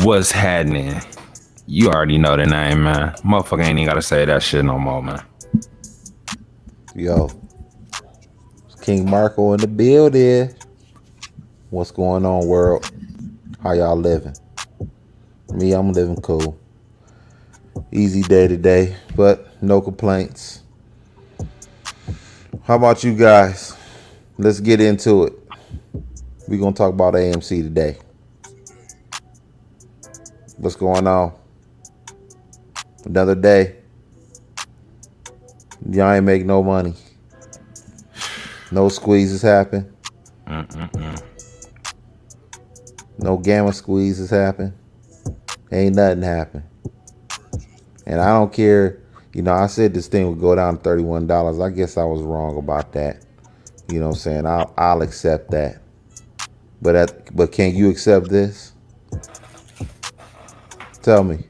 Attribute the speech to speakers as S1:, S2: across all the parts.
S1: What's happening? You already know the name, man. Motherfucker ain't even gotta say that shit no more, man.
S2: Yo, King Marco in the building. What's going on, world? How y'all living? Me, I'm living cool. Easy day today, but no complaints. How about you guys? Let's get into it. We're gonna talk about AMC today. What's going on? Another day. Y'all ain't make no money. No squeezes happen. No gamma squeezes happen. Ain't nothing happen. And I don't care. You know, I said this thing would go down to $31. I guess I was wrong about that. You know what I'm saying? I'll accept that. But can you accept this? Tell me.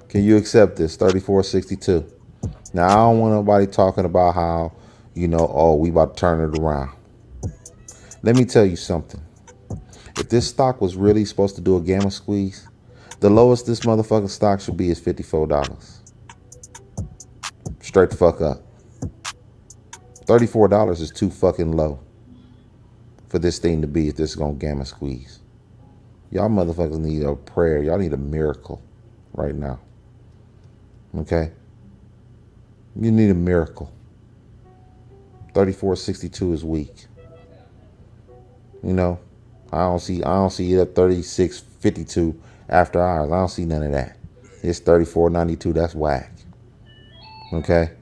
S2: Can you accept this? 34.62. Now, I don't want nobody talking about how, we about to turn it around. Let me tell you something. If this stock was really supposed to do a gamma squeeze, the lowest this motherfucking stock should be is $54. Straight the fuck up. $34 is too fucking low for this thing to be if this is gonna gamma squeeze. Y'all motherfuckers need a prayer. Y'all need a miracle right now. Okay? You need a miracle. 34.62 is weak. You know, I don't see it at 36.52 after hours. I don't see none of that. It's 34.92. That's whack. Okay?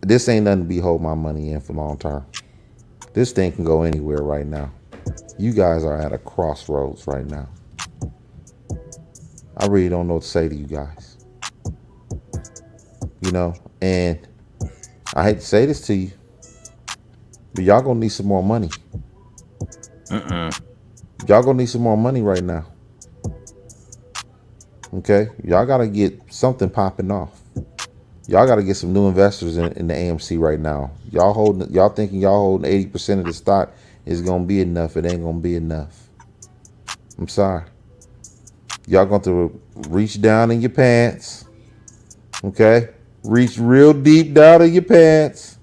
S2: This ain't nothing to be holding my money in for long term. This thing can go anywhere right now. You guys are at a crossroads right now. I really don't know what to say to you guys. You know, and I hate to say this to you, but y'all gonna need some more money. Y'all gonna need some more money right now. Okay? Y'all gotta get something popping off. Y'all gotta get some new investors in the AMC right now. Y'all thinking y'all holding 80% of the stock is gonna be enough. It ain't gonna be enough. I'm sorry. Y'all going to reach down in your pants. Okay? Reach real deep down in your pants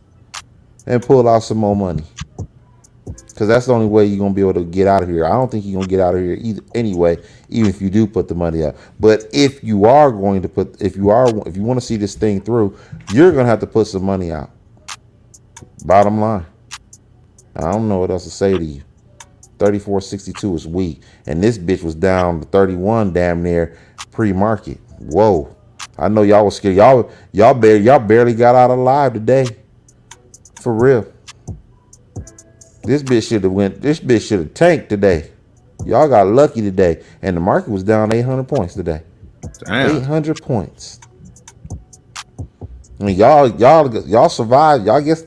S2: and pull out some more money. Because that's the only way you're going to be able to get out of here. I don't think you're going to get out of here anyway, even if you do put the money up. But if you are going to if you want to see this thing through, you're going to have to put some money out. Bottom line. I don't know what else to say to you. 34.62 is weak. And this bitch was down to 31 damn near pre-market. Whoa. I know y'all was scared. Y'all barely got out alive today. For real. This bitch should have tanked today. Y'all got lucky today. And the market was down 800 points today. Damn. 800 points. I mean, y'all survived. I guess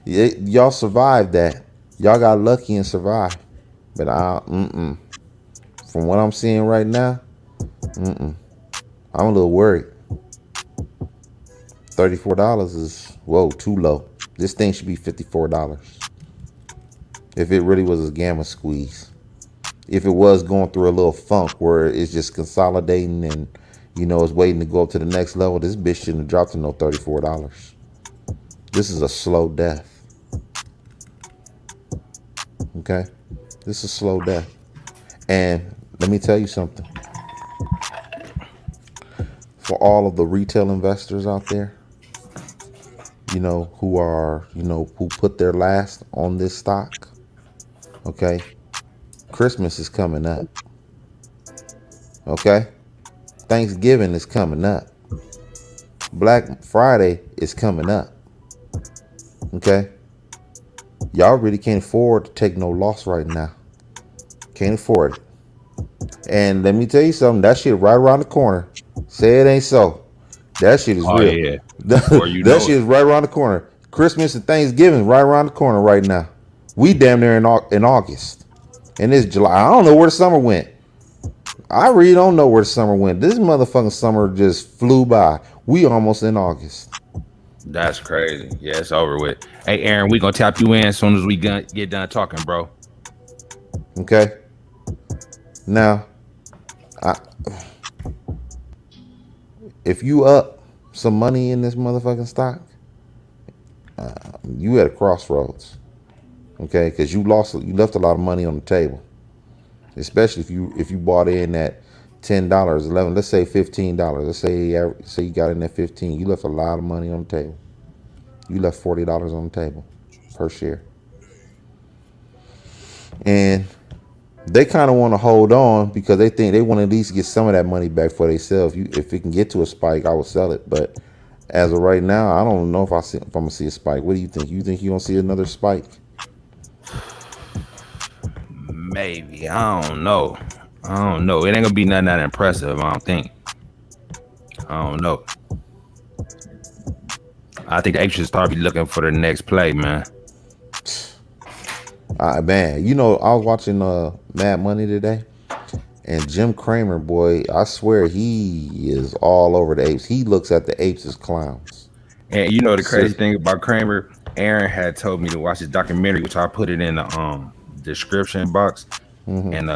S2: y'all survived that. Y'all got lucky and survived. But from what I'm seeing right now, I'm a little worried. $34 is, too low. This thing should be $54. If it really was a gamma squeeze. If it was going through a little funk where it's just consolidating and, it's waiting to go up to the next level, this bitch shouldn't have dropped to no $34. This is a slow death. Okay? This is slow death. And let me tell you something. For all of the retail investors out there, who put their last on this stock, okay? Christmas is coming up. Okay? Thanksgiving is coming up. Black Friday is coming up. Okay? Y'all really can't afford to take no loss right now. Can't afford it. And let me tell you something. That shit right around the corner. Say it ain't so. That shit is real.
S1: Yeah.
S2: That shit is right around the corner. Christmas and Thanksgiving right around the corner right now. We damn near in August. And it's July. I don't know where the summer went. I really don't know where the summer went. This motherfucking summer just flew by. We almost in August.
S1: That's crazy. Yeah, it's over with. Hey, Aaron, we gonna tap you in as soon as we get done talking, bro.
S2: Okay. Now, I, if you up some money in this motherfucking stock, you at a crossroads, okay? Because you left a lot of money on the table, especially if you bought in at $10, 11, let's say $15. Let's say you got in at 15. You left a lot of money on the table. You left $40 on the table per share, and they kind of want to hold on because they think they want to at least get some of that money back for themselves. If it can get to a spike, I will sell it. But as of right now, I don't know if I'm gonna see a spike. What do you think? You think you're gonna see another spike?
S1: Maybe. I don't know. It ain't gonna be nothing that impressive, I don't think. I don't know. I think the apes should start be looking for the next play, man.
S2: Man, you know, I was watching Mad Money today, and Jim Cramer, boy, I swear he is all over the apes. He looks at the apes as clowns.
S1: And you know the crazy thing about Kramer, Aaron had told me to watch his documentary, which I put it in the description box, and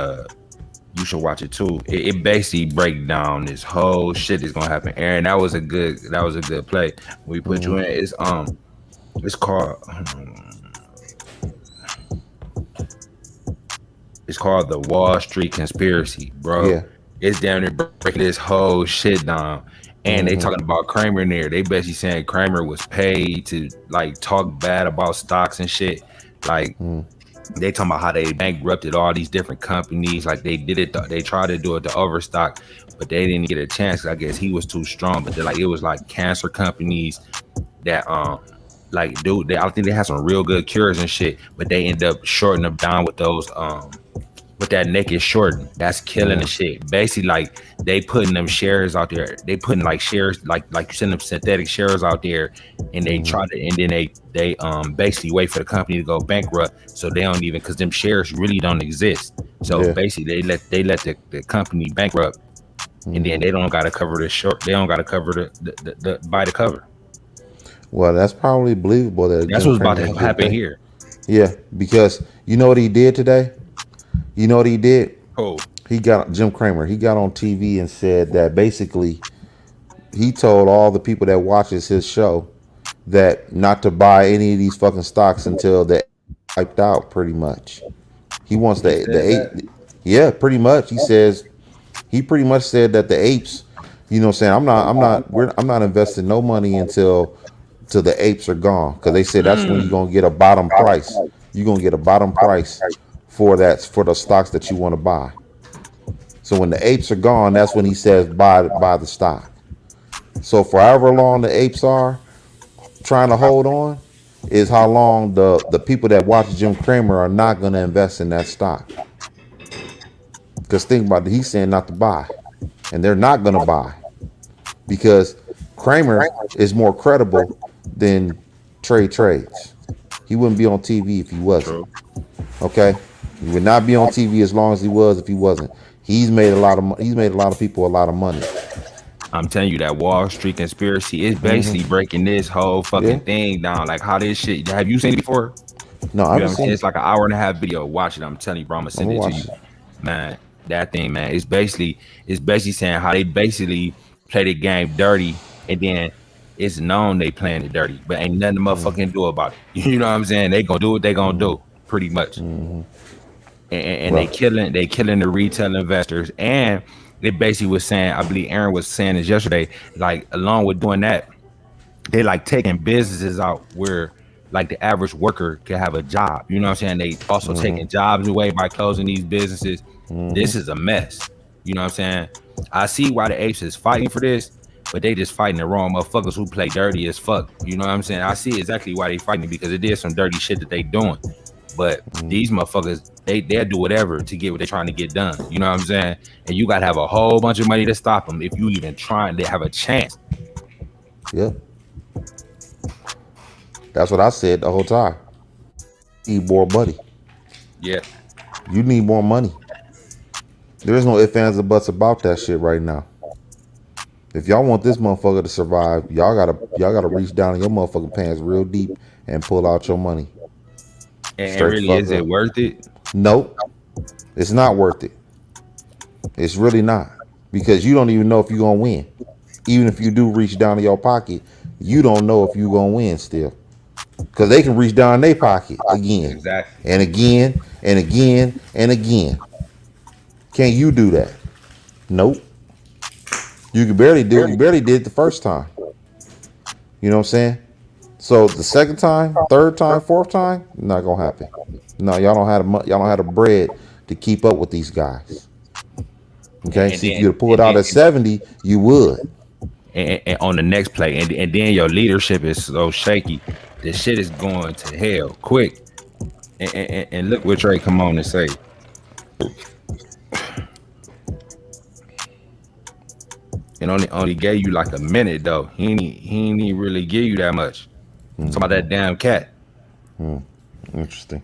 S1: you should watch it too. It basically break down this whole shit that's gonna happen. Aaron, that was a good play. We put you in. It's called. It's called the Wall Street Conspiracy, bro.
S2: Yeah.
S1: It's down there breaking this whole shit down. And they talking about Kramer in there. They basically saying Kramer was paid to like talk bad about stocks and shit. Like they talking about how they bankrupted all these different companies. Like they did it. They tried to do it to overstock, but they didn't get a chance. I guess he was too strong. But like it was like cancer companies that like dude, I think they had some real good cures and shit, but they end up shorting them down with those with that naked shorting. That's killing the shit. Basically, like they putting them shares out there. They putting like shares, like you send them synthetic shares out there, and they try to, and then they basically wait for the company to go bankrupt, so they don't even, because them shares really don't exist. So basically, they let the company bankrupt, and then they don't got to cover the short. They don't got to cover the buy the cover.
S2: Well, that's probably believable.
S1: That's what's about to happen here.
S2: Yeah, because you know what he did today? You know what he did?
S1: Oh,
S2: he got Jim Cramer. He got on TV and said that basically he told all the people that watches his show that not to buy any of these fucking stocks until they're wiped out. Pretty much, he wants the ape. Yeah, pretty much. He pretty much said that the apes. You know what I'm saying? I'm not investing no money until the apes are gone, because they said that's when you're gonna get a bottom price. You're gonna get a bottom price for the stocks that you want to buy. So when the apes are gone, that's when he says buy the stock. So for however long the apes are trying to hold on is how long the people that watch Jim Cramer are not going to invest in that stock. Because think about it, he's saying not to buy, and they're not going to buy because Cramer is more credible than Trey trades. He wouldn't be on TV if he wasn't. Okay. He would not be on TV as long as he was if he wasn't. He's made a lot of people a lot of money.
S1: I'm telling you, that Wall Street Conspiracy is basically breaking this whole fucking thing down. Like how this shit. Have you seen it before?
S2: No, I haven't seen it.
S1: It's like an hour and a half video. Watch it. I'm telling you, bro. I'm gonna send it to you, man. That thing, man. It's basically saying how they basically play the game dirty, and then it's known they playing it dirty, but ain't nothing to motherfucking do about it. You know what I'm saying? They gonna do what they gonna do, pretty much. And they killing the retail investors. And they basically was saying, I believe Aaron was saying this yesterday, like along with doing that, they like taking businesses out where like the average worker can have a job. You know what I'm saying? They also taking jobs away by closing these businesses. This is a mess. You know what I'm saying? I see why the apes is fighting for this, but they just fighting the wrong motherfuckers who play dirty as fuck. You know what I'm saying? I see exactly why they fighting, because it is some dirty shit that they doing. But these motherfuckers, they'll do whatever to get what they're trying to get done. You know what I'm saying? And you got to have a whole bunch of money to stop them if you even trying to have a chance.
S2: Yeah. That's what I said the whole time. You need more money.
S1: Yeah.
S2: You need more money. There is no ifs, ands, or buts about that shit right now. If y'all want this motherfucker to survive, y'all gotta reach down in your motherfucking pants real deep and pull out your money.
S1: And really, is it worth it?
S2: Nope. It's not worth it. It's really not, because you don't even know if you're gonna win. Even if you do reach down in your pocket, you don't know if you're gonna win still, because they can reach down in their pocket again
S1: Exactly.
S2: and again and again and again. Can you do that? Nope. You can barely do it. You barely did it the first time. You know what I'm saying? So the second time, third time, fourth time, not gonna happen. No, y'all don't have the bread to keep up with these guys. Okay,
S1: And
S2: see, if
S1: then
S2: you'd pull it out at 70, you would.
S1: and on the next play, and then your leadership is so shaky. The shit is going to hell quick. And look what Trey come on and say. And only gave you like a minute though. He ain't even really give you that much. Talking about that damn cat.
S2: Interesting.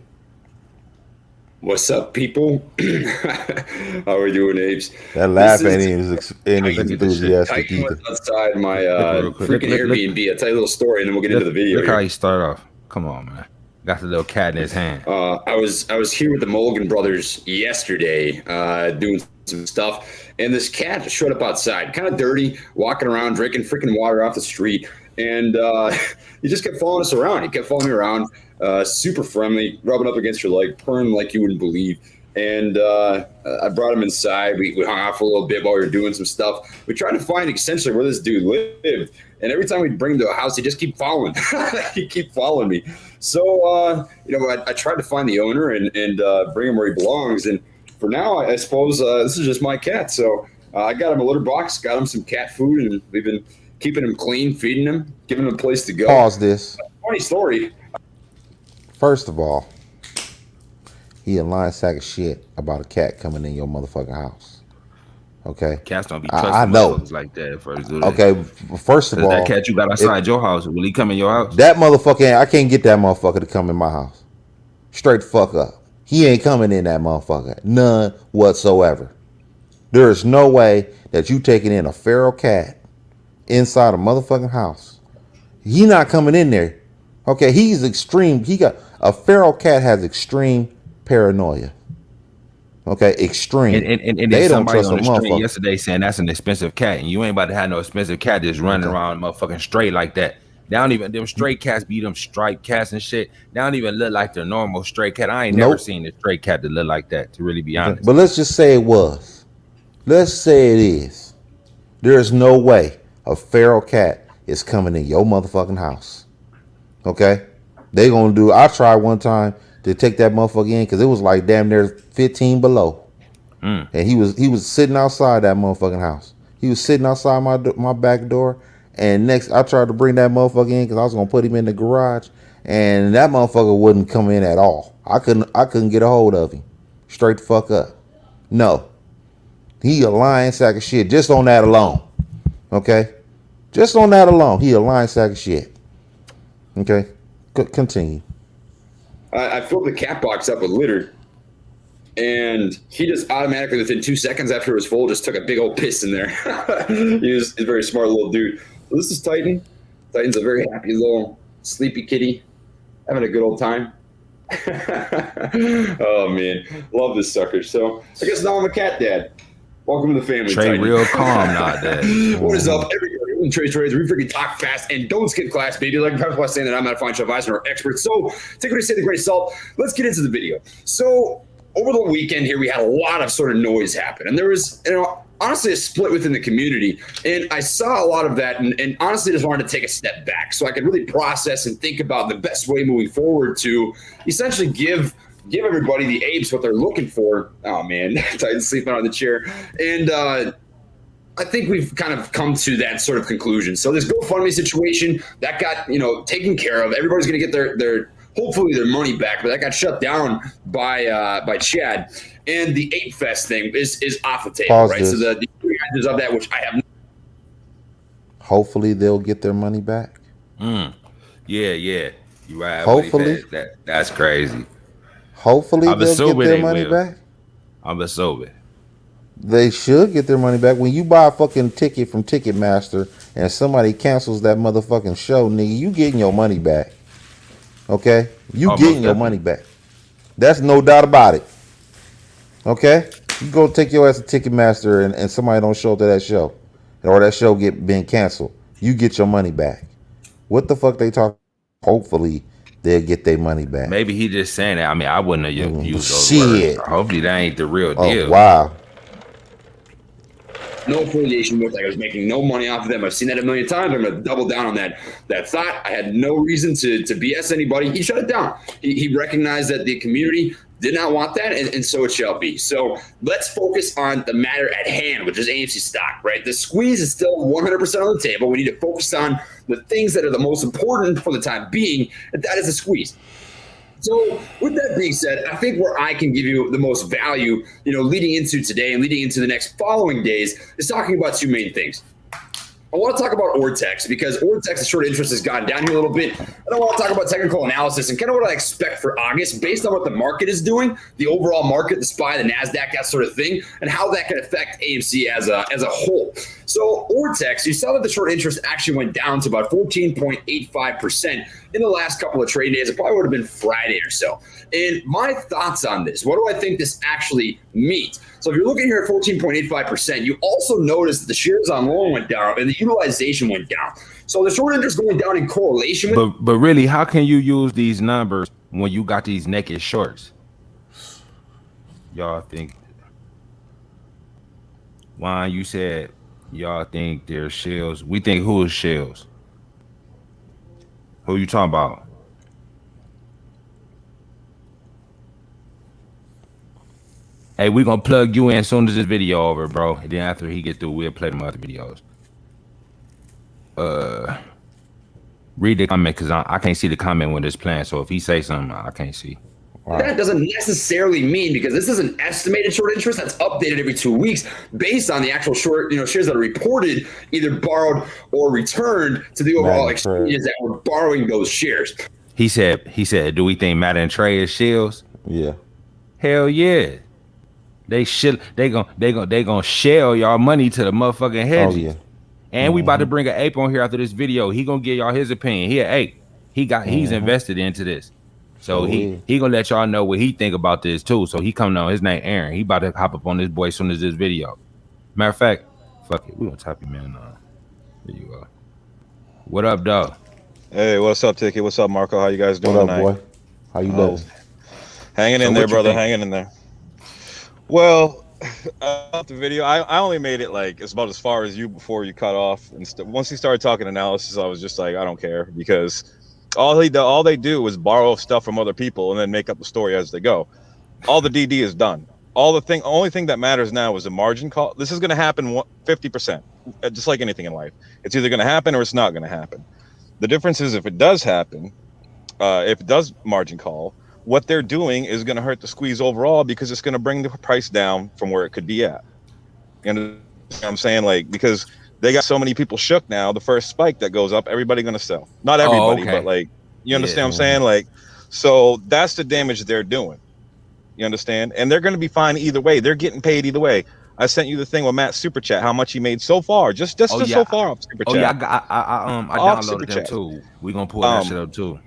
S3: What's up, people? How are we doing, apes?
S2: That laugh ain't even enthusiastic
S3: Titan
S2: either.
S3: was outside my
S1: Real quick.
S3: freaking
S1: Look.
S3: Airbnb. I'll tell you a little story, and then we'll get into the video.
S1: Look how
S3: Here.
S1: he start off. Come on, man. Got the little cat in his hand.
S3: I was here with the Mulligan brothers yesterday, doing some stuff, and this cat just showed up outside, kind of dirty, walking around, drinking freaking water off the street, and he just kept following us around. He kept following me around, super friendly, rubbing up against your leg, purring like you wouldn't believe. And I brought him inside. We hung out for a little bit while we were doing some stuff. We tried to find essentially where this dude lived. And every time we'd bring him to a house, he'd just keep following. He'd keep following me. So, I tried to find the owner and bring him where he belongs. And for now, I suppose this is just my cat. So I got him a litter box, got him some cat food, and we've been keeping him clean, feeding him, giving him a place to go.
S2: Pause this.
S3: Funny story.
S2: First of all, he a lying sack of shit about a cat coming in your motherfucking house. Okay,
S1: Cats don't be
S2: I
S1: trusting
S2: know.
S1: motherfuckers like that. First, do they?
S2: Okay, first of all,
S1: that cat you got outside your house, will he come in your house?
S2: that motherfucker, I can't get that motherfucker to come in my house. Straight the fuck up. He ain't coming in that motherfucker. None whatsoever. There is no way that you taking in a feral cat inside a motherfucking house. He not coming in there. Okay, he's extreme. A feral cat has extreme paranoia. Okay, extreme.
S1: And
S2: they
S1: there's
S2: don't
S1: somebody
S2: trust
S1: on
S2: a
S1: the street
S2: motherfucker.
S1: yesterday saying that's an expensive cat, and you ain't about to have no expensive cat just running around motherfucking straight like that. They don't even, them stray cats be them striped cats and shit. They don't even look like the normal stray cat. I ain't never seen a stray cat that look like that, to really be honest.
S2: But let's just say it was. Let's say it is. There is no way a feral cat is coming in your motherfucking house. Okay? They gonna do, I tried one time to take that motherfucker in because it was like damn near 15 below. And he was sitting outside that motherfucking house. He was sitting outside my back door. And next, I tried to bring that motherfucker in because I was gonna put him in the garage, and that motherfucker wouldn't come in at all. I couldn't get a hold of him. Straight the fuck up. No, he a lying sack of shit. Just on that alone, okay? Just on that alone, he a lying sack of shit. Okay, continue.
S3: I filled the cat box up with litter, and he just automatically, within 2 seconds after it was full, just took a big old piss in there. He's a very smart little dude. So this is Titan. Titan's a very happy little sleepy kitty, having a good old time. Oh man, love this sucker. So I guess now I'm a cat dad. Welcome to the family.
S1: Trey
S3: Titan.
S1: real calm nowadays.
S3: What is up, everybody? I'm Trey. We freaking talk fast and don't skip class, baby. Like I'm not saying that I'm not a financial advisor or expert. So take what I say with a grain of salt. Let's get into the video. So over the weekend here, we had a lot of sort of noise happen, and there was, honestly, a split within the community. And I saw a lot of that, and honestly, just wanted to take a step back so I could really process and think about the best way moving forward to essentially give everybody, the apes, what they're looking for. Oh man, Titan's sleeping on the chair, and I think we've kind of come to that sort of conclusion. So this GoFundMe situation that got taken care of. Everybody's going to get their hopefully their money back, but that got shut down by Chad. And the Ape Fest thing is off the table,
S2: Pause
S3: right?
S2: this.
S3: So the answers of that, which I have.
S2: Hopefully they'll get their money back.
S1: Yeah, you're right.
S2: Hopefully.
S1: That's crazy.
S2: Hopefully
S1: I'm
S2: they'll get
S1: assuming
S2: their
S1: they
S2: money
S1: will.
S2: back.
S1: I'm assuming.
S2: They should get their money back. When you buy a fucking ticket from Ticketmaster and somebody cancels that motherfucking show, nigga, you getting your money back. Okay? You
S1: Almost
S2: getting your
S1: definitely.
S2: money back. That's no doubt about it. Okay? You go take your ass to Ticketmaster and somebody don't show up to that show, or that show been canceled. You get your money back. What the fuck they talk? Hopefully they'll get their money back.
S1: Maybe he just saying that. I mean, I wouldn't have used those
S2: Shit.
S1: words. Hopefully that ain't the real deal.
S2: Oh, wow.
S3: No affiliation with. I was making no money off of them. I've seen that a million times. I'm going to double down on that thought. I had no reason to BS anybody. He shut it down. He recognized that the community did not want that, and so it shall be. So let's focus on the matter at hand, which is AMC stock, right? The squeeze is still 100% on the table. We need to focus on the things that are the most important for the time being, and that is the squeeze. So with that being said, I think where I can give you the most value, leading into today and leading into the next following days is talking about two main things. I want to talk about Ortex because Ortex's short interest has gone down here a little bit. And I want to talk about technical analysis and kind of what I expect for August based on what the market is doing, the overall market, the SPY, the NASDAQ, that sort of thing, and how that can affect AMC as a whole. So Ortex, you saw that the short interest actually went down to about 14.85% in the last couple of trade days. It probably would have been Friday or so. And my thoughts on this, what do I think this actually means? So if you're looking here at 14.85%, you also notice that the shares on loan went down and the utilization went down. So the short interest going down in correlation with.
S1: But really, how can you use these numbers when you got these naked shorts? Y'all think? Why you said y'all think they're shells? We think who is shells? Who you talking about? Hey, we gonna plug you in as soon as this video over, bro. And then after he get through, we'll play them other videos. Read the comment because I can't see the comment when it's playing. So if he say something, I can't see.
S3: That doesn't necessarily mean, because this is an estimated short interest that's updated every 2 weeks based on the actual short, shares that are reported, either borrowed or returned to the overall exchanges that were borrowing those shares.
S1: He said, do we think Matt and Trey is shields?
S2: Yeah.
S1: Hell yeah. They gonna shell y'all money to the motherfucking hedges.
S2: Oh, yeah.
S1: And we about to bring an ape on here after this video. He gonna give y'all his opinion. He an ape. He's invested into this. So he gonna let y'all know what he think about this too. So he coming on. His name Aaron. He about to hop up on this boy as soon as this video. Matter of fact, fuck it. We gonna type him in. There you go. What up, dog?
S4: Hey, what's up, Tiki? What's up, Marco? How you guys doing tonight?
S2: Boy? How you doing?
S4: Hanging in there, brother. Hanging in there. Well, the video, I only made it like it's about as far as you before you cut off. And once he started talking analysis, I was just like, I don't care, because all they do is borrow stuff from other people and then make up the story as they go. All the DD is done. Only thing that matters now is the margin call. This is going to happen 50%, just like anything in life. It's either going to happen or it's not going to happen. The difference is if it does happen, if it does margin call, what they're doing is going to hurt the squeeze overall, because it's going to bring the price down from where it could be at. You know what I'm saying? Like, because they got so many people shook now, the first spike that goes up, everybody going to sell. Not everybody, but like, you understand what I'm saying? Like, so that's the damage they're doing. You understand? And they're going to be fine either way. They're getting paid either way. I sent you the thing with Matt's super chat, how much he made so far, just so far off super chat.
S1: Oh yeah, I downloaded them too. We gonna pull that shit up too.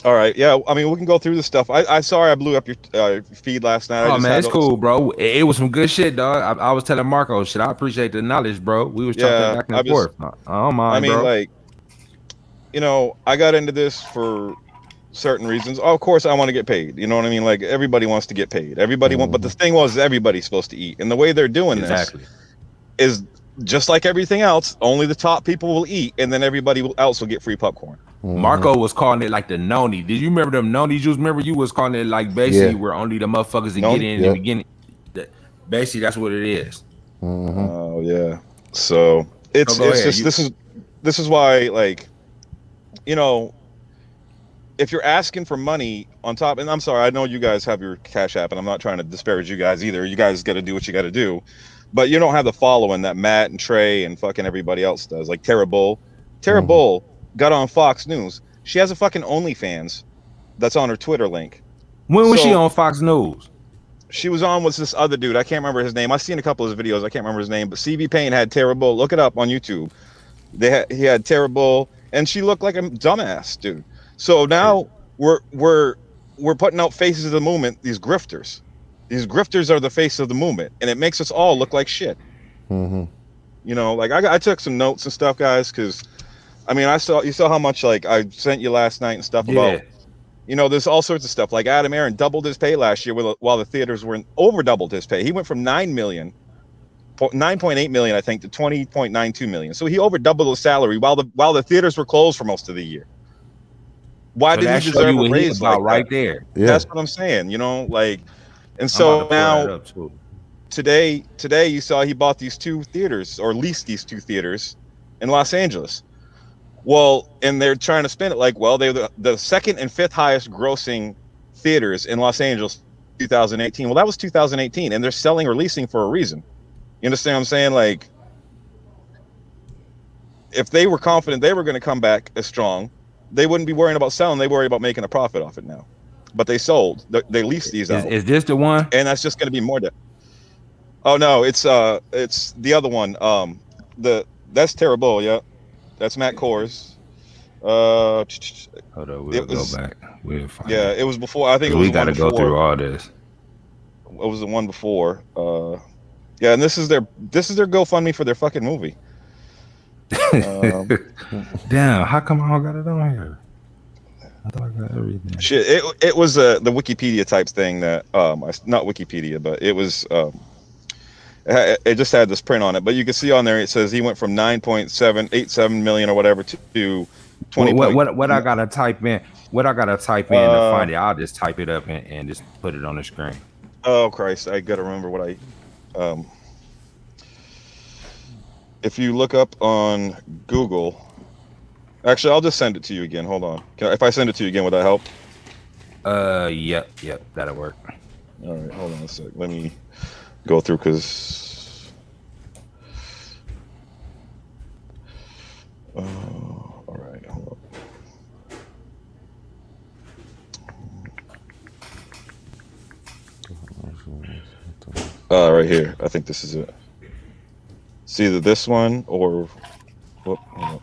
S4: All right, yeah. I mean, we can go through this stuff. I sorry I blew up your feed last night.
S1: Oh man, it's cool, bro. It was some good shit, dog. I was telling Marco, shit. I appreciate the knowledge, bro. We was talking back and forth. I don't mind,
S4: I mean,
S1: bro.
S4: like, I got into this for certain reasons. Of course, I want to get paid. You know what I mean? Like, everybody wants to get paid. Everybody but the thing was, everybody's supposed to eat, and the way they're doing this is just like everything else. Only the top people will eat, and then everybody else will get free popcorn.
S1: Marco was calling it like the noni. Did you remember them noni juice? Remember you was calling it like basically where only the motherfuckers that get in the beginning. Basically, that's what it is.
S4: Oh yeah. So it's just this is why, like, if you're asking for money on top, and I'm sorry, I know you guys have your Cash App, and I'm not trying to disparage you guys either. You guys got to do what you got to do, but you don't have the following that Matt and Trey and fucking everybody else does. Like Tara Bull got on Fox News. She has a fucking OnlyFans that's on her Twitter link.
S1: When was she on Fox News?
S4: She was on with this other dude. I can't remember his name. I've seen a couple of his videos. I can't remember his name, but CB Payne had Tara Bull. Look it up on YouTube. He had Tara Bull, and she looked like a dumbass, dude. So now we're putting out faces of the movement, these grifters. These grifters are the face of the movement, and it makes us all look like shit.
S2: Mm-hmm.
S4: You know, like I took some notes and stuff, guys, because I mean, you saw how much like I sent you last night and stuff about. You know, there's all sorts of stuff. Like Adam Aaron doubled his pay last year while the theaters were over doubled his pay. He went from 9.8 million, I think, to 20.92 million. So he over doubled his salary while the theaters were closed for most of the year. Why did he deserve a raise like
S1: right
S4: that?
S1: there?
S2: Yeah.
S4: That's what I'm saying. You know, like, and so now today you saw he bought these 2 theaters, or leased these 2 theaters in Los Angeles. Well, and they're trying to spin it like, well, they're the second and 5th highest grossing theaters in Los Angeles 2018. Well, that was 2018, and they're selling or leasing for a reason. You understand what I'm saying? Like, if they were confident they were going to come back as strong, they wouldn't be worrying about selling. They worry about making a profit off it now. But they sold. They leased these out.
S1: Is this the one?
S4: And that's just going to be more. Oh no, it's the other one. That's terrible. Yeah. That's Matt Kohrs.
S1: Hold on, we'll go back. We'll find it.
S4: It was before. I think it was.
S1: We got to go through all this.
S4: What was the one before? Yeah, and this is their GoFundMe for their fucking movie.
S1: Damn, how come I don't got it on here? I thought I got everything.
S4: Shit, it was the Wikipedia type thing that not Wikipedia, but it was it just had this print on it. But you can see on there it says he went from 9.787 million or whatever to 20.
S1: What I gotta type in? What I gotta type in to find it? I'll just type it up and just put it on the screen.
S4: Oh Christ, I gotta remember what I. If you look up on Google, actually, I'll just send it to you again. Hold on. If I send it to you again, would that help?
S1: Yep, that'll work.
S4: All right, hold on a sec. Let me go through because. All right, hold on. Right here. I think this is it. It's either this one or. Whoop, hold
S2: on.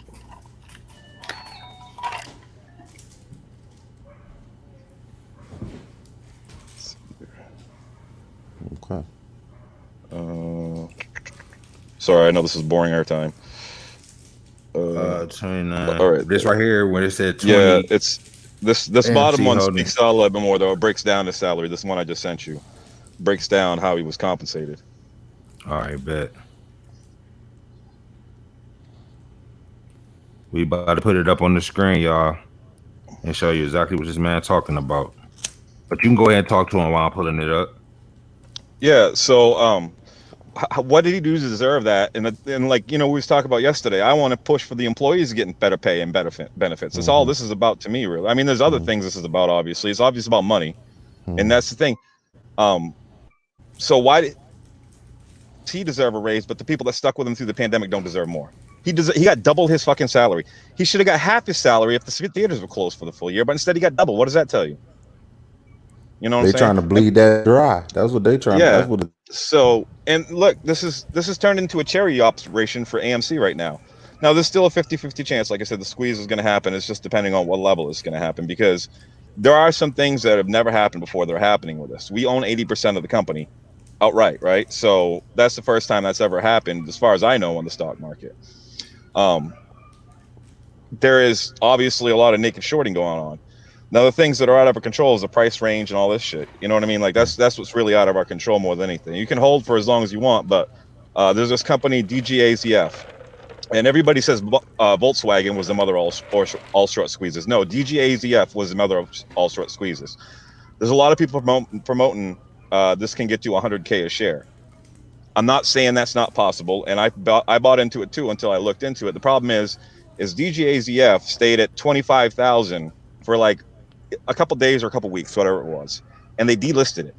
S4: Okay. Sorry, I know this is boring airtime.
S1: 29.
S4: All right.
S1: This right here, when it said 20.
S4: Yeah, it's this bottom one
S1: holding.
S4: speaks out a little bit more, though. It breaks down the salary. This one I just sent you breaks down how he was compensated.
S1: All right, bet. We about to put it up on the screen, y'all, and show you exactly what this man talking about. But you can go ahead and talk to him while I'm pulling it up.
S4: Yeah. So, what did he do to deserve that? And like, you know, we was talking about yesterday, I want to push for the employees getting better pay and better benefits. That's all this is about to me, really. I mean, there's other things this is about, obviously. It's obviously about money. And that's the thing. So why did he deserve a raise, but the people that stuck with him through the pandemic don't deserve more? He got double his fucking salary. He should have got half his salary if the theaters were closed for the full year, but instead he got double. What does that tell you? You know what I'm saying?
S2: They trying to bleed that dry. That's what they trying to. That's what
S4: so, and look, this is turned into a cherry operation for AMC right now. Now, there's still a 50-50 chance. Like I said, the squeeze is going to happen. It's just depending on what level it's going to happen, because there are some things that have never happened before that are happening with us. We own 80% of the company outright, right? So that's the first time that's ever happened, as far as I know, on the stock market. There is obviously a lot of naked shorting going on. Now, the things that are out of our control is the price range and all this shit. You know what I mean? Like that's what's really out of our control more than anything. You can hold for as long as you want, but there's this company DGAZF, and everybody says Volkswagen was the mother of all short squeezes. No, DGAZF was the mother of all short squeezes. There's a lot of people promoting this can get you 100K a share. I'm not saying that's not possible, and I bought into it too until I looked into it. The problem is DGAZF stayed at 25,000 for like a couple days or a couple weeks, whatever it was, and they delisted it.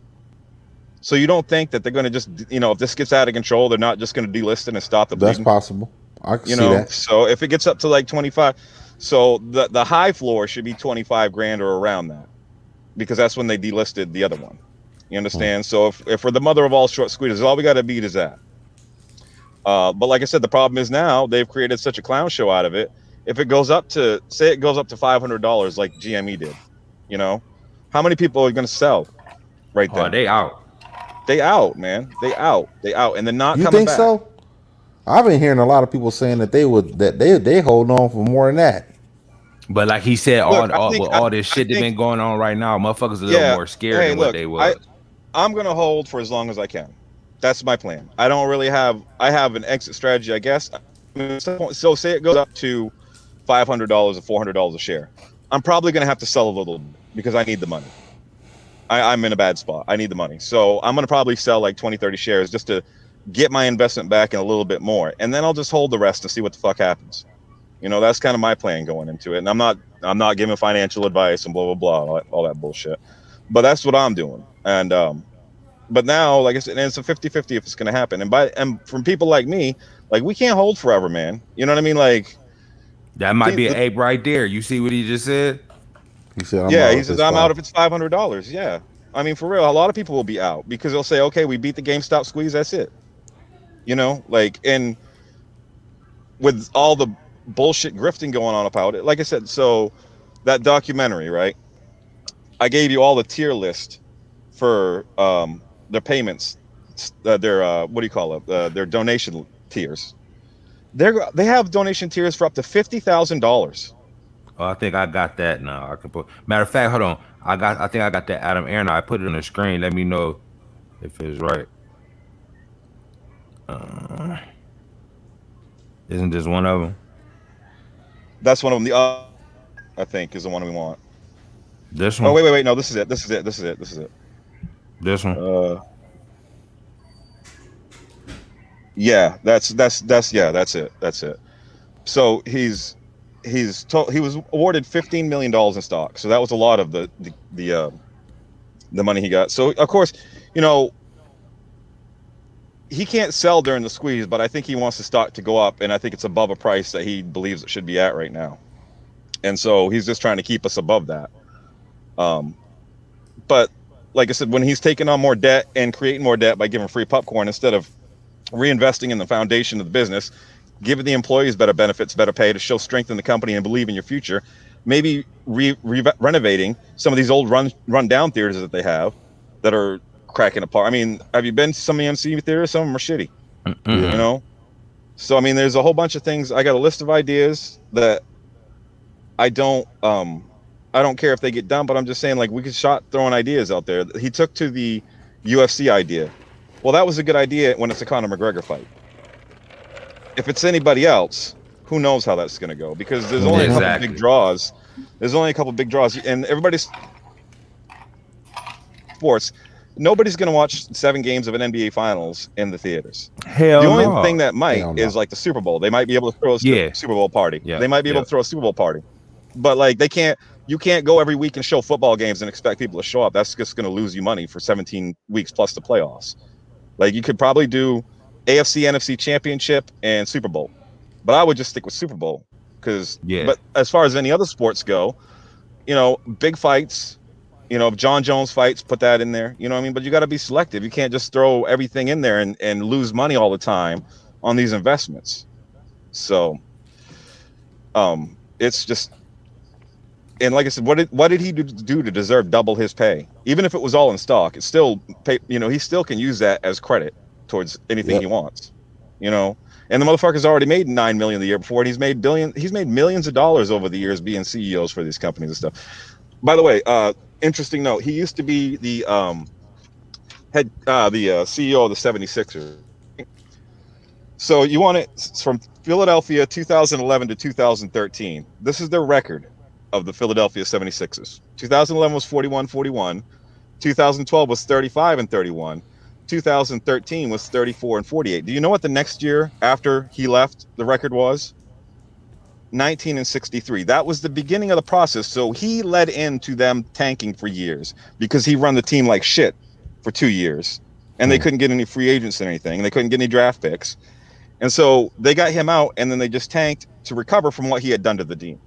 S4: So you don't think that they're going to just, you know, if this gets out of control, they're not just going to delist it and stop the bleeding?
S2: That's possible. I can see that.
S4: So if it gets up to like 25, so the high floor should be 25 grand or around that, because that's when they delisted the other one. You understand? So if we're the mother of all short squeezes, all we got to beat is that. But like I said, the problem is now they've created such a clown show out of it. If it goes up to, say it goes up to $500 like GME did, you know, how many people are going to sell right then?
S1: Oh, they out.
S4: They out, man. They out. They out, and they're not
S2: You
S4: coming
S2: think
S4: back.
S2: so? I've been hearing a lot of people saying that they hold on for more than that.
S1: But like he said,
S4: Look,
S1: with all this
S4: I
S1: shit that
S4: think,
S1: been going on right now, motherfuckers a little
S4: yeah.
S1: more scared
S4: Hey,
S1: than what
S4: look,
S1: they was.
S4: I'm gonna hold for as long as I can. That's my plan. I don't really have. I have an exit strategy, I guess. I mean, so say it goes up to $500 or $400 a share. I'm probably gonna have to sell a little bit because I need the money. I'm in a bad spot. I need the money. So I'm going to probably sell like 20, 30 shares just to get my investment back and a little bit more. And then I'll just hold the rest and see what the fuck happens. You know, that's kind of my plan going into it. And I'm not giving financial advice and blah, blah, blah, all that bullshit. But that's what I'm doing. And, but now, like I said, and it's a 50-50 if it's going to happen. And from people like me, like we can't hold forever, man. You know what I mean? Like
S1: That might be an ape right there. You see what he just said?
S2: He said, "I'm
S4: yeah,
S2: out
S4: he
S2: if
S4: says
S2: it's
S4: I'm out
S2: five."
S4: if it's $500. Yeah, I mean for real, a lot of people will be out because they'll say, okay, we beat the GameStop squeeze. That's it. You know, like and with all the bullshit grifting going on about it, like I said, so that documentary, right? I gave you all the tier list for their payments, their what do you call it? Their donation tiers. They have donation tiers for up to $50,000.
S1: Oh, I think I got that now. I can put. Matter of fact, hold on. I think I got that Adam Aaron. I put it on the screen. Let me know if it's right. Isn't this one of them?
S4: That's one of them. The I think is the one we want.
S1: This
S4: Oh
S1: one?
S4: wait, no, this is it. This is it. This is it. This is it.
S1: This one?
S4: Yeah, that's yeah, that's it. That's it. So he was awarded $15 million in stock. So that was a lot of the money he got. So of course, you know, he can't sell during the squeeze, but I think he wants the stock to go up, and I think it's above a price that he believes it should be at right now. And so he's just trying to keep us above that. But like I said, when he's taking on more debt and creating more debt by giving free popcorn instead of reinvesting in the foundation of the business, giving the employees better benefits, better pay to show strength in the company and believe in your future, maybe renovating some of these old run down theaters that they have that are cracking apart. I mean, have you been to some AMC theaters? Some of them are shitty,
S2: Yeah.
S4: you know? So, I mean, there's a whole bunch of things. I got a list of ideas that I don't care if they get done, but I'm just saying, like, we could start throwing ideas out there. He took to the UFC idea. Well, that was a good idea when it's a Conor McGregor fight. If it's anybody else, who knows how that's going to go? Because there's only a couple big draws. There's only a couple big draws, and everybody's sports. Nobody's going to watch 7 games of an NBA Finals in the theaters.
S1: Hell
S4: the only
S1: no.
S4: thing that might is like the Super Bowl. They might be able to throw a Super Bowl party.
S1: Yeah.
S4: They might be able to throw a Super Bowl party, but like they can't. You can't go every week and show football games and expect people to show up. That's just going to lose you money for 17 weeks plus the playoffs. Like you could probably do AFC, NFC Championship, and Super Bowl, but I would just stick with Super Bowl because.
S1: Yeah.
S4: But as far as any other sports go, you know, big fights. You know, if John Jones fights, put that in there. You know what I mean? But you got to be selective. You can't just throw everything in there and lose money all the time on these investments. So, it's just. And like I said, what did he do to deserve double his pay? Even if it was all in stock, it's still pay. You know, he still can use that as credit towards anything he wants. You know, and the motherfucker's already made $9 million the year before, and he's made millions of dollars over the years being CEOs for these companies and stuff. By the way, interesting note: he used to be the CEO of the 76ers. So you want it from Philadelphia 2011 to 2013. This is their record of the Philadelphia 76ers. 2011 was 41-41. 2012 was 35-31. 2013 was 34-48. Do you know what the next year after he left the record was? 19-63. That was the beginning of the process. So he led into them tanking for years because he run the team like shit for 2 years, and they couldn't get any free agents and anything, and they couldn't get any draft picks, and so they got him out, and then they just tanked to recover from what he had done to the team.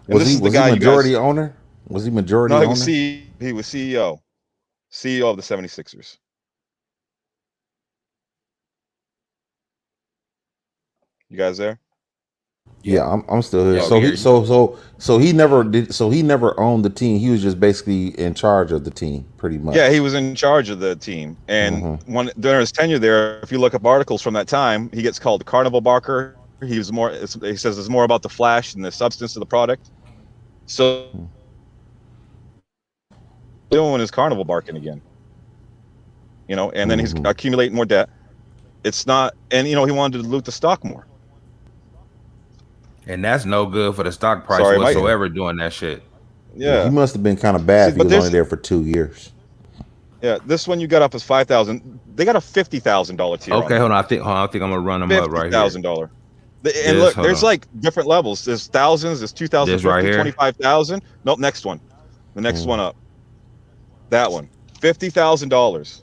S2: Was he majority owner? Was he majority owner?
S4: No, he was CEO of the 76ers. You guys there?
S2: Yeah, I'm still here.
S1: Yeah,
S2: So
S1: we hear
S2: he
S1: you.
S2: so he never did. So he never owned the team. He was just basically in charge of the team, pretty
S4: Yeah, he
S2: much.
S4: was in charge of the team, and
S2: Hmm.
S4: during his tenure there, if you look up articles from that time, he gets called the Carnival Barker. He was more. He says it's more about the flash and the substance of the product. So doing his carnival barking again, and then he's
S2: Hmm.
S4: accumulating more debt. It's not, and he wanted to dilute the stock more.
S1: And that's no good for the stock price
S4: Sorry, Mike.
S2: Yeah,
S1: whatsoever doing that shit.
S2: yeah. He
S4: Yeah.
S2: must have been kind of bad
S4: See,
S2: if he
S4: but
S2: was only
S4: this,
S2: there for 2 years.
S4: yeah, this one you got up as 5,000. They got a $50,000 tier on
S1: Okay,
S4: there.
S1: hold on. I think I'm gonna run them up right here.
S4: $50,000. And
S1: This,
S4: look,
S1: hold
S4: there's
S1: on.
S4: like different levels. There's thousands. There's
S1: This right
S4: 2,050,
S1: here.
S4: 25,000. Nope, next one. The next one up. That one. $50,000.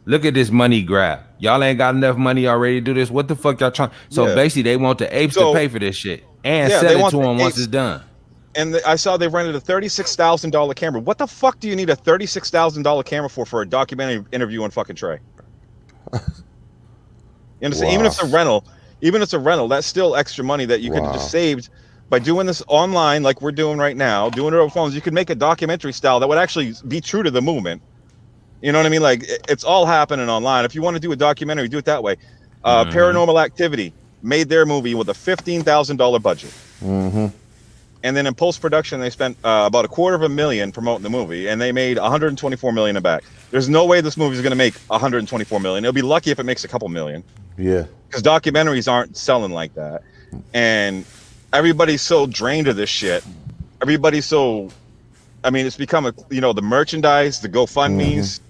S1: Look at this money grab. Y'all ain't got enough money already to do this. What the fuck y'all trying? So
S4: Yeah.
S1: basically, they want the apes to pay for this shit and
S4: Yeah,
S1: sell
S4: they
S1: it
S4: want
S1: to
S4: the
S1: them once
S4: apes.
S1: it's done.
S4: And I saw they rented a $36,000 camera. What the fuck do you need a $36,000 camera for a documentary interview on fucking Trey? You understand?
S2: Wow.
S4: Even if it's a rental, that's still extra money that you could have just saved by doing this online, like we're doing right now, doing it over phones. You could make a documentary style that would actually be true to the movement. You know what I mean? Like it's all happening online. If you want to do a documentary, do it that way. Paranormal Activity made their movie with a $15,000 budget.
S2: Mm-hmm.
S4: And then in post-production, they spent about $250,000 promoting the movie, and they made $124 million in back. There's no way this movie is going to make $124 million. It'll be lucky if it makes a couple million.
S2: Yeah.
S4: Because documentaries aren't selling like that, and everybody's so drained of this shit. Everybody's so, I mean, it's become the merchandise, the GoFundMe's,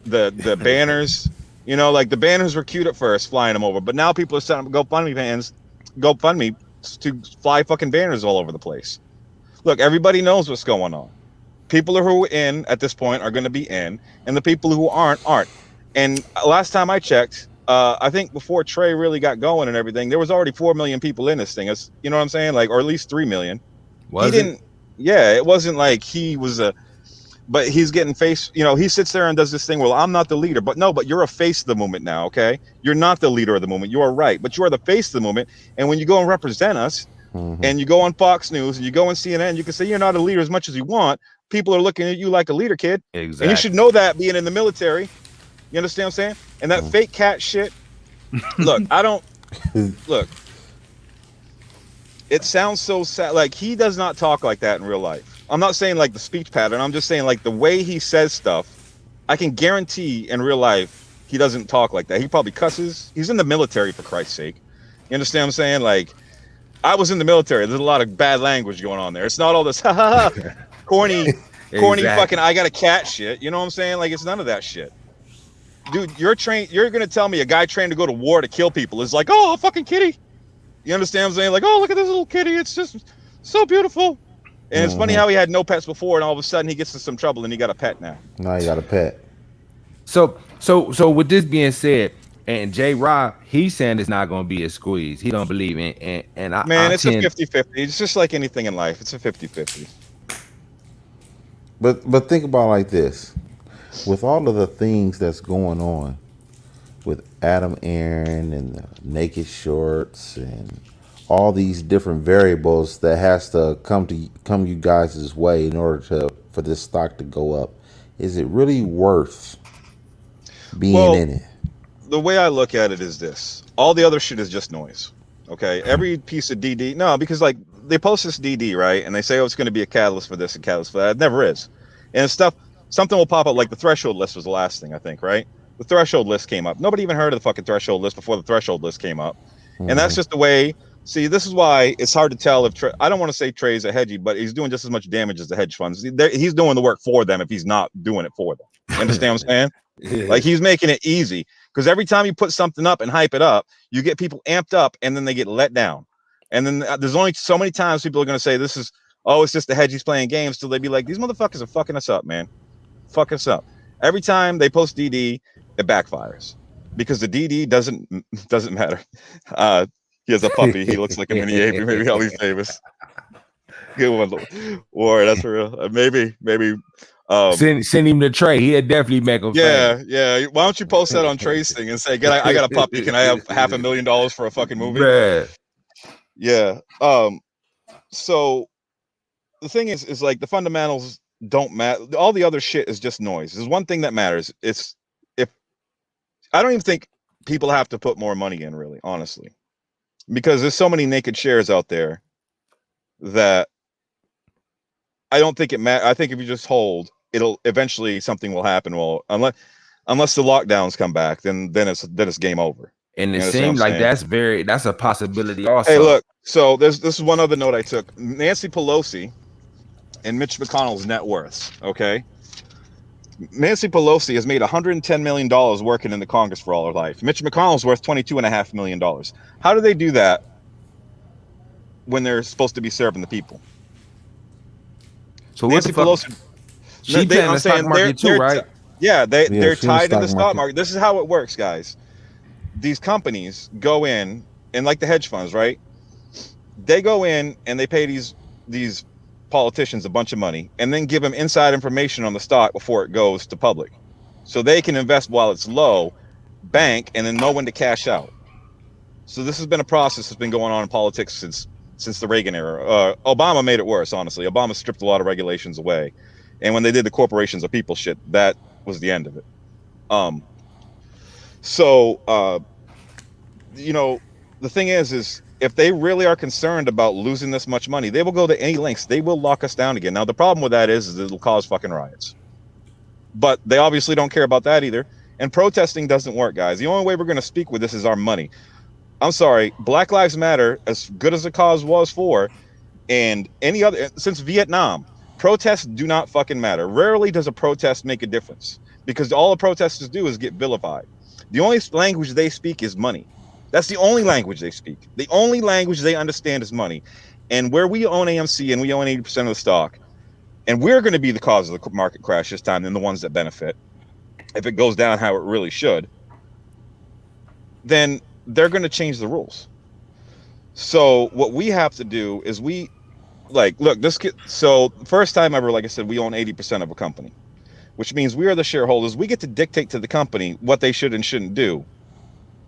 S4: the banners. Like the banners were cute at first, flying them over, but now people are setting up GoFundMe to fly fucking banners all over the place. Look, everybody knows what's going on. People who are in at this point are going to be in, and the people who aren't. And last time I checked, I think before Trey really got going and everything, there was already 4 million people in this thing. It's, you know what I'm saying? Like, or at least 3 million. Yeah, it wasn't like he was but he's getting face, he sits there and does this thing. Well, I'm not the leader, but you're a face of the movement now. Okay. You're not the leader of the movement. You are right. But you are the face of the movement. And when you go and represent us and you go on Fox News and you go on CNN, you can say you're not a leader as much as you want. People are looking at you like a leader, kid.
S1: Exactly.
S4: And you should know that being in the military. You understand what I'm saying? And that fake cat shit. Look, it sounds so sad. Like, he does not talk like that in real life. I'm not saying like the speech pattern. I'm just saying like the way he says stuff. I can guarantee in real life he doesn't talk like that. He probably cusses. He's in the military, for Christ's sake. You understand what I'm saying? Like, I was in the military. There's a lot of bad language going on there. It's not all this corny fucking I got a cat shit. You know what I'm saying? Like, it's none of that shit. Dude, you're gonna tell me a guy trained to go to war to kill people is like, oh, a fucking kitty. You understand what I'm saying? Like, oh, look at this little kitty. It's just so beautiful. And it's funny how he had no pets before, and all of a sudden he gets in some trouble and he got a pet now.
S2: Now he got a pet.
S1: So with this being said, and J. Rob, he's saying it's not going to be a squeeze. He don't believe in, and
S4: it's a 50-50. It's just like anything in life. It's a 50-50.
S2: But think about it like this. With all of the things that's going on with Adam Aaron and the naked shorts and all these different variables that has to come you guys' way in order for this stock to go up, is it really worth being in it?
S4: The way I look at it is this: all the other shit is just noise. Okay, every piece of DD, no, because like they post this DD, right, and they say, oh, it's going to be a catalyst for this and catalyst for that. It never is. And something will pop up. Like the threshold list was the last thing, I think, right? The threshold list came up. Nobody even heard of the fucking threshold list before the threshold list came up. And that's just the way. See, this is why it's hard to tell if I don't want to say Trey's a hedgy, but he's doing just as much damage as the hedge funds. He's doing the work for them if he's not doing it for them. You understand what I'm saying? Like, he's making it easy, because every time you put something up and hype it up, you get people amped up and then they get let down. And then there's only so many times people are going to say this is, oh, it's just the hedgies playing games, till they be like, these motherfuckers are fucking us up, man. Fuck us up. Every time they post DD, it backfires, because the DD doesn't matter. He has a puppy. He looks like a mini ape. Maybe how he's famous. Good one, War. That's for real. Maybe.
S1: Send him to Trey. He'll definitely make him.
S4: Yeah. Why don't you post that on Trey's thing and say, I got a puppy. Can I have $500,000 for a fucking movie?
S1: Bruh.
S4: Yeah. So the thing is like the fundamentals don't matter. All the other shit is just noise. There's one thing that matters. It's if I don't even think people have to put more money in, really, honestly, because there's so many naked shares out there that I don't think it matters. I think if you just hold, it'll eventually something will happen. Well, unless the lockdowns come back, then it's game over.
S1: And it seems like that's a possibility also.
S4: Hey, look. So this is one other note I took. Nancy Pelosi and Mitch McConnell's net worths. Okay. Nancy Pelosi has made $110 million working in the Congress for all her life. Mitch McConnell's worth $22.5 million. How do they do that when they're supposed to be serving the people?
S1: So
S4: Nancy Pelosi,
S1: she's in the stock market too, right?
S4: They're tied in the stock market. This is how it works, guys. These companies go in, and like the hedge funds, right? They go in and they pay these politicians a bunch of money and then give them inside information on the stock before it goes to public, so they can invest while it's low, bank, and then know when to cash out. So this has been a process that's been going on in politics since the Reagan era. Obama made it worse, honestly. Obama stripped a lot of regulations away, and when they did the corporations of people shit, that was the end of it. The thing is if they really are concerned about losing this much money, they will go to any lengths. They will lock us down again. Now, the problem with that is it'll cause fucking riots. But they obviously don't care about that either. And protesting doesn't work, guys. The only way we're going to speak with this is our money. I'm sorry. Black Lives Matter, as good as the cause was for, and any other, since Vietnam, protests do not fucking matter. Rarely does a protest make a difference, because all the protesters do is get vilified. The only language they speak is money. That's the only language they speak. The only language they understand is money. And where we own AMC and we own 80% of the stock, and we're going to be the cause of the market crash this time, and the ones that benefit, if it goes down how it really should, then they're going to change the rules. So what we have to do is so first time ever, like I said, we own 80% of a company, which means we are the shareholders. We get to dictate to the company what they should and shouldn't do.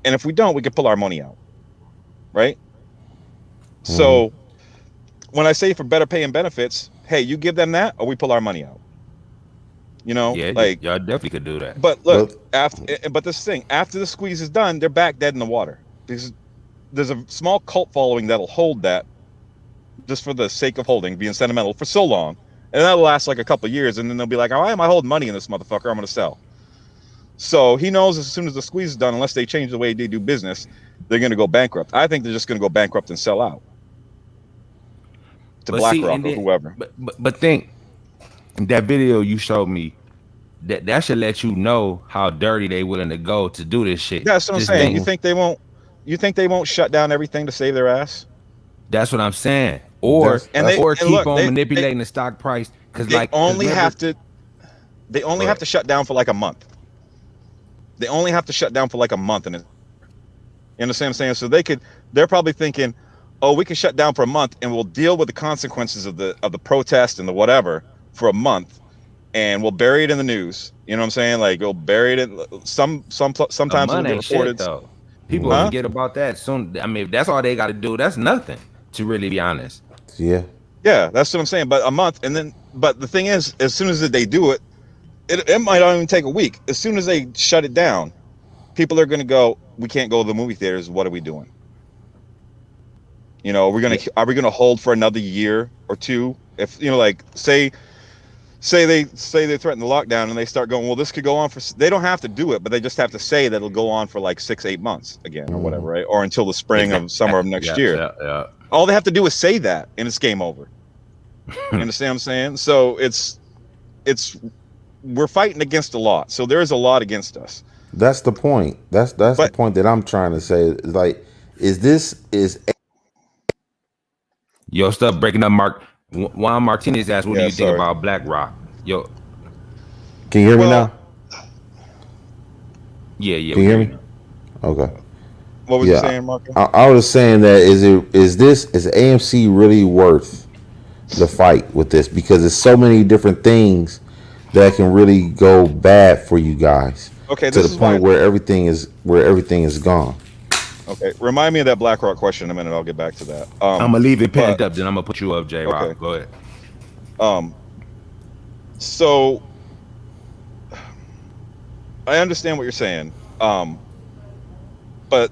S4: And if we don't, we can pull our money out, right? Mm-hmm. So when I say for better pay and benefits, hey, you give them that or we pull our money out.
S1: Yeah, y'all definitely could do that.
S4: But look, but this thing, after the squeeze is done, they're back dead in the water. Because there's a small cult following that'll hold that just for the sake of holding, being sentimental for so long. And that'll last like a couple of years, and then they'll be like, why am I holding money in this motherfucker? I'm going to sell. So he knows as soon as the squeeze is done, unless they change the way they do business, they're going to go bankrupt. I think they're just going to go bankrupt and sell out to BlackRock or whoever.
S1: But think, that video you showed me, that should let you know how dirty they willing to go to do this shit.
S4: That's what I'm saying. You think they won't shut down everything to save their ass?
S1: That's what I'm saying. Or keep on manipulating the stock price, because
S4: they only have to shut down for like a month. They only have to shut down for like a month, and you understand what I'm saying? So they're probably thinking, oh, we can shut down for a month and we'll deal with the consequences of the protest and the whatever for a month, and we'll bury it in the news. You know what I'm saying? Like, we'll bury it in sometimes it'll get reported.
S1: People forget about that soon. I mean, if that's all they got to do, that's nothing, to really be honest.
S2: Yeah,
S4: that's what I'm saying. But a month, but the thing is, as soon as they do it, it might not even take a week. As soon as they shut it down, people are going to go, we can't go to the movie theaters. What are we doing? Are we going to hold for another year or two? If, like, say they threaten the lockdown and they start going, well, this could go on they don't have to do it, but they just have to say that it'll go on for like 6-8 months again or whatever, right? Or until the spring of summer of next year.
S1: Yeah.
S4: All they have to do is say that and it's game over. You understand what I'm saying? So we're fighting against a lot. So there is a lot against us.
S2: That's the point. That's the point that I'm trying to say. Like,
S1: Yo, stop breaking up, Mark. Juan Martinez asked, what do you think about BlackRock? Yo.
S2: Can you hear me now?
S1: Yeah.
S2: Can you hear me? Okay.
S4: What was you saying, Marco?
S2: I was saying that is AMC really worth the fight with this? Because there's so many different things that can really go bad for you guys.
S4: Okay,
S2: to the point where everything is gone.
S4: Okay, remind me of that BlackRock question in a minute. I'll get back to that.
S1: I'm gonna leave it pent up, then I'm gonna put you up, J. Rock.
S4: Okay.
S1: Go ahead.
S4: So I understand what you're saying, but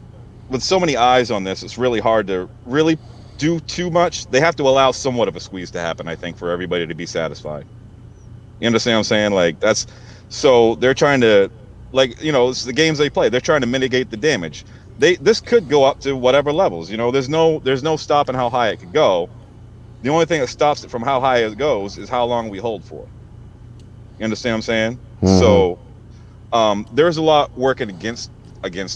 S4: with so many eyes on this, it's really hard to really do too much. They have to allow somewhat of a squeeze to happen, I think, for everybody to be satisfied. You understand what I'm saying? Like that's so they're trying to, like, you know, it's the games they play. They're trying to mitigate the damage. This could go up to whatever levels. You know, there's no stopping how high it could go. The only thing that stops it from how high it goes is how long we hold for. You understand what I'm saying? Mm-hmm. So there's a lot working against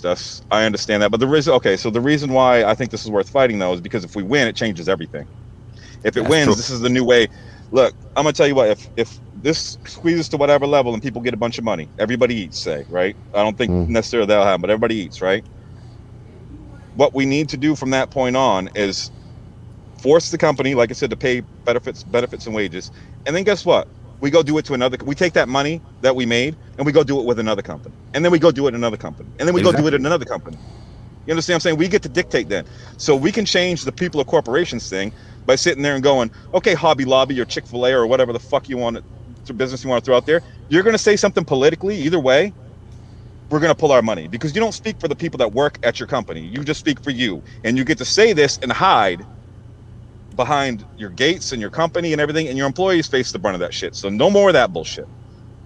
S4: us. I understand that, but the reason why I think this is worth fighting though is because if we win, it changes everything. If it wins, this is the new way. Look, I'm gonna tell you what. If this squeezes to whatever level and people get a bunch of money, everybody eats. Say, right? I don't think necessarily that'll happen, but everybody eats, right? What we need to do from that point on is force the company, like I said, to pay benefits and wages, and then guess what? We go do it to another. We take that money that we made and we go do it with another company, and then we go do it in another company, and then we go do it in another company. You understand what I'm saying? We get to dictate then, so we can change the people of corporations thing by sitting there and going, okay, Hobby Lobby or Chick-fil-A or whatever the fuck you want to business you want to throw out there. You're going to say something politically. Either way, we're going to pull our money because you don't speak for the people that work at your company. You just speak for you, and you get to say this and hide behind your gates and your company and everything, and your employees face the brunt of that shit. So no more of that bullshit.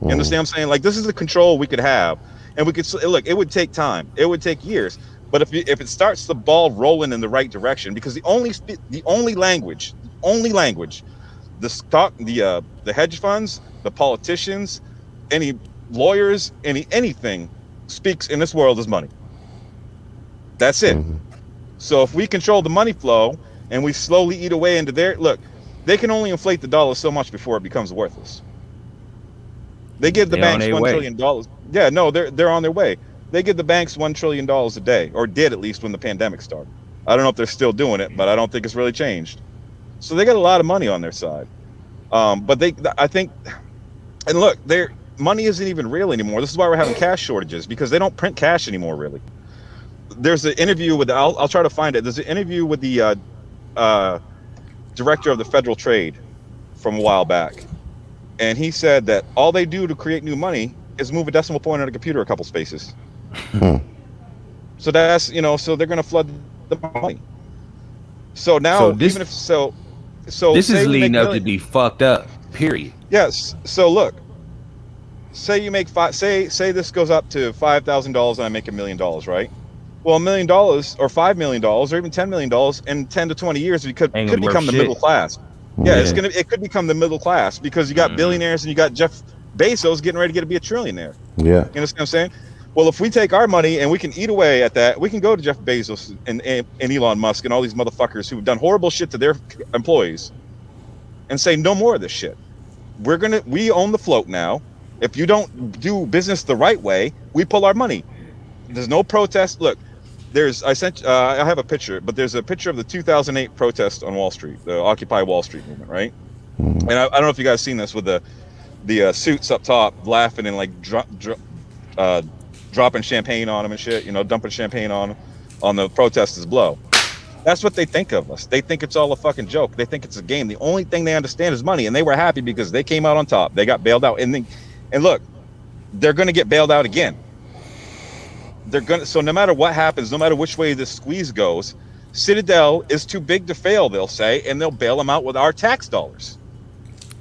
S4: You understand what I'm saying? Like, this is the control we could have, and we could look. It would take time. It would take years. But if it starts the ball rolling in the right direction, because the only language, the hedge funds, the politicians, any lawyers, anything speaks in this world is money. That's it. So if we control the money flow and we slowly eat away into they can only inflate the dollar so much before it becomes worthless. They give the banks $1 trillion. Yeah, no, they're on their way. They give the banks $1 trillion a day, or did at least when the pandemic started. I don't know if they're still doing it, but I don't think it's really changed. So they got a lot of money on their side. But I think, and look, their money isn't even real anymore. This is why we're having cash shortages, because they don't print cash anymore, really. There's an interview with, I'll try to find it. There's an interview with the director of the Federal Trade from a while back. And he said that all they do to create new money is move a decimal point on a computer a couple spaces. So that's, so they're going to flood the money. So now, this
S1: is leading up to be fucked up, period.
S4: Yes. So look, say you make say this goes up to $5,000 and I make $1 million, right? Well, $1 million or $5 million or even $10 million in 10 to 20 years, we could become the middle class. Yeah, it could become the middle class, because you got billionaires and you got Jeff Bezos getting ready to be a trillionaire. Yeah. You understand what I'm saying? Well, if we take our money and we can eat away at that, we can go to Jeff Bezos and Elon Musk and all these motherfuckers who've done horrible shit to their employees and say, no more of this shit. We own the float now. If you don't do business the right way, we pull our money. There's no protest. Look, I have a picture, but there's a picture of the 2008 protest on Wall Street, the Occupy Wall Street movement, right? And I don't know if you guys seen this with the suits up top laughing and like dropping champagne on them and shit, dumping champagne on the protesters' blow. That's what they think of us. They think it's all a fucking joke. They think it's a game. The only thing they understand is money, and they were happy because they came out on top. They got bailed out, and look, they're going to get bailed out again. So no matter what happens, no matter which way this squeeze goes, Citadel is too big to fail, they'll say, and they'll bail them out with our tax dollars.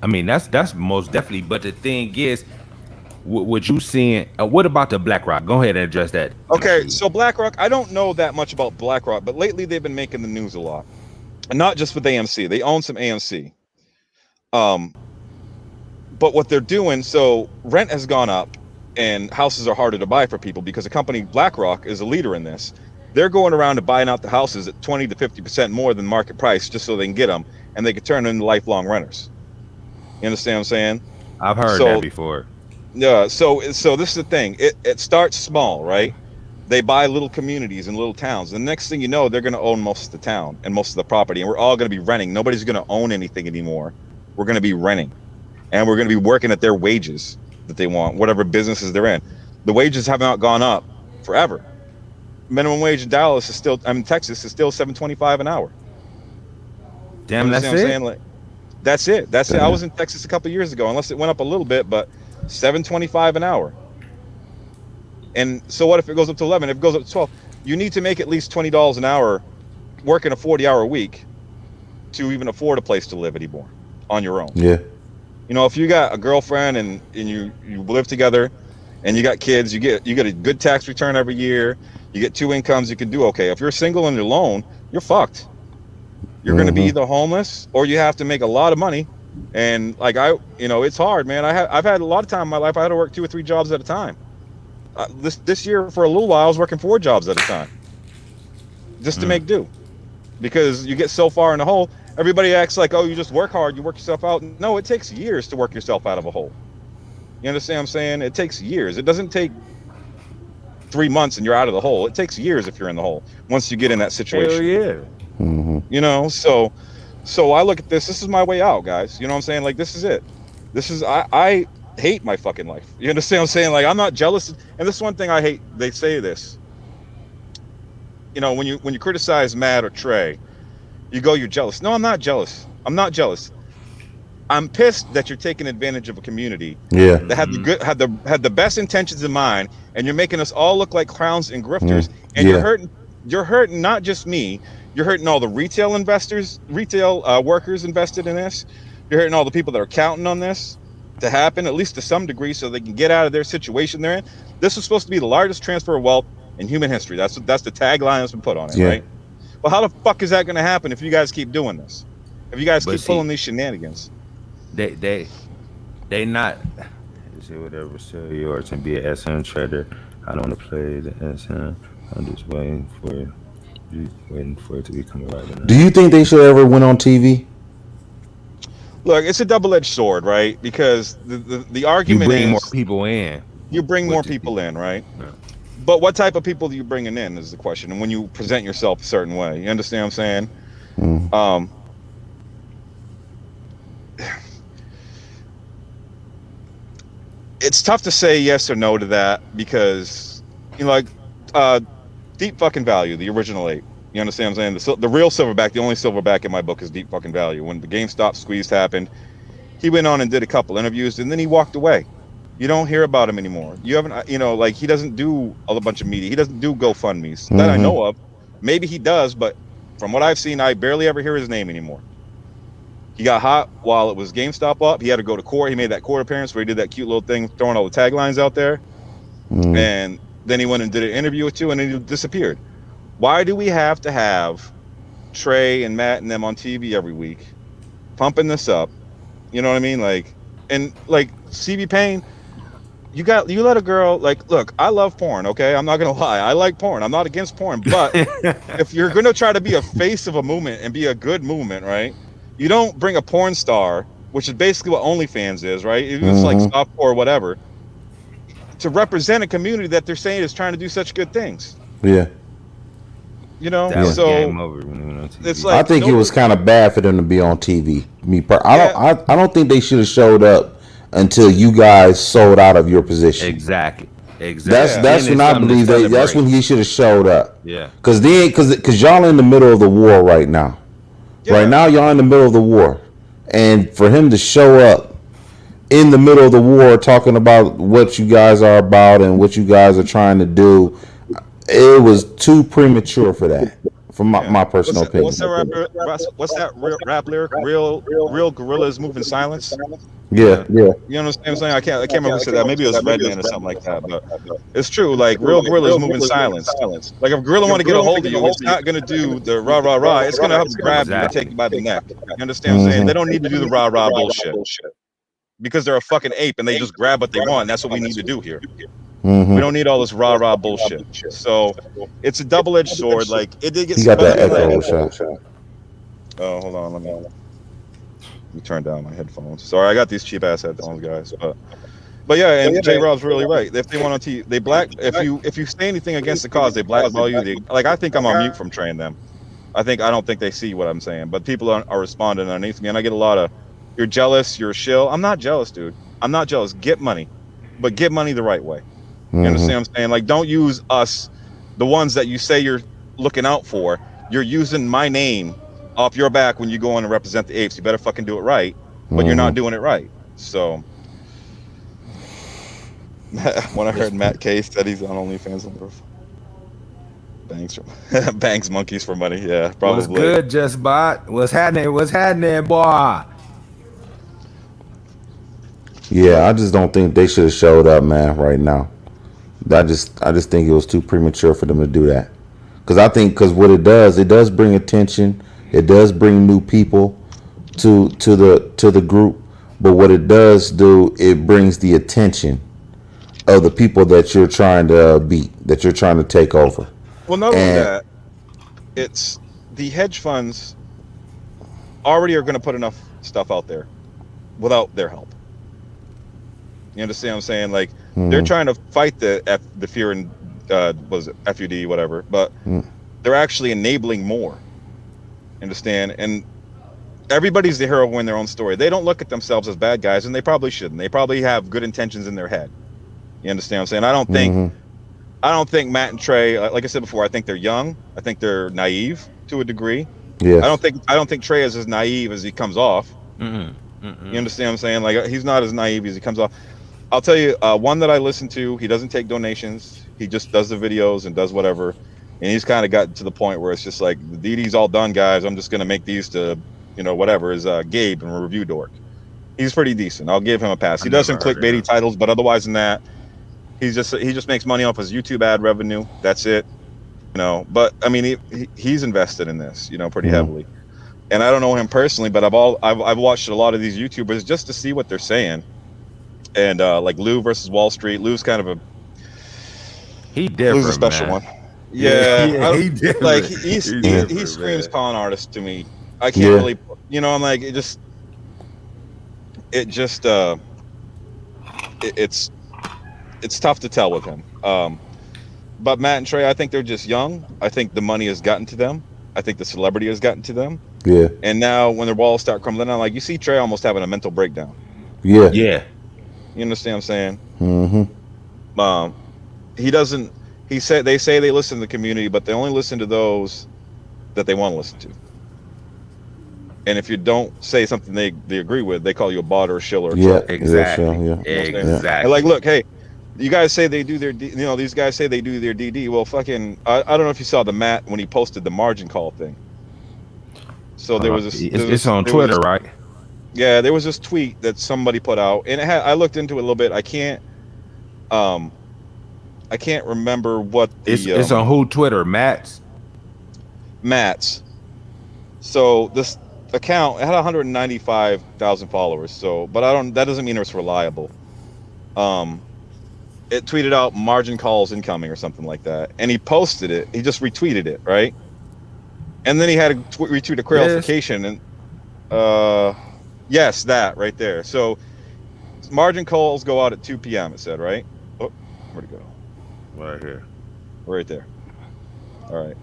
S1: I mean, that's most definitely. But the thing is, what you seeing? What about the BlackRock? Go ahead and address that.
S4: Okay, so BlackRock, I don't know that much about BlackRock, but lately they've been making the news a lot, and not just with AMC. They own some AMC. But what they're doing, so rent has gone up, and houses are harder to buy for people because the company BlackRock is a leader in this. They're going around and buying out the houses at 20 to 50% more than market price just so they can get them, and they can turn them into lifelong renters. You understand what I'm saying?
S1: I've heard that before.
S4: Yeah. So this is the thing. It starts small, right? They buy little communities and little towns. The next thing you know, they're going to own most of the town and most of the property, and we're all going to be renting. Nobody's going to own anything anymore. We're going to be renting, and we're going to be working at their wages that they want, whatever businesses they're in. The wages have not gone up forever. minimum wage in Dallas is still, Texas is still $7.25 an hour.
S1: Damn, that's it.
S4: I'm saying? Like, that's it. That's it. I was in Texas a couple years ago, unless it went up a little bit, but $7.25 an hour. And so what if it goes up to 11? If it goes up to 12, you need to make at least $20 an hour working a 40-hour week to even afford a place to live anymore on your own.
S2: Yeah.
S4: You know, if you got a girlfriend and you live together and you got kids, you get a good tax return every year, you get 2 incomes, you can do okay. If you're single and you're alone, you're fucked. You're going to be either homeless or you have to make a lot of money. And like it's hard, man. I've had a lot of time in my life. I had to work 2 or 3 jobs at a time. This year for a little while, I was working 4 jobs at a time just to make do, because you get so far in the hole. Everybody acts like, oh, you just work hard, you work yourself out. No, it takes years to work yourself out of a hole. You understand what I'm saying? It takes years. It doesn't take 3 months and you're out of the hole. It takes years if you're in the hole once you get in that situation.
S1: Hell yeah.
S4: You know, so I look at this. This is my way out, guys. You know what I'm saying? Like, this is it. This is I hate my fucking life. You understand what I'm saying? Like, I'm not jealous. And this is one thing I hate. They say this. You know, when you criticize Matt or Trey, you go, you're jealous. No, I'm not jealous. I'm not jealous. I'm pissed that you're taking advantage of a community that had the best intentions in mind, and you're making us all look like clowns and grifters. And you're hurting not just me. You're hurting all the retail investors, workers invested in this. You're hurting all the people that are counting on this to happen, at least to some degree, so they can get out of their situation they're in. This was supposed to be the largest transfer of wealth in human history. That's the tagline that's been put on it, right? Well, how the fuck is that going to happen if you guys keep doing this? If you guys keep pulling these shenanigans?
S1: They not say whatever. Sell yours and be an SM trader. I don't want to play the SM. I'm just waiting for it to become right.
S2: Do you think they should ever went on TV?
S4: Look, it's a double-edged sword, right? Because the argument is
S1: you bring more people in.
S4: You bring more people in, right? Yeah. But what type of people are you bringing in is the question. And when you present yourself a certain way, you understand what I'm saying? It's tough to say yes or no to that because, you know, like Deep fucking Value, the original ape. You understand what I'm saying? The real silverback, the only silverback in my book is Deep fucking Value. When the GameStop squeeze happened, he went on and did a couple interviews and then he walked away. You don't hear about him anymore. You haven't, you know, like he doesn't do a bunch of media. He doesn't do GoFundMe's that I know of. Maybe he does, but from what I've seen, I barely ever hear his name anymore. He got hot while it was GameStop up. He had to go to court. He made that court appearance where he did that cute little thing, throwing all the taglines out there. And then he went and did an interview or 2 and then he disappeared. Why do we have to have Trey and Matt and them on TV every week, pumping this up? You know what I mean? Like, and like CB Payne, you let a girl, like, look, I love porn, okay? I'm not gonna lie, I like porn. I'm not against porn, but if you're gonna try to be a face of a movement and be a good movement, right? You don't bring a porn star, which is basically what OnlyFans is, right? It's like softcore or whatever, to represent a community that they're saying is trying to do such good things.
S2: Yeah.
S4: You know,
S1: so game over when we went on TV.
S4: It's like,
S2: I think it was kind of bad for them to be on TV. I don't think they should have showed up until you guys sold out of your position.
S1: Exactly.
S2: That's when I believe that's when he should have showed up.
S1: Yeah.
S2: Because y'all in the middle of the war right now. Yeah. Right now y'all in the middle of the war, and for him to show up in the middle of the war talking about what you guys are about and what you guys are trying to do, it was too premature for that, from my personal opinion.
S4: What's that rap lyric? Real gorillas move in silence.
S2: Yeah.
S4: You know what I'm saying? I can't remember who said that. Maybe it was Redman or something like that. But it's true. Like, real gorillas move in silence. Like, if a gorilla want to get a hold of you, it's not going to do the rah rah rah. It's going to help grab you and take you by the neck. You understand what I'm saying? They don't need to do the rah rah bullshit because they're a fucking ape and they just grab what they want. That's what we need to do here. We don't need all this rah rah bullshit. So it's a double edged sword. Like, it did get.
S2: You got that echo shot.
S4: Oh, hold on. Let me turn down my headphones. Sorry, I got these cheap ass headphones, guys. But yeah, and J Rob's really right. If they want on TV, they black. If you say anything against the cause, they blackball you. Like, I think I'm on mute from training them. I don't think they see what I'm saying. But people are responding underneath me, and I get a lot of, "You're jealous. You're a shill." I'm not jealous, dude. I'm not jealous. Get money, but get money the right way. You understand what I'm saying? Like, don't use us the ones that you say you're looking out for, you're using my name off your back when you go on and represent the apes. You better fucking do it right, but you're not doing it right. So when I heard Matt K said he's on OnlyFans, bangs monkeys for money. Yeah, probably.
S1: What's good, Just Bot? What's happening? What's happening, boy?
S2: Yeah, I just don't think they should have showed up, man, right now. I just think it was too premature for them to do that. Because what it does bring attention. It does bring new people to the group. But what it does do, it brings the attention of the people that you're trying to beat, that you're trying to take over.
S4: Well, not only that, it's the hedge funds already are going to put enough stuff out there without their help. You understand what I'm saying? Like, they're trying to fight the fear and was it FUD, whatever, but they're actually enabling more. Understand? And everybody's the hero in their own story. They don't look at themselves as bad guys, and they probably shouldn't. They probably have good intentions in their head. You understand what I'm saying? I don't think Matt and Trey, like I said before, I think they're young. I think they're naive to a degree.
S2: Yeah.
S4: I don't think Trey is as naive as he comes off. You understand what I'm saying? Like, he's not as naive as he comes off. I'll tell you, one that I listen to, he doesn't take donations. He just does the videos and does whatever. And he's kind of got to the point where it's just like, the DD's all done, guys. I'm just going to make these to, whatever, is Gabe and a review dork. He's pretty decent. I'll give him a pass. He does some clickbaity titles, but otherwise than that, he just makes money off his YouTube ad revenue. That's it. But I mean, he's invested in this, pretty heavily. And I don't know him personally, but I've watched a lot of these YouTubers just to see what they're saying. And like Lou versus Wall Street, Lou's kind of a Lou's a special one. Yeah, he different. Like he screams con artist to me. I can't really, I'm like it's tough to tell with him. But Matt and Trey, I think they're just young. I think the money has gotten to them. I think the celebrity has gotten to them.
S2: Yeah. And
S4: now when their walls start crumbling down, like you see Trey almost having a mental breakdown.
S2: Yeah.
S1: Yeah.
S4: You understand what I'm saying?
S2: Mm-hmm.
S4: He doesn't. They say they listen to the community, but they only listen to those that they want to listen to. And if you don't say something they agree with, they call you a bot or a shill or a troll.
S1: Exactly.
S2: Yeah.
S1: Exactly.
S4: And like, look, hey, you guys say they do their, these guys say they do their DD. Well, fucking, I don't know if you saw the Matt when he posted the margin call thing. So there was this.
S1: It's on Twitter, right?
S4: Yeah, there was this tweet that somebody put out, and I looked into it a little bit. I can't remember what
S1: it's on who Twitter, Matt's.
S4: So this account, it had 195,000 followers. So, but that doesn't mean it's reliable. It tweeted out margin calls incoming or something like that, and he posted it. He just retweeted it, right? And then he had to retweet a clarification, and yes, that right there. So margin calls go out at 2 p.m. It said, right? Oh, where'd it go?
S1: Right here.
S4: Right there. All right.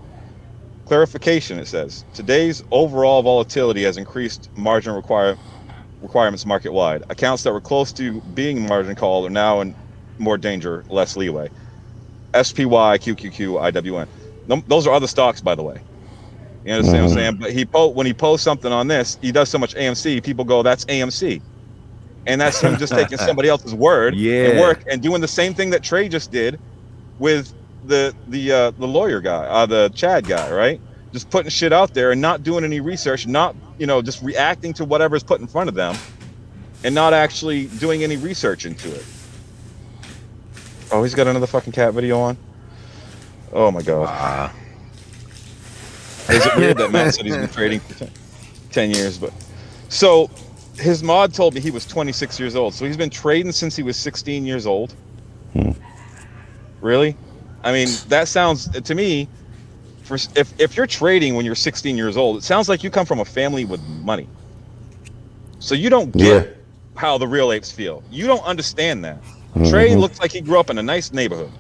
S4: Clarification, it says, today's overall volatility has increased margin requirements market-wide. Accounts that were close to being margin called are now in more danger, less leeway. SPY, QQQ, IWN. Those are other stocks, by the way. You understand what I'm saying? But when he posts something on this, he does so much AMC, people go, that's AMC. And that's him just taking somebody else's word and work and doing the same thing that Trey just did with the lawyer guy, the Chad guy, right? Just putting shit out there and not doing any research, not, just reacting to whatever's put in front of them and not actually doing any research into it. Oh, he's got another fucking cat video on? Oh my God. Is it weird that Matt said he's been trading for 10 years? But so his mod told me he was 26 years old. So he's been trading since he was 16 years old. Really? I mean, that sounds to me, if you're trading when you're 16 years old, it sounds like you come from a family with money. So you don't get how the real apes feel. You don't understand that. Trey looks like he grew up in a nice neighborhood.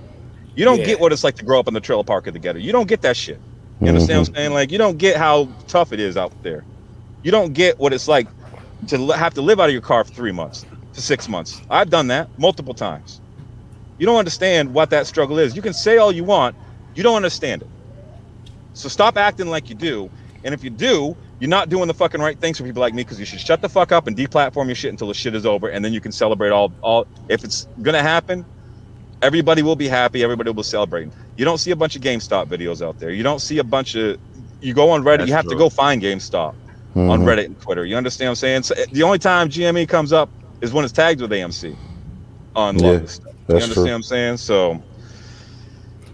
S4: You don't get what it's like to grow up in the trailer park of the ghetto. You don't get that shit. You understand what I'm saying? Like, you don't get how tough it is out there. You don't get what it's like to have to live out of your car for 3 months to 6 months. I've done that multiple times. You don't understand what that struggle is. You can say all you want, You don't understand it. So stop acting like you do. And if you do, you're not doing the fucking right things for people like me, because you should shut the fuck up and deplatform your shit until the shit is over, and then you can celebrate all. If it's gonna happen, everybody will be happy. Everybody will be celebrating. You don't see a bunch of GameStop videos out there. You don't see a bunch of. You go on Reddit.
S1: That's
S4: you have
S1: true.
S4: to go find GameStop on Reddit and Twitter. You understand what I'm saying? So the only time GME comes up is when it's tagged with AMC on a lot of this stuff. You
S2: that's
S4: understand
S2: true.
S4: what I'm saying? So.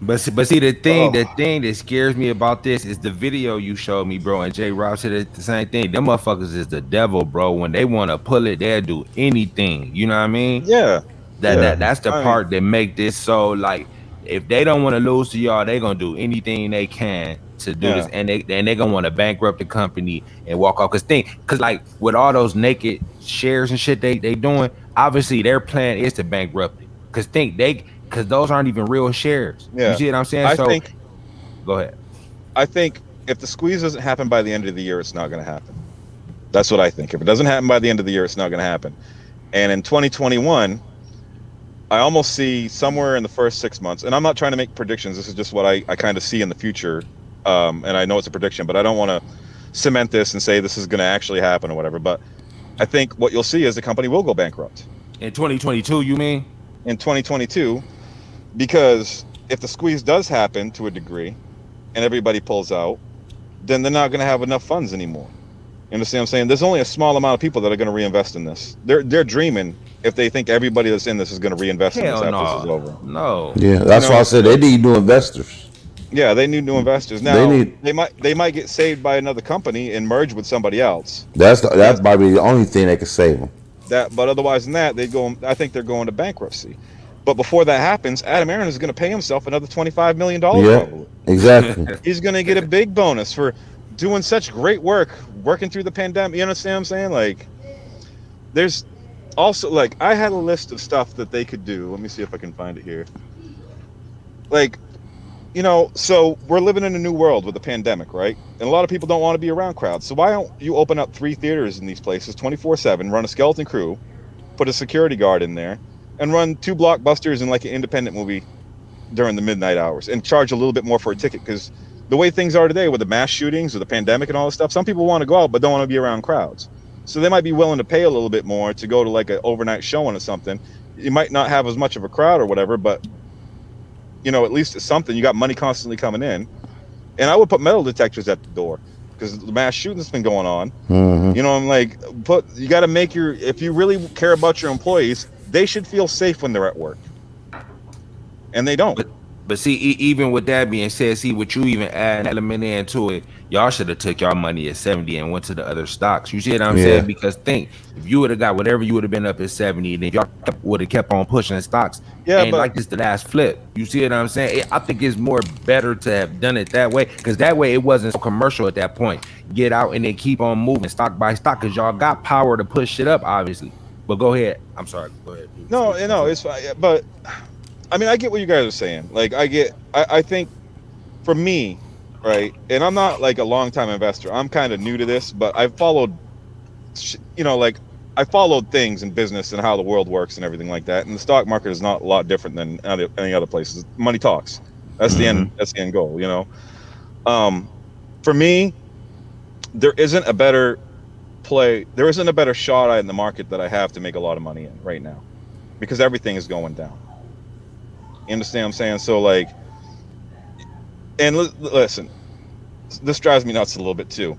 S1: But see, the thing that scares me about this is the video you showed me, bro. And J. Rob said the same thing. Them motherfuckers is the devil, bro. When they want to pull it, they'll do anything. You know what I mean?
S4: Yeah.
S1: That's the part that make this so, like, if they don't want to lose to y'all, they gonna do anything they can to do this, and they gonna want to bankrupt the company and walk off. Cause like with all those naked shares and shit they doing, obviously their plan is to bankrupt it. Cause those aren't even real shares.
S4: Yeah.
S1: You see what I'm saying? Go ahead.
S4: I think if the squeeze doesn't happen by the end of the year, it's not going to happen. That's what I think. If it doesn't happen by the end of the year, it's not going to happen. And in 2021, I almost see somewhere in the first 6 months, and I'm not trying to make predictions. This is just what I kind of see in the future. And I know it's a prediction, but I don't want to cement this and say this is going to actually happen or whatever. But I think what you'll see is the company will go bankrupt.
S1: In 2022, you mean?
S4: In 2022, because if the squeeze does happen to a degree and everybody pulls out, then they're not going to have enough funds anymore. You understand what I'm saying? There's only a small amount of people that are going to reinvest in this. They're dreaming if they think everybody that's in this is going to reinvest in this after this is over.
S1: No.
S2: Yeah, that's why I said they need new investors.
S4: Yeah, they need new investors. Now they might get saved by another company and merge with somebody else.
S2: That might be the only thing that could save them.
S4: But otherwise than that, I think they're going to bankruptcy. But before that happens, Adam Aaron is going to pay himself another $25 million.
S2: Yeah,
S4: probably.
S2: exactly.
S4: He's going to get a big bonus for doing such great work, working through the pandemic. You understand what I'm saying? Like, there's also, like, I had a list of stuff that they could do. Let me see if I can find it here. Like, you know, so we're living in a new world with the pandemic, right? And a lot of people don't want to be around crowds. So why don't you open up 3 theaters in these places 24/7, run a skeleton crew, put a security guard in there, and run 2 blockbusters and like an independent movie during the midnight hours, and charge a little bit more for a ticket? Because the way things are today with the mass shootings, with the pandemic and all this stuff, some people want to go out but don't want to be around crowds. So they might be willing to pay a little bit more to go to like an overnight showing or something. You might not have as much of a crowd or whatever, but you know, at least it's something. You got money constantly coming in. And I would put metal detectors at the door, because the mass shooting's been going on. You know, I'm like, you got to make if you really care about your employees, they should feel safe when they're at work. And they don't.
S1: But see, even with that being said, see what you even add an element into it. Y'all should have took y'all money at 70 and went to the other stocks. You see what I'm saying? Because think, if you would have got whatever, you would have been up at 70, then y'all would have kept on pushing stocks.
S4: Yeah,
S1: and
S4: but
S1: like this the last flip. You see what I'm saying? I think it's more better to have done it that way, because that way it wasn't so commercial at that point. Get out and then keep on moving stock by stock, because y'all got power to push it up, obviously. But go ahead. I'm sorry. Go ahead.
S4: No, it's fine. But I mean, I get what you guys are saying. Like, I think for me, right, and I'm not like a long-time investor. I'm kind of new to this, but I've followed, you know, like I followed things in business and how the world works and everything like that. And the stock market is not a lot different than any other places. Money talks. That's the end. That's the end goal. You know, for me, there isn't a better play. There isn't a better shot in the market that I have to make a lot of money in right now, because everything is going down. You understand what I'm saying? So like, and listen, this drives me nuts a little bit too.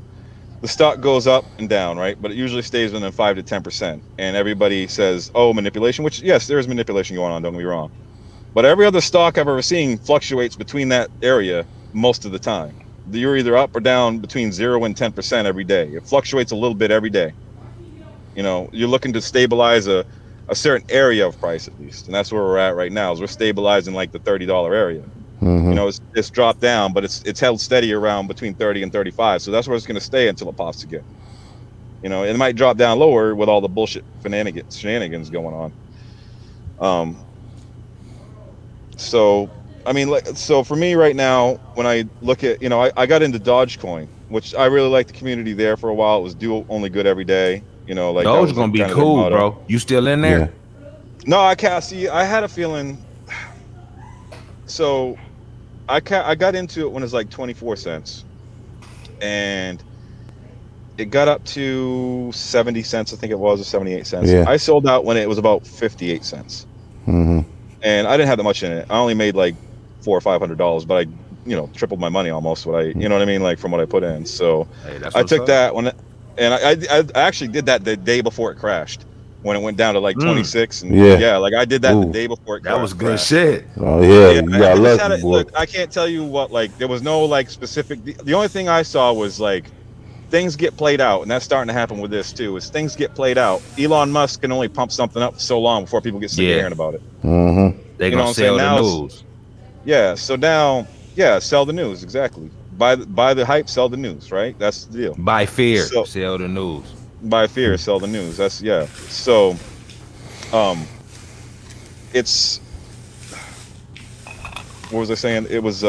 S4: The stock goes up and down, right? But it usually stays within 5 to 10%. And everybody says, oh, manipulation, which yes, there is manipulation going on, don't get me wrong. But every other stock I've ever seen fluctuates between that area most of the time. You're either up or down between 0 and 10% every day. It fluctuates a little bit every day. You know, you're looking to stabilize a certain area of price at least, and that's where we're at right now. Is we're stabilizing like the $30 area. You know, it's dropped down, but it's held steady around between 30 and 35. So that's where it's going to stay until it pops again. You know, it might drop down lower with all the bullshit shenanigans going on. So I mean, so for me right now, when I look at, you know, I got into Dogecoin, which I really liked the community there for a while. It was do only good every day. You know, like
S1: those gonna be cool, bro. You still in there?
S2: Yeah.
S4: No, I can't see. I had a feeling. So I got into it when it was like 24 cents, and it got up to 70 cents, I think it was, or 78 cents.
S2: Yeah.
S4: I sold out when it was about 58 cents.
S2: Mm-hmm.
S4: And I didn't have that much in it. I only made like $400 or $500, but I, tripled my money almost what I, you know what I mean? Like from what I put in. So I took that and I actually did that the day before it crashed, when it went down to like 26. And like I did that the day before it crashed.
S1: That was good shit.
S2: Oh yeah, you got lucky, boy.
S4: Look, I can't tell you what, like, there was no like specific, the only thing I saw was like, things get played out, and that's starting to happen with this too. Is things get played out. Elon Musk can only pump something up for so long before people get sick of hearing about it.
S2: Mm-hmm.
S1: They gonna sell the news.
S4: Yeah. So now, sell the news, exactly. Buy the hype, sell the news. Right. That's the deal.
S1: Buy fear, sell the news.
S4: Buy fear, sell the news. That's So, it's. What was I saying? It was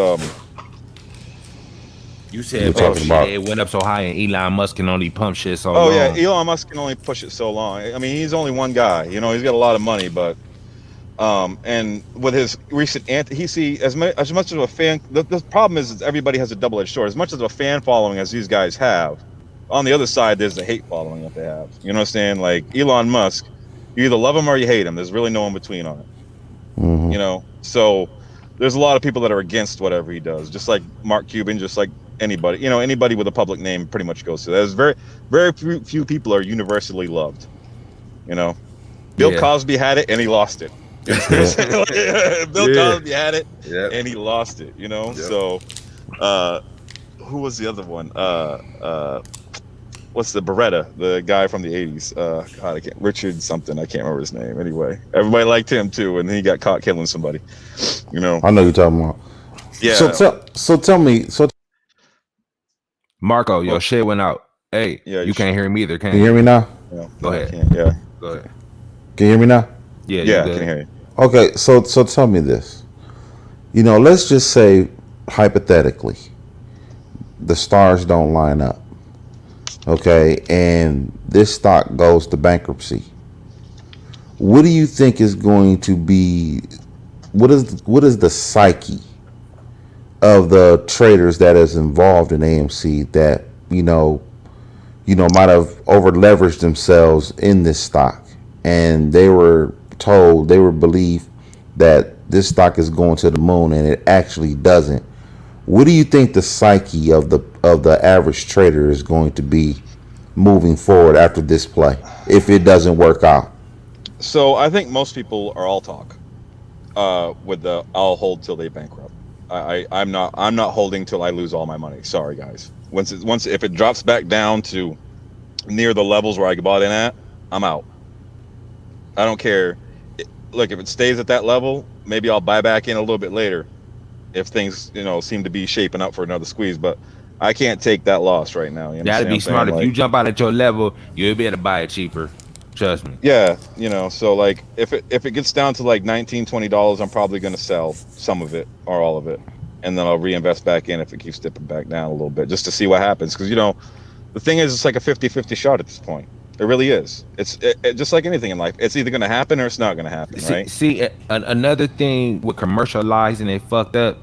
S1: You said it went up so high, and Elon Musk can only pump shit so long.
S4: Oh yeah, Elon Musk can only push it so long. I mean, he's only one guy. He's got a lot of money, but and with his recent as much of a fan. The problem is everybody has a double-edged sword. As much as a fan following as these guys have, on the other side, there's the hate following that they have. You know what I'm saying? Like Elon Musk, you either love him or you hate him. There's really no in between on it.
S2: Mm-hmm.
S4: So there's a lot of people that are against whatever he does. Just like Mark Cuban, just like anybody, anybody with a public name pretty much goes to. There's very, very few people are universally loved. Bill Cosby had it and he lost it. Bill Cosby had it and he lost it. So who was the other one? What's the Beretta, the guy from the 80s? God, I can't. Richard something. I can't remember his name. Anyway, everybody liked him too, and then he got caught killing somebody.
S2: I know who you're talking about.
S4: Yeah.
S2: So tell me.
S1: Marco, your shit went out. Hey, you can't hear me either, can you?
S2: Can you hear me now?
S4: Yeah,
S1: go ahead.
S4: Go ahead.
S2: Can you hear me now?
S4: Yeah, I can hear you.
S2: Okay, so tell me this. Let's just say hypothetically, the stars don't line up. Okay, and this stock goes to bankruptcy. What do you think is going to be? What is the psyche of the traders that is involved in AMC that might have over leveraged themselves in this stock, and they were believed that this stock is going to the moon and it actually doesn't? What do you think the psyche of the average trader is going to be moving forward after this play if it doesn't work out?
S4: So I think most people are all talk with the I'll hold till they bankrupt. I'm not holding till I lose all my money. Sorry guys. Once if it drops back down to near the levels where I bought in at, I'm out. I don't care. Look, if it stays at that level, maybe I'll buy back in a little bit later if things seem to be shaping up for another squeeze, but I can't take that loss right now. You
S1: gotta be smart. If you jump out at your level, you'll be able to buy it cheaper. Trust me.
S4: Yeah, so like if it gets down to like $19-20, I'm probably gonna sell some of it or all of it, and then I'll reinvest back in if it keeps dipping back down a little bit, just to see what happens. Because the thing is, it's like a 50-50 shot at this point. It really is. It's just like anything in life. It's either going to happen or it's not going to happen, right?
S1: See, another thing with commercializing it fucked up,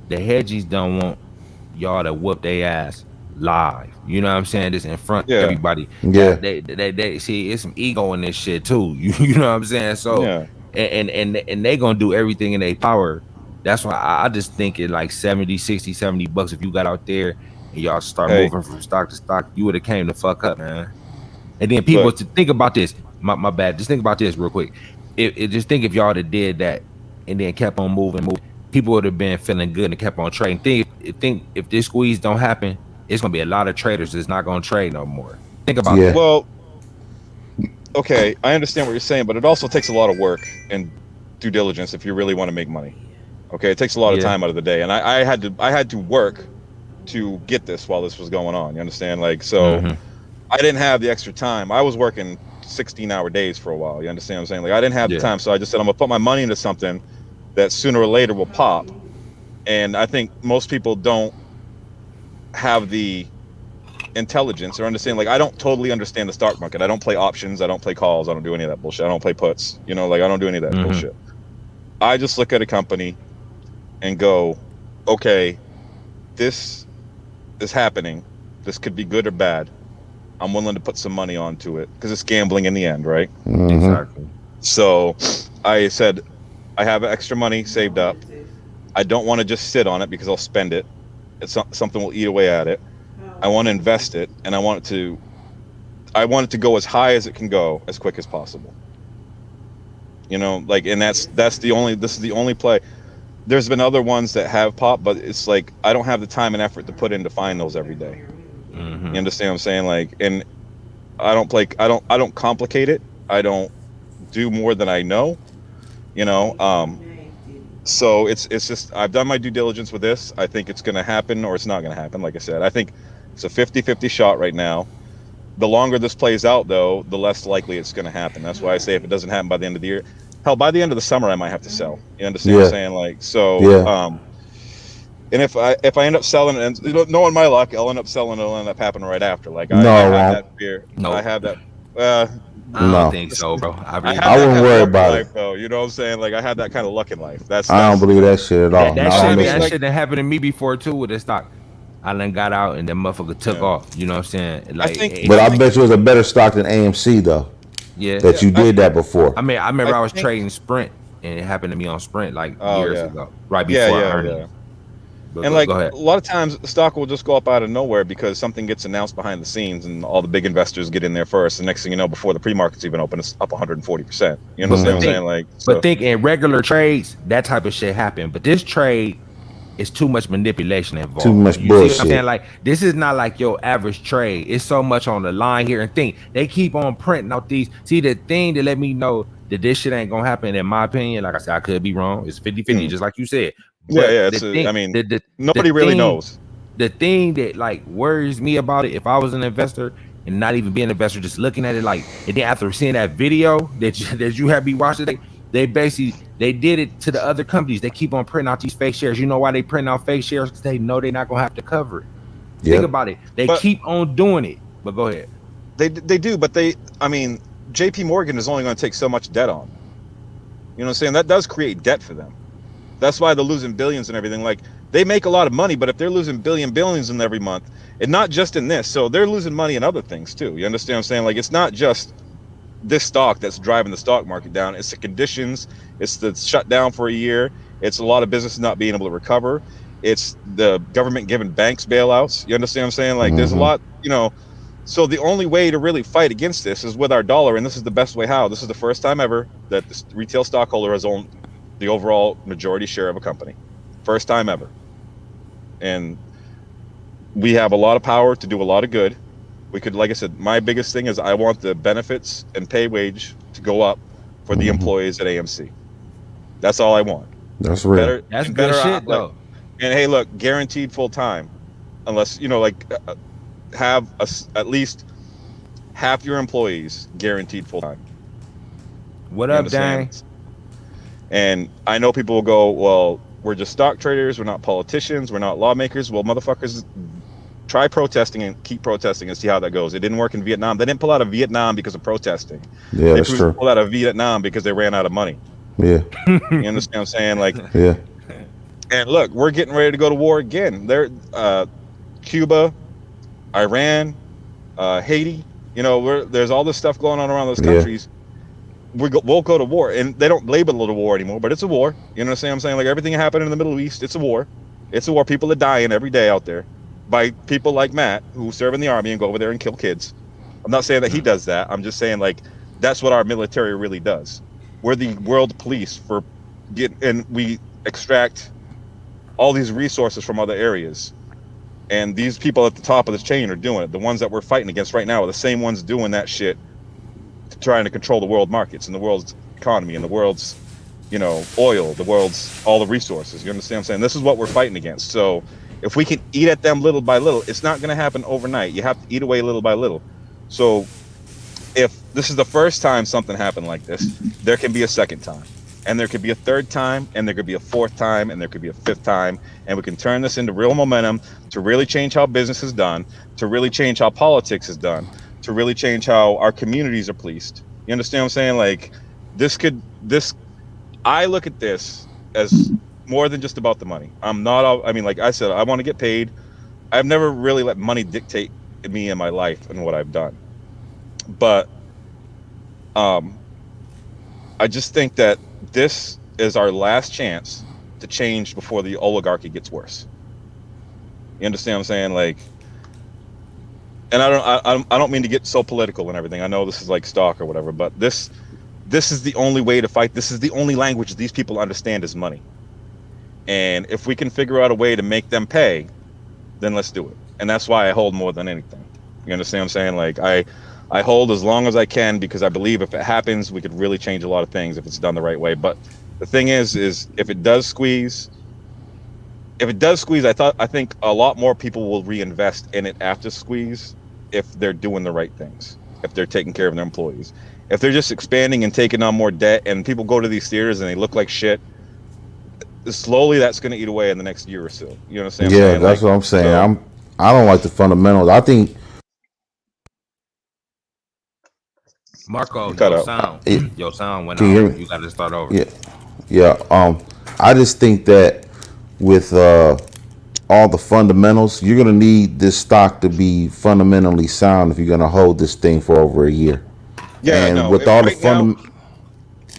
S1: the hedgies don't want y'all to whoop their ass live. You know what I'm saying? This in front of everybody.
S2: Yeah.
S1: They see, it's some ego in this shit too. You know what I'm saying? So and they gonna do everything in their power. That's why I just think it like 70, 60, 70 bucks if you got out there and y'all start moving from stock to stock, you would have came the fuck up, man. And then people to think about this. My bad. Just think about this real quick. Just think if y'all would have did that and then kept on moving, people would have been feeling good and kept on trading. Think if this squeeze don't happen, it's gonna be a lot of traders that's not gonna trade no more. Think about that.
S4: Well, okay, I understand what you're saying, but it also takes a lot of work and due diligence if you really want to make money. Okay, it takes a lot of time out of the day, and I had to work to get this while this was going on. You understand? Like I didn't have the extra time. I was working 16-hour days for a while. You understand what I'm saying? Like I didn't have the time, so I just said I'm gonna put my money into something that sooner or later will pop. And I think most people don't have the intelligence or understand. Like I don't totally understand the stock market. I don't play options. I don't play calls. I don't do any of that bullshit. I don't play puts. Like I don't do any of that bullshit. I just look at a company and go, okay, this is happening. This could be good or bad. I'm willing to put some money onto it because it's gambling in the end, right?
S1: Exactly.
S4: So I said, I have extra money saved up. I don't want to just sit on it because I'll spend it. It's something will eat away at it. I want to invest it, and I want it to go as high as it can go as quick as possible. You know, like, and this is the only play. There's been other ones that have popped, but it's like I don't have the time and effort to put in to find those every day.
S1: Mm-hmm.
S4: You understand what I'm saying? Like, and I don't complicate it. I don't do more than I know. You know, so it's just I've done my due diligence with this. I think it's going to happen or it's not going to happen. Like I said, I think it's a 50-50 shot right now. The longer this plays out, though, the less likely it's going to happen. That's why I say if it doesn't happen by the end of the year, hell, by the end of the summer, I might have to sell. You understand what I'm saying? Like, so, and if I end up selling it, and knowing my luck, I'll end up selling it. It'll end up happening right after. Like, I have that fear.
S1: No.
S4: I have that.
S1: I don't think so, bro. I
S2: wouldn't worry about
S4: life, though. You know what I'm saying? Like, I had that kind of luck in life. I
S2: don't believe that shit at all.
S1: That shit that happened to me before too with the stock. I done got out and that motherfucker took off. You know what I'm saying? Like,
S2: but I bet you it was a better stock than AMC though.
S1: Yeah,
S2: that you did that before.
S1: I mean, I remember I was trading Sprint, and it happened to me on Sprint like years ago, right before I earned it.
S4: And like a lot of times, the stock will just go up out of nowhere because something gets announced behind the scenes, and all the big investors get in there first. The next thing you know, before the pre-market's even open, it's up 140%. You know what I'm saying? Like,
S1: but think in regular trades, that type of shit happened. But this trade is too much manipulation involved.
S2: Too much bullshit.
S1: See what I'm saying? Like, this is not like your average trade. It's so much on the line here. And think they keep on printing out these. See, the thing that let me know that this shit ain't gonna happen, in my opinion, like I said, I could be wrong. It's 50-50, just like you said.
S4: But nobody really knows.
S1: The thing that like worries me about it, if I was an investor and not even being an investor, just looking at it like, and then after seeing that video that you had me watch today, they did it to the other companies. They keep on printing out these fake shares. You know why they print out fake shares? Because they know they're not gonna have to cover it. Think about it. They keep on doing it. But go ahead.
S4: They do, but JP Morgan is only going to take so much debt on. You know what I'm saying? That does create debt for them. That's why they're losing billions and everything. Like, they make a lot of money, but if they're losing billions in every month, and not just in this, so they're losing money in other things too. You understand what I'm saying? Like, it's not just this stock that's driving the stock market down. It's the conditions. It's the shutdown for a year. It's a lot of businesses not being able to recover. It's the government giving banks bailouts. You understand what I'm saying? Like, there's a lot, you know. So the only way to really fight against this is with our dollar, and this is the best way how. This is the first time ever that the retail stockholder has owned the overall majority share of a company. First time ever. And we have a lot of power to do a lot of good. We could, like I said, my biggest thing is I want the benefits and pay wage to go up for the employees at AMC. That's all I want.
S2: That's real.
S1: That's good shit, though.
S4: And hey, look, guaranteed full time, unless, you know, like, have at least half your employees guaranteed full time.
S1: What up, Dan?
S4: And I know people will go, well, we're just stock traders, we're not politicians, we're not lawmakers. Well, motherfuckers, try protesting and keep protesting and see how that goes. It didn't work in Vietnam. They didn't pull out of Vietnam because of protesting.
S2: Yeah, that's true.
S4: They pulled out of Vietnam because they ran out of money.
S2: Yeah.
S4: You understand what I'm saying? Like,
S2: yeah.
S4: And look, we're getting ready to go to war again. Cuba, Iran, Haiti, you know, there's all this stuff going on around those countries. We'll go to war, and they don't label it a war anymore, but it's a war. You know what I'm saying? Like, everything happening in the Middle East, it's a war. It's a war. People are dying every day out there by people like Matt, who serve in the army and go over there and kill kids. I'm not saying that he does that. I'm just saying, like, that's what our military really does. We're the world police and we extract all these resources from other areas. And these people at the top of this chain are doing it. The ones that we're fighting against right now are the same ones doing that shit, trying to control the world markets and the world's economy and the world's, you know, oil, the world's, all the resources. You understand what I'm saying? This is what we're fighting against. So if we can eat at them little by little, it's not going to happen overnight. You have to eat away little by little. So if this is the first time something happened like this, there can be a second time. And there could be a third time, and there could be a fourth time, and there could be a fifth time, and we can turn this into real momentum to really change how business is done, to really change how politics is done, to really change how our communities are policed. You understand what I'm saying? Like, I look at this as more than just about the money. I'm not. I mean, like I said, I want to get paid. I've never really let money dictate me in my life and what I've done. But I just think that this is our last chance to change before the oligarchy gets worse. You understand what I'm saying? Like, and I don't mean to get so political and everything. I know this is like stock or whatever, but this is the only way to fight. This is the only language these people understand is money. And if we can figure out a way to make them pay, then let's do it. And that's why I hold more than anything. You understand what I'm saying? Like I hold as long as I can, because I believe if it happens, we could really change a lot of things if it's done the right way. But the thing is if it does squeeze, I think a lot more people will reinvest in it after squeeze if they're doing the right things, if they're taking care of their employees. If they're just expanding and taking on more debt, and people go to these theaters and they look like shit, slowly that's going to eat away in the next year or so. You understand?
S2: Yeah, that's what I'm saying. I don't like the fundamentals. I think
S1: Marco, your sound went out. You got to start over.
S2: Yeah. I just think that with all the fundamentals, you're gonna need this stock to be fundamentally sound if you're gonna hold this thing for over a year.
S4: Yeah,
S2: and
S4: no.
S2: with all the fundamentals.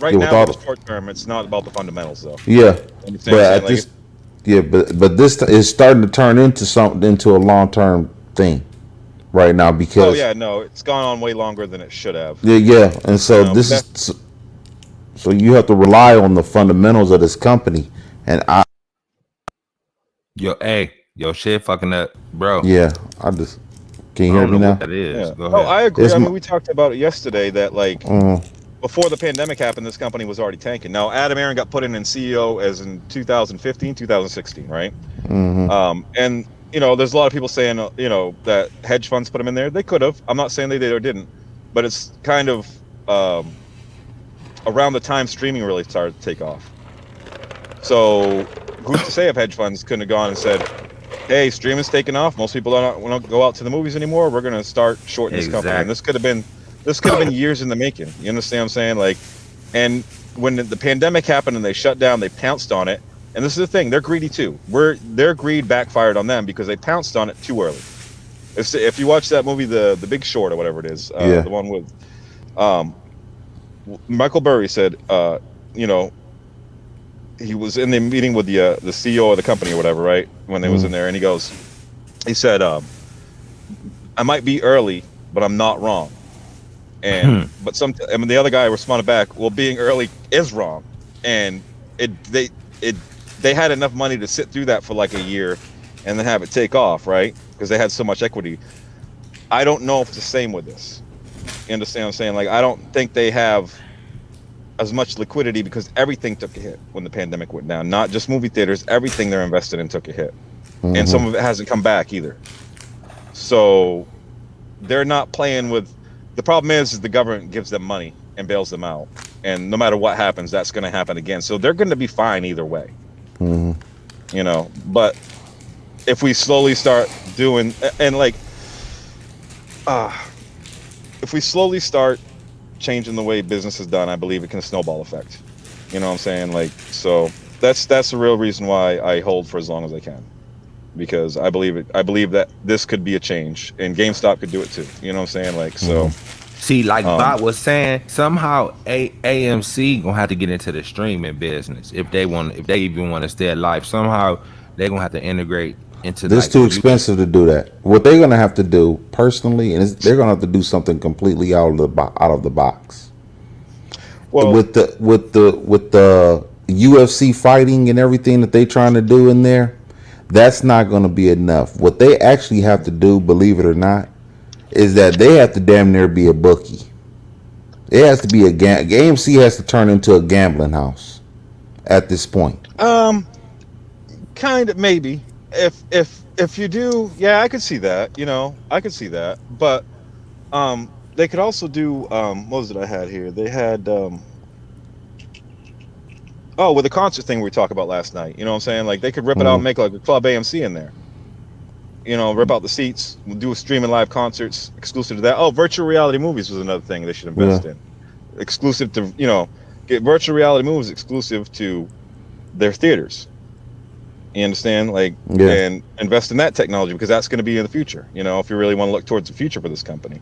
S4: Right now, with the short term, it's not about the fundamentals, though.
S2: Yeah, but this is starting to turn into a long term thing right now because.
S4: It's gone on way longer than it should have.
S2: Yeah, and so so you have to rely on the fundamentals of this company, and
S1: Yo, shit fucking up, bro.
S2: Yeah, can you hear me now?
S1: That is.
S4: Yeah.
S1: Go ahead.
S4: I agree. We talked about it yesterday that before the pandemic happened, this company was already tanking. Now, Adam Aaron got put in CEO as in 2015, 2016, right?
S2: Mm-hmm.
S4: And there's a lot of people saying that hedge funds put him in there. They could have. I'm not saying they did or didn't, but it's kind of around the time streaming really started to take off. So who's to say if hedge funds couldn't have gone and said, hey, streaming's taking off, most people don't go out to the movies anymore, we're going to start shorting this company. And this could have been years in the making. You understand what I'm saying? Like, and when the pandemic happened and they shut down, they pounced on it. And this is the thing, they're greedy too. Their greed backfired on them because they pounced on it too early. If you watch that movie, the Big Short or whatever it is, the one with Michael Burry said, he was in the meeting with the CEO of the company or whatever, right? When they was in there, and he said, I might be early, but I'm not wrong. And but the other guy responded back, well, being early is wrong. And they had enough money to sit through that for like a year and then have it take off, right? Because they had so much equity. I don't know if it's the same with this. You understand what I'm saying? Like, I don't think they have as much liquidity because everything took a hit when the pandemic went down. Not just movie theaters, everything they're invested in took a hit. And some of it hasn't come back either. So they're not playing with. The problem is the government gives them money and bails them out, and no matter what happens, that's going to happen again. So they're going to be fine either way. But if we slowly start doing if we slowly start changing the way business is done, I believe it can snowball effect. You know what I'm saying? Like, so that's the real reason why I hold for as long as I can, because I believe that this could be a change, and GameStop could do it too. You know what I'm saying? Like, so
S1: see, like Bob was saying, somehow AMC gonna have to get into the streaming business if they even want to stay alive. Somehow they're gonna have to integrate into
S2: this. Too expensive to do that. What they're gonna have to do personally, and they're gonna have to do something completely out of the box. Well, with the UFC fighting and everything that they trying to do in there, that's not going to be enough. What they actually have to do, believe it or not, is that they have to damn near be a bookie. It has to be AMC has to turn into a gambling house at this point.
S4: Kind of, maybe. If you do, yeah, I could see that. I could see that. But they could also do what was it I had here? They had with the concert thing we talked about last night. You know what I'm saying? Like, they could rip it out and make like a Club AMC in there. Rip out the seats, do streaming live concerts exclusive to that. Oh, virtual reality movies was another thing they should invest in. Exclusive to, get virtual reality movies exclusive to their theaters. You understand? Like,
S2: Yeah.
S4: and invest in that technology because that's going to be in the future. You know, if you really want to look towards the future for this company.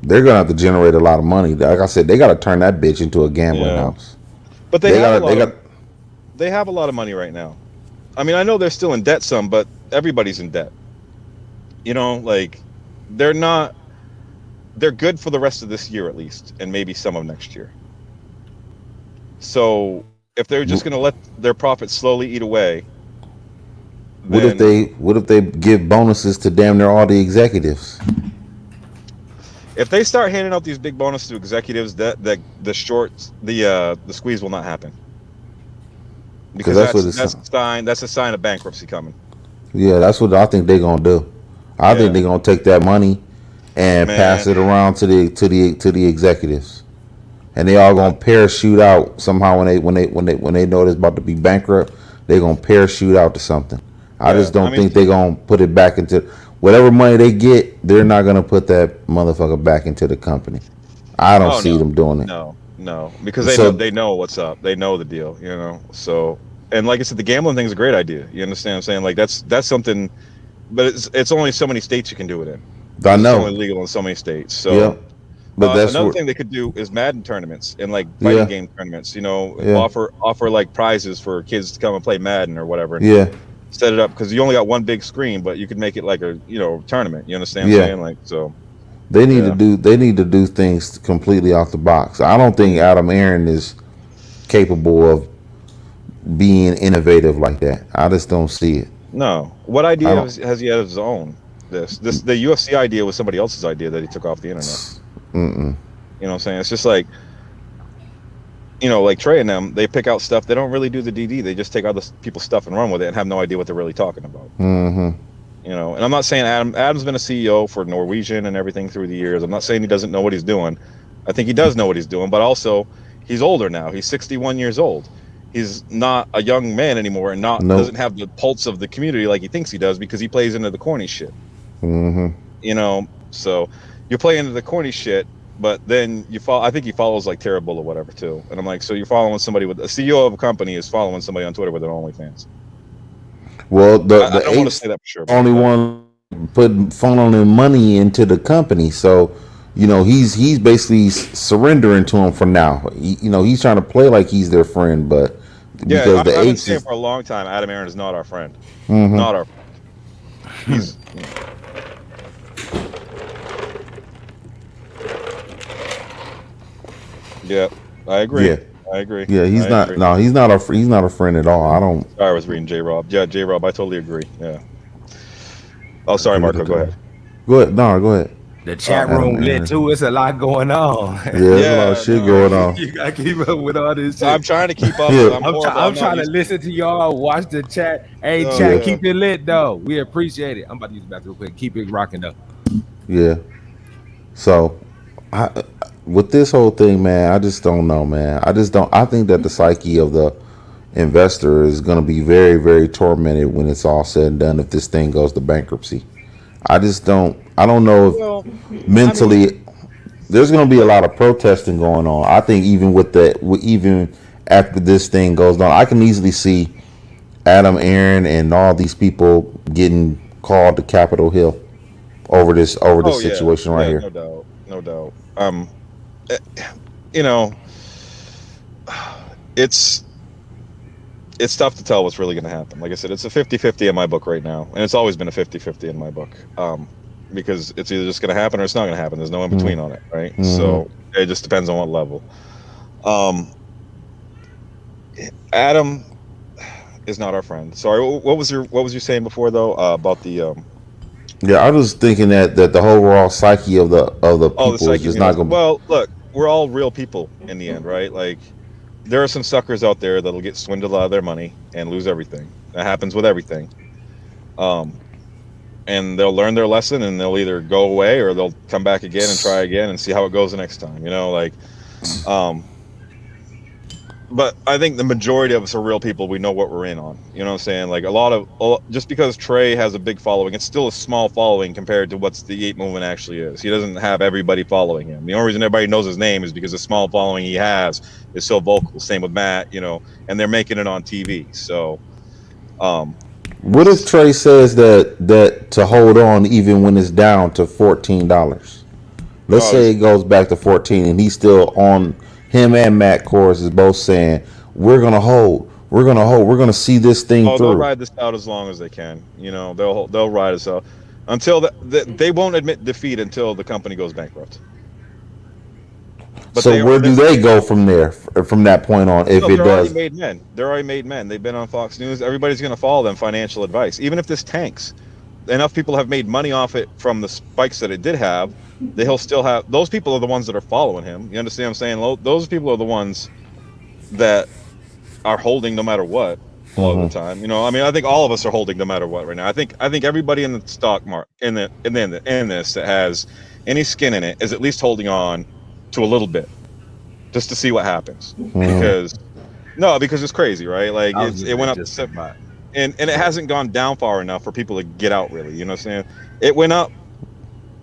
S2: They're gonna have to generate a lot of money. Like I said, they got to turn that bitch into a gambling
S4: Yeah.
S2: house.
S4: But they have a lot of money right now. I mean, I know they're still in debt some, but everybody's in debt. You know, like they're good for the rest of this year at least, and maybe some of next year. So if they're just going to let their profits slowly eat away,
S2: what if they give bonuses to damn near all the executives?
S4: If they start handing out these big bonuses to executives, that the squeeze will not happen. Because that's a sign of bankruptcy coming.
S2: Yeah, that's what I think they're gonna do. I think they're gonna take that money and pass it around to the executives, and they all gonna parachute out somehow when they know it's about to be bankrupt. They're gonna parachute out to something. I just don't think they're gonna put it back into whatever money they get. They're not gonna put that motherfucker back into the company. I don't see them doing it.
S4: No, because they know what's up. They know the deal, you know. So, and like I said, the gambling thing is a great idea. You understand what I'm saying? Like that's something, but it's only so many states you can do it in.
S2: I know.
S4: It's only legal in so many states. So, but that's another thing they could do is Madden tournaments and like fighting game tournaments. You know, offer like prizes for kids to come and play Madden or whatever. And set it up because you only got one big screen, but you could make it like a tournament. You understand what I'm saying? Like so.
S2: They need to do things completely off the box. I don't think Adam Aaron is capable of being innovative like that. I just don't see it.
S4: No. What idea has he had of his own? The UFC idea was somebody else's idea that he took off the internet. You know what I'm saying? It's just like, like Trey and them, they pick out stuff. They don't really do the DD. They just take other people's stuff and run with it and have no idea what they're really talking about. And I'm not saying Adam's been a CEO for Norwegian and everything through the years. I'm not saying he doesn't know what he's doing. I think he does know what he's doing, but also he's older now. He's 61 years old. He's not a young man anymore and doesn't have the pulse of the community like he thinks he does because he plays into the corny shit. So you play into the corny shit, but then I think he follows like Terrible or whatever too. And I'm like, so you're following somebody with a CEO of a company is following somebody on Twitter with an OnlyFans.
S2: Well, the
S4: I don't want to say that for sure.
S2: Only one funneling money into the company, so he's basically surrendering to him for now. He's trying to play like he's their friend, but because
S4: I've been saying for a long time, Adam Aaron is not our friend. Not our. He's. Yeah, I agree.
S2: Yeah.
S4: I agree.
S2: Yeah, he's not. Agree. No, he's not a friend at all. I don't.
S4: Sorry, I was reading J Rob. Yeah, J Rob. I totally agree. Yeah. Oh, sorry, Marco. Go ahead.
S2: Go ahead. No, go ahead.
S1: The chat room lit too. It's a lot going on.
S2: Yeah, there's a lot of shit going on.
S1: You gotta keep up with all this shit.
S4: I'm trying to keep up.
S1: I'm trying to listen to y'all. Watch the chat. Hey, chat, keep it lit though. We appreciate it. I'm about to use the back real quick. Keep it rocking though.
S2: Yeah. So, with this whole thing, man, I just don't know, man. I think that the psyche of the investor is going to be very, very tormented when it's all said and done if this thing goes to bankruptcy. I don't know if mentally there's going to be a lot of protesting going on. I think even after this thing goes down, I can easily see Adam Aaron and all these people getting called to Capitol Hill over this situation right here.
S4: No doubt. It's tough to tell what's really going to happen. Like I said, it's a 50-50 in my book right now, and it's always been a 50-50 in my book, because it's either just going to happen or it's not going to happen. There's no in between on it, right? So it just depends on what level. Adam is not our friend. Sorry, what was you saying before though about the?
S2: Yeah, I was thinking that the overall psyche of the people is just not going to.
S4: Well, look, we're all real people in the end, right? Like, there are some suckers out there that'll get swindled out of their money and lose everything. That happens with everything. And they'll learn their lesson and they'll either go away or they'll come back again and try again and see how it goes the next time. But I think the majority of us are real people. We know what we're in on. You know what I'm saying? Like just because Trey has a big following, it's still a small following compared to what's the ape movement actually is. He doesn't have everybody following him. The only reason everybody knows his name is because the small following he has is so vocal. Same with Matt, and they're making it on TV. So
S2: What if Trey says that to hold on even when it's down to $14? Let's say it goes back to 14 and he's still on. Him and Matt Kohrs is both saying we're gonna hold, we're gonna see this thing through.
S4: They'll ride this out as long as they can. You know, they'll ride us out until they won't admit defeat until the company goes bankrupt.
S2: But so where do they go from there, from that point on, if it does?
S4: They're already made men. They've been on Fox News. Everybody's going to follow them financial advice. Even if this tanks, enough people have made money off it from the spikes that it did have, he'll still have. Those people are the ones that are following him. You understand what I'm saying? Those people are the ones that are holding no matter what a lot of the time. You know, I mean, I think all of us are holding no matter what right now. I think everybody in the stock market, in this that has any skin in it, is at least holding on to a little bit, just to see what happens. Because it's crazy, right? Like it went up and it hasn't gone down far enough for people to get out, really. You know what I'm saying? It went up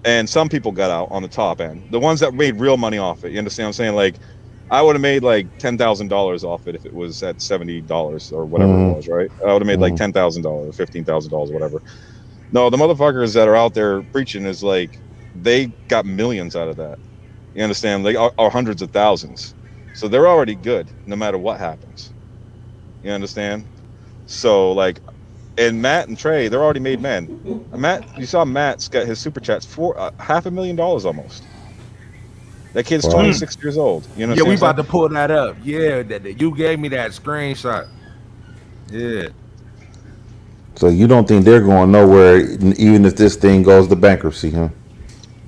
S4: and some people got out on the top end, the ones that made real money off it. You understand what I'm saying? Like I would have made like $10,000 off it if it was at $70 or whatever it was, right? I would have made like $10,000, $15,000, whatever. No, the motherfuckers that are out there preaching is like they got millions out of that. You understand? Like are hundreds of thousands. So they're already good no matter what happens. You understand? So like, and Matt and Trey, they're already made men. You saw Matt's got his super chats for $500,000 almost. That kid's 26 years old. You know?
S1: Yeah, we about to pull that up. Yeah, you gave me that screenshot. Yeah.
S2: So you don't think they're going nowhere, even if this thing goes to bankruptcy, huh?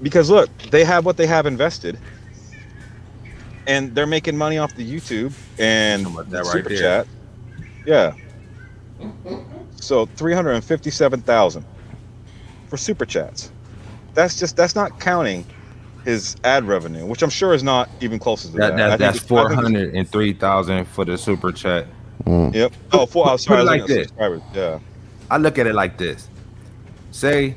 S4: Because look, they have what they have invested, and they're making money off the YouTube and that super chat. Yeah. So 357,000 for super chats. That's not counting his ad revenue, which I'm sure is not even close to that.
S1: That's 403,000 for the super chat.
S4: Yep. Oh, sorry.
S1: Put it like this.
S4: Yeah.
S1: I look at it like this. Say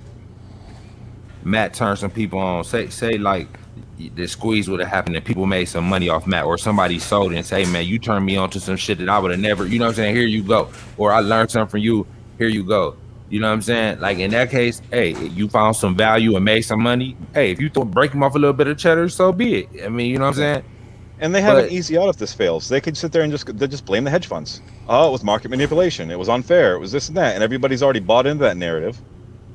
S1: Matt turned some people on. Say like the squeeze would have happened and people made some money off Matt, or somebody sold it and say, man, you turned me on to some shit that I would have never, you know what I'm saying? Here you go. Or I learned something from you. Here you go. You know what I'm saying? Like in that case, hey, you found some value and made some money. Hey, if you break them off a little bit of cheddar, so be it. I mean, you know what I'm saying?
S4: And they have an easy out if this fails. They could sit there and just blame the hedge funds. Oh, it was market manipulation. It was unfair. It was this and that. And everybody's already bought into that narrative.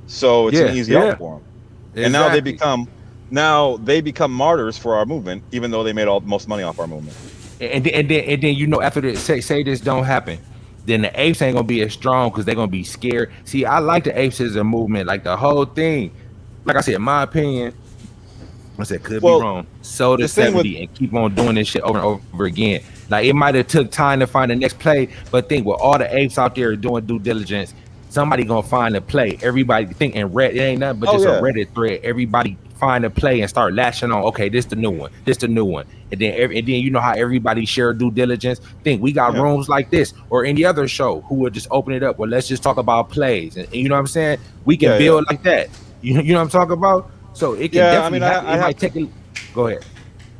S4: So it's an easy out for them. Exactly. And now they become martyrs for our movement, even though they made most money off our movement.
S1: And then you know, after this, say this don't happen, then the apes ain't gonna be as strong because they're gonna be scared. See, I like the apes as a movement, like the whole thing. Like I said, in my opinion, I said could be wrong. So to 70 and keep on doing this shit over and over again. Like it might have took time to find the next play, but think with all the apes out there doing due diligence, somebody gonna find a play. Everybody think and it ain't nothing but just a Reddit thread. Everybody find a play and start lashing on. Okay, this the new one. This the new one. And then you know how everybody share due diligence. Think we got rooms like this or any other show who would just open it up. Well, let's just talk about plays, and you know what I'm saying. We can build like that. You know what I'm talking about. So it can definitely. I might take it. Go ahead.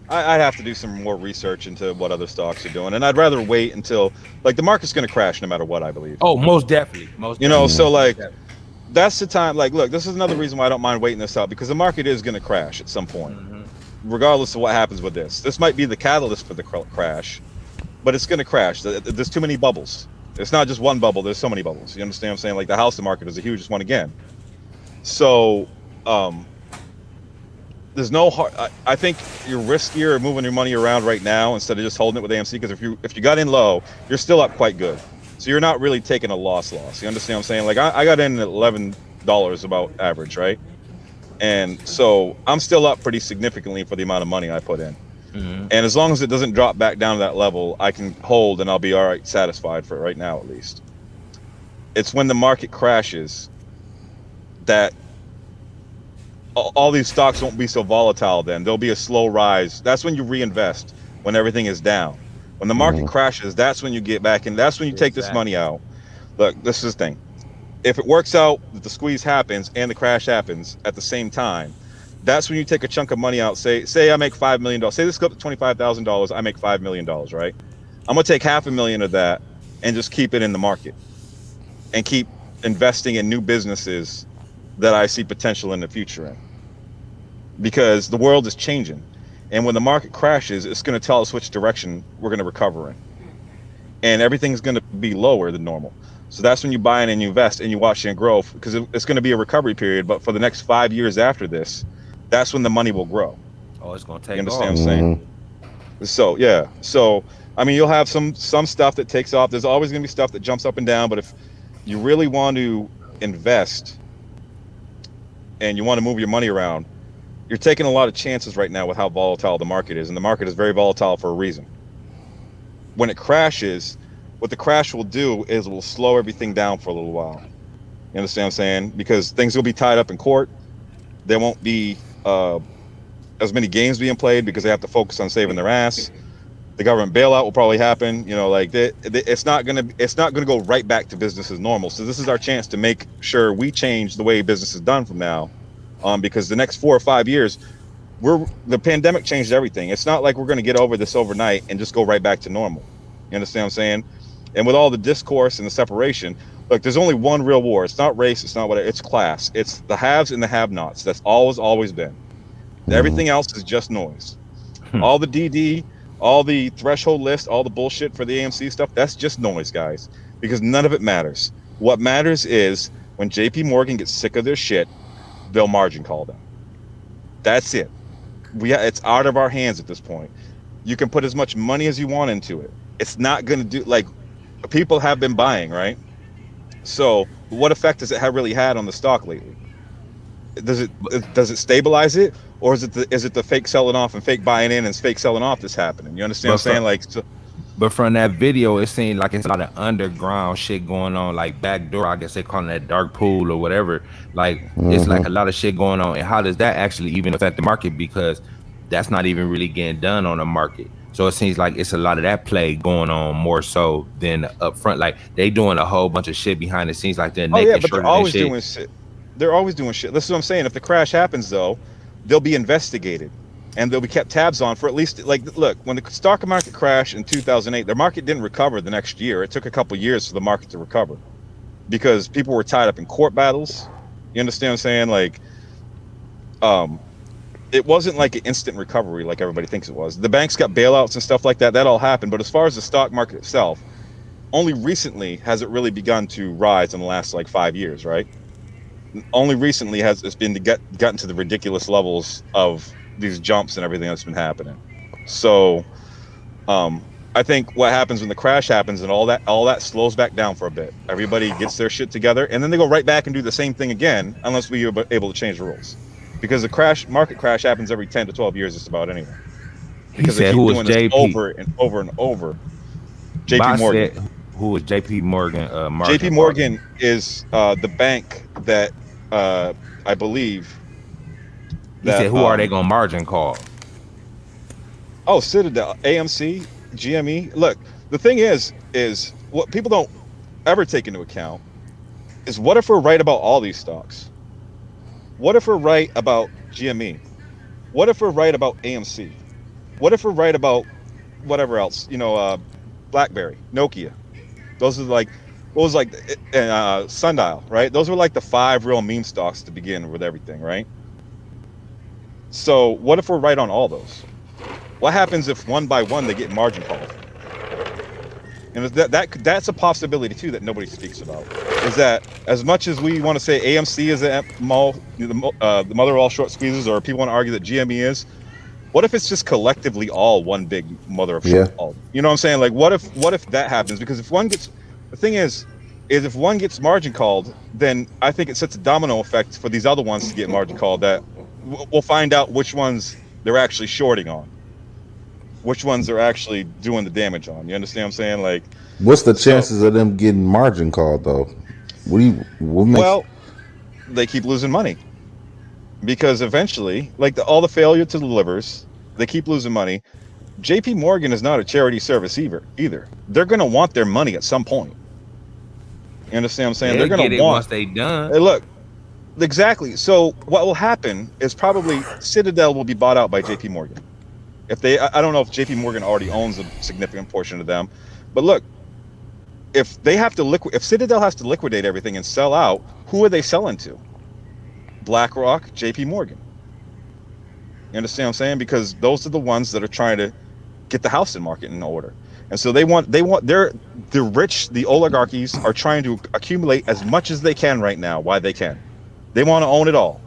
S4: I'd have to do some more research into what other stocks are doing, and I'd rather wait until like the market's going to crash no matter what, I believe.
S1: Oh, most definitely.
S4: You know, so like that's the time. Like, look, this is another reason why I don't mind waiting this out, because the market is going to crash at some point, regardless of what happens with this. This might be the catalyst for the crash, but it's going to crash. There's too many bubbles. It's not just one bubble. There's so many bubbles. You understand what I'm saying? Like the housing market is the hugest one again. So, there's no hard. I think you're riskier moving your money around right now instead of just holding it with AMC, because if you got in low, you're still up quite good. So you're not really taking a loss. You understand what I'm saying? Like I got in at $11 about average, right? And so I'm still up pretty significantly for the amount of money I put in. And as long as it doesn't drop back down to that level, I can hold and I'll be all right, satisfied for right now at least. It's when the market crashes that all these stocks won't be so volatile. Then there'll be a slow rise. That's when you reinvest, when everything is down. When the market crashes, that's when you get back, and that's when you take this money out. Look, this is the thing. If it works out that the squeeze happens and the crash happens at the same time, that's when you take a chunk of money out. Say I make $5 million. Say this goes up to $25,000. I make $5 million, right? I'm gonna take $500,000 of that and just keep it in the market. and keep investing in new businesses that I see potential in the future in, because the world is changing, and when the market crashes, it's going to tell us which direction we're going to recover in, and everything's going to be lower than normal. So that's when you buy in and you invest and you watch it grow, because it's going to be a recovery period. But for the next 5 years after this, that's when the money will grow.
S1: Oh, it's going to take
S4: You understand
S1: off.
S4: what I'm saying? So yeah, so I mean, you'll have some stuff that takes off. There's always going to be stuff that jumps up and down. But if you really want to invest and you want to move your money around, you're taking a lot of chances right now with how volatile the market is, and the market is very volatile for a reason. When it crashes, what the crash will do is it will slow everything down for a little while. You understand what I'm saying? Because things will be tied up in court. There won't be as many games being played because they have to focus on saving their ass. The government bailout will probably happen. You know, like it's not gonna go right back to business as normal. So this is our chance to make sure we change the way business is done from now, because the next 4 or 5 years, the pandemic changed everything. It's not like we're going to get over this overnight and just go right back to normal. You understand what I'm saying? And with all the discourse and the separation, look, there's only one real war. It's not race. It's not whatever. It's class. It's the haves and the have-nots. That's always been. Everything else is just noise. All the DD, all the threshold list, all the bullshit for the AMC stuff, that's just noise, guys, because none of it matters. What matters is when JP Morgan gets sick of their shit, they'll margin call them. That's it. It's out of our hands at this point. You can put as much money as you want into it. It's not going to do, like, people have been buying, right? So what effect has it really had on the stock lately? Does it stabilize it, or is it the fake selling off and fake buying in and fake selling off that's happening? You understand what I'm saying? Like,
S1: but from that video, it seemed like it's a lot of underground shit going on, like backdoor. I guess they call it that dark pool or whatever. Like, it's like a lot of shit going on. And how does that actually even affect the market? Because that's not even really getting done on the market. So it seems like it's a lot of that play going on more so than up front. Like, they doing a whole bunch of shit behind the scenes, like they're
S4: but they're always doing shit. They're always doing shit. This is what I'm saying. If the crash happens, though, they'll be investigated and they'll be kept tabs on for at least, like, look, when the stock market crashed in 2008, the market didn't recover the next year. It took a couple years for the market to recover because people were tied up in court battles. You understand what I'm saying? Like, it wasn't like an instant recovery like everybody thinks it was. The banks got bailouts and stuff like that. That all happened. But as far as the stock market itself, only recently has it really begun to rise in the last, like, 5 years, right? Only recently has it's been gotten to the ridiculous levels of these jumps and everything that's been happening. So I think what happens when the crash happens and all that slows back down for a bit, everybody gets their shit together, and then they go right back and do the same thing again, unless we are able to change the rules, because the market crash happens every 10 to 12 years just about anyway, because they keep doing this over and over and over. JP Morgan.
S1: Who is JP Morgan?
S4: JP Morgan is the bank that I believe.
S1: He said, who are they going to margin call?
S4: Oh, Citadel, AMC, GME. Look, the thing is what people don't ever take into account is, what if we're right about all these stocks? What if we're right about GME? What if we're right about AMC? What if we're right about whatever else? You know, BlackBerry, Nokia. Those are like, what was like Sundial, right? Those were like the 5 real meme stocks to begin with everything, right? So what if we're right on all those? What happens if one by one they get margin called? And that's a possibility too that nobody speaks about. Is that as much as we want to say AMC is the mother of all short squeezes, or people want to argue that GME is, what if it's just collectively all one big mother of short? All, you know what I'm saying? Like, what if that happens? Because if one gets, the thing is if one gets margin called, then I think it sets a domino effect for these other ones to get margin called, that we'll find out which ones they're actually shorting on, which ones they're actually doing the damage on. You understand what I'm saying? Like,
S2: what's the chances of them getting margin called though? Well,
S4: they keep losing money, because eventually, like all the failure to delivers, they keep losing money. JP Morgan is not a charity service either. They're going to want their money at some point. You understand what I'm saying?
S1: They're
S4: going to
S1: want once they done.
S4: Hey, look, exactly. So what will happen is probably Citadel will be bought out by JP Morgan. If they, I don't know if JP Morgan already owns a significant portion of them, but look, if they have to if Citadel has to liquidate everything and sell out, who are they selling to? BlackRock, JP Morgan. You understand what I'm saying? Because those are the ones that are trying to get the housing market in order. And so the rich, the oligarchies are trying to accumulate as much as they can right now. Why they can. They want to own it all.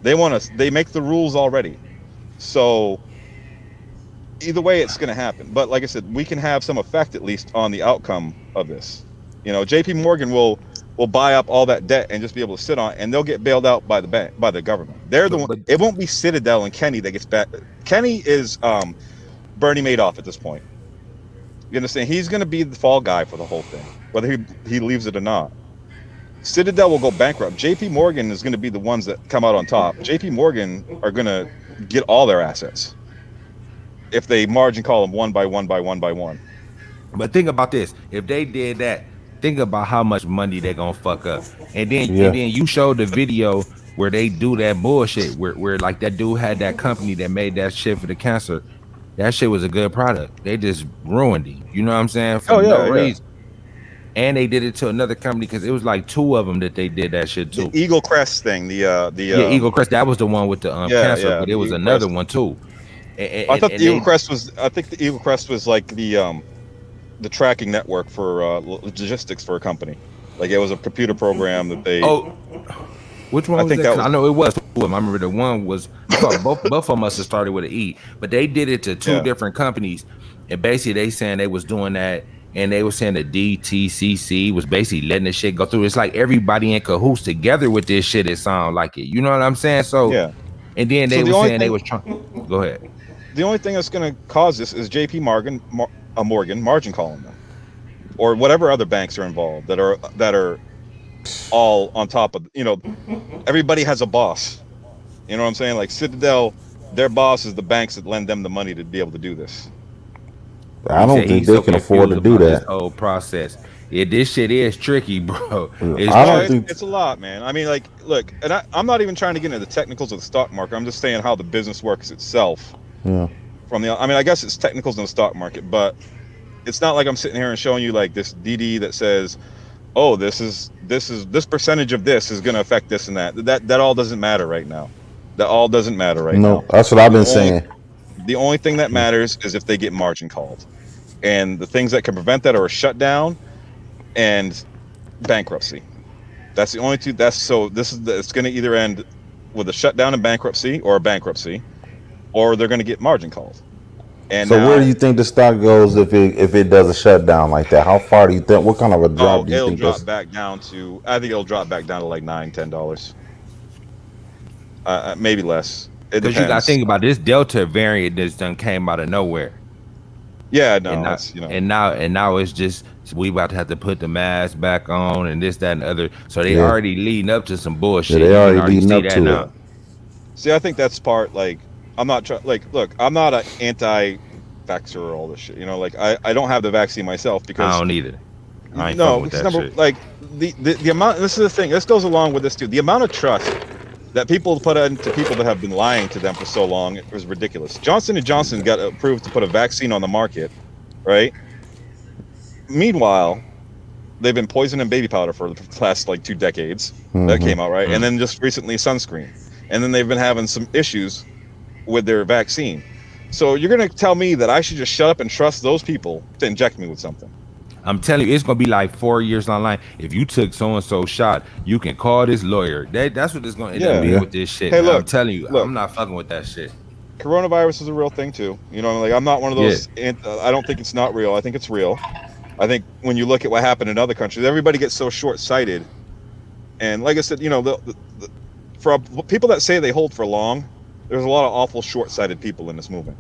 S4: They make the rules already. So either way, it's going to happen. But like I said, we can have some effect at least on the outcome of this. You know, JP Morgan will buy up all that debt and just be able to sit on it, and they'll get bailed out by the government. They're the one. It won't be Citadel and Kenny that gets back. Kenny is Bernie Madoff at this point. You understand? He's going to be the fall guy for the whole thing, whether he leaves it or not. Citadel will go bankrupt. JP Morgan is going to be the ones that come out on top. JP Morgan are going to get all their assets if they margin call them one by one by one by one.
S1: But think about this. If they did that, think about how much money they're going to fuck up. And then you showed the video where they do that bullshit where like that dude had that company that made that shit for the cancer. That shit was a good product. They just ruined it. You know what I'm saying? For no reason. And they did it to another company because it was like 2 of them that they did that shit to.
S4: The Eagle Crest thing.
S1: Eagle Crest. That was the one with the cancer, but it was another one too.
S4: I think the Eagle Crest was like the tracking network for logistics for a company. Like it was a computer program that they. Oh,
S1: which one? Was that? I know it was 2 of them. I remember the one was both of them must have started with an E, but they did it to 2 different companies, and basically they saying they was doing that, and they were saying the DTCC was basically letting the shit go through. It's like everybody in cahoots together with this shit. It sounds like it. You know what I'm saying? So and then they were saying they was trying. Go ahead.
S4: The only thing that's going to cause this is JP Morgan margin calling them, or whatever other banks are involved that are all on top of, you know, everybody has a boss. You know what I'm saying? Like Citadel, their boss is the banks that lend them the money to be able to do this.
S2: I don't think they can afford to do that.
S1: This whole process. Yeah, this shit is tricky, bro.
S4: It's a lot, man. I mean, like, look, and I'm not even trying to get into the technicals of the stock market. I'm just saying how the business works itself.
S2: Yeah.
S4: I mean, I guess it's technicals in the stock market, but it's not like I'm sitting here and showing you like this DD that says, oh, this percentage of this is going to affect this and that. That all doesn't matter right now. That all doesn't matter right now.
S2: No, that's what I've been saying.
S4: The only thing that matters is if they get margin called, and the things that can prevent that are a shutdown and bankruptcy. That's the only 2. It's going to either end with a shutdown and bankruptcy, or a bankruptcy, or they're going to get margin called. And
S2: so where do you think the stock goes if it does a shutdown like that? How far do you think? What kind of a drop do you think?
S4: It'll drop back down to. I think it'll drop back down to like $9-10. Maybe less. Because
S1: you got to think about this Delta variant that's done came out of nowhere.
S4: Yeah, no,
S1: and now it's just we about to have to put the mask back on and this, that, and the other. So they already leading up to some bullshit.
S2: Yeah, they already leading up to it.
S4: See, I think that's part like. I'm not trying. Like, look, I'm not an anti-vaxxer or all this shit. You know, like I don't have the vaccine myself because
S1: I don't either. I ain't
S4: no,
S1: with
S4: because
S1: that shit.
S4: Like the amount. This is the thing. This goes along with this too. The amount of trust that people put into people that have been lying to them for so long is ridiculous. Johnson & Johnson got approved to put a vaccine on the market, right? Meanwhile, they've been poisoning baby powder for the last like 2 decades. That came out, right? And then just recently sunscreen, and then they've been having some issues with their vaccine. So you're going to tell me that I should just shut up and trust those people to inject me with something?
S1: I'm telling you, it's going to be like 4 years online. If you took so-and-so shot, you can call this lawyer. That's what it's going to end up being with this shit. Hey, look, I'm telling you, I'm not fucking with that shit.
S4: Coronavirus is a real thing too. You know, like I'm not one of those, I don't think it's not real. I think it's real. I think when you look at what happened in other countries, everybody gets so short-sighted. And like I said, you know, for people that say they hold for long, there's a lot of awful short-sighted people in this movement.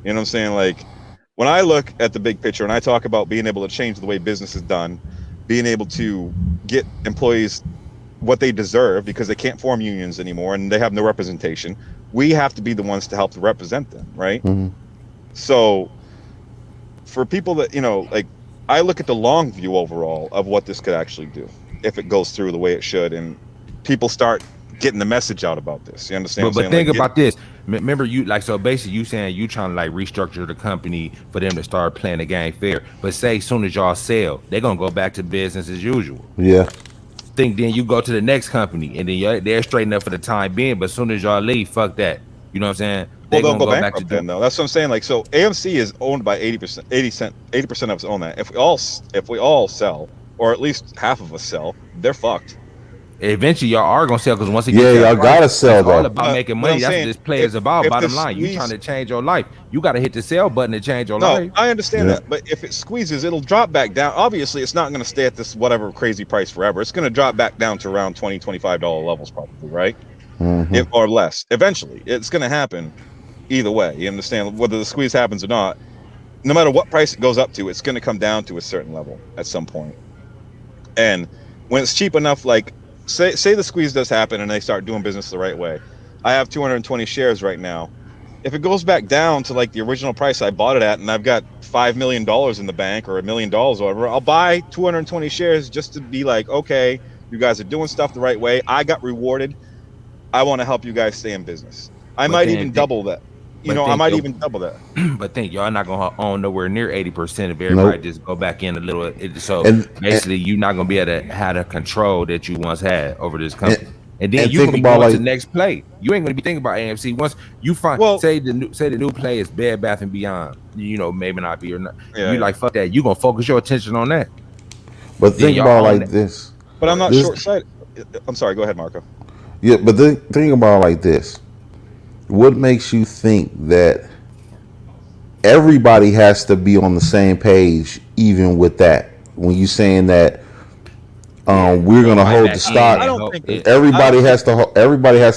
S4: You know what I'm saying? Like, when I look at the big picture and I talk about being able to change the way business is done, being able to get employees what they deserve because they can't form unions anymore and they have no representation, we have to be the ones to help to represent them, right? So, for people that, you know, like, I look at the long view overall of what this could actually do if it goes through the way it should and people start getting the message out about this. You understand?
S1: But think about this. remember you like so basically you saying you trying to like restructure the company for them to start playing the game fair. But say as soon as y'all sell, they're gonna go back to business as usual.
S2: Yeah.
S1: Think then you go to the next company and then they're straightened up for the time being. But as soon as y'all leave, fuck that. You know what I'm saying?
S4: Well, they'll go bankrupt then, though. That's what I'm saying. Like, so AMC is owned by 80%. 80% of us own that. If we all sell, or at least half of us sell, they're fucked.
S1: Eventually, y'all are gonna sell because once it
S2: gets y'all gotta sell.
S1: It's all about making money. That's what this play is about. Bottom line, you trying to change your life. You got to hit the sell button to change your life.
S4: I understand that, but if it squeezes, it'll drop back down. Obviously, it's not going to stay at this whatever crazy price forever. It's going to drop back down to around $20, $25 levels, probably, right? Or less. Eventually, it's going to happen. Either way, you understand whether the squeeze happens or not. No matter what price it goes up to, it's going to come down to a certain level at some point. And when it's cheap enough, like say the squeeze does happen and they start doing business the right way. I have 220 shares right now. If it goes back down to like the original price I bought it at, and I've got $5 million in the bank or $1 million or whatever, I'll buy 220 shares just to be like, okay, you guys are doing stuff the right way. I got rewarded. I want to help you guys stay in business. I might even double that. I might even double that.
S1: But think y'all not gonna own nowhere near 80% if everybody just go back in a little. Basically, you're not gonna be able to have the control that you once had over this company. And then you can be going to the next play. You ain't gonna be thinking about AMC once you find. Say the new play is Bed Bath and Beyond. Maybe not be or not. Yeah, like fuck that. You gonna focus your attention on that.
S2: But think about like this.
S4: But I'm not short-sighted. I'm sorry. Go ahead, Marco.
S2: Yeah, but think about like this. What makes you think that everybody has to be on the same page, even with that? When you saying that we're gonna hold the stock, everybody has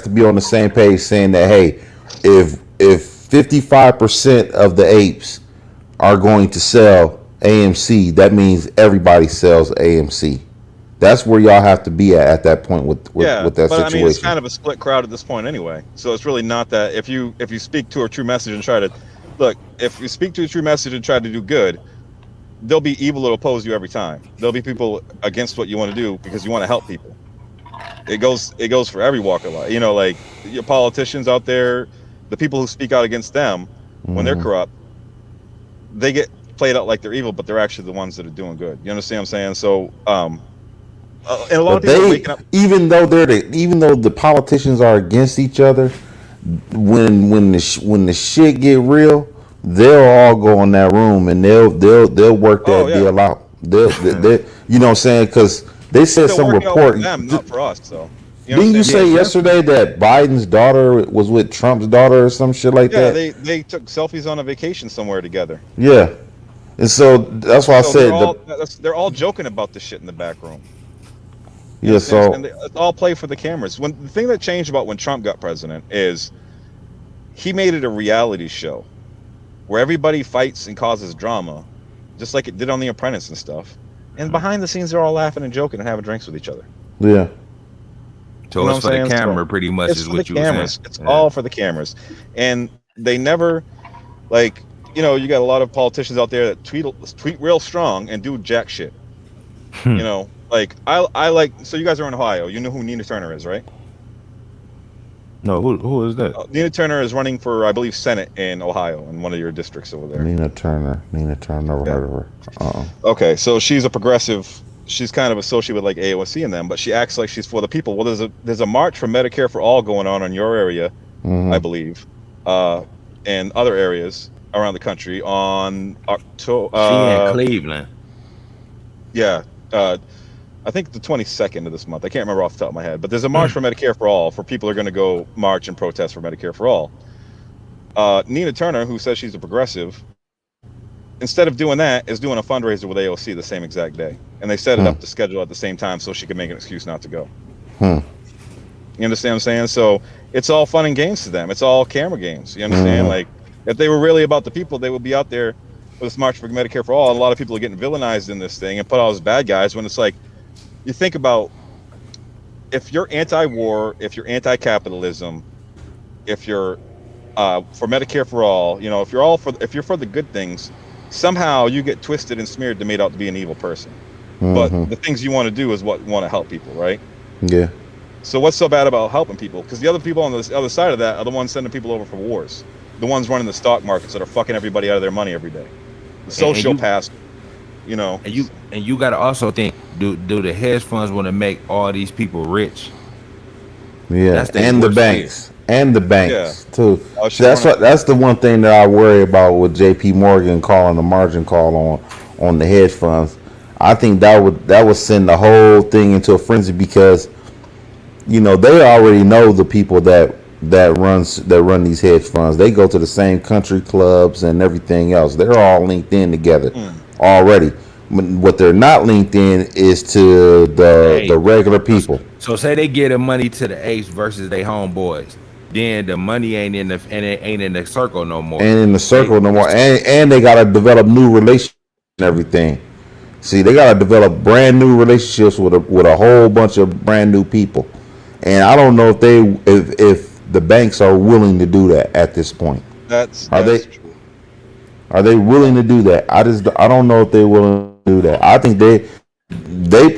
S2: to be on the same page, saying that hey, if 55% of the apes are going to sell AMC, that means everybody sells AMC. That's where y'all have to be at that point with that situation.
S4: I mean, it's kind of a split crowd at this point anyway. So it's really not that if you speak to a true message and try to look, if you speak to a true message and try to do good, there'll be evil that oppose you every time. There'll be people against what you want to do because you want to help people. It goes for every walk of life. Like your politicians out there, the people who speak out against them when they're corrupt, they get played out like they're evil, but they're actually the ones that are doing good. You understand what I'm saying? So and a lot of people are waking up. Even though
S2: the politicians are against each other, when the shit get real, they'll all go in that room and they'll work that deal out. They you know what I'm saying? Because they said some report.
S4: Them, not for us, so.
S2: Didn't you say yesterday that Biden's daughter was with Trump's daughter or some shit like that?
S4: Yeah, they took selfies on a vacation somewhere together.
S2: Yeah, and so that's why I said
S4: they're all joking about this shit in the back room.
S2: Yeah, so
S4: and it's all play for the cameras. The thing that changed about when Trump got president is he made it a reality show where everybody fights and causes drama, just like it did on The Apprentice and stuff. And behind the scenes, they're all laughing and joking and having drinks with each other.
S2: Yeah.
S1: So it's for the camera, pretty much, is what you were saying.
S4: It's all for the cameras, and they never, like, you got a lot of politicians out there that tweet real strong and do jack shit. Like I like. So you guys are in Ohio. You know who Nina Turner is, right?
S1: No, who is that?
S4: Nina Turner is running for, I believe, Senate in Ohio, in one of your districts over there.
S2: Nina Turner, never heard of her.
S4: Okay, so she's a progressive. She's kind of associated with like AOC and them, but she acts like she's for the people. Well, there's a march for Medicare for all going on in your area, I believe, and other areas around the country on October.
S1: She in Cleveland.
S4: Yeah. I think the 22nd of this month. I can't remember off the top of my head, but there's a march for Medicare for all. For people who are going to go march and protest for Medicare for all. Nina Turner, who says she's a progressive, instead of doing that, is doing a fundraiser with AOC the same exact day, and they set it up to schedule at the same time so she could make an excuse not to go. You understand what I'm saying? So it's all fun and games to them. It's all camera games. You understand? Like if they were really about the people, they would be out there with this march for Medicare for all. And a lot of people are getting villainized in this thing and put out as bad guys when it's like. You think about if you're anti-war, if you're anti-capitalism, if you're for Medicare for all, if you're for the good things, somehow you get twisted and smeared to made out to be an evil person. But the things you want to do is what want to help people, right?
S2: Yeah.
S4: So what's so bad about helping people? Because the other people on the other side of that are the ones sending people over for wars. The ones running the stock markets that are fucking everybody out of their money every day. The sociopaths, you know.
S1: And you gotta also think, do the hedge funds want to make all these people rich?
S2: Yeah, and the banks. And the banks too.
S4: Oh,
S2: That's the one thing that I worry about with JP Morgan calling the margin call on the hedge funds. I think that would send the whole thing into a frenzy because you know they already know the people that run these hedge funds. They go to the same country clubs and everything else. They're all linked in together already. What they're not linked in is to the regular people.
S1: So say they get the money to the apes versus they homeboys. Then the money ain't in the circle no more.
S2: And they gotta develop new relationships and everything. See, they gotta develop brand new relationships with a whole bunch of brand new people. And I don't know if the banks are willing to do that at this point. Are they willing to do that? I don't know if they're willing to do that. I think they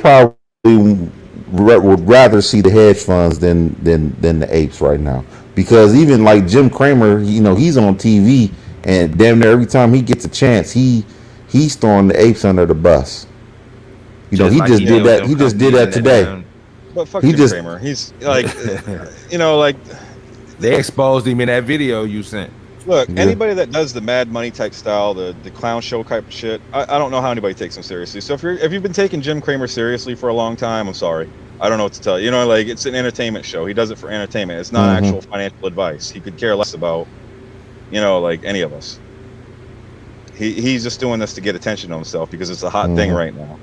S2: probably would rather see the hedge funds than the apes right now. Because even like Jim Cramer, you know, he's on TV and damn near every time he gets a chance, he's throwing the apes under the bus. You know, he just did that today.
S4: But fuck Jim Cramer. He's like, you know, like
S1: they exposed him in that video you sent.
S4: Look, anybody that does the Mad Money type style, the clown show type of shit, I don't know how anybody takes him seriously. So if you've been taking Jim Cramer seriously for a long time, I'm sorry. I don't know what to tell you. You know, like it's an entertainment show. He does it for entertainment. It's not actual financial advice. He could care less about, you know, like any of us. He's just doing this to get attention on himself because it's a hot thing right now.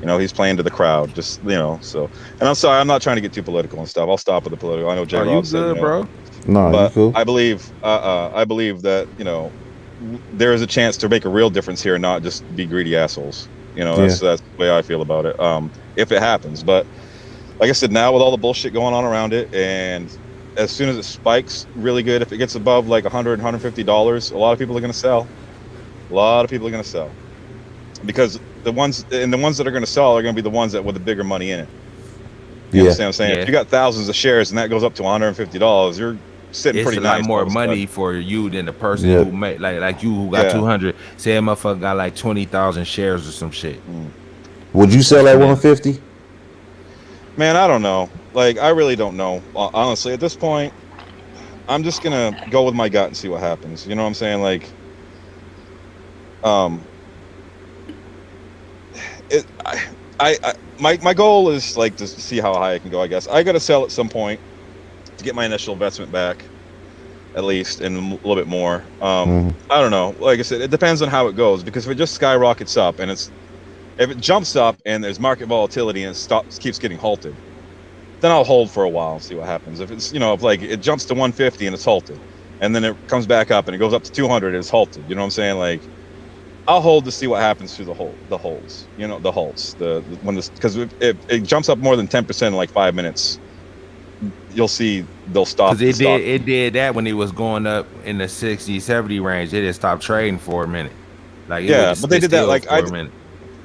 S4: You know, he's playing to the crowd. Just, you know, so. And I'm sorry, I'm not trying to get too political and stuff. I'll stop with the political. I know J. Rob said,
S1: good, bro?
S2: No,
S4: but
S2: cool.
S4: I believe that, you know, there is a chance to make a real difference here and not just be greedy assholes. You know, that's the way I feel about it. If it happens. But like I said, now with all the bullshit going on around it, and as soon as it spikes really good, if it gets above like $100, $150, a lot of people are going to sell. A lot of people are going to sell. Because the ones that are going to sell are going to be the ones that with the bigger money in it. You understand what I'm saying? If you got thousands of shares and that goes up to $150, you're sitting pretty nice.
S1: It's a lot more money for you than the person who made like you who got 200. Say a motherfucker got like 20,000 shares or some shit.
S2: Would you sell at 150?
S4: Man, I don't know. Like, I really don't know. Honestly, at this point, I'm just gonna go with my gut and see what happens. You know what I'm saying? Like, my goal is like to see how high I can go. I guess I got to sell at some point to get my initial investment back, at least, and a little bit more. I don't know. Like I said, it depends on how it goes. Because if it just skyrockets up and if it jumps up and there's market volatility and it keeps getting halted, then I'll hold for a while and see what happens. If it's, you know, if like it jumps to 150 and it's halted, and then it comes back up and it goes up to 200 and it's halted. You know what I'm saying? Like, I'll hold to see what happens through the holds. You know, the halts. Because if it jumps up more than 10% in like 5 minutes, you'll see they'll stop.
S1: Because it did that when it was going up in the 60, 70 range. It just stopped trading for a minute. Like
S4: but they did that like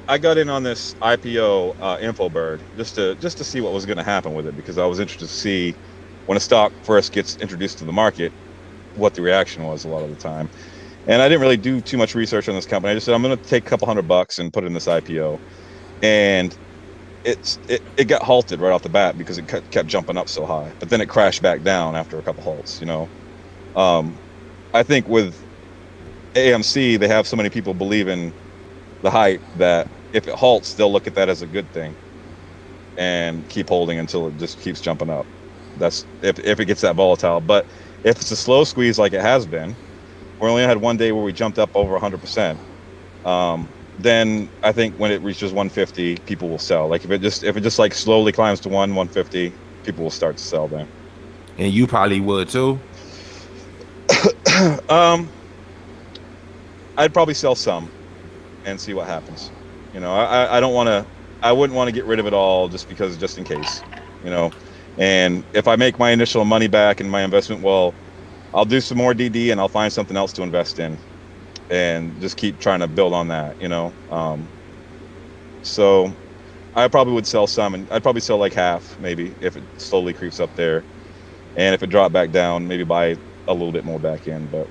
S4: I got in on this IPO InfoBird just to see what was going to happen with it, because I was interested to see when a stock first gets introduced to the market what the reaction was a lot of the time. And I didn't really do too much research on this company. I just said I'm going to take a couple $100 and put it in this IPO, and it got halted right off the bat because it kept jumping up so high, but then it crashed back down after a couple halts. You know, I think with AMC they have so many people believing the hype that if it halts, they'll look at that as a good thing and keep holding until it just keeps jumping up. That's if it gets that volatile. But if it's a slow squeeze like it has been, we only had one day where we jumped up over 100%. Then I think when it reaches 150, people will sell. Like if it just like slowly climbs to 150, people will start to sell then.
S1: And you probably would too.
S4: I'd probably sell some and see what happens. You know, I wouldn't want to get rid of it all just in case, you know. And if I make my initial money back in my investment, well, I'll do some more DD and I'll find something else to invest in and just keep trying to build on that, you know. So I probably would sell some, and I'd probably sell like half, maybe, if it slowly creeps up there, and if it dropped back down, maybe buy a little bit more back in. But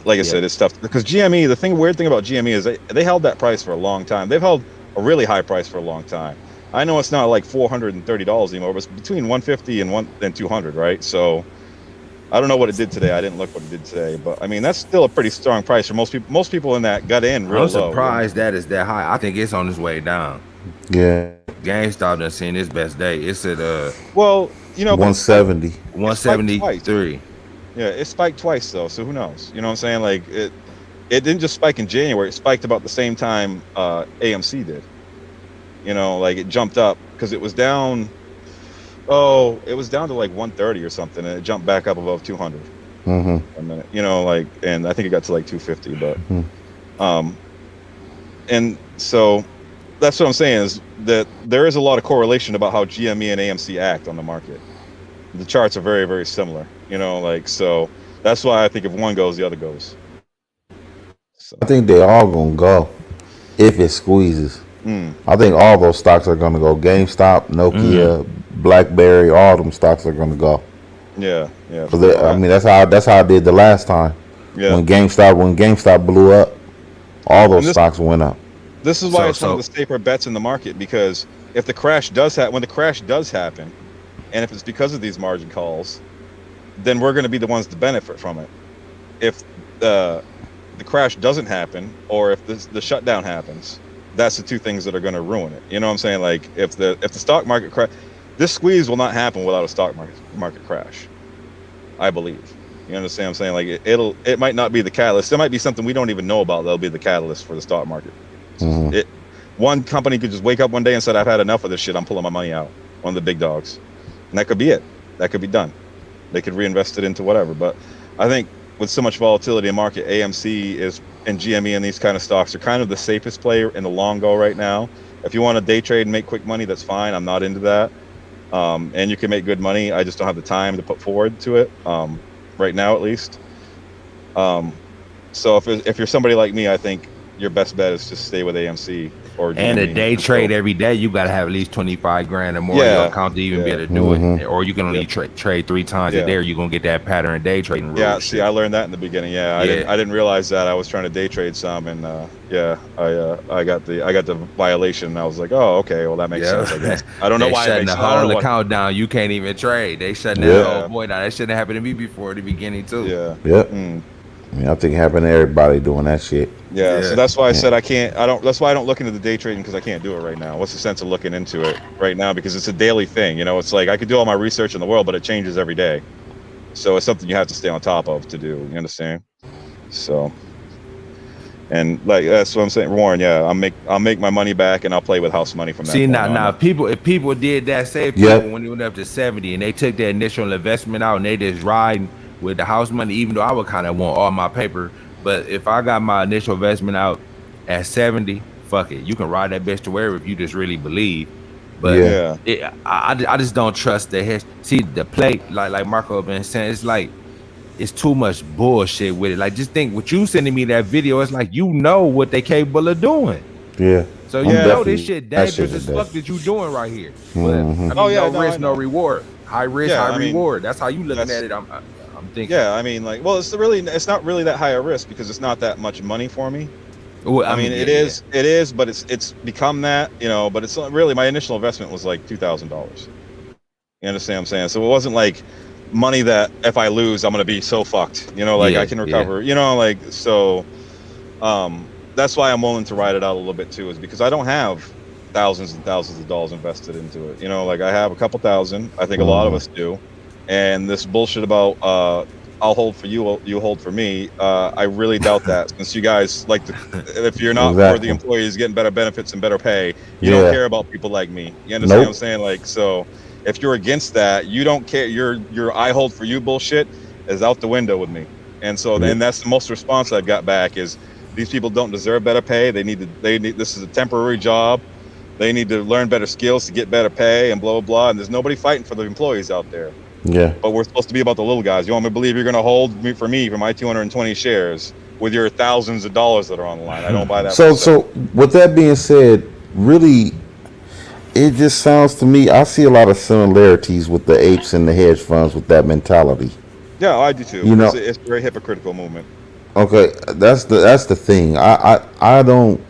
S4: like I said, it's tough because GME. The weird thing about GME is they held that price for a long time. They've held a really high price for a long time. I know it's not like $430 anymore, but it's between 150 and 200, right? So I don't know what it did today. I didn't look what it did today, but I mean that's still a pretty strong price for most people. Most people in that got in real low.
S1: I'm surprised that is that high. I think it's on its way down.
S2: Yeah.
S1: GameStop done seen its best day. It's at
S2: 170.
S1: 173.
S4: Yeah, it spiked twice though, so who knows? You know what I'm saying? Like it didn't just spike in January. It spiked about the same time AMC did. You know, like it jumped up because it was down. Oh, it was down to like 130 or something, and it jumped back up above 200. A minute, you know, like, and I think it got to like 250. But, and so that's what I'm saying is that there is a lot of correlation about how GME and AMC act on the market. The charts are very, very similar. You know, like so. That's why I think if one goes, the other goes. So.
S2: I think they all gonna go if it squeezes. I think all those stocks are gonna go. GameStop, Nokia, BlackBerry, all them stocks are gonna go.
S4: Yeah.
S2: I mean, that's how I did the last time. Yeah. When GameStop blew up, all those stocks went up.
S4: This is why it's one of the safer bets in the market, because if the crash does happen, when the crash does happen, and if it's because of these margin calls, then we're going to be the ones to benefit from it. If the crash doesn't happen, or if the shutdown happens, that's the two things that are going to ruin it. You know what I'm saying? Like if the stock market crash, this squeeze will not happen without a stock market crash, I believe. You understand what I'm saying? Like it might not be the catalyst. It might be something we don't even know about that'll be the catalyst for the stock market. One company could just wake up one day and said, I've had enough of this shit, I'm pulling my money out. One of the big dogs. And that could be it. That could be done. They could reinvest it into whatever. But I think with so much volatility in the market, AMC and GME and these kind of stocks are kind of the safest player in the long go right now. If you want to day trade and make quick money, that's fine. I'm not into that. And you can make good money. I just don't have the time to put forward to it right now, at least. So if you're somebody like me, I think your best bet is to stay with AMC or GME.
S1: And a day trade every day, you got to have at least 25 grand or more in your account to even be able to do it. Or you can only trade 3 times a day, or you're going to get that pattern day trading rule.
S4: Yeah, see, I learned that in the beginning. I didn't realize that. I was trying to day trade some, and I got the violation, and I was like, oh, okay, well, that makes sense, I guess. I don't know why it makes sense.
S1: Shutting the whole account down, you can't even trade. They shutting that whole boy down. That shouldn't have happened to me before the beginning, too.
S2: I mean, I think it happened to everybody doing that shit.
S4: So that's why I said that's why I don't look into the day trading, because I can't do it right now. What's the sense of looking into it right now? Because it's a daily thing, you know. It's like I could do all my research in the world, but it changes every day. So it's something you have to stay on top of to do. You understand? So, and like that's what I'm saying, Warren. Yeah, I'll make my money back, and I'll play with house money from that.
S1: See, now if people did that, say people when they went up to 70 and they took their initial investment out and they just riding with the house money, even though I would kind of want all my paper. But if I got my initial investment out at 70, fuck it. You can ride that bitch to wherever if you just really believe. But I just don't trust the head. See, the play, like Marco been saying, it's like, it's too much bullshit with it. Like, just think, what you sending me that video, it's like, you know what they capable of doing.
S2: Yeah.
S1: So you know this shit dangerous as fuck that you doing right here. But, I mean, no risk, no reward. High risk, high reward. That's how you looking at it. I'm thinking.
S4: Yeah, I mean, like, well, it's not really that high a risk because it's not that much money for me. Well, I mean, it is, but it's become that, you know. But it's not really. My initial investment was like $2,000. You understand what I'm saying? So it wasn't like money that if I lose, I'm gonna be so fucked. You know, like I can recover. You know, like so. That's why I'm willing to ride it out a little bit too, is because I don't have thousands and thousands of dollars invested into it. You know, like I have a couple thousand. I think a lot of us do. And this bullshit about I'll hold for you, you hold for me. I really doubt that, since you guys like to, if you're not for the employees getting better benefits and better pay, you don't care about people like me. You understand what I'm saying? Like, so if you're against that, you don't care. Your I hold for you bullshit is out the window with me. And so then that's the most response I've got back is these people don't deserve better pay. They need this is a temporary job. They need to learn better skills to get better pay and blah blah blah. And there's nobody fighting for the employees out there.
S2: Yeah.
S4: But we're supposed to be about the little guys. You want me to believe you're going to hold me for my 220 shares with your thousands of dollars that are on the line? I don't buy that.
S2: So with that being said, really, it just sounds to me. I see a lot of similarities with the apes and the hedge funds with that mentality.
S4: Yeah, I do too.
S2: You know,
S4: It's a very hypocritical movement.
S2: okay, that's the thing. I don't.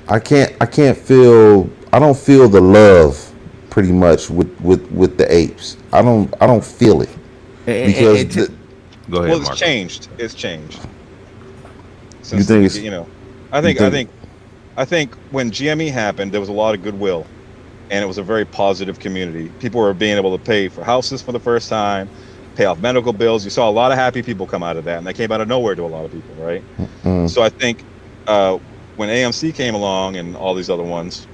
S2: I can't feel. I don't feel the love, pretty much with the apes. I don't feel it because
S1: go ahead.
S4: Well, it's
S1: Mark.
S4: changed. It's changed.
S2: you think it's
S4: you know, I think when GME happened, there was a lot of goodwill, and it was a very positive community. People were being able to pay for houses for the first time, pay off medical bills. You saw a lot of happy people come out of that, and that came out of nowhere to a lot of people, right? So I think when AMC came along and all these other ones,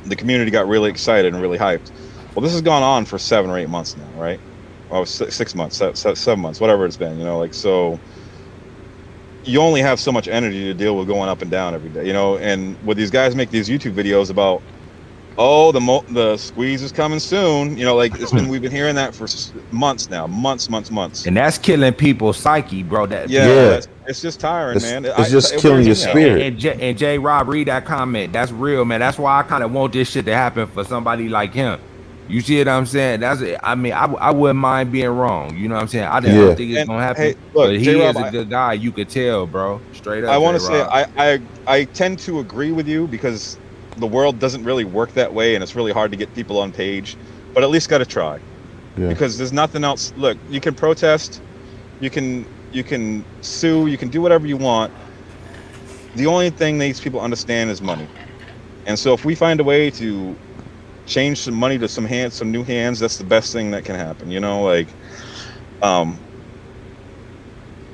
S4: the community got really excited and really hyped. Well, this has gone on for 7 or 8 months now, right? Or 6 months, 7 months, whatever it's been, you know, like, so you only have so much energy to deal with going up and down every day, you know. And when these guys make these YouTube videos about, oh, the squeeze is coming soon, you know, like we've been hearing that for months now, months,
S1: and that's killing people's psyche, bro.
S4: It's just tiring, man.
S2: It's just killing your spirit.
S1: And J Rob, read that comment. That's real, man. That's why I kind of want this shit to happen for somebody like him. You see what I'm saying? I mean, I wouldn't mind being wrong. You know what I'm saying? I don't think it's gonna happen. Hey, look, but he is a good guy. You could tell, bro. Straight up.
S4: I want to say I tend to agree with you because the world doesn't really work that way, and it's really hard to get people on page. But at least got to try, because there's nothing else. Look, you can protest, you can sue, you can do whatever you want. The only thing these people understand is money, and so if we find a way to change some money to some new hands, that's the best thing that can happen, you know, like,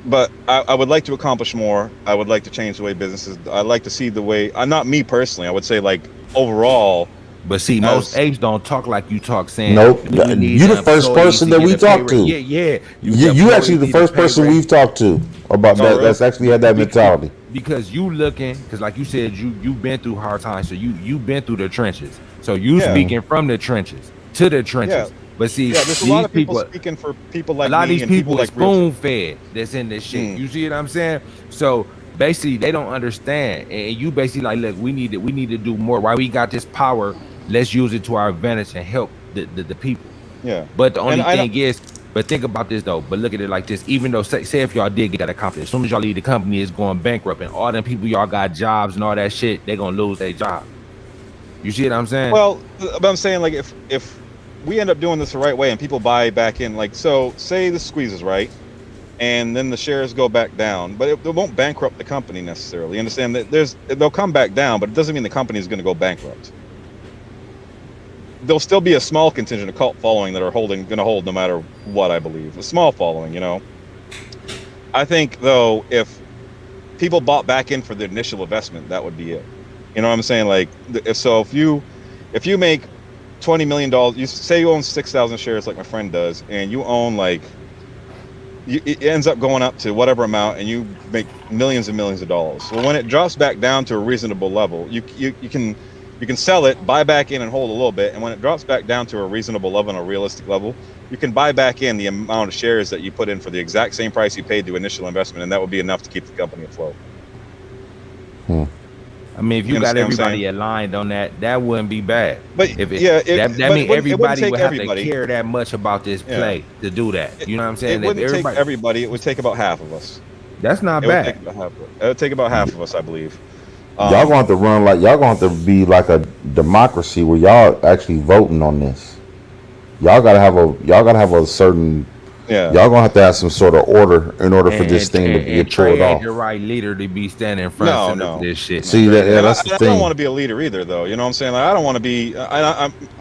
S4: but I would like to accomplish more. I would like to change the way businesses, I'd like to see the way, not me personally, I would say, like, overall.
S1: But see, most apes don't talk like you talk, saying,
S2: nope, you the first person that we talked to.
S1: Yeah.
S2: You actually the first person we've talked to about that. Really? That's actually had that mentality.
S1: Because you looking, because like you said, you've been through hard times, so you've been through the trenches. So you speaking from the trenches to the trenches. Yeah. But see,
S4: there's a lot of people speaking for people like me.
S1: A lot of these people
S4: like
S1: spoon fed that's in this shit. You see what I'm saying? So basically, they don't understand, and you basically like, look, we need to do more. Why we got this power? Let's use it to our advantage and help the people.
S4: Yeah.
S1: But the only thing is, but think about this though. But look at it like this. Even though say if y'all did get that accomplished, as soon as y'all leave the company, it's going bankrupt, and all them people y'all got jobs and all that shit, they're gonna lose their job. You see what I'm saying?
S4: Well, but I'm saying, like, if we end up doing this the right way and people buy back in, like, so say the squeeze is right, and then the shares go back down, but it won't bankrupt the company necessarily. You understand that they'll come back down, but it doesn't mean the company is going to go bankrupt. There'll still be a small contingent of cult following that are going to hold no matter what, I believe. A small following, you know. I think, though, if people bought back in for the initial investment, that would be it. You know what I'm saying? Like, if you make $20 million, you say you own 6,000 shares like my friend does, and you own, like, it ends up going up to whatever amount, and you make millions and millions of dollars. Well, when it drops back down to a reasonable level, you can sell it, buy back in, and hold a little bit. And when it drops back down to a reasonable level and a realistic level, you can buy back in the amount of shares that you put in for the exact same price you paid to initial investment, and that would be enough to keep the company afloat.
S1: I mean, if you got everybody aligned on that, that wouldn't be bad.
S4: But
S1: that means everybody would have to care that much about this play to do that. You know what I'm saying?
S4: It wouldn't take everybody. It would take about half of us.
S1: That's not bad.
S4: It would take about half of us, I believe.
S2: Y'all going to run like y'all going to be like a democracy where y'all actually voting on this. Y'all gotta have a certain. Yeah. Y'all gonna have to have some sort of order in order for this thing to get pulled off.
S1: The right leader to be standing in front of this shit.
S2: See that's the thing.
S4: I don't want to be a leader either, though. You know what I'm saying? Like, I don't want to be.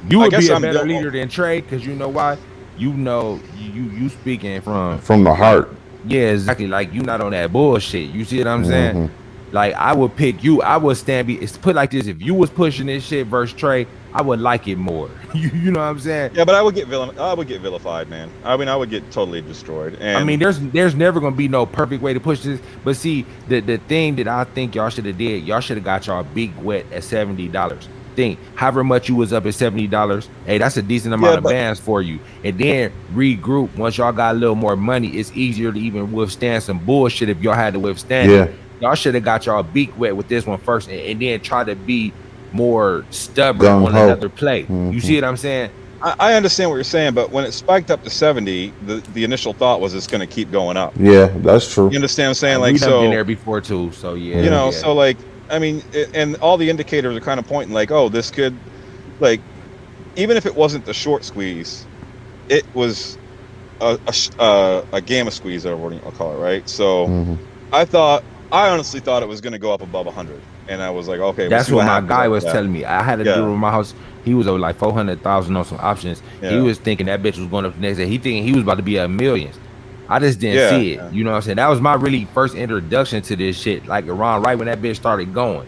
S1: You would be a better leader than Trey, because you know why? You know you speaking from
S2: the heart.
S1: Yeah, exactly. Like, you not on that bullshit. You see what I'm saying? Like, I would pick you. I would it's put like this. If you was pushing this shit versus Trey, I would like it more. You know what I'm saying?
S4: Yeah, but I would get vilified, man. I mean, I would get totally destroyed. And
S1: I mean, there's never gonna be no perfect way to push this. But see, the thing that I think y'all should have did, y'all should have got y'all beak wet at $70. Think however much you was up at $70. Hey, that's a decent amount of bands for you. And then regroup. Once y'all got a little more money, it's easier to even withstand some bullshit if y'all had to withstand it. Y'all should have got y'all beak wet with this one first, and then try to be more stubborn on
S2: Gung-ho.
S1: another play. You see what I'm saying?
S4: I understand what you're saying, but when it spiked up to 70, the initial thought was it's going to keep going up.
S2: Yeah, that's true.
S4: You understand what I'm saying?
S1: We
S4: Like,
S1: done
S4: so
S1: been there before too. So yeah,
S4: you know,
S1: yeah.
S4: so like, I mean, and all the indicators are kind of pointing like, oh, this could, like, even if it wasn't the short squeeze, it was a gamma squeeze, or what I'll call it, right? So I honestly thought it was going to go up above 100, and I was like, okay,
S1: That's
S4: we'll see
S1: what my
S4: happens
S1: guy
S4: after
S1: was
S4: that.
S1: telling me. I had a dude in my house. He was over like 400,000 on some options.
S4: Yeah.
S1: He was thinking that bitch was going up the next day. He thinking he was about to be at millions. I just didn't see it. You know what I'm saying? That was my really first introduction to this shit. Like around right when that bitch started going.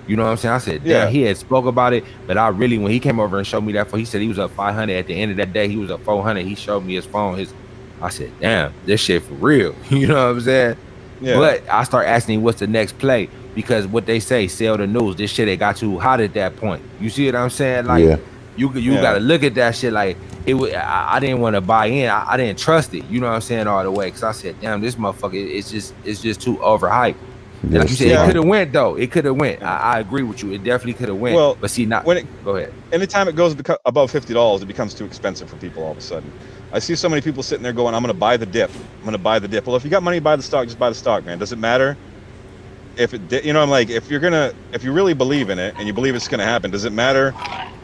S1: You know what I'm saying? I said, damn, he had spoke about it, but I really, when he came over and showed me that, he said he was up 500. At the end of that day, he was up 400. He showed me his phone. I said, damn, this shit for real. You know what I'm saying? Yeah. But I start asking him what's the next play, because what they say, sell the news. This shit, it got too hot at that point. You see what I'm saying? Like, you got to look at that shit like it. I didn't want to buy in. I didn't trust it. You know what I'm saying? All the way, because I said, damn, this motherfucker, it's just too overhyped. Yes, like you said, it could have went though. It could have went. I agree with you. It definitely could have went. Well, but see, not when it. Go ahead.
S4: Anytime it goes above $50, it becomes too expensive for people all of a sudden. I see so many people sitting there going, "I'm going to buy the dip. I'm going to buy the dip." Well, if you got money to buy the stock, just buy the stock, man. Does it matter if it? You know, I'm like, if you really believe in it and you believe it's going to happen, does it matter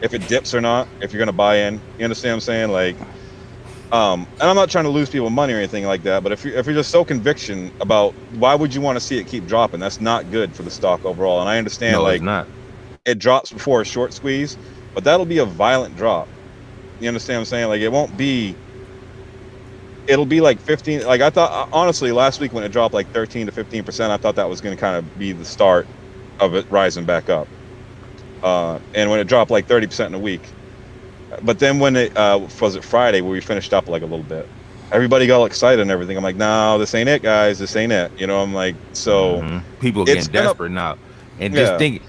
S4: if it dips or not? If you're going to buy in, you understand what I'm saying? Like. And I'm not trying to lose people money or anything like that, but if you're just so conviction about, why would you want to see it keep dropping? That's not good for the stock overall. And I understand, like,
S1: it's not.
S4: It drops before a short squeeze, but that'll be a violent drop. You understand what I'm saying? Like, it'll be like 15. Like, I thought, honestly, last week when it dropped like 13 to 15%, I thought that was going to kind of be the start of it rising back up. And when it dropped like 30% in a week. But then when it was it Friday where we finished up like a little bit, everybody got excited and everything. I'm like, no, this ain't it, guys. This ain't it. You know, I'm like, so
S1: people getting desperate now, and just think.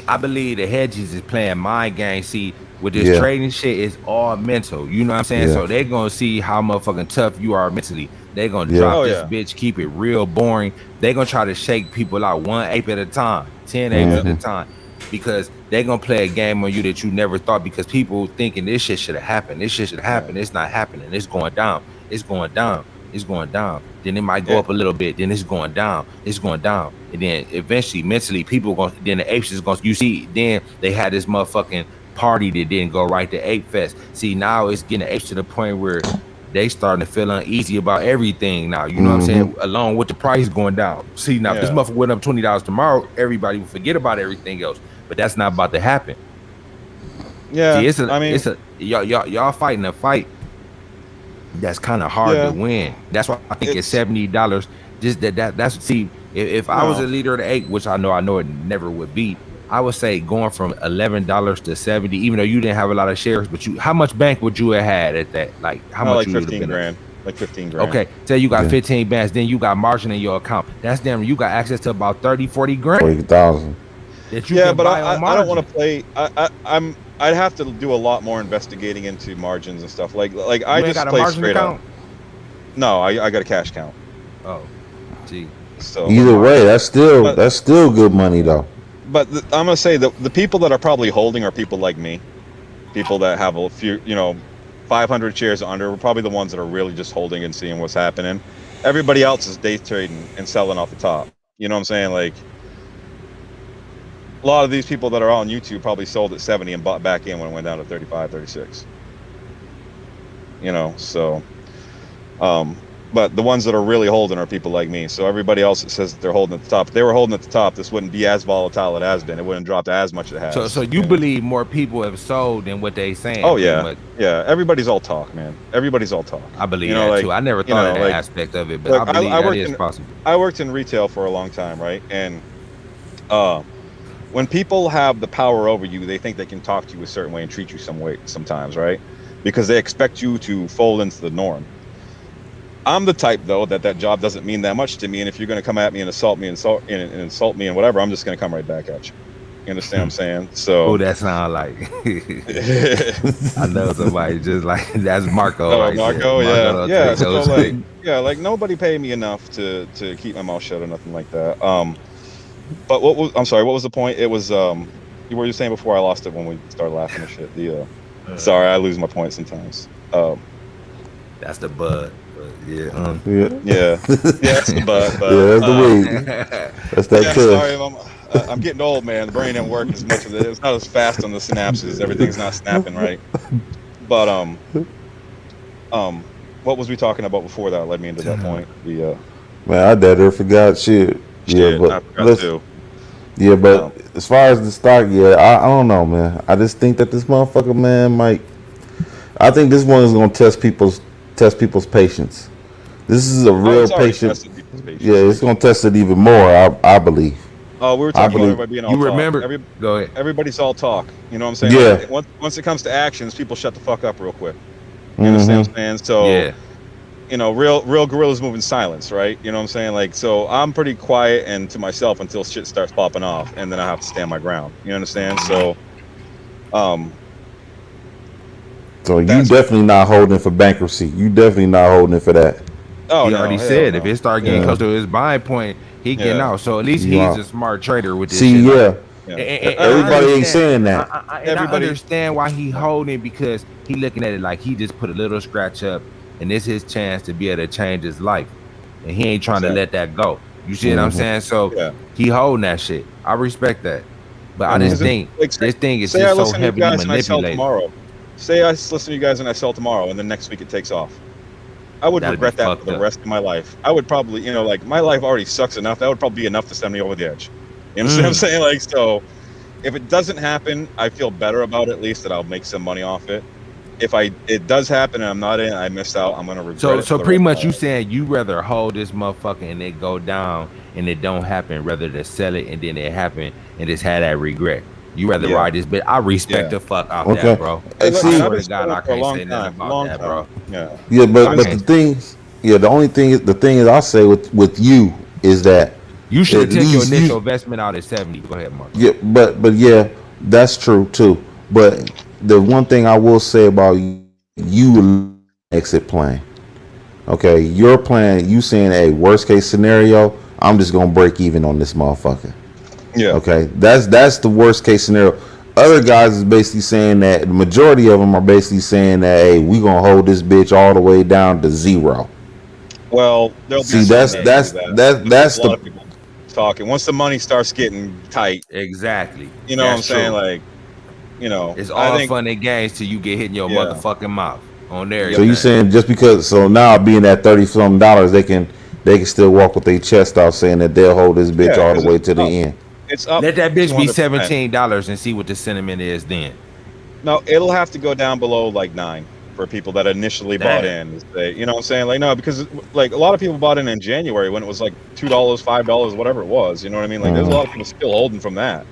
S1: I believe the hedges is playing mind games. See, with this trading shit, it's all mental. You know what I'm saying? So they're gonna see how motherfucking tough you are mentally. They're gonna drop this bitch, keep it real boring. They're gonna try to shake people out 1 ape at a time, 10 apes at a time. Because they're gonna play a game on you that you never thought, because people thinking this shit should have happened. This shit should happen. It's not happening. It's going down. It's going down. It's going down. Then it might go up a little bit. Then it's going down. It's going down. And then eventually, mentally, people going. Then the apes is going. You see, then they had this motherfucking party that didn't go right to Ape Fest. See, now it's getting the apes to the point where they starting to feel uneasy about everything now. You know what I'm saying? Along with the price going down. See, now if this motherfucker went up $20 tomorrow, everybody will forget about everything else. But that's not about to happen.
S4: Yeah,
S1: See, y'all fighting a fight that's kind of hard to win. That's why I think it's $70. Just that's see, if I was a leader of the ape, which I know it never would be, I would say going from $11 to $70, even though you didn't have a lot of shares, but how much bank would you have had at that? Like how much?
S4: Like 15 grand. Like 15 grand.
S1: Okay, say you got 15 bands, then you got margin in your account. That's damn, you got access to about 30-40 grand.
S2: 40,000.
S4: But I don't want to play. I'd have to do a lot more investigating into margins and stuff. Like I just play straight up. No, I got a cash count.
S1: Oh, gee.
S4: So
S2: either way, that's still good money though.
S4: But I'm gonna say the people that are probably holding are people like me, people that have a few, 500 shares under, are probably the ones that are really just holding and seeing what's happening. Everybody else is day trading and selling off the top. You know what I'm saying? Like, a lot of these people that are on YouTube probably sold at 70 and bought back in when it went down to 35, 36. So, but the ones that are really holding are people like me. So everybody else that says that they're holding at the top, if they were holding at the top, this wouldn't be as volatile it has been. It wouldn't drop as much as it has.
S1: So you believe more people have sold than what they saying?
S4: Oh yeah, yeah. Everybody's all talk, man. Everybody's all talk.
S1: I believe that too. I never thought of that aspect of it, but I believe that is possible.
S4: I worked in retail for a long time, right? And when people have the power over you, they think they can talk to you a certain way and treat you some way sometimes, right? Because they expect you to fold into the norm. I'm the type, though, that job doesn't mean that much to me, and if you're going to come at me and insult me and whatever, I'm just going to come right back at you. You understand what I'm saying? So
S1: who that sound like? I know somebody just like that's Marco.
S4: Oh,
S1: right
S4: Marco, yeah. So like nobody paid me enough to keep my mouth shut or nothing like that. But what was the point? It was were you saying before I lost it when we started laughing and shit? Sorry, I lose my point sometimes.
S1: That's the bud. Yeah.
S4: Yeah, that's the bud.
S2: Yeah, that's the weed. That's that
S4: yeah,
S2: kush.
S4: I'm getting old, man. The brain didn't work as much as it's not as fast on the synapses. Everything's not snapping right. But what was we talking about before that led me into that point?
S2: Man, I never forgot shit. Yeah, but
S4: I forgot too.
S2: Yeah, but as far as the stock, I don't know, man. I just think that this motherfucker, man, might. I think this one is gonna test people's patience. This is a real patient. Yeah, it's gonna test it even more. I believe.
S4: Oh, we were talking about everybody being all
S1: you
S4: talk.
S1: Remember? Go ahead.
S4: Everybody's all talk. You know what I'm saying?
S2: Yeah.
S4: Like, once it comes to actions, people shut the fuck up real quick. You understand what I'm saying? So,
S1: yeah.
S4: You know, real gorillas move in silence, right? You know what I'm saying? Like, so I'm pretty quiet and to myself until shit starts popping off, and then I have to stand my ground. You understand? So,
S2: So you definitely not holding for bankruptcy. You definitely not holding for that.
S4: Oh,
S1: he
S4: no,
S1: already said if it start getting
S2: Yeah.
S1: close to his buying point, he getting out. So at least he's a smart trader with this.
S2: See,
S1: shit.
S2: yeah.
S1: And
S2: Everybody ain't saying that.
S1: Everybody understand why he holding, because he looking at it like he just put a little scratch up, and this his chance to be able to change his life, and he ain't trying to let that go. You see what I'm saying? So he holding that shit. I respect that, but I just think this thing is just so heavily manipulated.
S4: Say I listen to you guys and I sell tomorrow, and then next week it takes off. I would regret that for the rest of my life. I would probably, you know, like my life already sucks enough. That would probably be enough to send me over the edge. You understand what I'm saying? Like, so if it doesn't happen, I feel better about it, at least that I'll make some money off it. If it does happen and I'm not in, I missed out. I'm gonna regret it.
S1: So pretty much you saying you rather hold this motherfucker and it go down and it don't happen, rather than sell it and then it happen and just have that regret. You rather ride this, but I respect the fuck out that, bro.
S2: See,
S1: I swear to God, I can't say nothing about that, bro.
S2: Yeah, but the things, the thing is, I'll say with you is that
S1: you should take your initial investment out at 70. Go ahead, Mark.
S2: Yeah, but yeah, that's true too. But the one thing I will say about you exit plan. Okay, your plan, you saying, hey, worst case scenario, I'm just gonna break even on this motherfucker.
S4: Yeah.
S2: Okay, that's the worst case scenario. Other guys is basically saying that, the majority of them are basically saying that, hey, we gonna hold this bitch all the way down to zero.
S4: Well, there'll
S2: see
S4: be
S2: that's the
S4: people talking. Once the money starts getting tight,
S1: exactly.
S4: You know what I'm saying? Like, you know,
S1: it's all fun and games till you get hit in your motherfucking mouth on there.
S2: So you saying just because now being at $30-something, they can still walk with their chest out saying that they'll hold this bitch all the way to the end.
S4: It's up.
S1: Let that bitch be $17 and see what the sentiment is then.
S4: No, it'll have to go down below like 9 for people that initially bought in. You know what I'm saying? Like, no, because like a lot of people bought in January when it was like $2, $5, whatever it was. You know what I mean? Like, there's a lot of people still holding from that.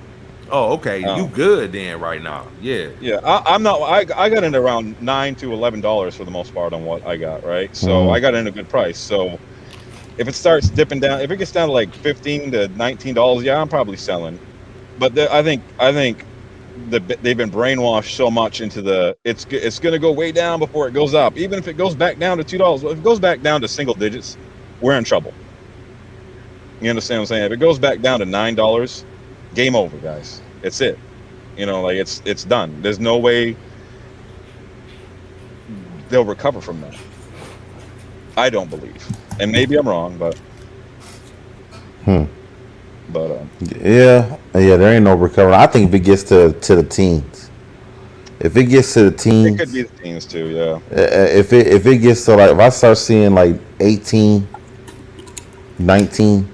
S1: Oh, okay. You good then right now? Yeah.
S4: Yeah, I'm not. I got into around $9 to $11 for the most part on what I got. Right, so I got in a good price. So if it starts dipping down, if it gets down to like $15 to $19, yeah, I'm probably selling. But I think they've been brainwashed so much into it's going to go way down before it goes up. Even if it goes back down to $2, if it goes back down to single digits, we're in trouble. You understand what I'm saying? If it goes back down to $9, game over, guys. It's it. You know, like it's done. There's no way they'll recover from that. I don't believe, and maybe I'm wrong, but
S2: yeah, there ain't no recovery. I think if it gets to the teens, it could
S4: be the teens too. Yeah.
S2: If it gets to like, if I start seeing like 18, 19,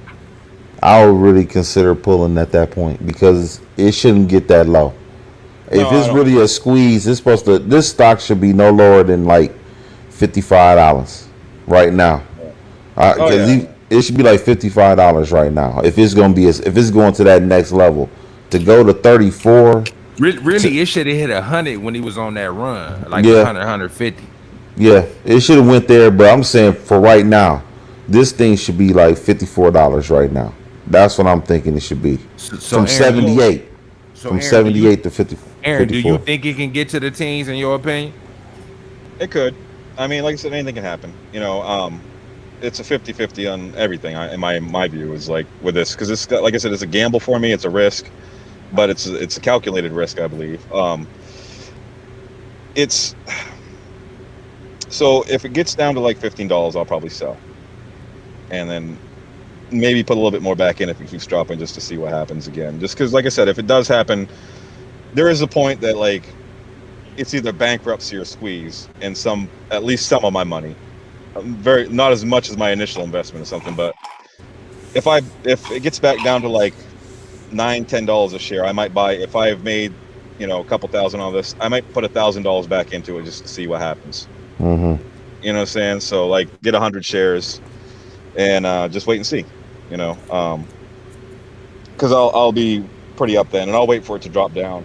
S2: I would really consider pulling at that point, because it shouldn't get that low. If it's really a squeeze, this stock should be no lower than like $55 right now. It should be like $55 right now. If it's going to that next level, to go to 34.
S1: Really, it should have hit 100 when he was on that run, like 100, 150.
S2: Yeah, it should have went there, but I'm saying for right now, this thing should be like $54 right now. That's what I'm thinking it should be. From Aaron, 78. From Aaron, 78 to 50.
S1: Aaron, 54. Do you think it can get to the teens in your opinion?
S4: It could. I mean, like I said, anything can happen. You know, it's a 50-50 on everything. In my view is like with this, because it's like I said, it's a gamble for me. It's a risk. but it's a calculated risk, I believe. It's so if it gets down to like $15, I'll probably sell, and then maybe put a little bit more back in if it keeps dropping, just to see what happens again. Just because, like I said, if it does happen, there is a point that like it's either bankruptcy or squeeze, and at least some of my money, not as much as my initial investment or something, but if it gets back down to like $9-10 a share, I might buy. If I've made a couple thousand on this, I might put $1,000 back into it just to see what happens.
S2: Mm-hmm.
S4: You know what I'm saying? So like get 100 shares and just wait and see. Because I'll be pretty up then, and I'll wait for it to drop down.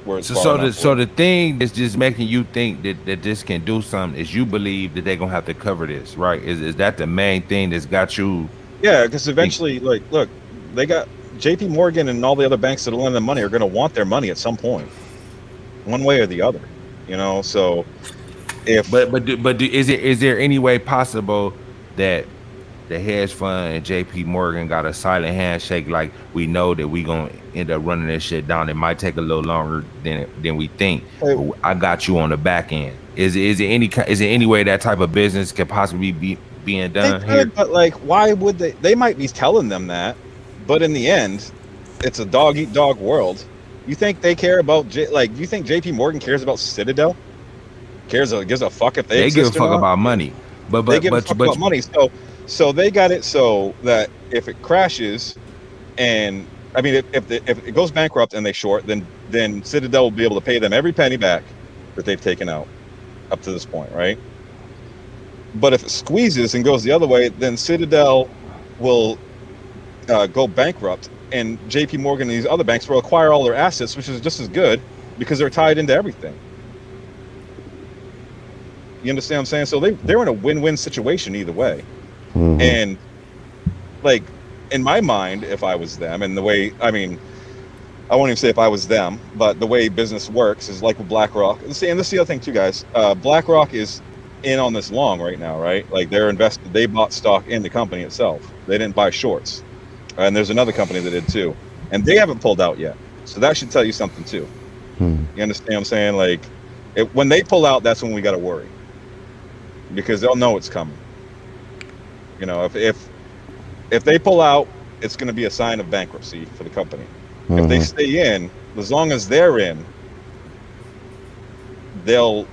S4: Where it's
S1: so the thing that's just making you think that this can do something is you believe that they're gonna have to cover this, right? Is that the main thing that's got you?
S4: Yeah, because eventually, like, look, they got J.P. Morgan and all the other banks that are lending them money are going to want their money at some point, one way or the other. So if
S1: is there any way possible that the hedge fund and J.P. Morgan got a silent handshake, like we know that we gonna end up running this shit down? It might take a little longer than we think. But I got you on the back end. Is there any way that type of business could possibly be being done here?
S4: But like, why would they? They might be telling them that, but in the end, it's a dog eat dog world. You think they care about do you think J.P. Morgan cares about Citadel? Gives a fuck if they
S1: give a fuck about money, but
S4: they give a fuck about money. So they got it so that if it crashes, and I mean if it goes bankrupt and they short, then Citadel will be able to pay them every penny back that they've taken out up to this point, right? But if it squeezes and goes the other way, then Citadel will go bankrupt, and J.P. Morgan and these other banks will acquire all their assets, which is just as good because they're tied into everything. You understand what I'm saying? So they're in a win-win situation either way. Mm-hmm. And like in my mind, if I was them, and the way, I mean, I won't even say if I was them, but the way business works is like with BlackRock. And this is the other thing too, guys. BlackRock is in on this long right now, right? Like they bought stock in the company itself. They didn't buy shorts. And there's another company that did too. And they haven't pulled out yet. So that should tell you something too. You understand what I'm saying? Like when they pull out, that's when we got to worry. Because they'll know it's coming. If they pull out, it's going to be a sign of bankruptcy for the company. Mm-hmm. If they stay in, as long as they're in, they'll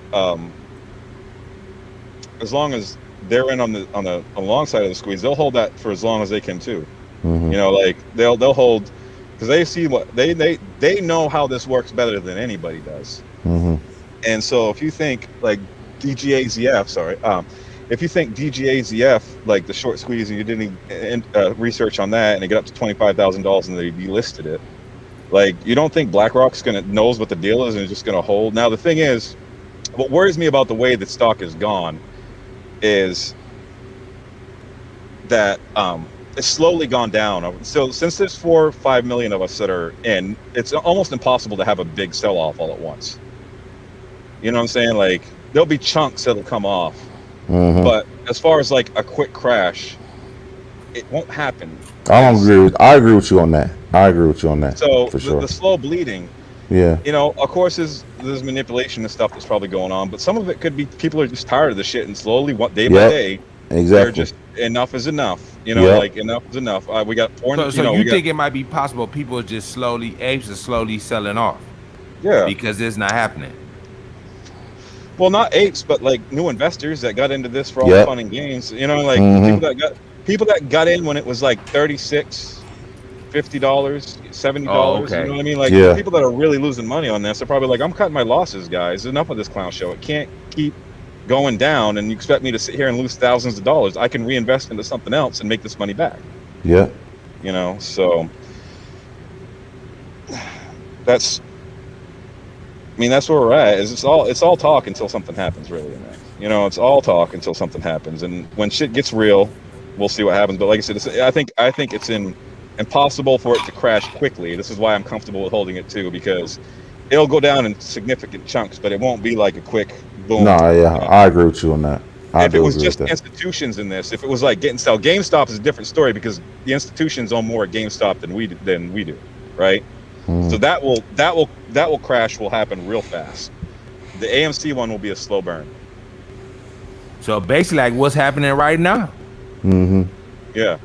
S4: as long as they're in on the long side of the squeeze, they'll hold that for as long as they can too. Mm-hmm. Like they'll hold, because they see what they know how this works better than anybody does. Mm-hmm. And so if you think like DGAZF, if you think DGAZF, like the short squeeze, and you didn't research on that, and they get up to $25,000 and they delisted it, like you don't think BlackRock's knows what the deal is and is just gonna hold? Now the thing is, what worries me about the way the stock is gone is that it's slowly gone down. So since there's 4 or 5 million of us that are in, it's almost impossible to have a big sell-off all at once. You know what I'm saying? Like there'll be chunks that'll come off. Mm-hmm. But as far as like a quick crash, it won't happen.
S2: I agree with you on that.
S4: So
S2: for sure.
S4: The slow bleeding,
S2: yeah.
S4: Of course there's manipulation and stuff that's probably going on, but some of it could be people are just tired of the shit, and slowly, day by day,
S2: exactly,
S4: they're just enough is enough. Like enough is enough. We got porn.
S1: So you think it might be possible people are just apes are slowly selling off?
S4: Yeah,
S1: because it's not happening.
S4: Well, not apes, but like new investors that got into this for all the fun and games. Mm-hmm. people that got in when it was like $36, $50, $70.
S1: Oh, okay.
S4: You know what I mean? Like people that are really losing money on this are probably like, I'm cutting my losses, guys. Enough of this clown show. It can't keep going down, and you expect me to sit here and lose thousands of dollars. I can reinvest into something else and make this money back.
S2: Yeah.
S4: So that's where we're at. Is it's all talk until something happens, really. It's all talk until something happens, and when shit gets real, we'll see what happens. But like I said, I think it's impossible for it to crash quickly. This is why I'm comfortable with holding it too, because it'll go down in significant chunks, but it won't be like a quick boom.
S2: No, yeah, I agree with you on that.
S4: If it was just institutions in this, if it was like GameStop is a different story, because the institutions own more at GameStop than we do, right? So that will crash will happen real fast. The AMC one will be a slow burn.
S1: So basically, like what's happening right now.
S4: Yeah.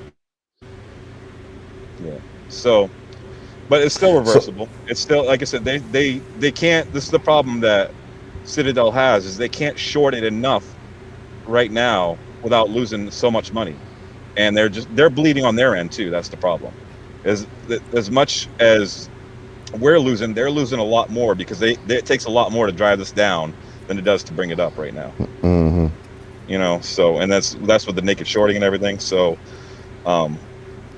S4: So, but it's still reversible. It's still, like I said, they can't. This is the problem that Citadel has, is they can't short it enough right now without losing so much money, and they're bleeding on their end too. That's the problem. As much as we're losing, they're losing a lot more, because it takes a lot more to drive this down than it does to bring it up right now. You know, so, and that's with the naked shorting and everything. So,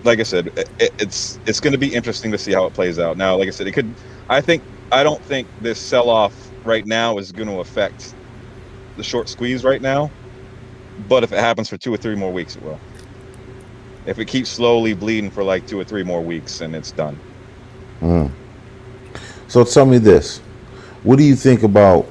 S4: like I said, it's going to be interesting to see how it plays out. Now, like I said, I don't think this sell-off right now is going to affect the short squeeze right now, but if it happens for 2 or 3 more weeks, it will. If it keeps slowly bleeding for like 2 or 3 more weeks, and it's done.
S2: So tell me this: what do you think about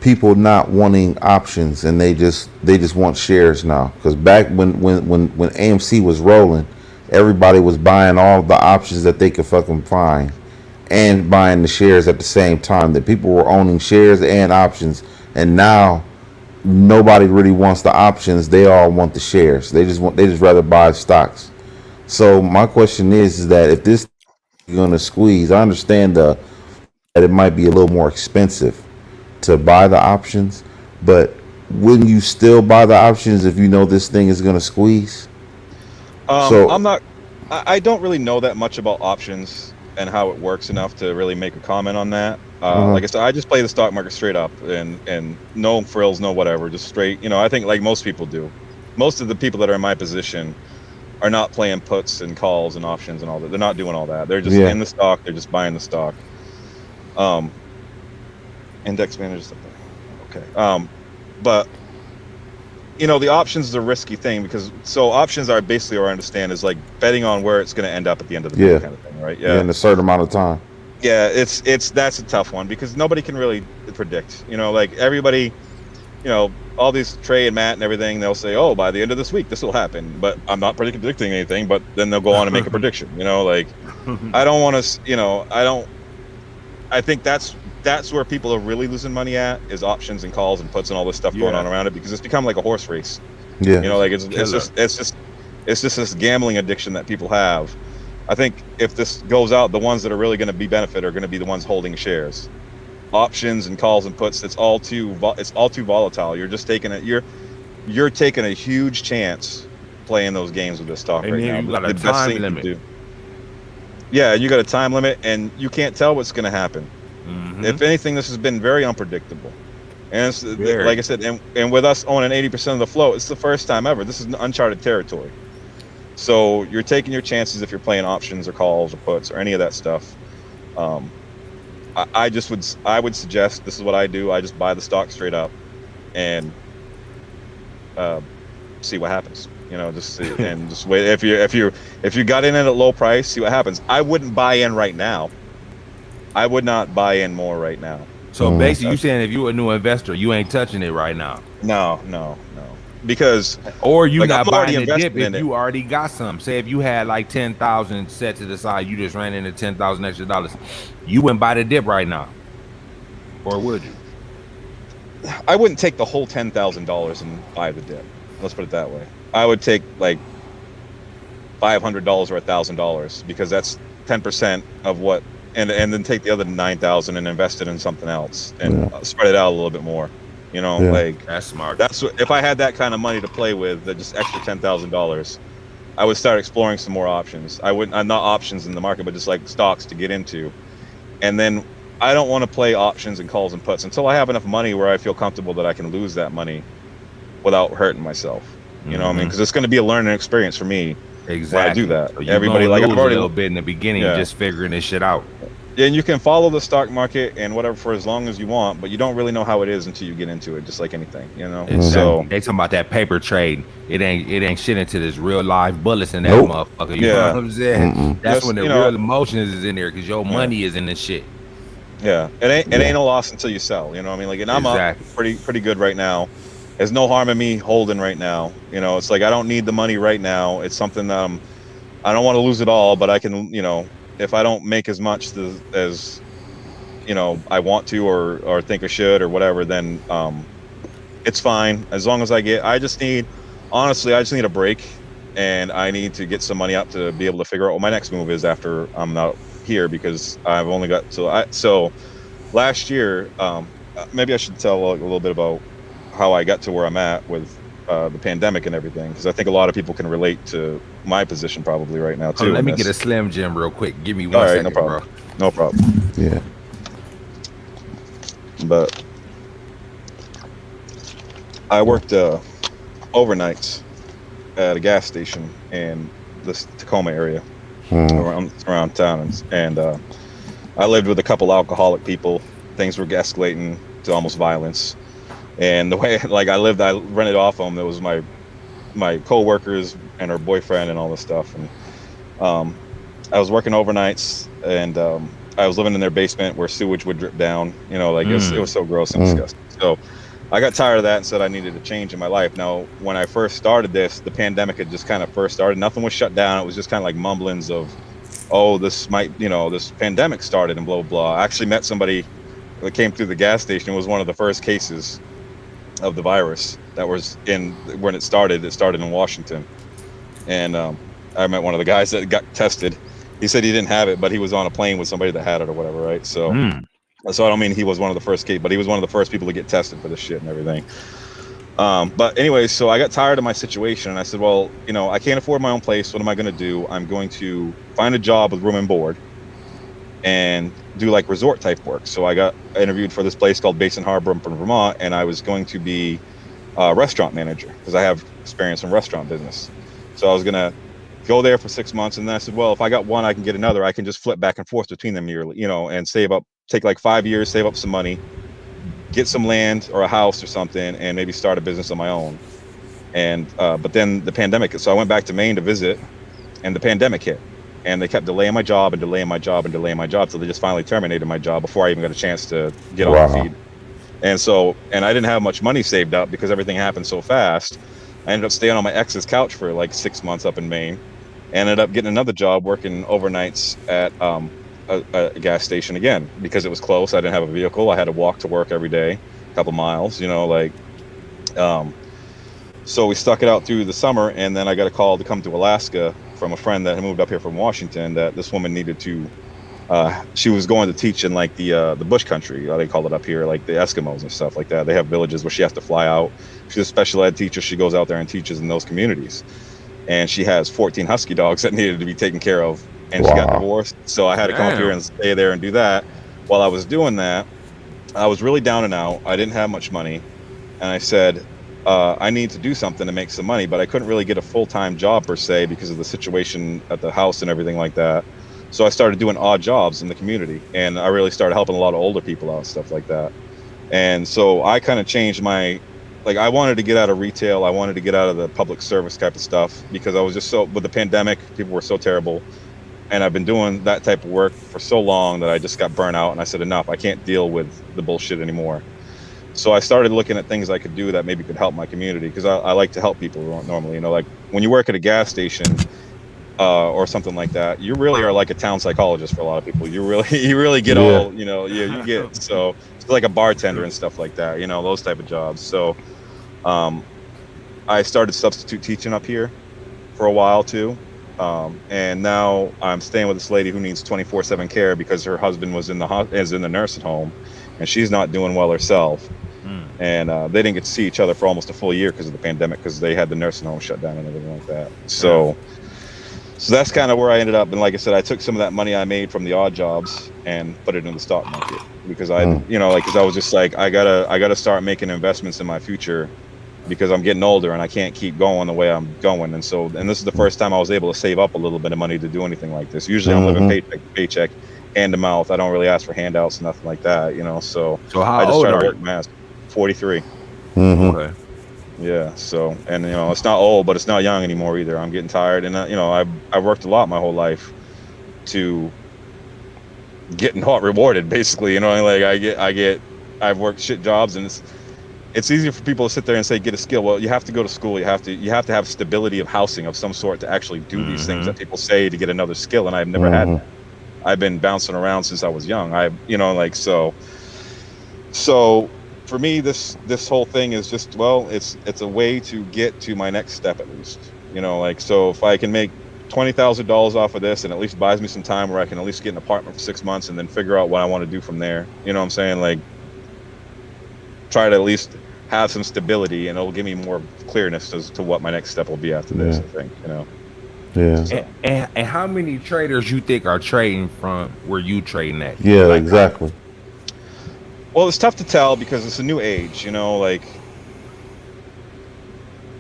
S2: people not wanting options and they just want shares now? Because back when AMC was rolling, everybody was buying all the options that they could fucking find and buying the shares at the same time. That people were owning shares and options, and now nobody really wants the options. They all want the shares. They just rather buy stocks. So my question is that if this is going to squeeze, I understand that it might be a little more expensive to buy the options, but wouldn't you still buy the options if you know this thing is going to squeeze?
S4: I don't really know that much about options and how it works enough to really make a comment on that. Like I said, I just play the stock market straight up, and no frills, no whatever, just straight. You know, I think like most people do. Most of the people that are in my position are not playing puts and calls and options and all that. They're not doing all that. They're just in the stock. They're just buying the stock. Index managers. Okay. But you know, the options is a risky thing, because options are basically, or I understand, is like betting on where it's going to end up at the end of the day, kind of thing, right?
S2: Yeah, in a certain amount of time.
S4: Yeah, that's a tough one, because nobody can really predict. You know, like everybody, you know, all these Trey and Matt and everything, they'll say, oh, by the end of this week this will happen, but I'm not predicting anything. But then they'll go on and make a prediction. You know, like I don't want to. You know, I think that's where people are really losing money at, is options and calls and puts and all this stuff going on around it, because it's become like a horse race. Yeah, you know, like it's just this gambling addiction that people have. I think if this goes out, the ones that are really going to be benefit are going to be the ones holding shares. Options and calls and puts, it's all too volatile. You're just taking you're taking a huge chance playing those games with this stock right now.
S1: You got a time limit.
S4: Yeah, you got a time limit, and you can't tell what's going to happen. If anything, this has been very unpredictable, and it's, like I said, and with us owning 80% of the float, it's the first time ever. This is uncharted territory. So you're taking your chances if you're playing options or calls or puts or any of that stuff. I would suggest, this is what I do. I just buy the stock straight up and see what happens. You know, just see, and just wait. If you got in at a low price, see what happens. I wouldn't buy in right now. I would not buy in more right now.
S1: So basically, you saying if you're a new investor, you ain't touching it right now?
S4: No. Because
S1: or you like, not buying the dip if you already got some. Say if you had like 10,000 set to the side, you just ran into 10,000 extra dollars. You wouldn't buy the dip right now, or would you?
S4: I wouldn't take the whole $10,000 and buy the dip. Let's put it that way. I would take like $500 or $1,000, because that's 10% of what. And then take the other 9,000 and invest it in something else and spread it out a little bit more. You know, like
S1: that's smart.
S4: That's what, if I had that kind of money to play with, that just extra $10,000, I would start exploring some more options. I'm not options in the market, but just like stocks to get into. And then I don't want to play options and calls and puts until I have enough money where I feel comfortable that I can lose that money without hurting myself. You know what I mean? Because it's going to be a learning experience for me.
S1: Exactly.
S4: When I do that.
S1: So everybody like I've already a little bit in the beginning, just figuring this shit out.
S4: And you can follow the stock market and whatever for as long as you want, but you don't really know how it is until you get into it, just like anything, you know.
S1: Exactly. So they talking about that paper trade. It ain't shit into this real live bullets in that motherfucker. You know what I'm saying? That's when the real emotions is in there, because your money is in this shit.
S4: Yeah, it ain't a loss until you sell. You know what I mean? Like, and I'm up pretty good right now. There's no harm in me holding right now. You know, it's like I don't need the money right now. It's something that I don't want to lose it all, but I can, you know, if I don't make as much as you know I want to or think I should or whatever, then it's fine as long as I just need a break, and I need to get some money up to be able to figure out what my next move is after I'm not here, because I've only got so last year, maybe I should tell a little bit about how I got to where I'm at with the pandemic and everything, because I think a lot of people can relate to my position probably right now too.
S1: Let me get a Slim Jim real quick. Give me 1 second,
S4: no problem. Bro. No problem.
S2: Yeah.
S4: But I worked overnights at a gas station in this Tacoma area around town, and I lived with a couple alcoholic people. Things were escalating to almost violence, and the way I rented off them. It was my co-workers and her boyfriend and all this stuff, and I was working overnights, and I was living in their basement where sewage would drip down. You know, it was so gross and disgusting. So I got tired of that and said I needed a change in my life. Now, when I first started this, the pandemic had just kind of first started. Nothing was shut down. It was just kind of like mumblings of, oh, this pandemic started and blah, blah, blah. I actually met somebody that came through the gas station. It was one of the first cases of the virus that was when it started. It started in Washington. And I met one of the guys that got tested. He said he didn't have it, but he was on a plane with somebody that had it or whatever, right? So So I don't mean he was one of the first but he was one of the first people to get tested for this shit and everything. But anyway, so I got tired of my situation, and I said, well, I can't afford my own place. What am I going to do? I'm going to find a job with room and board and do like resort type work. So I got interviewed for this place called Basin Harbor in Vermont, and I was going to be a restaurant manager because I have experience in restaurant business. So I was going to go there for 6 months, and then I said, well, if I got one, I can get another. I can just flip back and forth between them yearly, and take like 5 years, save up some money, get some land or a house or something, and maybe start a business on my own. And but then the pandemic, so I went back to Maine to visit, and the pandemic hit, and they kept delaying my job and delaying my job and delaying my job, so they just finally terminated my job before I even got a chance to get on my feet. And I didn't have much money saved up because everything happened so fast. I ended up staying on my ex's couch for like 6 months up in Maine. Ended up getting another job working overnights at a gas station again because it was close. I didn't have a vehicle. I had to walk to work every day, a couple miles, so we stuck it out through the summer, and then I got a call to come to Alaska from a friend that had moved up here from Washington, that this woman needed to she was going to teach in like the bush country, they call it up here, like the Eskimos and stuff like that. They have villages where she has to fly out. She's a special ed teacher. She goes out there and teaches in those communities, and she has 14 husky dogs that needed to be taken care of. And she got divorced, so I had to come up here and stay there and do that. While I was doing that, I was really down and out. I didn't have much money, and I said, I need to do something to make some money, but I couldn't really get a full-time job per se because of the situation at the house and everything like that. So I started doing odd jobs in the community, and I really started helping a lot of older people out, stuff like that. And so I kind of changed I wanted to get out of retail. I wanted to get out of the public service type of stuff because I was just with the pandemic, people were so terrible. And I've been doing that type of work for so long that I just got burnt out, and I said, enough, I can't deal with the bullshit anymore. So I started looking at things I could do that maybe could help my community, because I like to help people normally. like when you work at a gas station or something like that, you really are like a town psychologist for a lot of people. You really get all, you get, so it's like a bartender and stuff like that, those type of jobs. So I started substitute teaching up here for a while too. And now I'm staying with this lady who needs 24/7 care because her husband is in the nursing home, and she's not doing well herself. And they didn't get to see each other for almost a full year because of the pandemic, because they had the nursing home shut down and everything like that. So that's kind of where I ended up. And like I said, I took some of that money I made from the odd jobs and put it in the stock market because because I was just like, I gotta start making investments in my future, because I'm getting older and I can't keep going the way I'm going. And this is the first time I was able to save up a little bit of money to do anything like this. Usually I'm living paycheck to paycheck, hand to mouth. I don't really ask for handouts, nothing like that, So
S1: how
S4: I just
S1: old
S4: try to
S1: are
S4: work
S1: you?
S4: my ass. 43.
S1: Okay.
S4: Yeah. So, and it's not old, but it's not young anymore either. I'm getting tired, and I've worked a lot my whole life to get not rewarded, basically. I've worked shit jobs, and it's easier for people to sit there and say, get a skill. Well, you have to go to school. You have to have stability of housing of some sort to actually do these things that people say to get another skill. And I've never had that. I've been bouncing around since I was young. So for me, this whole thing is just, well, it's a way to get to my next step at least. So if I can make $20,000 off of this, and at least buys me some time where I can at least get an apartment for 6 months and then figure out what I want to do from there. You know what I'm saying? Like, try to at least have some stability, and it'll give me more clearness as to what my next step will be after this. I think,
S2: Yeah.
S1: And how many traders you think are trading from where you trading at?
S2: Yeah, exactly.
S4: Well, it's tough to tell because it's a new age,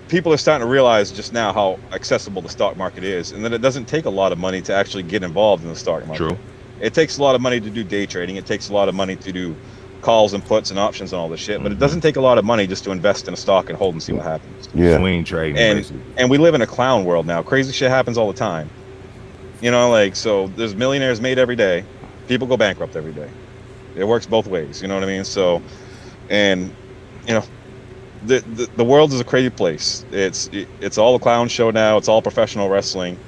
S4: people are starting to realize just now how accessible the stock market is, and that it doesn't take a lot of money to actually get involved in the stock market.
S1: True.
S4: It takes a lot of money to do day trading. It takes a lot of money to do calls and puts and options and all this shit, but it doesn't take a lot of money just to invest in a stock and hold and see what happens.
S2: Yeah.
S1: Swing trading.
S4: And we live in a clown world now. Crazy shit happens all the time. So there's millionaires made every day. People go bankrupt every day. It works both ways. You know what I mean? So, and the world is a crazy place. It's all a clown show now. It's all professional wrestling.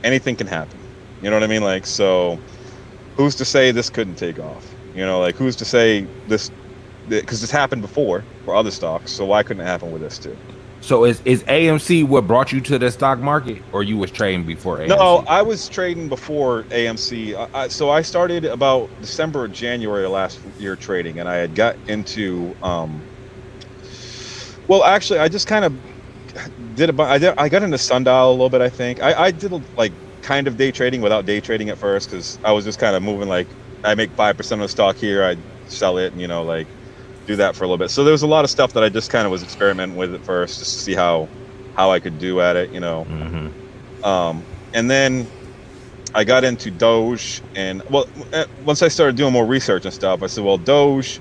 S4: Anything can happen. You know what I mean? So who's to say this couldn't take off? Who's to say this, because this happened before for other stocks, so why couldn't it happen with this too?
S1: So is AMC what brought you to the stock market, or you was trading before AMC?
S4: No, I was trading before AMC. So I started about December or January of last year trading, and I had got into well, actually, I just kind of I got into sundial a little bit. I think I did kind of day trading without day trading at first, because I was just kind of moving I make 5% of the stock here, I sell it, and do that for a little bit. So there was a lot of stuff that I just kind of was experimenting with at first, just to see how I could do at it, and then I got into Doge, and once I started doing more research and stuff, I said, well, Doge,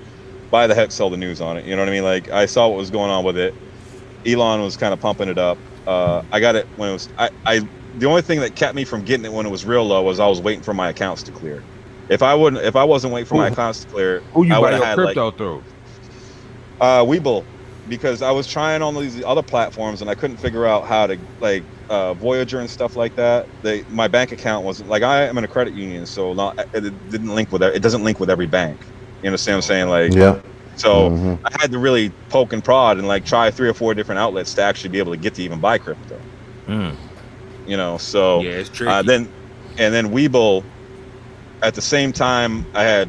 S4: why the heck sell the news on it? You know what I mean? I saw what was going on with it. Elon was kind of pumping it up. I got it when it was the only thing that kept me from getting it when it was real low was I was waiting for my accounts to clear. If I wasn't waiting for my accounts to clear,
S1: who you
S4: I
S1: buy
S4: would
S1: your
S4: have
S1: crypto through?
S4: Webull, because I was trying on these other platforms and I couldn't figure out how to Voyager and stuff like that. My bank account wasn't I am in a credit union, so it didn't link with it doesn't link with every bank. You understand what I'm saying?
S2: Yeah.
S4: So I had to really poke and prod and try 3 or 4 different outlets to actually be able to get to even buy crypto. So
S1: yeah, it's tricky.
S4: then Webull, at the same time I had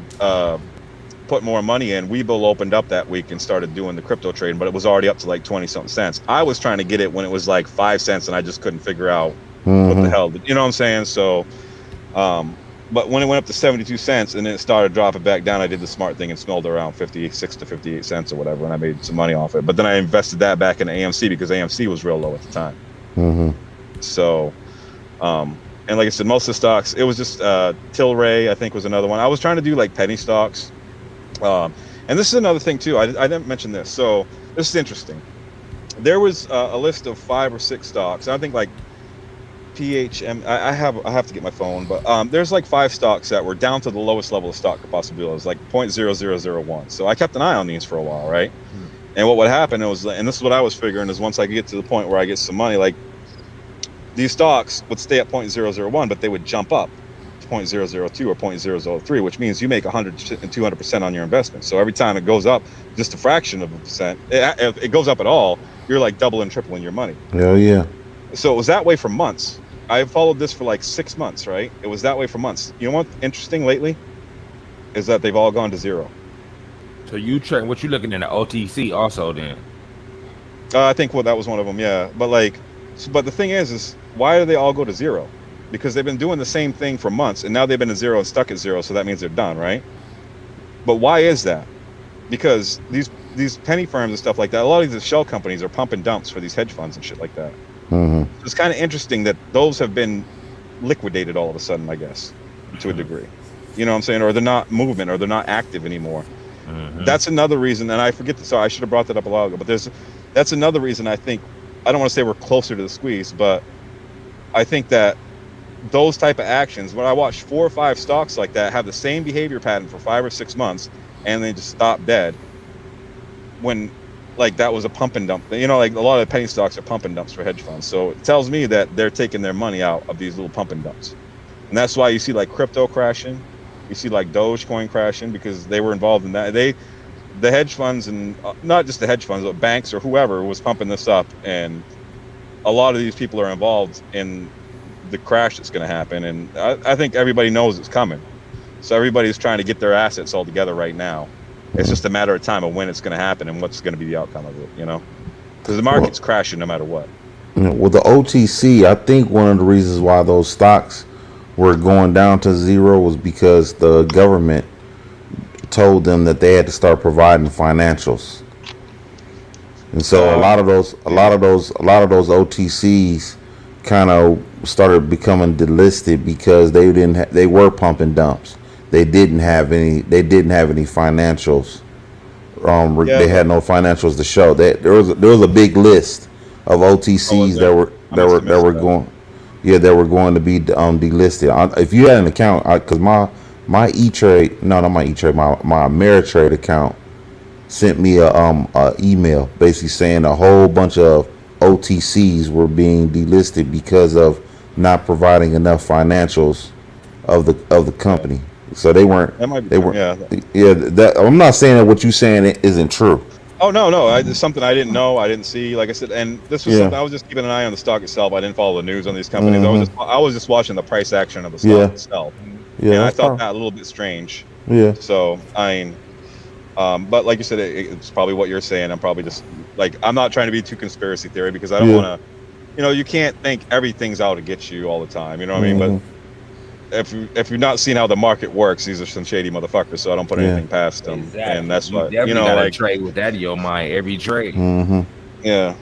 S4: put more money in, Webull opened up that week and started doing the crypto trading, but it was already up to 20 something cents. I was trying to get it when it was 5 cents, and I just couldn't figure out what the hell, you know what I'm saying? So but when it went up to 72 cents and then it started dropping back down, I did the smart thing and smelled around 56 to 58 cents or whatever, and I made some money off it. But then I invested that back in AMC because AMC was real low at the time. So and like I said, most of the stocks, it was just Tilray, I think, was another one. I was trying to do penny stocks. And this is another thing too. I didn't mention this. So this is interesting. There was a list of 5 or 6 stocks. I think PHM. I have to get my phone, but there's 5 stocks that were down to the lowest level of stock possibility. It was 0.0001. So I kept an eye on these for a while, right? And what would happen was, and this is what I was figuring, is once I get to the point where I get some money, these stocks would stay at 0.001, but they would jump up to 0.002 or 0.003, which means you make 100 and 200% on your investment. So every time it goes up just a fraction of a percent, if it goes up at all, you're doubling, tripling your money.
S2: Hell yeah.
S4: So it was that way for months. I followed this for 6 months, right? It was that way for months. You know what's interesting lately is that they've all gone to zero.
S1: So what you looking in the OTC also then?
S4: I think that was one of them, yeah. But but the thing is why do they all go to zero? Because they've been doing the same thing for months, and now they've been at zero and stuck at zero, so that means they're done, right? But why is that? Because these penny firms and stuff like that, a lot of these shell companies are pumping dumps for these hedge funds and shit like that. It's kind of interesting that those have been liquidated all of a sudden, I guess, to a degree. You know what I'm saying? Or they're not moving, or they're not active anymore. That's another reason, and I forget this, so I should have brought that up a while ago, but that's another reason I think, I don't want to say we're closer to the squeeze, but I think that those type of actions, when I watch 4 or 5 stocks like that have the same behavior pattern for 5 or 6 months and they just stop dead, when that was a pump and dump, a lot of penny stocks are pump and dumps for hedge funds. So it tells me that they're taking their money out of these little pump and dumps. And that's why you see like crypto crashing, you see like Dogecoin crashing, because they were involved in that. The hedge funds, and not just the hedge funds, but banks or whoever was pumping this up, and a lot of these people are involved in the crash that's going to happen. And I think everybody knows it's coming, so everybody's trying to get their assets all together right now. It's just a matter of time of when it's going to happen and what's going to be the outcome of it, you know, because the market's crashing no matter what.
S2: With the OTC, I think one of the reasons why those stocks were going down to zero was because the government told them that they had to start providing financials, and so a lot of those OTCs kind of started becoming delisted because they were pumping dumps. They didn't have any financials. They had no financials to show. There was a big list of OTCs that were going to be delisted. If you had an account, because my E-Trade, no, not my E-Trade, my Ameritrade account sent me a email basically saying a whole bunch of OTCs were being delisted because of not providing enough financials of the company. So they weren't. I'm not saying that what you're saying isn't true.
S4: Oh no, it's something I didn't know, I didn't see. Like I said, and this was something I was just keeping an eye on the stock itself. I didn't follow the news on these companies.
S2: Mm-hmm.
S4: I was just watching the price action of the stock itself. Yeah, and I thought that a little bit strange.
S2: Yeah.
S4: So I mean, but like you said, it's probably what you're saying. I'm probably just like, I'm not trying to be too conspiracy theory, because I don't want to. You can't think everything's out to get you all the time. You know what I mean? But if you're not seeing how the market works, these are some shady motherfuckers. So I don't put anything past them. Exactly. And that's why
S1: like trade with that in your mind every trade.
S2: Mm-hmm.
S4: Yeah.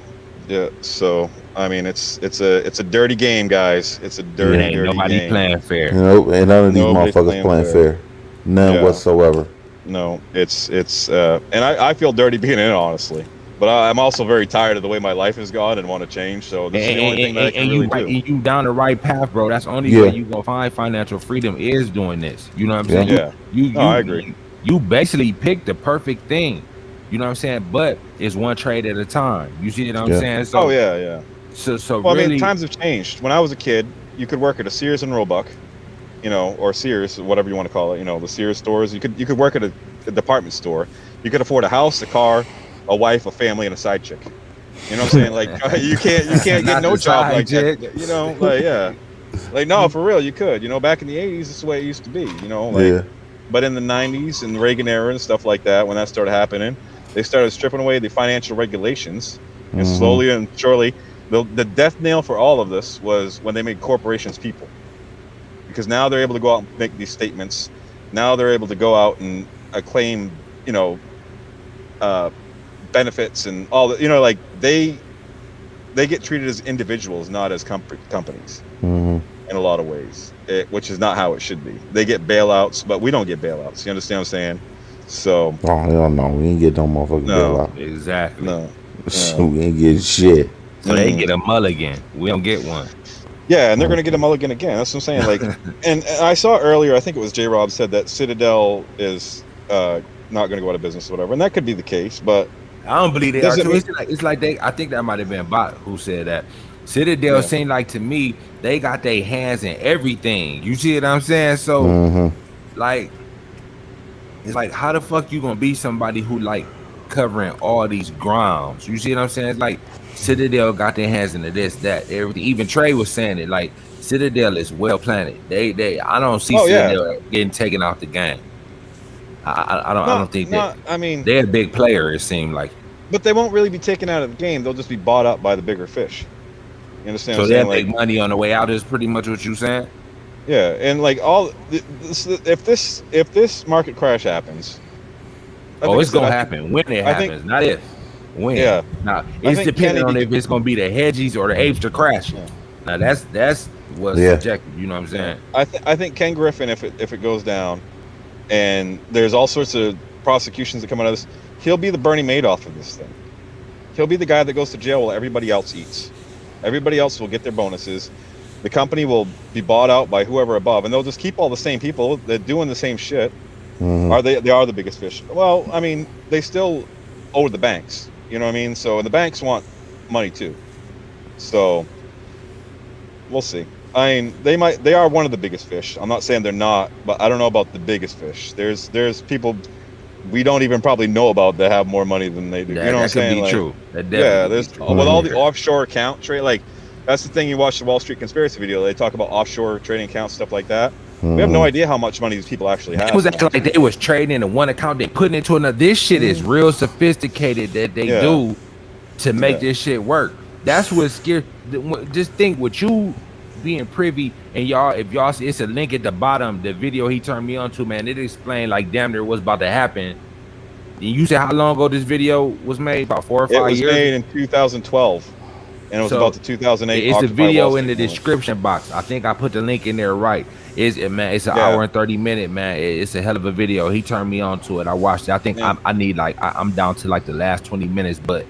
S4: So I mean, it's a dirty game, guys. It's a dirty
S1: nobody
S4: game.
S1: Playing fair.
S2: And none of these motherfuckers playing fair. None whatsoever.
S4: No, it's and I feel dirty being in it, honestly. But I'm also very tired of the way my life has gone and want to change. So this is the only thing that I can really do.
S1: And you down the right path, bro. That's the only way you gonna find financial freedom is doing this. You know what I'm saying?
S4: Yeah. I agree.
S1: You basically picked the perfect thing. You know what I'm saying? But it's one trade at a time. You see what I'm saying? So,
S4: well,
S1: really,
S4: I mean, times have changed. When I was a kid, you could work at a Sears and Roebuck, or Sears, whatever you want to call it. The Sears stores. You could work at a department store. You could afford a house, a car, a wife, a family, and a side chick. You know what I'm saying? Like you can't get no job like that. Like no, for real, you could. Back in the 80s, this is the way it used to be. But in the 90s and Reagan era and stuff like that, when that started happening, they started stripping away the financial regulations, and slowly and surely, the death nail for all of this was when they made corporations people, because now they're able to go out and make these statements. Now they're able to go out and claim, benefits and all that. Like they get treated as individuals, not as companies, in a lot of ways, which is not how it should be. They get bailouts, but we don't get bailouts. You understand what I'm saying? So
S2: hell no, we ain't get no motherfucking bailout.
S1: Exactly.
S4: No.
S2: We ain't get shit.
S1: So they get a mulligan. We don't get one.
S4: Yeah, and they're gonna get a mulligan again. That's what I'm saying. Like, and I saw earlier, I think it was J-Rob said that Citadel is not gonna go out of business or whatever, and that could be the case, but
S1: I don't believe they are. It's like they. I think that might have been Bot who said that. Citadel seemed like, to me, they got their hands in everything. You see what I'm saying? So, like, it's like, how the fuck you gonna be somebody who like covering all these grounds? You see what I'm saying? It's like Citadel got their hands into this, that, everything. Even Trey was saying it. Like, Citadel is well planted. I don't see Citadel getting taken off the game. I don't think that.
S4: I mean,
S1: they're a big player. It seemed like,
S4: but they won't really be taken out of the game. They'll just be bought up by the bigger fish. You understand?
S1: So they'll make money on the way out. Is pretty much what you're saying.
S4: Yeah, and like if this market crash happens,
S1: it's gonna happen when it happens, not if. When?
S4: Yeah.
S1: Now it's depending on if it's gonna be the hedgies or the apes to crash. Yeah. Now that's what's subjective. You know what I'm saying?
S4: I think Ken Griffin, if it goes down, and there's all sorts of prosecutions that come out of this, he'll be the Bernie Madoff of this thing. He'll be the guy that goes to jail while everybody else eats. Everybody else will get their bonuses. The company will be bought out by whoever above, and they'll just keep all the same people. They're doing the same shit. They are the biggest fish. Well, I mean, they still owe the banks. You know what I mean? So the banks want money too. So we'll see. I mean, they are one of the biggest fish. I'm not saying they're not, but I don't know about the biggest fish. There's people we don't even probably know about that have more money than they do.
S1: That,
S4: you know what I'm
S1: that could
S4: saying?
S1: be
S4: Like,
S1: true. That
S4: yeah,
S1: definitely
S4: there's
S1: be true.
S4: with all the offshore account trade. Like, that's the thing. You watch the Wall Street conspiracy video. They talk about offshore trading accounts, stuff like that. We have no idea how much money these people actually have.
S1: It was acting like they was trading into one account, they put it into another. This shit is real sophisticated that they do to make this shit work. That's what's scary. Just think with you being privy, and y'all, if y'all see, it's a link at the bottom. The video he turned me on to, man, it explained like damn near what's about to happen. And you said how long ago this video was made? About 4 or 5 years?
S4: It was made in 2012. And it was about the 2008.
S1: It's a video in the description box. I think I put the link in there right. It's an hour and 30 minute, man. It's a hell of a video. He turned me on to it. I watched it. I think I need I'm down to like the last 20 minutes, but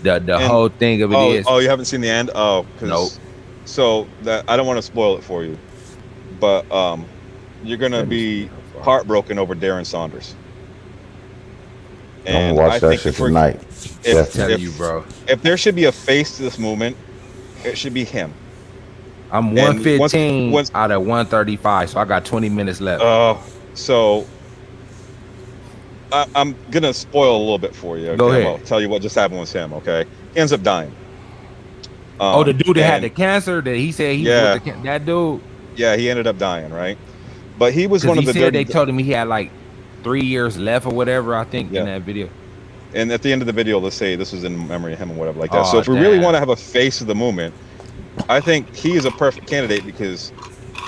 S1: the whole thing of it is.
S4: Oh, you haven't seen the end? Oh,
S1: nope.
S4: So that I don't want to spoil it for you, but you're gonna be heartbroken over Darren Saunders.
S2: And watch that shit tonight.
S4: If there should be a face to this movement, it should be him.
S1: I'm 115 out of 135, so I got 20 minutes left.
S4: So I'm gonna spoil a little bit for you. Okay?
S1: Go ahead.
S4: I'll tell you what just happened with him. Okay, he ends up dying.
S1: The dude that had the cancer that he said that dude.
S4: Yeah, he ended up dying, right? But he was one of the.
S1: They told him he had like 3 years left or whatever, I think, in that video.
S4: And at the end of the video, let's say this was in memory of him or whatever like that. So if we really want to have a face of the movement, I think he is a perfect candidate because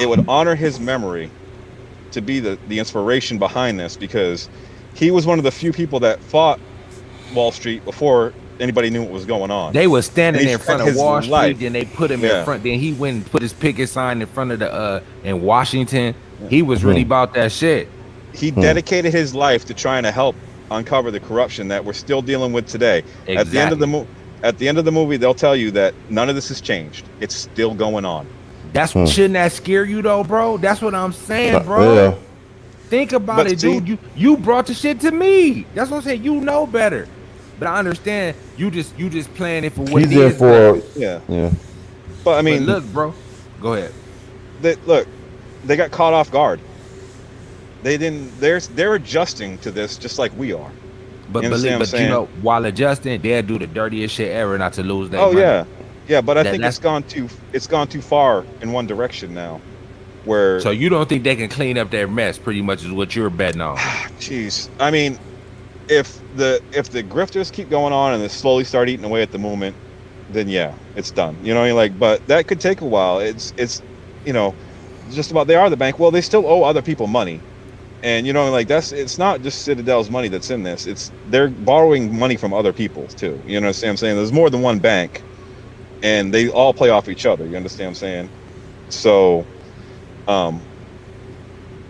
S4: it would honor his memory to be the inspiration behind this, because he was one of the few people that fought Wall Street before anybody knew what was going on.
S1: They was standing in front of Wall Street, and they put him in front. Then he went and put his picket sign in front of the in Washington. He was really about that shit.
S4: He dedicated his life to trying to help uncover the corruption that we're still dealing with today. Exactly. At the end of the movie, they'll tell you that none of this has changed. It's still going on.
S1: Shouldn't that scare you though, bro? That's what I'm saying, bro. Yeah. Think about it, dude. You brought the shit to me. That's what I'm saying. You know better. But I understand you just playing it for what it is.
S4: Yeah. But I mean,
S1: look, bro. Go ahead.
S4: They got caught off guard. They're adjusting to this just like we are.
S1: But you know, while adjusting, they'll do the dirtiest shit ever not to lose that money.
S4: Yeah. But I think it's gone too far in one direction now.
S1: So you don't think they can clean up their mess? Pretty much is what you're betting on.
S4: Jeez, I mean, if the grifters keep going on and they slowly start eating away at the movement, then yeah, it's done. You know, like, but that could take a while. It's you know, just about they are the bank. Well, they still owe other people money. And you know, like it's not just Citadel's money that's in this. They're borrowing money from other people too. You know what I'm saying? There's more than one bank, and they all play off each other. You understand what I'm saying? So,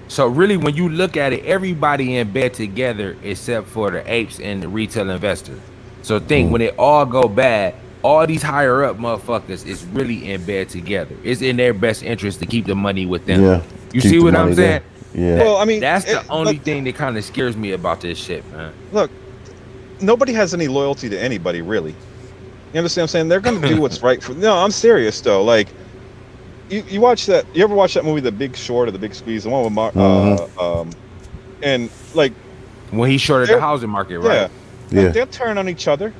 S1: so really, when you look at it, everybody in bed together except for the apes and the retail investor. So think when it all go bad, all these higher up motherfuckers is really in bed together. It's in their best interest to keep the money with them.
S2: Yeah,
S1: you see what I'm saying?
S2: Yeah.
S4: Well, I mean,
S1: that's the only thing that kind of scares me about this shit, man.
S4: Look, nobody has any loyalty to anybody, really. You understand what I'm saying? They're going to do what's right for. No, I'm serious though. Like, you watch that? You ever watch that movie, The Big Short or The Big Squeeze? The one with and like
S1: when he shorted the housing market, right?
S4: Yeah. They'll turn on each other.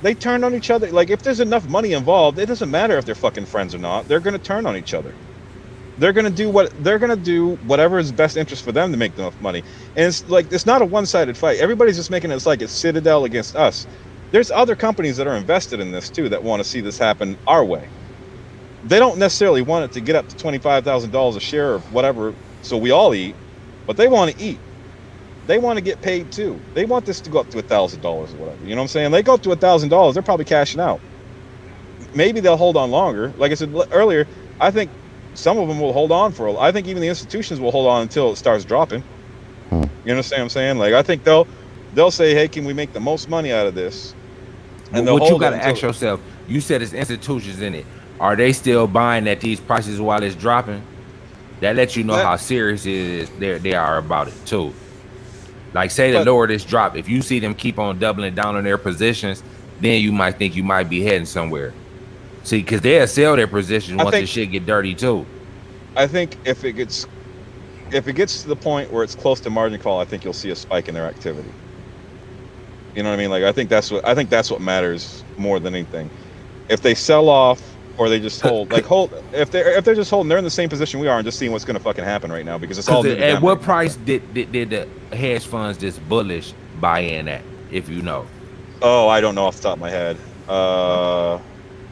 S4: They turn on each other. Like, if there's enough money involved, it doesn't matter if they're fucking friends or not. They're going to turn on each other. They're gonna do whatever is best interest for them to make enough money. And it's like, it's not a one-sided fight. Everybody's just making it like it's Citadel against us. There's other companies that are invested in this too that want to see this happen our way. They don't necessarily want it to get up to $25,000 a share or whatever, so we all eat, but they want to eat. They want to get paid too. They want this to go up to $1,000 or whatever. You know what I'm saying? They go up to $1,000, they're probably cashing out. Maybe they'll hold on longer. Like I said earlier, I think some of them will hold on I think even the institutions will hold on until it starts dropping. You understand what I'm saying? Like, I think they'll say, hey, can we make the most money out of this?
S1: And what you got to ask yourself, you said it's institutions in it. Are they still buying at these prices while it's dropping? That lets you know how serious it is they are about it too. Like, say the lower this drop, if you see them keep on doubling down on their positions, then you might think you might be heading somewhere. See, because they'll sell their position
S4: I
S1: once the
S4: think-
S1: shit get dirty too.
S4: I think if it gets to the point where it's close to margin call, I think you'll see a spike in their activity. You know what I mean? Like I think that's what matters more than anything. If they sell off or they just hold, if they're just holding, they're in the same position we are and just seeing what's going to fucking happen right now because it's all.
S1: At what price did the hedge funds this bullish buy in at? If you know.
S4: Oh, I don't know off the top of my head.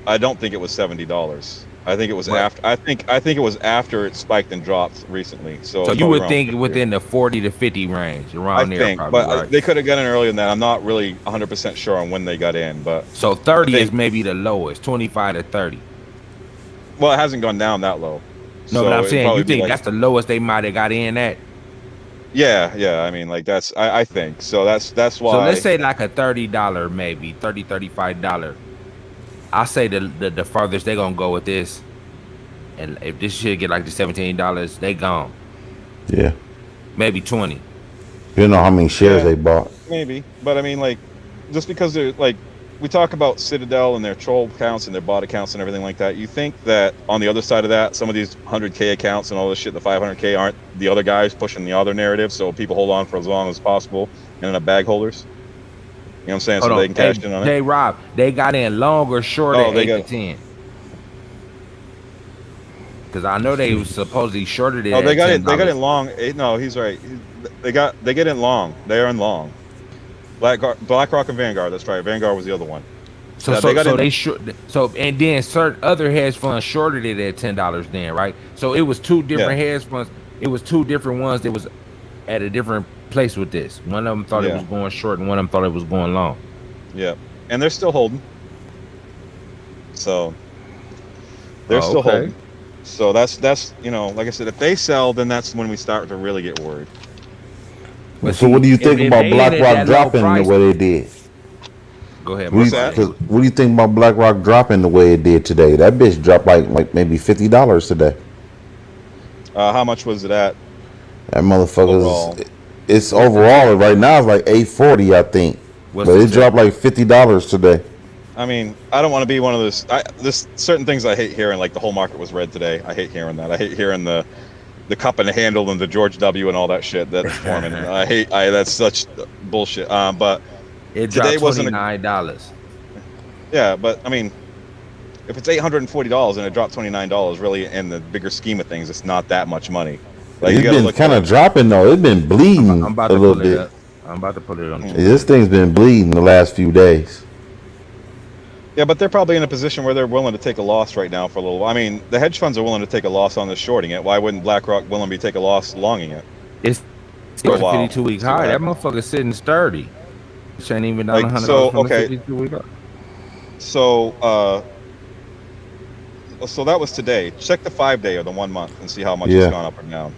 S4: I don't think it was $70. I think it was after. I think it was after it spiked and dropped recently. So
S1: you would think within the 40 to 50 range, around there.
S4: Think,
S1: probably,
S4: but
S1: right?
S4: they could have gotten in earlier than that. I'm not really 100% sure on when they got in, but
S1: so 30 is maybe the lowest, 25 to 30.
S4: Well, it hasn't gone down that low.
S1: No, but I'm saying you think that's the lowest they might have got in at?
S4: Yeah. I mean, like that's I think so. That's why.
S1: So let's say like a $30, maybe $35. I say the farthest they gonna go with this, and if this shit get like the $17, they gone.
S2: Yeah.
S1: Maybe 20.
S2: You don't know how many shares they bought.
S4: Maybe, but I mean, like, just because they're like, we talk about Citadel and their troll accounts and their bot accounts and everything like that. You think that on the other side of that, some of these 100K accounts and all this shit, the 500K aren't the other guys pushing the other narrative, so people hold on for as long as possible and end up bag holders. You know what I'm saying? So they can cash in on it.
S1: Hey, Rob, they got in long or short at 8 to 10. Because I know they was supposedly shorted it.
S4: Oh, they got
S1: $10.
S4: it. They got in long. No, he's right. They get in long. They are in long. BlackRock and Vanguard. That's right. Vanguard was the other one.
S1: So and then certain other hedge funds shorted it at $10 then, right? So it was two different hedge funds. It was two different ones that was at a different place with this. One of them thought it was going short and one of them thought it was going long.
S4: Yeah, and they're still holding. So they're still holding. So that's like I said, if they sell, then that's when we start to really get worried.
S2: So what do you think about BlackRock dropping the way they did?
S1: Go ahead.
S2: What do you think about BlackRock dropping the way it did today? That bitch dropped like maybe $50 today.
S4: How much was it at?
S2: That motherfucker. It's overall right now it's like $840, I think. But it dropped like $50 today.
S4: I mean, I don't want to be one of those. There's certain things I hate hearing, like the whole market was red today. I hate hearing that. I hate hearing the cup and the handle and the George W and all that shit that's forming. That's such bullshit. But
S1: it dropped $29.
S4: Yeah, but I mean, if it's $840 and it dropped $29, really, in the bigger scheme of things, it's not that much money. Like,
S2: it's been kind of dropping though. It's been bleeding a little bit.
S1: I'm about to put it on.
S2: This thing's been bleeding the last few days.
S4: Yeah, but they're probably in a position where they're willing to take a loss right now for a little while. I mean, the hedge funds are willing to take a loss on this shorting it. Why wouldn't BlackRock willing to take a loss longing it?
S1: It's a 52-week high. That motherfucker's sitting sturdy. It ain't even down $100 from the 52-week high.
S4: So that was today. Check the 5-day or the 1 month and see how much it's gone up or down.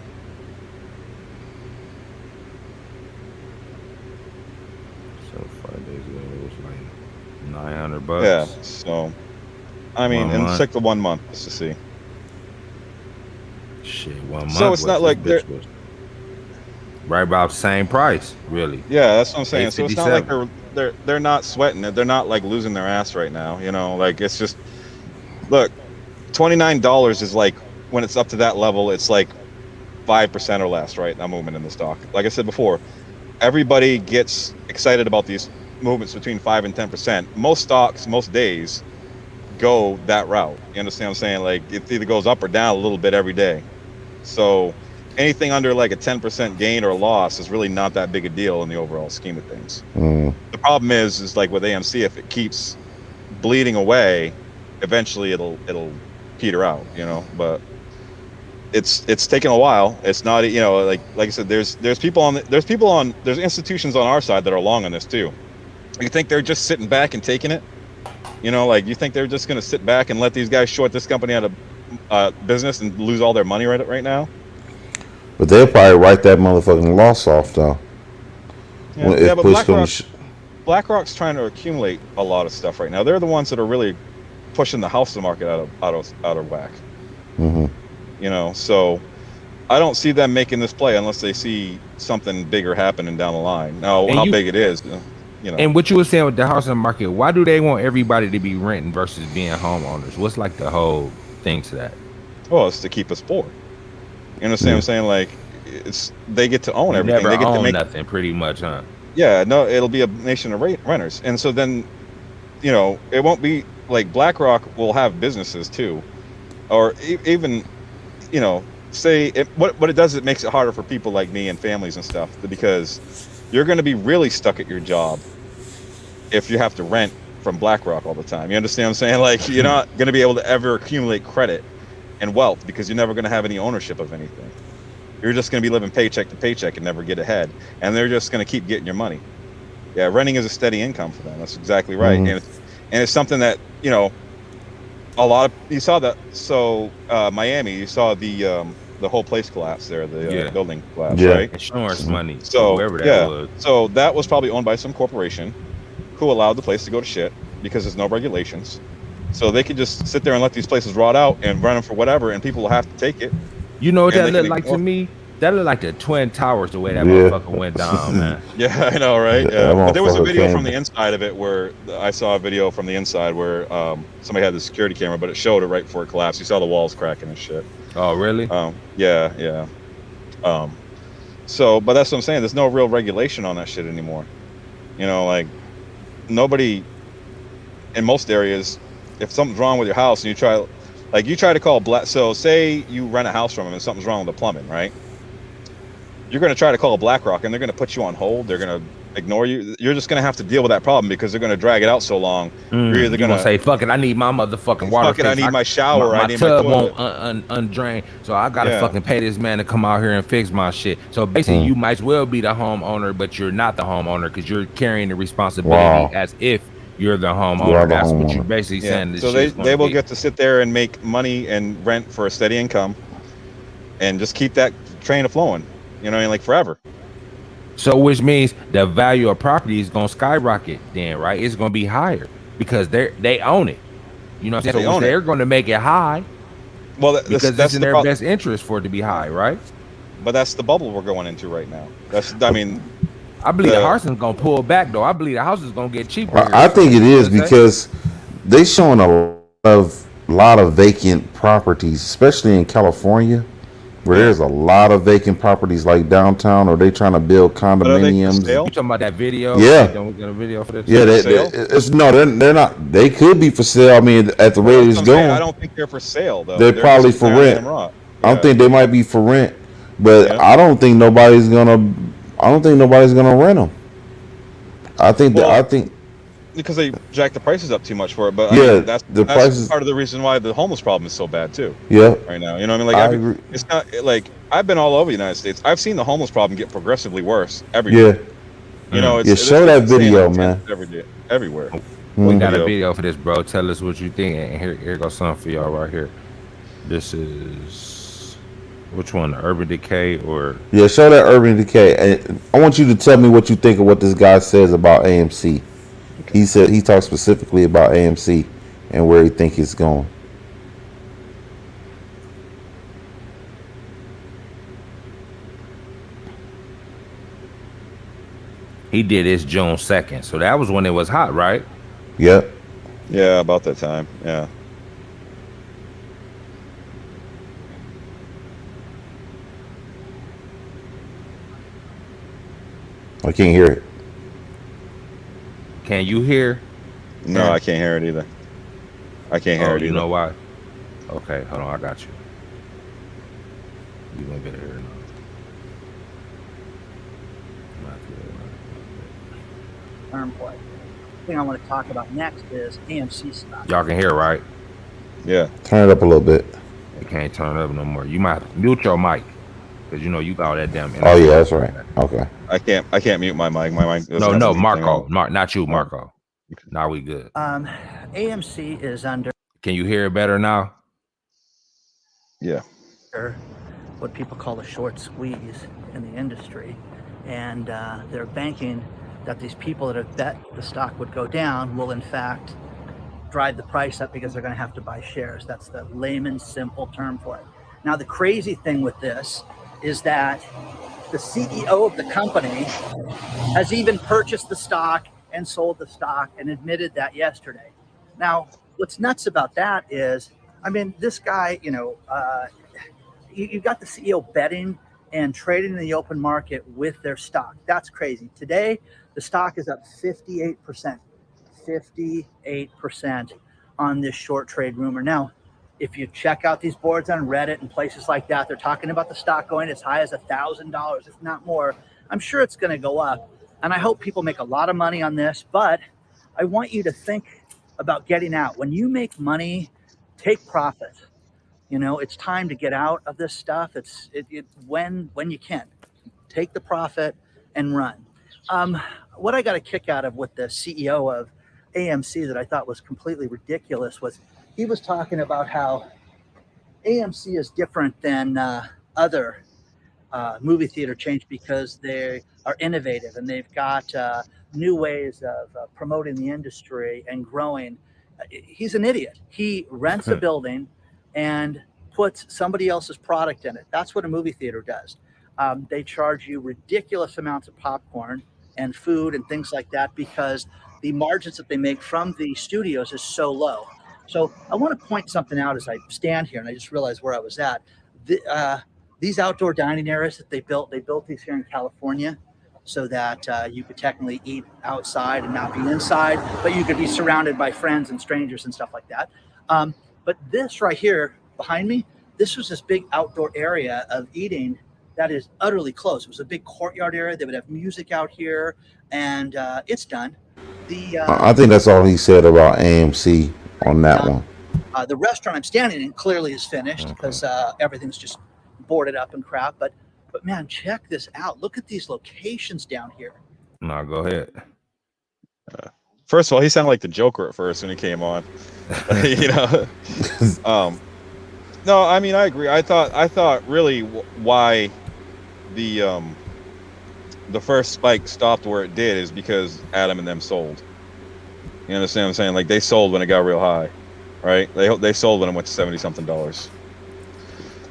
S1: So 5 days ago it was like $900.
S4: Yeah. So, I mean, and check the 1 month just to see.
S1: Shit, 1 month.
S4: So it's not like they're
S1: right about the same price, really.
S4: Yeah, that's what I'm saying. So it's not like they're not sweating it. They're not like losing their ass right now. You know, like it's just look, $29 is like when it's up to that level, it's like 5% or less, right? A movement in the stock. Like I said before, everybody gets excited about these movements between 5 and 10%. Most stocks, most days, go that route. You understand what I'm saying? Like it either goes up or down a little bit every day. So anything under like a 10% gain or loss is really not that big a deal in the overall scheme of things. The problem is like with AMC, if it keeps bleeding away, eventually it'll peter out, you know. But it's taken a while. It's not, you know, like I said, there's institutions on our side that are long on this too. You think they're just sitting back and taking it? You know, like you think they're just gonna sit back and let these guys short this company out of business and lose all their money right now? But
S2: they'll probably write that motherfucking loss off though.
S4: Yeah, but BlackRock's trying to accumulate a lot of stuff right now. They're the ones that are really pushing the house market out of whack.
S2: Mm-hmm.
S4: You know, so I don't see them making this play unless they see something bigger happening down the line. Now, how big it is. you know.
S1: And what you were saying with the housing market, why do they want everybody to be renting versus being homeowners? What's like the whole thing to that?
S4: Well, it's to keep us poor. You understand what I'm saying? Like, it's they get to own everything.
S1: Never
S4: They get
S1: own
S4: to make
S1: nothing, pretty much, huh?
S4: Yeah, no, it'll be a nation of renters, and so then, you know, it won't be like BlackRock will have businesses too, or even, you know, say what it does, it makes it harder for people like me and families and stuff, because you're going to be really stuck at your job if you have to rent from BlackRock all the time. You understand what I'm saying? Like, you're not going to be able to ever accumulate credit and wealth because you're never going to have any ownership of anything. You're just going to be living paycheck to paycheck and never get ahead, and they're just going to keep getting your money. Yeah, renting is a steady income for them. That's exactly right. And it's something that, you know, a lot of, you saw that. So Miami, you saw the whole place collapse there, the building collapse, right?
S1: Insurance money.
S4: So
S1: wherever that was.
S4: So that was probably owned by some corporation who allowed the place to go to shit because there's no regulations. So they could just sit there and let these places rot out and run them for whatever, and people will have to take it.
S1: You know what that looked like to me? That looked like the Twin Towers, the way that motherfucker went down, man.
S4: Yeah, I know, right? Yeah. But there was a video from the inside of it where I saw a video from the inside where somebody had the security camera, but it showed it right before it collapsed. You saw the walls cracking and shit.
S1: Oh, really?
S4: Yeah. So, but that's what I'm saying. There's no real regulation on that shit anymore. You know, like nobody in most areas, if something's wrong with your house and you try to call so say you rent a house from them and something's wrong with the plumbing, right? You're going to try to call BlackRock and they're going to put you on hold. They're going to ignore you. You're just going to have to deal with that problem because they're going to drag it out so long. You're either going to
S1: say, fuck it, I need my motherfucking water.
S4: Fuck it, I need my shower.
S1: My
S4: I need
S1: tub
S4: my toilet.
S1: won't undrain. So I got to fucking pay this man to come out here and fix my shit. So basically, you might as well be the homeowner, but you're not the homeowner because you're carrying the responsibility as if you're the homeowner. That's what you're basically saying.
S4: So they will get to sit there and make money and rent for a steady income and just keep that train flowing, you know, I mean, like forever.
S1: So which means the value of property is going to skyrocket then, right? It's going to be higher because they own it. You know what I'm saying? So they're going to make it high.
S4: Well,
S1: because that's in their best interest for it to be high, right?
S4: But that's the bubble we're going into right now.
S1: I believe the house is gonna pull back though. I believe the house is gonna get cheaper.
S2: I think it is because they showing a lot of vacant properties, especially in California, where there's a lot of vacant properties like downtown, or they trying to build condominiums.
S1: You talking about that video?
S2: Yeah,
S1: we got a video for this.
S2: Yeah, they're not. They could be for sale. I mean, at the rate it's going,
S4: I don't think they're for sale though.
S2: They're probably for rent. I don't think they might be for rent, but I don't think nobody's gonna rent them. I think
S4: because they jack the prices up too much for it. But that's part of the reason why the homeless problem is so bad too.
S2: Yeah,
S4: right now, you know what I mean? Like,
S2: I agree.
S4: It's not like I've been all over the United States. I've seen the homeless problem get progressively worse everywhere.
S2: Yeah,
S4: you know,
S2: show that video, man.
S4: Everywhere.
S1: We got a video for this, bro. Tell us what you think. And here goes something for y'all right here. This is which one, Urban Decay or?
S2: Yeah, show that Urban Decay. And I want you to tell me what you think of what this guy says about AMC. He said he talked specifically about AMC and where he think it's going.
S1: He did this June 2nd, so that was when it was hot, right?
S2: Yep.
S4: Yeah, about that time. Yeah.
S2: I can't hear it.
S1: Can you hear?
S4: No, I can't hear it either. I can't hear it either.
S1: You know why? Okay, hold on, I got you. You gonna get it here now.
S5: The thing I want to talk about next is AMC stock.
S1: Y'all can hear, right?
S4: Yeah.
S2: Turn it up a little bit.
S1: You can't turn it up no more. You might have to mute your mic because you know you got all that damn.
S2: Oh yeah, that's right. Okay.
S4: I can't mute my mic. My mic.
S1: No, Marco. Not you, Marco. Now we good.
S5: AMC is under.
S1: Can you hear it better now?
S4: Yeah.
S5: What people call a short squeeze in the industry, and they're banking that these people that have bet the stock would go down will in fact drive the price up because they're going to have to buy shares. That's the layman's simple term for it. Now, the crazy thing with this is that the CEO of the company has even purchased the stock and sold the stock and admitted that yesterday. Now, what's nuts about that is, I mean, this guy, you got the CEO betting and trading in the open market with their stock. That's crazy. Today, the stock is up 58%. 58% on this short trade rumor. Now, if you check out these boards on Reddit and places like that, they're talking about the stock going as high as $1,000, if not more. I'm sure it's going to go up. And I hope people make a lot of money on this, but I want you to think about getting out. When you make money, take profit. It's time to get out of this stuff. It's when you can. Take the profit and run. What I got a kick out of with the CEO of AMC that I thought was completely ridiculous was he was talking about how AMC is different than other movie theater chains because they are innovative and they've got new ways of promoting the industry and growing. He's an idiot. He rents a building and puts somebody else's product in it. That's what a movie theater does. They charge you ridiculous amounts of popcorn and food and things like that because the margins that they make from the studios is so low. So I want to point something out as I stand here, and I just realized where I was at. These outdoor dining areas that they built these here in California so that you could technically eat outside and not be inside, but you could be surrounded by friends and strangers and stuff like that. But this right here behind me, this was this big outdoor area of eating that is utterly closed. It was a big courtyard area. They would have music out here, and it's done.
S2: I think that's all he said about AMC on that one.
S5: The restaurant I'm standing in clearly is finished because everything's just boarded up and crap. But man, check this out. Look at these locations down here.
S1: No, go ahead.
S4: First of all, he sounded like the Joker at first when he came on. No, I mean I agree. I thought really why the first spike stopped where it did is because Adam and them sold. You understand what I'm saying? Like they sold when it got real high, right? They sold when it went to $70-something.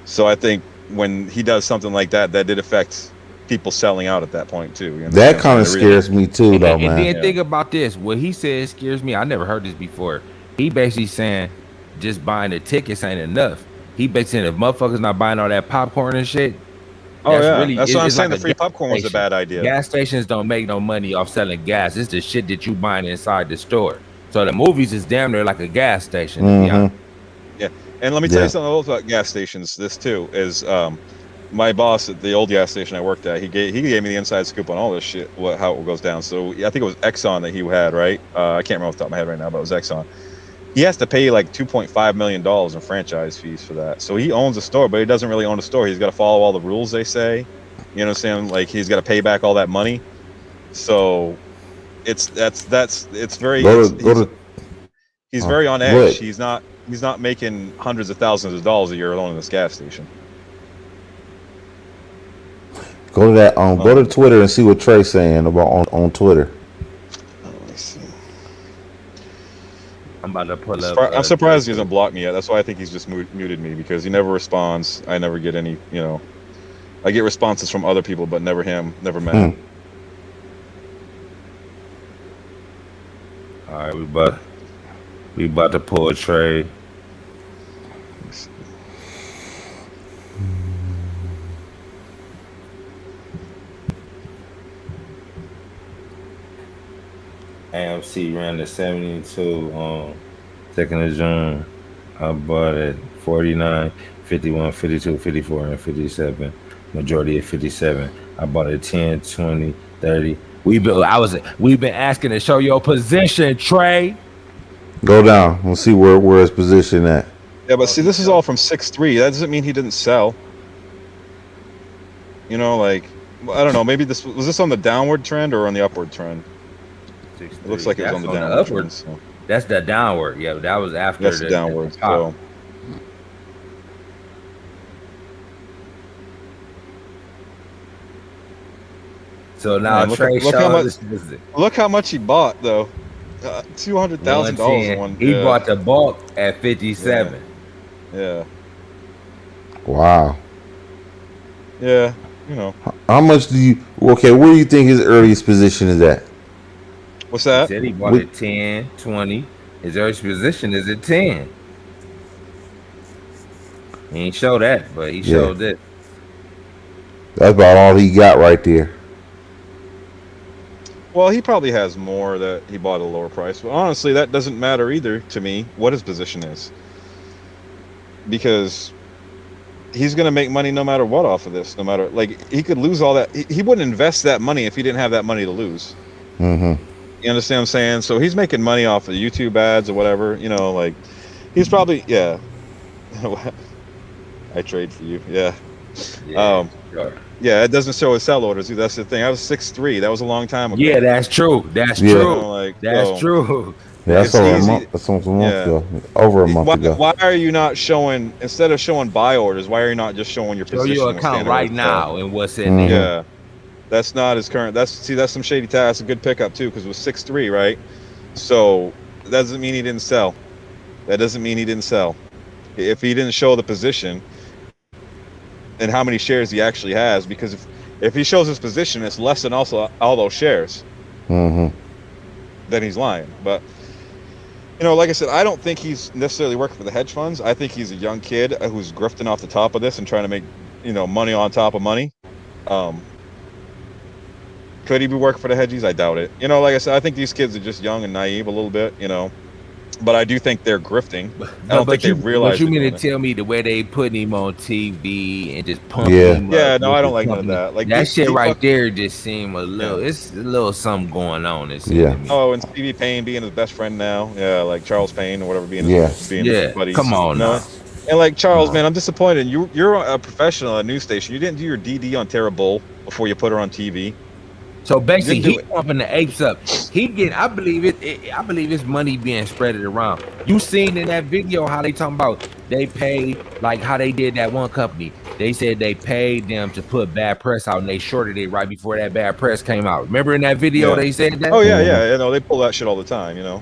S4: So I think when he does something like that, that did affect people selling out at that point too.
S2: That kind of scares me too, though, man.
S1: And then think about this. What he said scares me. I never heard this before. He basically saying just buying the tickets ain't enough. He basically saying if motherfuckers not buying all that popcorn and shit.
S4: That's what I'm saying. The free popcorn was a bad idea.
S1: Gas stations don't make no money off selling gas. It's the shit that you buying inside the store. So the movies is damn near like a gas station.
S4: Yeah, and let me tell you something else about gas stations. This too is my boss at the old gas station I worked at. He gave me the inside scoop on all this shit, how it goes down. So I think it was Exxon that he had, right? I can't remember off the top of my head right now, but it was Exxon. He has to pay like $2.5 million in franchise fees for that. So he owns a store, but he doesn't really own a store. He's got to follow all the rules they say. You know what I'm saying? Like he's got to pay back all that money. So it's very he's very on edge. He's not making hundreds of thousands of dollars a year alone in this gas station.
S2: Go to that go to Twitter and see what Trey's saying about on Twitter.
S1: I'm about to pull up.
S4: I'm surprised he hasn't blocked me yet. That's why I think he's just muted me because he never responds. I never get any, I get responses from other people, but never him, never met him.
S1: All right, we about to pull a Trey. AMC ran the 72 on 2nd of June. I bought it 49, 51, 52, 54, and 57. Majority of 57. I bought it 10, 20, 30. We've been asking to show your position, Trey.
S2: Go down. We'll see where his position at.
S4: Yeah, but see, this is all from 6.3. That doesn't mean he didn't sell. I don't know. Maybe was this on the downward trend or on the upward trend? It looks like it was on the downward trend. So.
S1: That's the downward. Yeah, that was after.
S4: That's the downward.
S1: So now Trey
S4: look how much he bought though. $200,000 one.
S1: He bought the bulk at 57.
S4: Yeah.
S2: Wow.
S4: Yeah.
S2: How much do you? Okay, where do you think his earliest position is at?
S4: What's
S1: He
S4: that?
S1: said he bought it 10, 20. His early position is at 10. He ain't show that, but he showed this.
S2: That's about all he got right there.
S4: Well, he probably has more that he bought at a lower price. But honestly, that doesn't matter either to me, what his position is. Because he's going to make money no matter what off of this. No matter, like, he could lose all that. He wouldn't invest that money if he didn't have that money to lose.
S2: Mm-hmm.
S4: You understand what I'm saying? So he's making money off of YouTube ads or whatever. You know, like, he's probably, yeah. I trade for you. Yeah.
S1: Sure.
S4: Yeah, it doesn't show his sell orders. That's the thing. I was 6'3". That was a long time ago.
S1: Yeah, that's true. That's
S2: Yeah.
S1: true.
S4: You know, like,
S1: That's
S4: so,
S1: true.
S2: Yeah, that's
S4: It's
S2: over a
S4: easy.
S2: month. That's almost a month
S4: Yeah.
S2: ago. Over a month ago.
S4: Why are you not showing, instead of showing buy orders, why are you not just showing your
S1: Show
S4: position?
S1: your
S4: what's
S1: account
S4: standing
S1: right
S4: at the top?
S1: now and what's in there.
S4: Yeah, that's not his current. That's some shady task. That's a good pickup too, because it was 6'3", right? So that doesn't mean he didn't sell. That doesn't mean he didn't sell. If he didn't show the position and how many shares he actually has, because if he shows his position, it's less than also all those shares.
S2: Mm-hmm.
S4: Then he's lying. But you know, like I said, I don't think he's necessarily working for the hedge funds. I think he's a young kid who's grifting off the top of this and trying to make, you know, money on top of money. Could he be working for the hedgies? I doubt it. You know, like I said, I think these kids are just young and naive a little bit, you know. But I do think they're grifting. I don't think they realize.
S1: But you mean
S4: they're
S1: to
S4: doing
S1: tell me the way they putting him on TV and just pumping
S2: Yeah.
S1: him
S4: it. Yeah,
S1: up
S4: no,
S1: with
S4: I
S1: the
S4: don't like none of
S1: company?
S4: that. Like
S1: That
S4: these-
S1: shit
S4: these
S1: right
S4: fuck-
S1: there just seem a little. It's a little something going on. It seems
S2: Yeah.
S1: to me.
S4: Oh, and Stevie Payne being his best friend now. Yeah, like Charles Payne or whatever being
S2: Yeah.
S4: being
S1: Yeah,
S4: his buddies.
S1: come on
S4: you know?
S1: now.
S4: And like Charles,
S2: No.
S4: man, I'm disappointed. You're a professional at a news station. You didn't do your DD on Tara Bull before you put her on TV.
S1: So basically,
S4: Didn't do
S1: he
S4: it.
S1: pumping the apes up. He get. I believe it. I believe it's money being spreaded around. You seen in that video how they talking about they paid, like how they did that one company. They said they paid them to put bad press out, and they shorted it right before that bad press came out. Remember in that video
S4: Yeah.
S1: they said that?
S4: Oh yeah, yeah. You know, they pull that shit all the time. You know.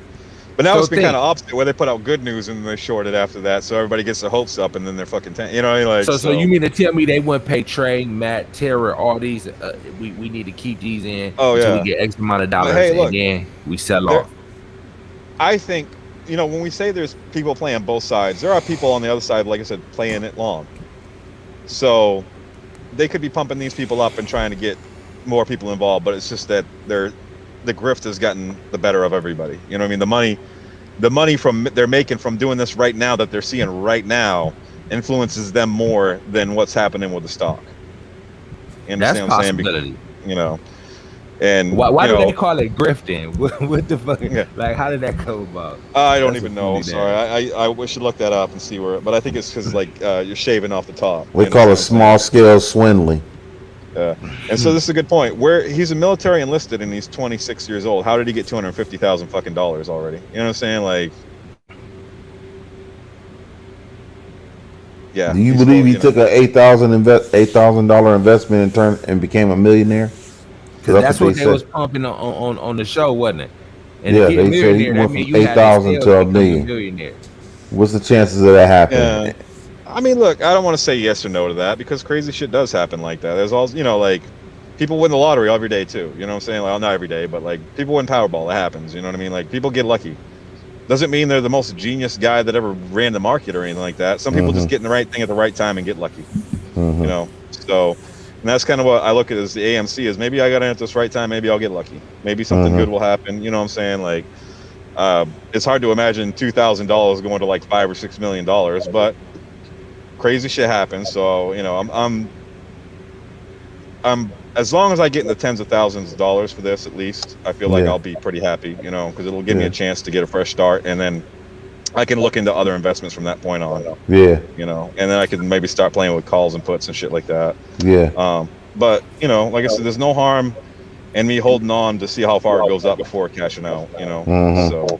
S4: But now
S1: So
S4: it's been
S1: think-
S4: kind of opposite, where they put out good news and they short it after that, so everybody gets their hopes up, and then they're fucking, you know, like.
S1: So you mean to tell me they wouldn't pay Trey, Matt, Terra, all these? We need to keep these in
S4: Oh,
S1: until
S4: yeah.
S1: we get X amount of dollars,
S4: hey,
S1: and
S4: look,
S1: then we sell
S4: there-
S1: off.
S4: I think, you know, when we say there's people playing both sides, there are people on the other side, like I said, playing it long. So they could be pumping these people up and trying to get more people involved, but it's just that the grift has gotten the better of everybody. You know what I mean? The money from they're making from doing this right now that they're seeing right now influences them more than what's happening with the stock. You
S1: That's
S4: understand what I'm saying?
S1: possibility.
S4: You know, and
S1: Why
S4: you
S1: do
S4: know,
S1: they call it grifting? What the fuck?
S4: Yeah.
S1: Like, how did that come about?
S4: I don't
S1: That's
S4: even
S1: a
S4: know.
S1: funny
S4: Sorry, I should look that up and see where. But I think it's because like you're shaving off the top.
S2: We
S4: You
S2: call it
S4: understand what I'm
S2: small scale swindling.
S4: And so this is a good point. Where he's a military enlisted and he's 26 years old. How did he get $250,000 fucking dollars already? You know what I'm saying? Like, yeah.
S2: Do you
S4: he's
S2: believe he
S4: full,
S2: took a $8,000 investment and became a millionaire?
S1: Because that's what they was pumping on the show, wasn't it? And
S2: Yeah,
S1: if you're a
S2: they said he
S1: millionaire, that
S2: went
S1: mean
S2: from
S1: you had
S2: 8,000
S1: still
S2: to a
S1: become
S2: million.
S1: millionaire.
S2: What's the chances of that happening?
S4: Yeah. I mean, look, I don't want to say yes or no to that because crazy shit does happen like that. There's all, you know, like people win the lottery every day too. You know what I'm saying? Well, not every day, but like people win Powerball. That happens. You know what I mean? Like people get lucky. Doesn't mean they're the most genius guy that ever ran the market or anything like that. Some people just get in the right thing at the right time and get lucky.
S2: Mhm.
S4: You know, so and that's kind of what I look at as the AMC is. Maybe I got in at this right time. Maybe I'll get lucky. Maybe something good will happen. You know what I'm saying? Like, it's hard to imagine $2,000 going to like $5 or $6 million, but crazy shit happens. So you know, I'm as long as I get in the tens of thousands of dollars for this, at least I feel like
S2: Yeah.
S4: I'll be pretty happy. You know, because it'll give me
S2: Yeah.
S4: a chance to get a fresh start, and then I can look into other investments from that point on.
S2: Yeah,
S4: You know, and then I can maybe start playing with calls and puts and shit like that.
S2: yeah.
S4: But you know, like I said, there's no harm in me holding on to see how far it goes up before cashing out. You know,
S2: Mhm.
S4: so.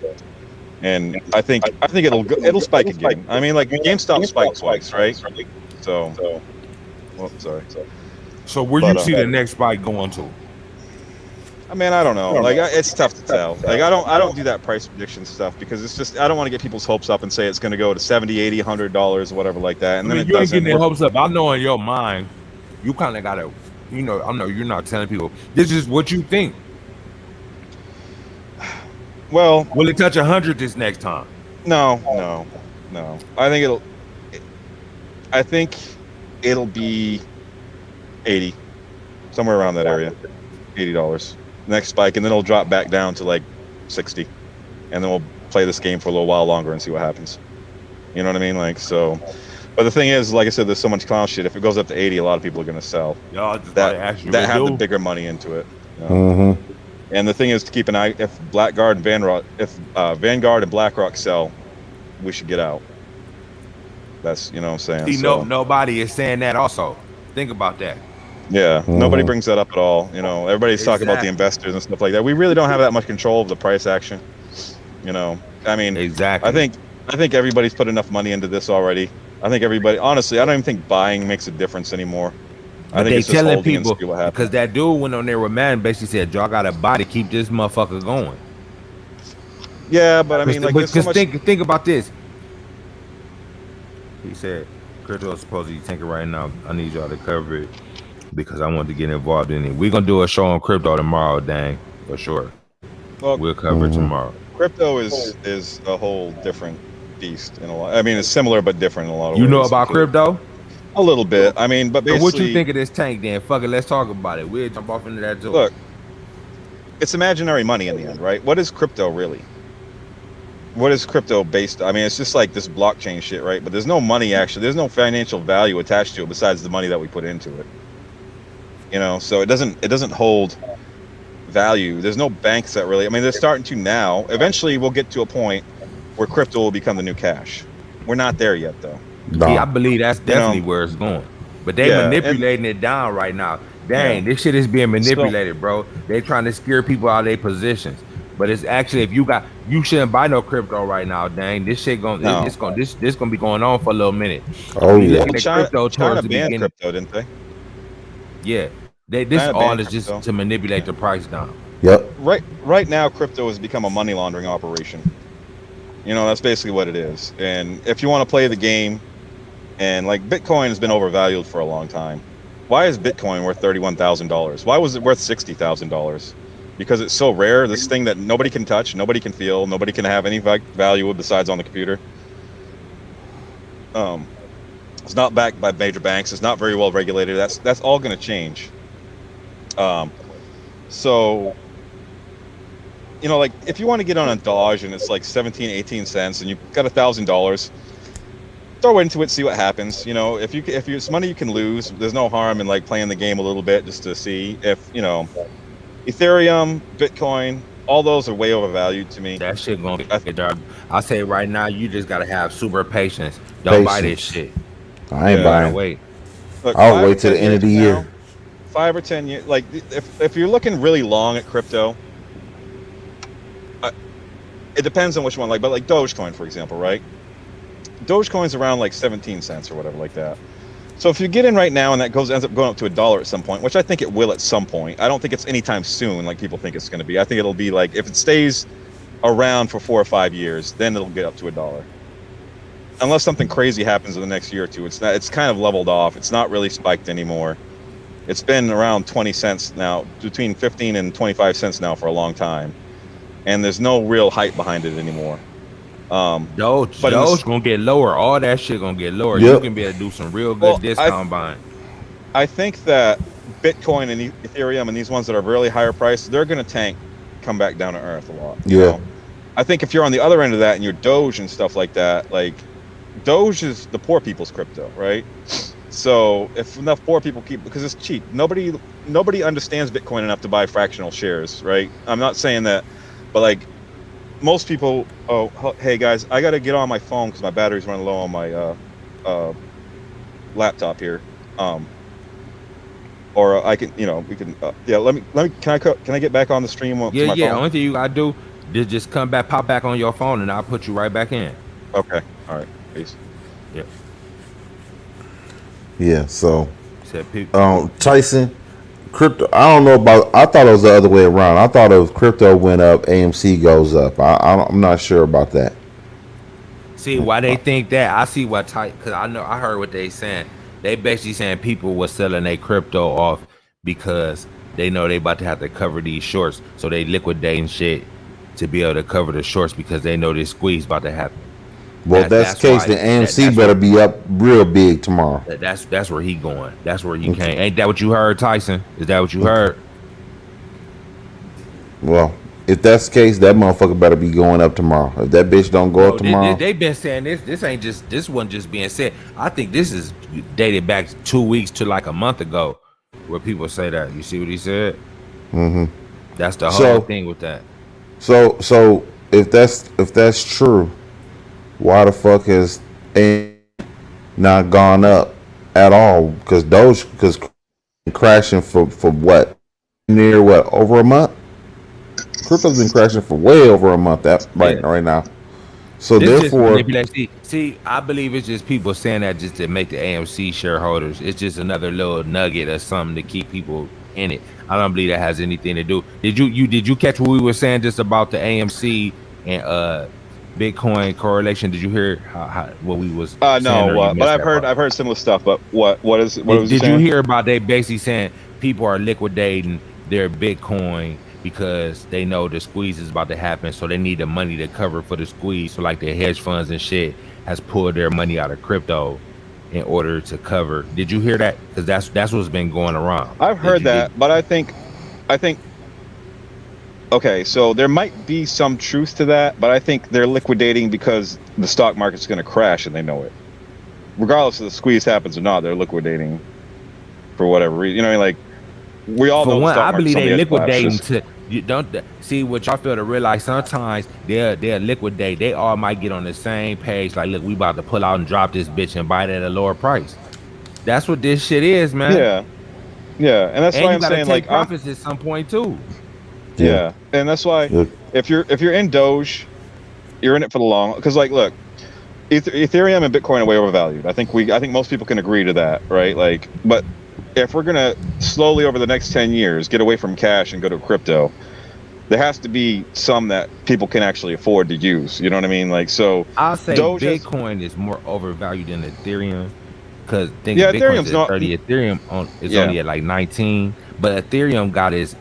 S4: And I think it'll spike again. I mean, like GameStop spiked twice, right? So, well, sorry.
S1: So where
S4: But,
S1: you see the next spike going to?
S4: I mean, I don't know. Like, it's tough to tell. Like, I don't do that price prediction stuff because it's just I don't want to get people's hopes up and say it's going to go to $70, $80, $100, whatever like that. And
S1: I
S4: then
S1: mean,
S4: it
S1: you ain't
S4: doesn't.
S1: getting their hopes up. I know in your mind, you kind of gotta, you know, I know you're not telling people this is what you think.
S4: Well,
S1: will it touch 100 this next time?
S4: No. I think it'll be 80, somewhere around that area, $80 next spike, and then it'll drop back down to like 60, and then we'll play this game for a little while longer and see what happens. You know what I mean? Like, so. But the thing is, like I said, there's so much clown shit. If it goes up to 80, a lot of people are going to sell.
S1: Y'all just
S4: that have the
S1: do.
S4: bigger money into it. You know? And the thing is to keep an eye. If Vanguard and BlackRock sell, we should get out. That's, you know what I'm saying.
S1: See, nobody is saying that. Also, think about that.
S4: Yeah, nobody brings that up at all. You know, everybody's talking about the investors and stuff like that. We really don't have that much control of the price action. You know, I mean,
S1: exactly.
S4: I think everybody's put enough money into this already. I think everybody, honestly, I don't even think buying makes a difference anymore. I think it's just telling people,
S1: because that dude went on there with Madden, basically said, y'all got to buy to keep this motherfucker going.
S4: Yeah, but I mean, like,
S1: because think about this. He said, crypto is supposedly tanking right now. I need y'all to cover it because I want to get involved in it. We're going to do a show on crypto tomorrow, dang, for sure. Well, we'll cover it tomorrow.
S4: Crypto is a whole different beast in a lot. I mean, it's similar but different in a lot of ways.
S1: You know about crypto?
S4: A little bit. I mean, but basically,
S1: what you think of this tank then? Fuck it, let's talk about it. We'll jump off into that too.
S4: Look, it's imaginary money in the end, right? What is crypto really? What is crypto based? I mean, it's just like this blockchain shit, right? But there's no money actually. There's no financial value attached to it besides the money that we put into it. You know, so it doesn't hold value. There's no banks that really. I mean, they're starting to now. Eventually, we'll get to a point where crypto will become the new cash. We're not there yet, though.
S1: No. Yeah, I believe that's definitely where it's going. But they manipulating it down right now. Dang, this shit is being manipulated, bro. They trying to scare people out of their positions. But it's actually, if you shouldn't buy no crypto right now. Dang, this shit this gonna be going on for a little minute.
S2: Oh yeah,
S4: China banned crypto, didn't they?
S1: Yeah, this all is just to manipulate the price down.
S2: Yep.
S4: Right now, crypto has become a money laundering operation. You know, that's basically what it is. And if you want to play the game, and like Bitcoin has been overvalued for a long time. Why is Bitcoin worth $31,000? Why was it worth $60,000? Because it's so rare. This thing that nobody can touch, nobody can feel, nobody can have any value besides on the computer. It's not backed by major banks. It's not very well regulated. That's all going to change. So, you know, like if you want to get on a Doge and it's like 17, 18 cents and you've got $1,000, throw into it, see what happens. You know, if it's money you can lose, there's no harm in like playing the game a little bit just to see if, you know, Ethereum, Bitcoin, all those are way overvalued to me.
S1: That shit gonna be dark. I'll say right now, you just gotta have super patience. Don't buy this shit.
S2: I ain't buying.
S1: Wait.
S4: Look,
S2: I'll wait till the end of the year.
S4: 5 or 10 years. Like if you're looking really long at crypto, it depends on which one. Like, but like Dogecoin, for example, right? Dogecoin's around like 17 cents or whatever like that. So if you get in right now and that ends up going up to $1 at some point, which I think it will at some point. I don't think it's anytime soon like people think it's going to be. I think it'll be like if it stays around for 4 or 5 years, then it'll get up to $1. Unless something crazy happens in the next year or two, it's kind of leveled off. It's not really spiked anymore. It's been around 20 cents now, between 15 and 25 cents now for a long time. And there's no real hype behind it anymore.
S1: Doge gonna get lower. All that shit gonna get lower. Yep. You can be able to do some real good discount buying.
S4: I think that Bitcoin and Ethereum and these ones that are really higher priced, they're gonna tank, come back down to earth a lot.
S2: Yeah.
S4: know? I think if you're on the other end of that and you're Doge and stuff like that, like Doge is the poor people's crypto, right? So if enough poor people because it's cheap. Nobody understands Bitcoin enough to buy fractional shares, right? I'm not saying that, but like most people, hey guys, I got to get on my phone because my battery's running low on my laptop here. Or I can, we can, let me, can I get back on the stream?
S1: Yeah. Only thing you gotta do is just come back, pop back on your phone, and I'll put you right back in.
S4: Okay. All right. Peace.
S1: Yeah.
S2: Yeah. So,
S1: people.
S2: Tyson. Crypto, I don't know about. I thought it was the other way around. I thought if crypto went up, AMC goes up. I'm not sure about that.
S1: See why they think that? I see what because I heard what they saying. They basically saying people were selling their crypto off because they know they about to have to cover these shorts, so they liquidating shit to be able to cover the shorts because they know this squeeze about to happen.
S2: Well, if that's the case, the AMC better be up real big tomorrow.
S1: That's where he going. That's where he came. Ain't that what you heard, Tyson? Is that what you heard?
S2: Well, if that's the case, that motherfucker better be going up tomorrow. If that bitch don't go up tomorrow,
S1: they've been saying this. This wasn't just being said. I think this is dated back 2 weeks to like a month ago, where people say that. You see what he said?
S2: Mm-hmm.
S1: That's the whole thing with that.
S2: So if that's true, why the fuck has AMC not gone up at all? Because crashing for what? Near what? Over a month? Crypto's been crashing for way over a month right now. So
S1: this
S2: therefore,
S1: see, I believe it's just people saying that just to make the AMC shareholders. It's just another little nugget or something to keep people in it. I don't believe that has anything to do. Did you catch what we were saying just about the AMC and Bitcoin correlation? Did you hear what we was?
S4: No, but I've heard similar stuff. But what was
S1: did you hear about? They basically saying people are liquidating their Bitcoin because they know the squeeze is about to happen, so they need the money to cover for the squeeze. So like the hedge funds and shit has pulled their money out of crypto in order to cover. Did you hear that? Because that's what's been going around.
S4: I've heard that, but I think okay, so there might be some truth to that, but I think they're liquidating because the stock market's going to crash and they know it. Regardless of the squeeze happens or not, they're liquidating for whatever reason. You know what I mean? Like, we all know.
S1: I believe they liquidating to. You don't see what y'all feel to realize. Sometimes they'll liquidate. They all might get on the same page. Like, look, we about to pull out and drop this bitch and buy it at a lower price. That's what this shit is, man.
S4: Yeah, and that's why I'm saying like
S1: profits at some point too.
S4: Yeah, and that's why if you're in Doge, you're in it for the long. Because like, look, Ethereum and Bitcoin are way overvalued. I think most people can agree to that, right? Like, but if we're gonna slowly over the next 10 years get away from cash and go to crypto, there has to be some that people can actually afford to use. You know what I mean? Like, so
S1: I'll say Bitcoin is more overvalued than Ethereum because Bitcoin's at 30, Ethereum is only at like 19. But Ethereum got its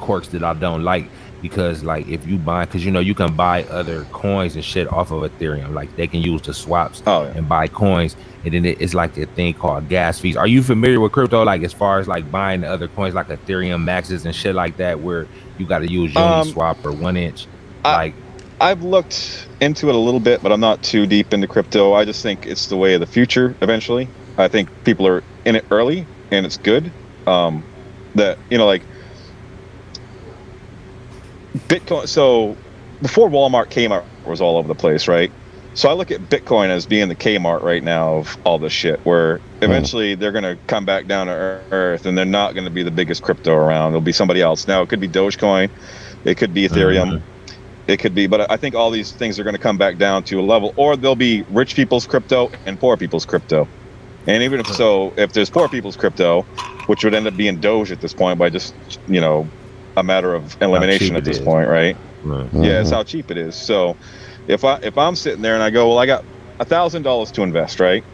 S1: quirks that I don't like because like if you buy, because you can buy other coins and shit off of Ethereum, like they can use the swaps and buy coins, and then it's like a thing called gas fees. Are you familiar with crypto, like as far as like buying the other coins like Ethereum maxes and shit like that, where you got to use Uniswap or 1inch? Like,
S4: I've looked into it a little bit, but I'm not too deep into crypto. I just think it's the way of the future. Eventually, I think people are in it early, and it's good. That like Bitcoin. So before Walmart, Kmart was all over the place, right? So I look at Bitcoin as being the Kmart right now of all this shit, where eventually they're going to come back down to earth and they're not going to be the biggest crypto around. It'll be somebody else. Now it could be Dogecoin, it could be Ethereum, it could be, but I think all these things are going to come back down to a level, or there'll be rich people's crypto and poor people's crypto. And even if there's poor people's crypto, which would end up being Doge at this point by just, a matter of elimination at this point, right? Yeah, it's how cheap it is. So if I'm sitting there and I go, well, I got $1,000 to invest, right?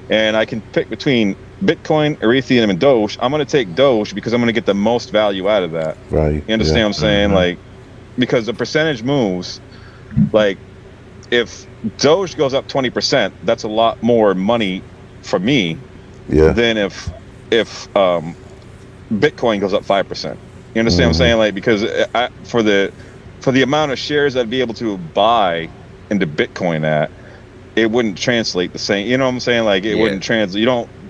S4: And I can pick between Bitcoin, Ethereum, and Doge. I'm going to take Doge because I'm going to get the most value out of that.
S2: Right.
S4: You understand what I'm saying? Like, because the percentage moves, like if Doge goes up 20%, that's a lot more money for me than if Bitcoin goes up 5%. You understand what I'm saying? Like, because for the amount of shares I'd be able to buy into Bitcoin at, it wouldn't translate the same. You know what I'm saying? Like, it wouldn't translate.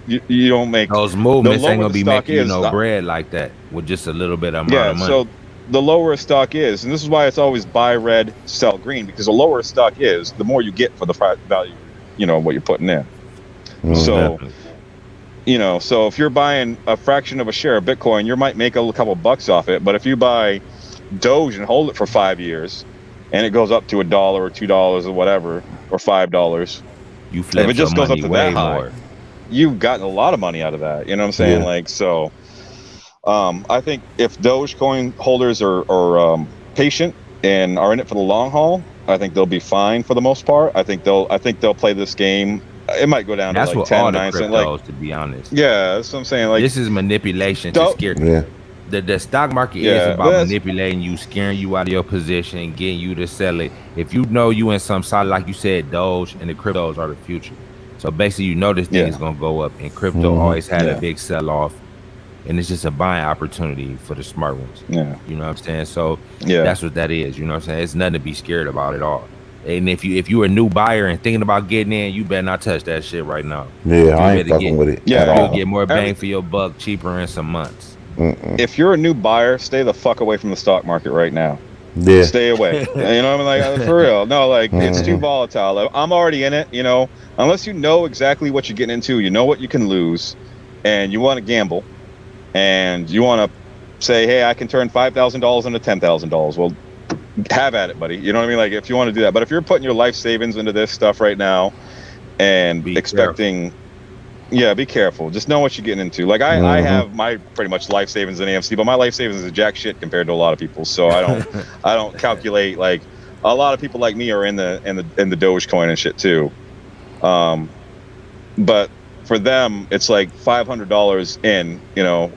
S4: You don't make
S1: those movements ain't gonna be making bread like that with just a little bit of amount of money. So
S4: the lower a stock is, and this is why it's always buy red, sell green, because the lower a stock is, the more you get for the value, what you're putting in. So, so if you're buying a fraction of a share of Bitcoin, you might make a couple bucks off it. But if you buy Doge and hold it for 5 years, and it goes up to $1 or $2 or whatever, or $5,
S1: you flip
S4: if it just goes up to that high,
S1: more.
S4: You've gotten a lot of money out of that. You know what I'm saying? Like, so, I think if Dogecoin holders are patient and are in it for the long haul, I think they'll be fine for the most part. I think they'll play this game. It might go down to like 10, 9 cents. Like,
S1: to be honest.
S4: Yeah, that's what I'm saying. Like,
S1: this is manipulation to scare. The stock market is about manipulating you, scaring you out of your position, getting you to sell it. If you know you in some side, like you said, Doge and the cryptos are the future. So basically, you know this thing is gonna go up, and crypto always had a big sell off, and it's just a buying opportunity for the smart ones.
S4: Yeah,
S1: you know what I'm saying. So that's what that is. You know what I'm saying. It's nothing to be scared about at all. And if you're a new buyer and thinking about getting in, you better not touch that shit right now.
S2: Yeah, I ain't fucking with it.
S1: Yeah, you'll get more bang for your buck cheaper in some months.
S4: If you're a new buyer, stay the fuck away from the stock market right now.
S2: Yeah,
S4: stay away. You know what I mean? Like, for real. No, like it's too volatile. I'm already in it. You know, unless you know exactly what you're getting into, you know what you can lose, and you want to gamble, and you want to say, hey, I can turn $5,000 into $10,000. Well, have at it, buddy. You know what I mean? Like, if you want to do that. But if you're putting your life savings into this stuff right now and be careful. Just know what you're getting into. Like I have my pretty much life savings in AMC, but my life savings is jack shit compared to a lot of people. So I don't calculate. Like a lot of people like me are in the Dogecoin and shit too. But for them, it's like $500 in, you know,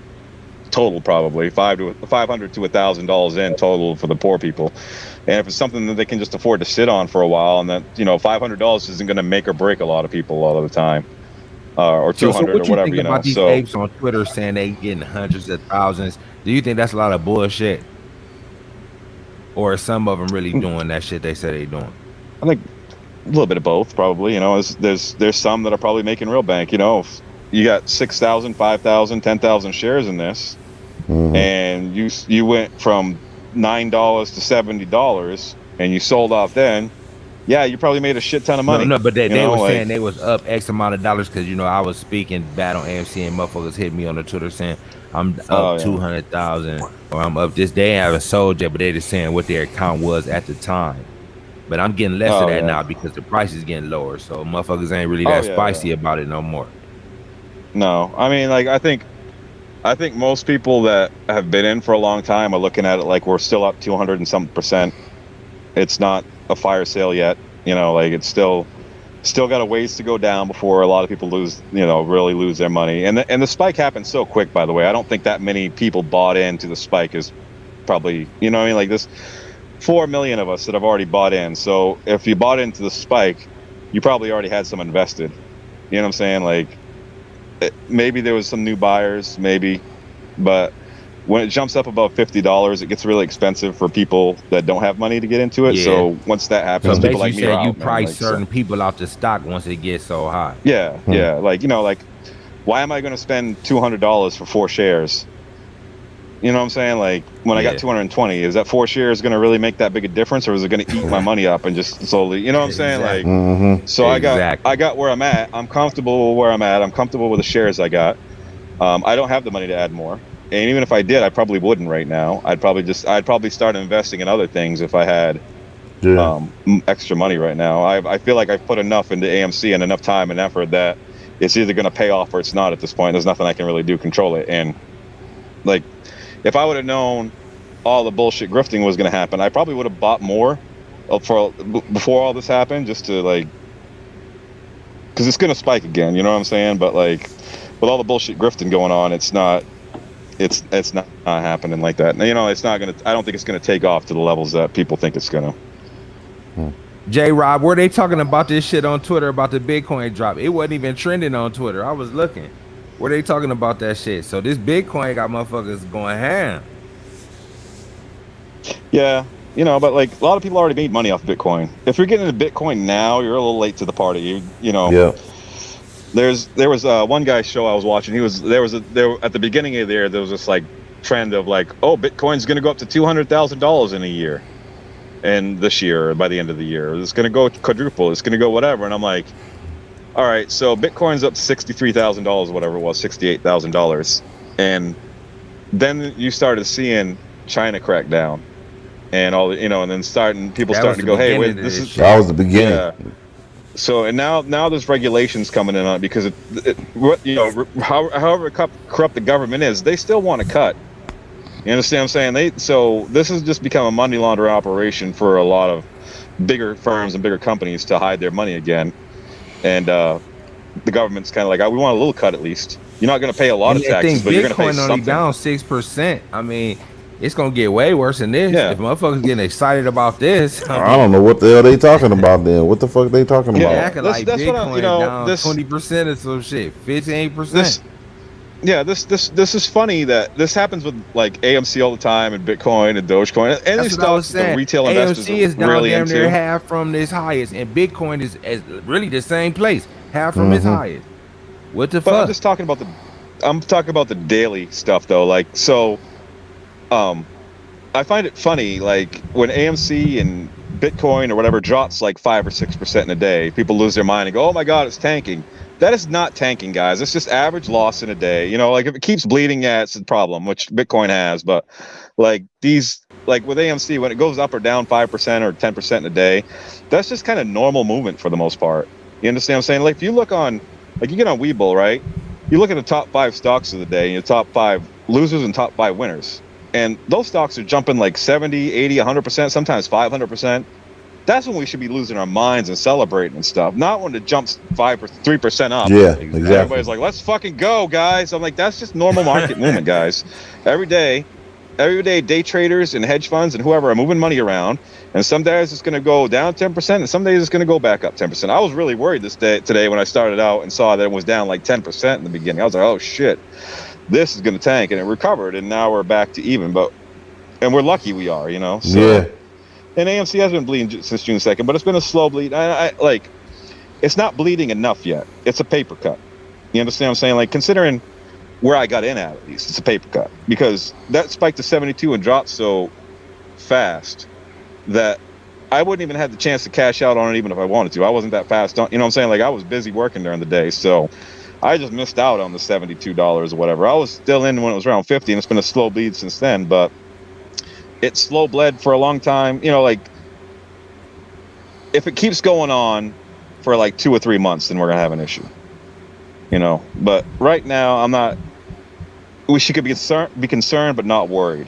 S4: total, probably $500 to $1,000 in total for the poor people. And if it's something that they can just afford to sit on for a while, and that, you know, $500 isn't going to make or break a lot of people a lot of the time. Or 200
S1: what
S4: or whatever,
S1: you know. About these apes on Twitter saying they getting hundreds of thousands. Do you think that's a lot of bullshit, or some of them really doing that shit they say they doing?
S4: I think a little bit of both, probably. You know, there's some that are probably making real bank. You know, if you got 6,000, 5,000, 10,000 shares in this, and you went from $9 to $70, and you sold off then. Yeah, you probably made a shit ton of money.
S1: No, but they were saying they was up X amount of dollars because, you know, I was speaking bad on AMC and motherfuckers hit me on the Twitter saying I'm up 200,000 or I'm up this. They haven't sold yet, but they just saying what their account was at the time. But I'm getting less of that now because the price is getting lower. So motherfuckers ain't really that spicy about it no more.
S4: No, I mean, like I think most people that have been in for a long time are looking at it like we're still up 200 and some %. It's not a fire sale yet, you know, like it's still got a ways to go down before a lot of people really lose their money. And the spike happened so quick, by the way. I don't think that many people bought into the spike. Is probably, you know what I mean, like this 4 million of us that have already bought in. So if you bought into the spike, you probably already had some invested. You know what I'm saying? Like maybe there was some new buyers, maybe, but when it jumps up above $50, it gets really expensive for people that don't have money to get into it. Yeah. So once that happens,
S1: so
S4: people like me are out.
S1: You price certain people out the stock once it gets so high.
S4: Yeah, yeah. Like, you know, like, why am I going to spend $200 for 4 shares? You know what I'm saying? Like, when I got 220, is that 4 shares going to really make that big a difference, or is it going to eat my money up and just slowly? You know what I'm saying? Like, so I got where I'm at. I'm comfortable where I'm at. I'm comfortable with the shares I got. I don't have the money to add more. And even if I did, I probably wouldn't right now. I'd probably start investing in other things if I had extra money right now. I feel like I've put enough into AMC and enough time and effort that it's either going to pay off or it's not at this point. There's nothing I can really do control it. And like, if I would have known all the bullshit grifting was going to happen, I probably would have bought more before all this happened, just to like, because it's going to spike again. You know what I'm saying? But like, with all the bullshit grifting going on, it's not happening like that. You know, it's not gonna. I don't think it's gonna take off to the levels that people think it's gonna.
S1: J-Rob, were they talking about this shit on Twitter about the Bitcoin drop? It wasn't even trending on Twitter. I was looking. Were they talking about that shit? So this Bitcoin got motherfuckers going ham.
S4: Yeah, you know, but like a lot of people already made money off Bitcoin. If you're getting into Bitcoin now, you're a little late to the party. You know. Yeah. There was one guy's show I was watching. There at the beginning of the year, there was this like trend of like, oh, Bitcoin's going to go up to $200,000 in a year, and this year by the end of the year, it's going to go quadruple. It's going to go whatever. And I'm like, all right, so Bitcoin's up to $63,000, whatever it was, $68,000, and then you started seeing China crack down, and all the, you know, and then people starting to go, hey, wait,
S2: that was the beginning. Yeah.
S4: So and now there's regulations coming in on it because you know, however corrupt the government is, they still want to cut. You understand what I'm saying? So this has just become a money laundering operation for a lot of bigger firms and bigger companies to hide their money again. And the government's kind of like, we want a little cut at least. You're not going to pay a lot of taxes, but you're going to pay
S1: Bitcoin only
S4: something.
S1: down 6%. I mean, it's gonna get way worse than this.
S4: Yeah.
S1: If motherfuckers getting excited about this,
S2: I don't know what the hell they talking about then. What the fuck they talking
S1: yeah,
S2: about?
S1: acting like
S4: That's what
S1: Bitcoin down 20% or some shit, 15%.
S4: This is funny that this happens with like AMC all the time and Bitcoin and Dogecoin and any
S1: That's what I was
S4: stuff the
S1: saying.
S4: retail investors
S1: AMC is
S4: are
S1: down
S4: really
S1: damn near
S4: into.
S1: half from this highest, and Bitcoin is really the same place, half from its highest. What the
S4: But
S1: fuck?
S4: I'm just talking about the daily stuff though. Like, so I find it funny, like when AMC and Bitcoin or whatever drops like 5 or 6% in a day, people lose their mind and go, "Oh my God, it's tanking." That is not tanking, guys. It's just average loss in a day. You know, like if it keeps bleeding, yeah, it's a problem, which Bitcoin has. But like like with AMC, when it goes up or down 5% or 10% in a day, that's just kind of normal movement for the most part. You understand what I'm saying? Like if you look on, like you get on Webull, right? You look at the top 5 stocks of the day, and your top 5 losers and top 5 winners. And those stocks are jumping like 70, 80, 100%, sometimes 500%. That's when we should be losing our minds and celebrating and stuff. Not when it jumps 5 or 3% up.
S2: Yeah, exactly.
S4: Everybody's like, "Let's fucking go, guys." I'm like, that's just normal market movement, guys. Every day, day traders and hedge funds and whoever are moving money around. And some days it's going to go down 10%, and some days it's going to go back up 10%. I was really worried today when I started out and saw that it was down like 10% in the beginning. I was like, "Oh shit, this is going to tank," and it recovered, and now we're back to even. And we're lucky we are, you know. So,
S2: yeah.
S4: And AMC has been bleeding since June 2nd, but it's been a slow bleed. I like, it's not bleeding enough yet. It's a paper cut. You understand what I'm saying? Like, considering where I got in at least, it's a paper cut, because that spiked to 72 and dropped so fast that I wouldn't even have the chance to cash out on it even if I wanted to. I wasn't that fast on, you know what I'm saying? Like, I was busy working during the day, so I just missed out on the $72 or whatever. I was still in when it was around 50, and it's been a slow bleed since then, but it's slow bled for a long time. You know, like, if it keeps going on for like 2 or 3 months, then we're gonna have an issue. You know, but right now I'm not. We should be concerned, but not worried.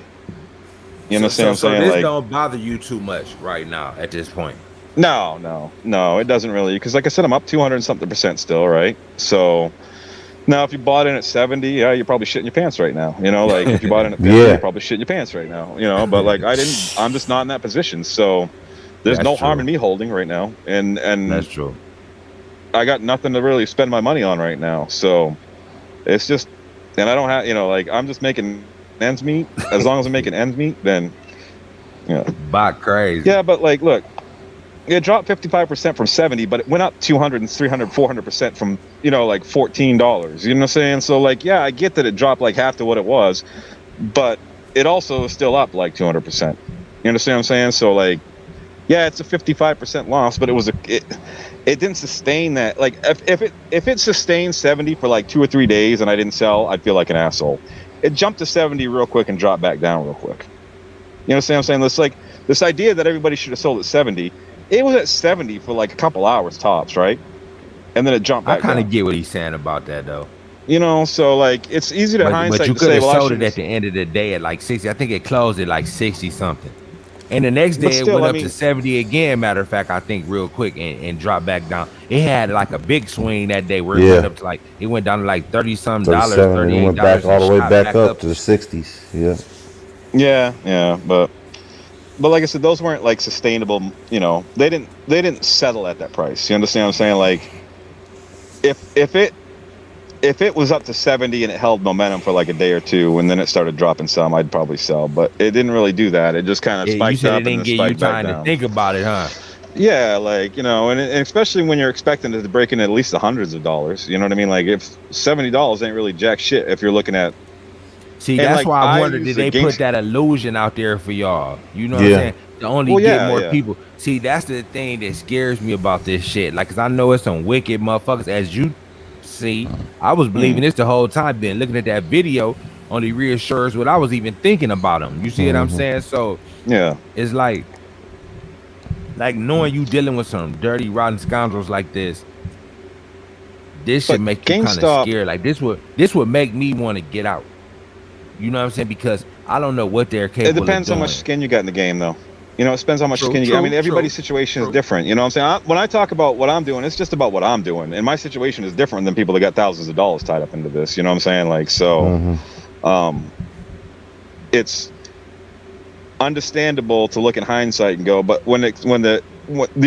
S4: You understand what I'm saying?
S1: This
S4: like,
S1: don't bother you too much right now at this point.
S4: No, it doesn't really, because like I said, I'm up 200 and something% still, right? So now if you bought in at 70, yeah, you're probably shitting your pants right now. You know, like if you bought in at 50,
S2: Yeah.
S4: you're probably shitting your pants right now. You know, but like I'm just not in that position. So there's
S1: That's
S4: no
S1: true.
S4: harm in me holding right now, and
S1: That's true.
S4: I got nothing to really spend my money on right now. So it's just, and I don't have, you know, like I'm just making ends meet. As long as I'm making ends meet, then yeah.
S1: Bot crazy.
S4: Yeah, but like, look, it dropped 55% from 70, but it went up 200 and 300, 400% from, you know, like $14. You know what I'm saying? So like, yeah, I get that it dropped like half to what it was, but it also is still up like 200%. You understand what I'm saying? So like, yeah, it's a 55% loss, but it didn't sustain that. Like if it sustained 70 for like 2 or 3 days and I didn't sell, I'd feel like an asshole. It jumped to 70 real quick and dropped back down real quick. You understand what I'm saying? It's like this idea that everybody should have sold at 70. It was at 70 for like a couple hours tops, right? And then it jumped back
S1: I kind
S4: down.
S1: of get what he's saying about that though.
S4: You know, so like it's easy to hindsight
S1: But you
S4: to
S1: could
S4: say,
S1: have
S4: well,
S1: sold
S4: I
S1: it at
S4: should.
S1: the end of the day at like 60. I think it closed at like 60 something. And the next day
S4: But still,
S1: it went
S4: I
S1: up
S4: mean-
S1: to 70 again, matter of fact, I think real quick and dropped back down. It had like a big swing that day where it went up to like, it went down to like 30 some dollars,
S2: 37, and it went back all the way back up to the 60s. Yeah.
S4: Yeah, but like I said, those weren't like sustainable. You know, they didn't settle at that price. You understand what I'm saying? Like, if it was up to 70 and it held momentum for like a day or two, and then it started dropping some, I'd probably sell. But it didn't really do that. It just kind of spiked
S1: you said
S4: up
S1: it didn't
S4: and
S1: give
S4: then
S1: you
S4: spiked back
S1: time to
S4: down.
S1: think about it, huh?
S4: Yeah, like, you know, and especially when you're expecting it to break in at least the hundreds of dollars. You know what I mean? Like, if $70 ain't really jack shit if you're looking at.
S1: See,
S4: And,
S1: that's
S4: like,
S1: why I
S4: I
S1: wonder,
S4: use
S1: did
S4: the
S1: they
S4: game-
S1: put that illusion out there for y'all? You know what
S2: Yeah.
S1: I'm saying? To only
S4: Well,
S1: get
S4: yeah,
S1: more
S4: yeah.
S1: people. See, that's the thing that scares me about this shit. Like, cause I know it's some wicked motherfuckers. As you see, I was believing this the whole time. Then looking at that video only reassures what I was even thinking about them. You see what I'm saying? So
S4: Yeah.
S1: it's like knowing you dealing with some dirty, rotten scoundrels like this. This should
S4: But
S1: make you kind of
S4: GameStop-
S1: scared. Like this would make me want to get out. You know what I'm saying? Because I don't know what they're capable
S4: It depends
S1: of
S4: how
S1: doing.
S4: much skin you got in the game, though. You know, it depends how much can you get. I mean, everybody's situation is different. You know what I'm saying? When I talk about what I'm doing, it's just about what I'm doing. And my situation is different than people that got thousands of dollars tied up into this. You know what I'm saying? Like, so it's understandable to look in hindsight and go, but when the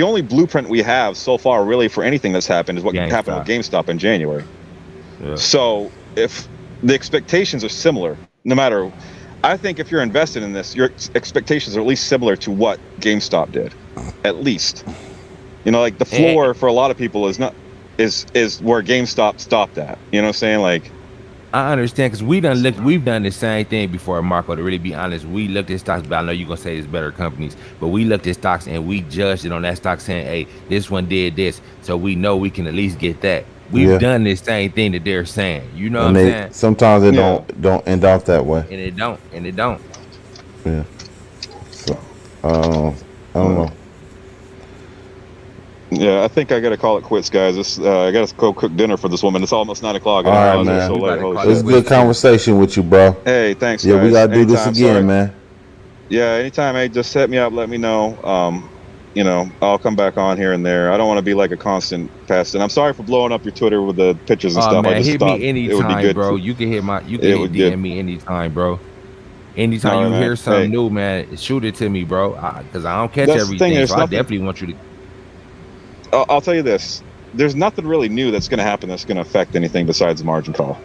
S4: only blueprint we have so far really for anything that's happened is what happened with GameStop in January. Yeah. So if the expectations are similar, no matter, I think if you're invested in this, your expectations are at least similar to what GameStop did, at least. You know, like the floor for a lot of people is where GameStop stopped at. You know what I'm saying? Like,
S1: I understand, because we've done the same thing before, Marco, to really be honest. We looked at stocks, but I know you're going to say it's better companies, but we looked at stocks and we judged it on that stock saying, hey, this one did this, so we know we can at least get that. We've done the same thing that they're saying. You know what I'm saying?
S2: Sometimes it don't end out that way.
S1: And it don't.
S2: Yeah. So, I don't know.
S4: Yeah, I think I gotta call it quits, guys. I gotta go cook dinner for this woman. It's almost 9 o'clock.
S2: All right, man.
S4: So
S2: it's a good conversation with you, bro.
S4: Hey, thanks,
S2: guys.
S4: Yeah,
S2: we gotta do this again, man.
S4: Yeah, anytime. Hey, just hit me up. Let me know. You know, I'll come back on here and there. I don't want to be like a constant pest. And I'm sorry for blowing up your Twitter with the pictures and stuff.
S1: Man,
S4: I just
S1: hit
S4: thought
S1: me anytime,
S4: it would be good,
S1: bro. You can hit DM me anytime, bro. Anytime you hear something new, man, shoot it to me, bro. Because I don't catch everything. So I definitely want you to.
S4: I'll tell you this: there's nothing really new that's going to happen that's going to affect anything besides the margin call.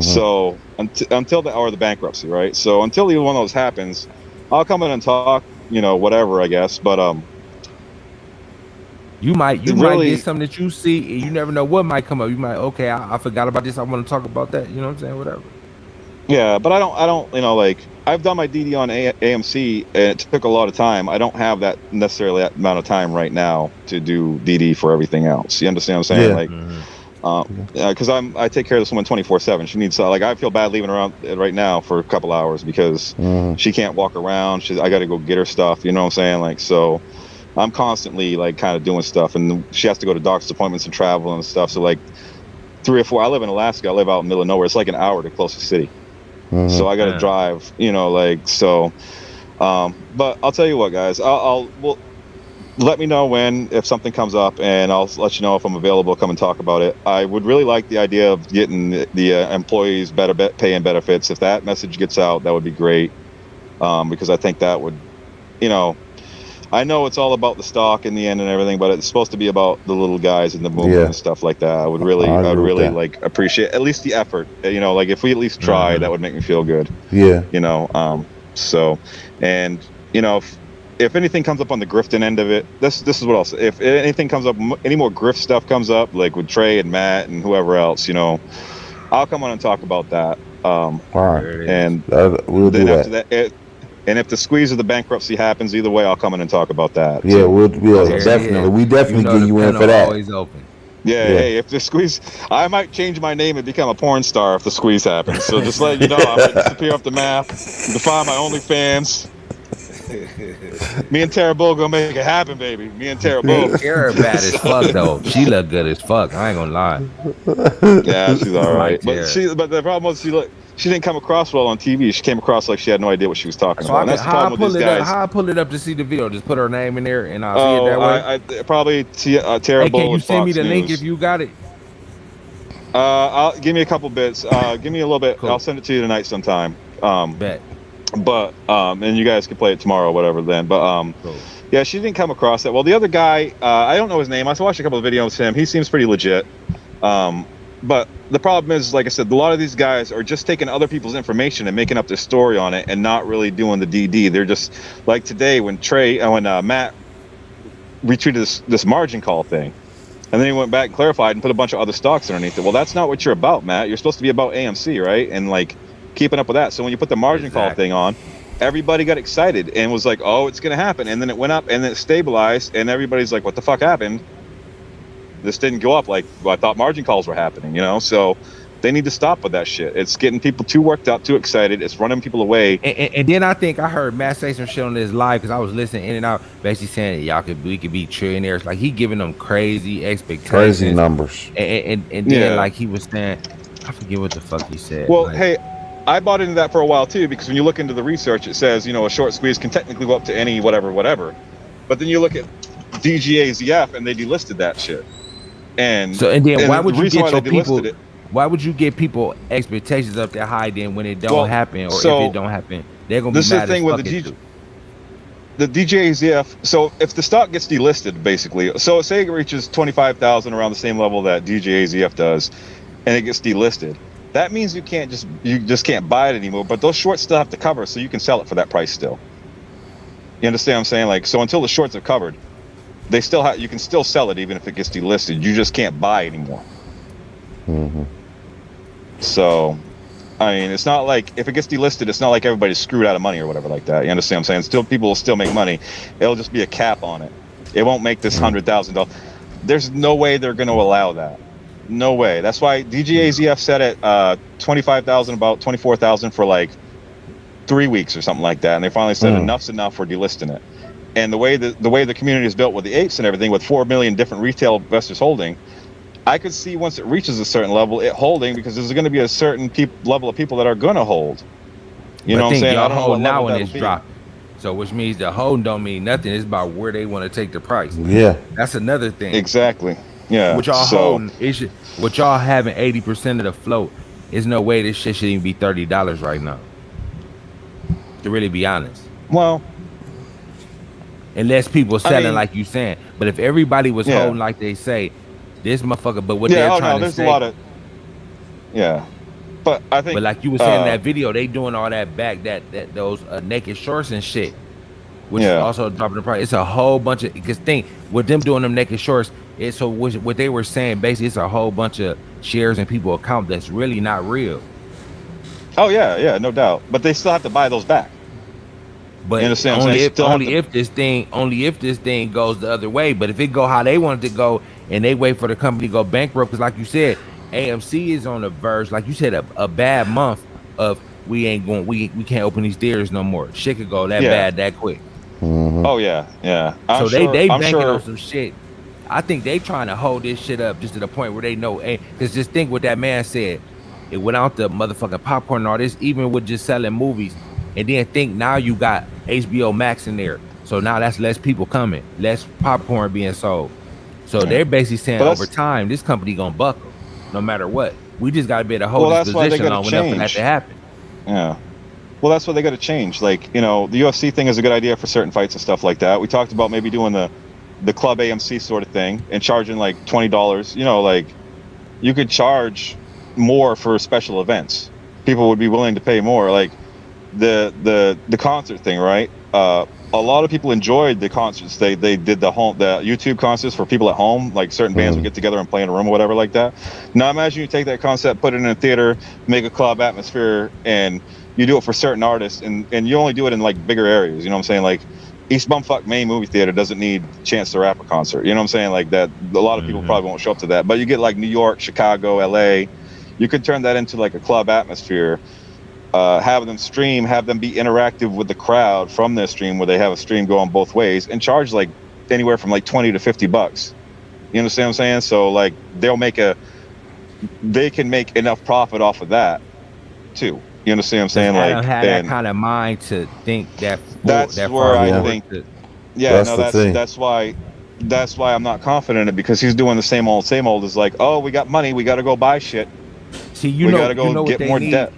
S4: So until the bankruptcy, right? So until either one of those happens, I'll come in and talk, you know, whatever, I guess. But
S1: you might get something that you see, and you never know what might come up. You might, okay, I forgot about this. I want to talk about that. You know what I'm saying? Whatever.
S4: Yeah, but I don't, you know, like I've done my DD on AMC, and it took a lot of time. I don't have that necessarily that amount of time right now to do DD for everything else. You understand what I'm saying? Yeah. Like, because I take care of this woman 24/7. She needs, like, I feel bad leaving her out right now for a couple hours because she can't walk around. I got to go get her stuff. You know what I'm saying? Like, so I'm constantly like kind of doing stuff, and she has to go to doctor's appointments and travel and stuff. So like 3 or 4. I live in Alaska. I live out in the middle of nowhere. It's like an hour to the closest city. So I got to drive. You know, like so. But I'll tell you what, guys. Well, let me know if something comes up, and I'll let you know if I'm available. Come and talk about it. I would really like the idea of getting the employees better pay and benefits. If that message gets out, that would be great. Because I think that would, you know, I know it's all about the stock in the end and everything, but it's supposed to be about the little guys in the movement and stuff like that. I would really like appreciate at least the effort. You know, like if we at least try, that would make me feel good.
S2: Yeah.
S4: You know, so, and you know, if anything comes up on the grifting end of it, this is what I'll say. If anything comes up, any more grift stuff comes up, like with Trey and Matt and whoever else, you know, I'll come on and talk about that.
S2: All right.
S4: And
S2: we'll do that.
S4: And if the squeeze of the bankruptcy happens, either way, I'll come in and talk about that.
S2: Yeah, we'll definitely. We definitely get you in for that.
S1: Always open.
S4: Yeah, hey, if the squeeze, I might change my name and become a porn star if the squeeze happens. So just let you know, I'm going to disappear off the map, define my OnlyFans. Me and Tara Bull gonna make it happen, baby. Me and Tara Bull.
S1: Tara bad as fuck though. She look good as fuck. I ain't gonna lie.
S4: Yeah, she's all right. But the problem was she didn't come across well on TV. She came across like she had no idea what she was talking about. And that's the problem with these guys.
S1: How I pull it up to see the video? Just put her name in there and I'll see it that way.
S4: Probably Tara Bull.
S1: Can you send me the link if you got it?
S4: Give me a couple bits. Give me a little bit. Cool. I'll send it to you tonight sometime.
S1: Bet.
S4: But and you guys can play it tomorrow or whatever then. But
S1: cool.
S4: Yeah, she didn't come across that. Well, the other guy, I don't know his name. I watched a couple of videos of him. He seems pretty legit. But the problem is, like I said, a lot of these guys are just taking other people's information and making up their story on it and not really doing the DD. They're just like today when Matt retweeted this margin call thing. And then he went back and clarified and put a bunch of other stocks underneath it. Well, that's not what you're about, Matt. You're supposed to be about AMC, right? And like keeping up with that. So when you put the margin call thing on, everybody got excited and was like, oh, it's going to happen. And then it went up and then it stabilized and everybody's like, what the fuck happened? This didn't go up like I thought margin calls were happening, you know? So they need to stop with that shit. It's getting people too worked up, too excited. It's running people away.
S1: And then I think I heard Matt say some shit on this live because I was listening in and out, basically saying that we could be trillionaires. Like he giving them crazy expectations.
S2: Crazy numbers.
S1: And then like he was saying, I forget what the fuck he said.
S4: Well,
S1: like,
S4: hey, I bought into that for a while too, because when you look into the research, it says, a short squeeze can technically go up to any whatever. But then you look at DGAZF and they delisted that shit. And
S1: why would you get your people?
S4: It,
S1: why would you get people expectations up that high then when it don't happen, or if it don't happen, they're gonna be mad as fuck. This is the thing with
S4: the DGAZF. So if the stock gets delisted, basically, so say it reaches 25,000 around the same level that DGAZF does, and it gets delisted, that means you just can't buy it anymore. But those shorts still have to cover, so you can sell it for that price still. You understand what I'm saying? Like, so until the shorts are covered, they still have, you can still sell it even if it gets delisted. You just can't buy anymore.
S2: Mm-hmm.
S4: So, I mean, it's not like if it gets delisted, it's not like everybody's screwed out of money or whatever like that. You understand what I'm saying? Still, people will still make money. It'll just be a cap on it. It won't make this $100,000. There's no way they're going to allow that. No way. That's why DGAZF set it 25,000, about 24,000 for like 3 weeks or something like that, and they finally said enough's enough for delisting it. And the way the community is built with the apes and everything, with 4 million different retail investors holding, I could see once it reaches a certain level, it holding, because there's going to be a certain level of people that are going to hold. You know what I'm saying?
S1: I don't know what now when it's dropping. So which means the hold don't mean nothing. It's about where they want to take the price.
S2: Yeah,
S1: that's another thing.
S4: Exactly. Yeah.
S1: What y'all holding? What y'all having 80% of the float? There's no way this shit should even be $30 right now. To really be honest.
S4: Well,
S1: unless people selling like you saying, but if everybody was holding like they say, this motherfucker. But what they're trying to say,
S4: there's a lot of, but I think,
S1: but like you were saying in that video, they doing all that back, those naked shorts and shit, which is also dropping the price. It's a whole bunch of, because think with them doing them naked shorts, it's so what they were saying basically, it's a whole bunch of shares in people's account that's really not real.
S4: Oh yeah, no doubt. But they still have to buy those back.
S1: But only if this thing goes the other way. But if it go how they want it to go, and they wait for the company to go bankrupt, because like you said, AMC is on the verge, like you said, a bad month of we can't open these theaters no more. Shit could go that bad that quick.
S2: Mm-hmm.
S4: Oh yeah.
S1: So they banking on some shit. I think they trying to hold this shit up just to the point where they know, because just think what that man said. It went out the motherfucking popcorn and all this, even with just selling movies. And then think now you got HBO Max in there. So now that's less people coming, less popcorn being sold. So they're basically saying over time, this company gonna buckle no matter what. We just gotta be able to hold this position long enough for that to happen.
S4: Yeah. Well, that's why they got to change. Like, the UFC thing is a good idea for certain fights and stuff like that. We talked about maybe doing the Club AMC sort of thing and charging like $20. Like you could charge more for special events. People would be willing to pay more. Like the concert thing, right? A lot of people enjoyed the concerts. They did the YouTube concerts for people at home. Like certain bands would get together and play in a room or whatever like that. Now imagine you take that concept, put it in a theater, make a club atmosphere, and you do it for certain artists, and you only do it in like bigger areas. You know what I'm saying? Like East Bumfuck Main Movie Theater doesn't need Chance the Rapper concert. You know what I'm saying? Like that, a lot of people probably won't show up to that. But you get like New York, Chicago, LA. You could turn that into like a club atmosphere. Have them stream, have them be interactive with the crowd from their stream, where they have a stream going both ways, and charge like anywhere from like $20 to $50. You understand what I'm saying? So like they can make enough profit off of that too. You understand what I'm saying?
S1: I don't have that kind of mind to think that.
S4: That's where I think. That's why I'm not confident in it, because he's doing the same old. It's like, oh, we got money, we got to go buy shit.
S1: See, we got to go get more debt.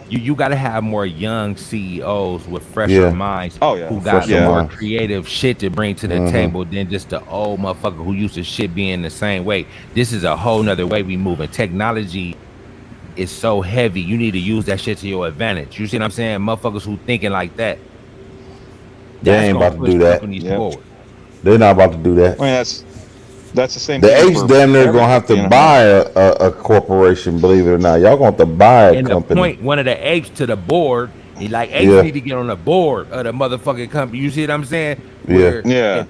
S1: You got to have more young CEOs with fresher minds.
S4: Oh yeah,
S1: who got some more creative shit to bring to the table than just the old motherfucker who used to shit being the same way. This is a whole nother way we moving. Technology is so heavy. You need to use that shit to your advantage. You see what I'm saying? Motherfuckers who thinking like that.
S2: They ain't about to do that.
S1: Forward.
S2: They're not about to do that.
S4: I mean, that's the same.
S2: The apes damn near gonna have to buy a corporation. Believe it or not, y'all gonna have to buy a company.
S1: Appoint one of the apes to the board. He like apes need to get on the board of the motherfucking company. You see what I'm saying? And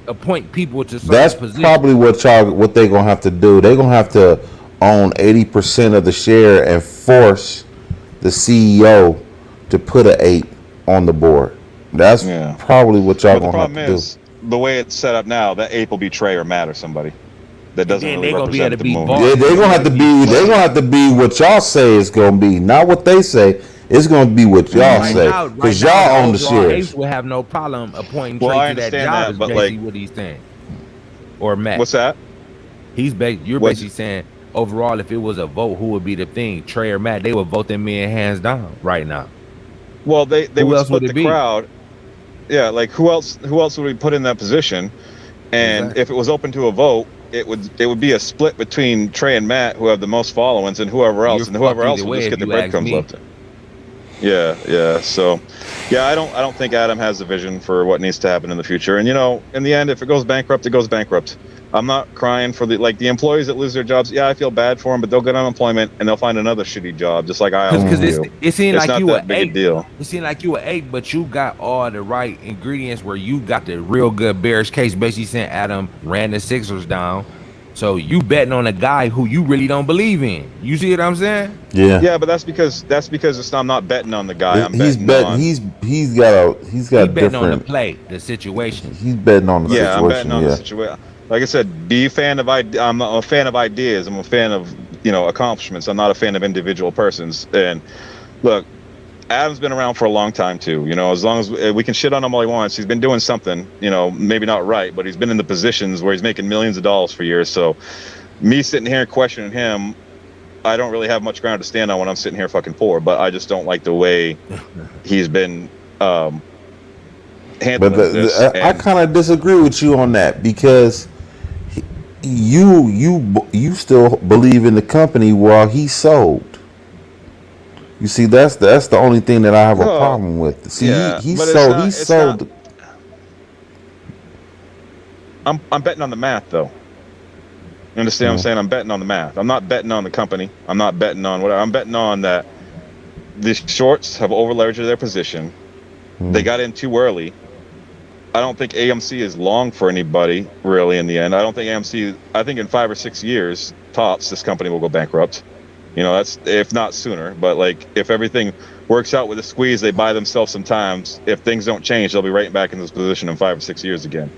S1: appoint people to certain
S2: That's
S1: positions.
S2: probably what they gonna have to do. They're gonna have to own 80% of the share and force the CEO to put an ape on the board. That's probably what y'all gonna have to do.
S4: The way it's set up now, that ape will be Trey or Matt or somebody that doesn't really represent the movement.
S2: Yeah, they're gonna have to be what y'all say it's gonna be, not what they say. It's gonna be what y'all
S1: Right
S2: say
S1: now,
S2: because
S1: right now,
S2: y'all own the
S1: overall,
S2: shares.
S1: apes would have no problem appointing
S4: Well,
S1: Trey
S4: I
S1: to that
S4: understand
S1: job.
S4: that,
S1: Is
S4: but
S1: basically
S4: like,
S1: what he's saying, or Matt.
S4: what's that?
S1: You're
S4: What's
S1: basically saying overall, if it was a vote, who would be the thing, Trey or Matt? They would vote them in hands down right now.
S4: Well, they
S1: Who
S4: would
S1: else would
S4: split
S1: it
S4: the
S1: be?
S4: crowd. Yeah, like who else would we put in that position? And
S1: Exactly.
S4: if it was open to a vote, it would be a split between Trey and Matt, who have the most followings, and whoever
S1: You're
S4: else, and whoever
S1: fucked
S4: else
S1: either
S4: will
S1: way
S4: just
S1: if
S4: get the
S1: you ask
S4: breadcrumbs
S1: me.
S4: left. Yeah. So, yeah, I don't think Adam has the vision for what needs to happen in the future. And in the end, if it goes bankrupt, it goes bankrupt. I'm not crying for the employees that lose their jobs. Yeah, I feel bad for them, but they'll get unemployment and they'll find another shitty job, just like I
S1: Because
S4: always do.
S1: it seemed
S4: It's
S1: like
S4: not
S1: you were
S4: that big a
S1: eight.
S4: deal.
S1: It seemed like you were eight, but you got all the right ingredients where you got the real good bearish case. Basically saying Adam ran the Sixers down. So you betting on a guy who you really don't believe in. You see what I'm saying?
S2: Yeah,
S4: Yeah, but that's because I'm not betting on the guy. I'm
S2: he's
S4: betting
S2: betting.
S4: on.
S2: He's got
S1: He betting on the
S2: different.
S1: play, the situation.
S2: He's betting on the
S4: Yeah, I'm betting
S2: situation.
S4: on the
S2: Yeah,
S4: situation. Like I said, be a fan of. I'm a fan of ideas. I'm a fan of accomplishments. I'm not a fan of individual persons. And look, Adam's been around for a long time too. As long as we can shit on him all he wants, he's been doing something. Maybe not right, but he's been in the positions where he's making millions of dollars for years. So, me sitting here and questioning him, I don't really have much ground to stand on when I'm sitting here fucking poor. But I just don't like the way he's been handling this.
S2: I kind of disagree with you on that because you still believe in the company while he sold. You see, that's the only thing that I have a problem with. See,
S4: yeah,
S2: he
S4: but
S2: sold. He sold.
S4: I'm betting on the math, though. You understand what I'm saying? I'm betting on the math. I'm not betting on the company. I'm not betting on whatever. I'm betting on that the shorts have over-leveraged their position. They got in too early. I don't think AMC is long for anybody, really, in the end. I don't think AMC... I think in 5 or 6 years, tops, this company will go bankrupt. That's if not sooner. But, if everything works out with a squeeze, they buy themselves some time. If things don't change, they'll be right back in this position in 5 or 6 years again.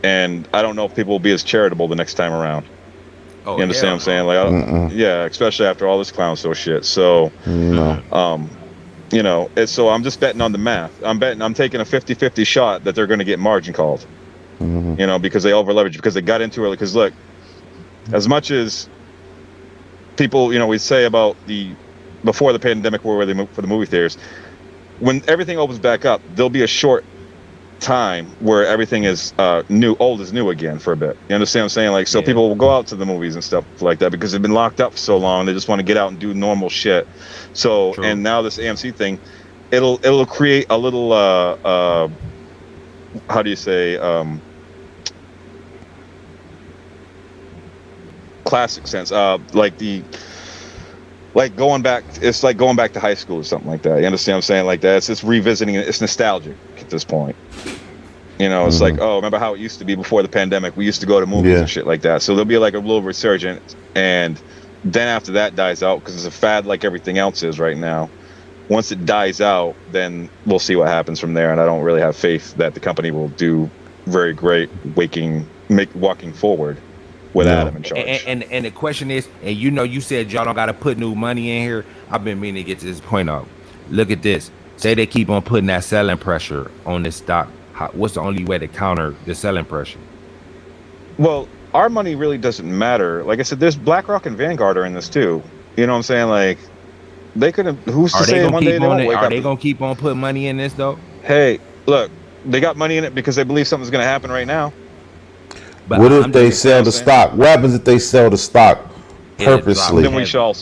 S4: And I don't know if people will be as charitable the next time around.
S1: Oh,
S4: you understand what I'm saying? Yeah, especially after all this clown show shit. So, so I'm just betting on the math. I'm taking a 50-50 shot that they're going to get margin called. Because they over-leveraged, because they got in too early. Because look, as much as people, we say about before the pandemic where they moved for the movie theaters, when everything opens back up, there'll be a short time where everything is old is new again for a bit. You understand what I'm saying? People will go out to the movies and stuff like that because they've been locked up for so long. They just want to get out and do normal shit. So, True. And now this AMC thing, it'll create a little how do you say classic sense, going back. It's like going back to high school or something like that. You understand what I'm saying? Like that. It's just revisiting it. It's nostalgic at this point. It's like, oh, remember how it used to be before the pandemic? We used to go to movies and shit like that. So there'll be like a little resurgence, and then after that dies out, because it's a fad like everything else is right now. Once it dies out, then we'll see what happens from there. And I don't really have faith that the company will do very great walking forward with Adam in charge.
S1: And the question is, and you said y'all don't got to put new money in here. I've been meaning to get to this point out. Look at this. Say they keep on putting that selling pressure on this stock. What's the only way to counter the selling pressure?
S4: Well, our money really doesn't matter. Like I said, there's BlackRock and Vanguard are in this too. You know what I'm saying? Like, they could have. Who's to say one day they won't wake up?
S1: Are they gonna keep on putting money in this though?
S4: Hey, look, they got money in it because they believe something's gonna happen right now.
S2: But what if they sell the stock? What happens if they sell the stock purposely?
S4: Then we shall.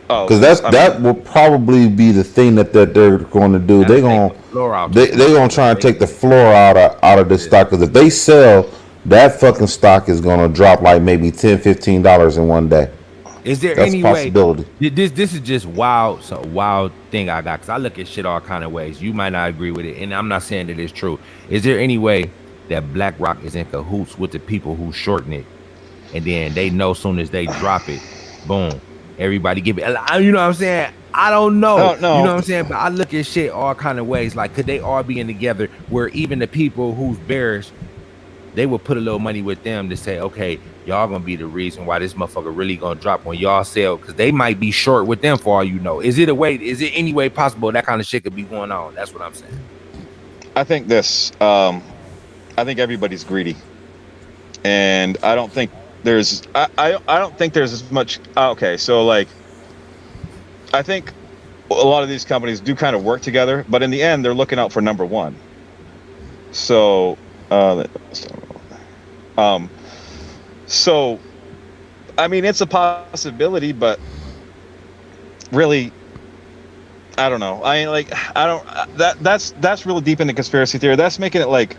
S2: Because that will probably be the thing that they're going to do. They're gonna try and take the floor out of this stock. Because if they sell, that fucking stock is gonna drop like maybe $10-15 in one day.
S1: Is there any possibility? This is just wild. So wild thing I got, because I look at shit all kind of ways. You might not agree with it, and I'm not saying that it's true. Is there any way that BlackRock is in cahoots with the people who shorten it, and then they know as soon as they drop it, boom, everybody give it? You know what I'm saying? I don't know. You know what I'm saying? But I look at shit all kind of ways. Like, could they all be in together where even the people who's bearish they would put a little money with them to say, okay, y'all gonna be the reason why this motherfucker really gonna drop when y'all sell, because they might be short with them for all you know. Is it any way possible that kind of shit could be going on? That's what I'm saying.
S4: I think this. I think everybody's greedy, and I don't think there's. I don't think there's as much. Okay, so like, I think a lot of these companies do kind of work together, but in the end, they're looking out for number one. So, so, I mean, it's a possibility, but really, I don't know. That's really deep into conspiracy theory. That's making it like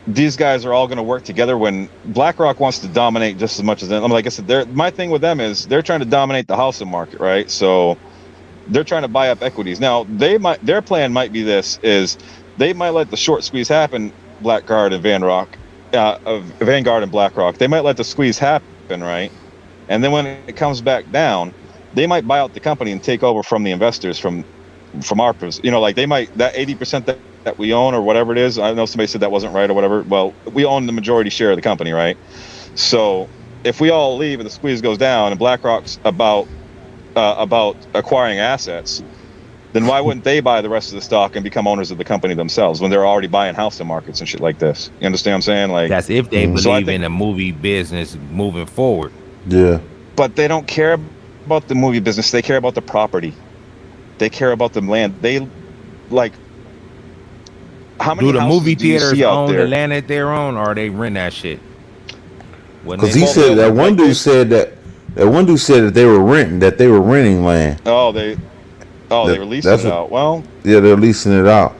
S4: these guys are all going to work together when BlackRock wants to dominate just as much as them. Like I said, my thing with them is they're trying to dominate the housing market, right? So they're trying to buy up equities. Now, their plan might be this: is they might let the short squeeze happen, Vanguard and BlackRock. They might let the squeeze happen, right? And then when it comes back down, they might buy out the company and take over from the investors from our, like they might, that 80% that we own or whatever it is. I know somebody said that wasn't right or whatever. Well, we own the majority share of the company, right? So if we all leave and the squeeze goes down and BlackRock's about acquiring assets, then why wouldn't they buy the rest of the stock and become owners of the company themselves when they're already buying housing markets and shit like this? You understand what I'm saying? Like,
S1: that's if they believe in the movie business moving forward.
S2: Yeah.
S4: But they don't care about the movie business. They care about the property. They care about the land. They like how many
S1: do the movie theaters own
S4: the
S1: land that they're on, or they rent that shit?
S2: Because he said that one dude said that they were renting land.
S4: They were leasing it out. Well,
S2: yeah, they're leasing it out.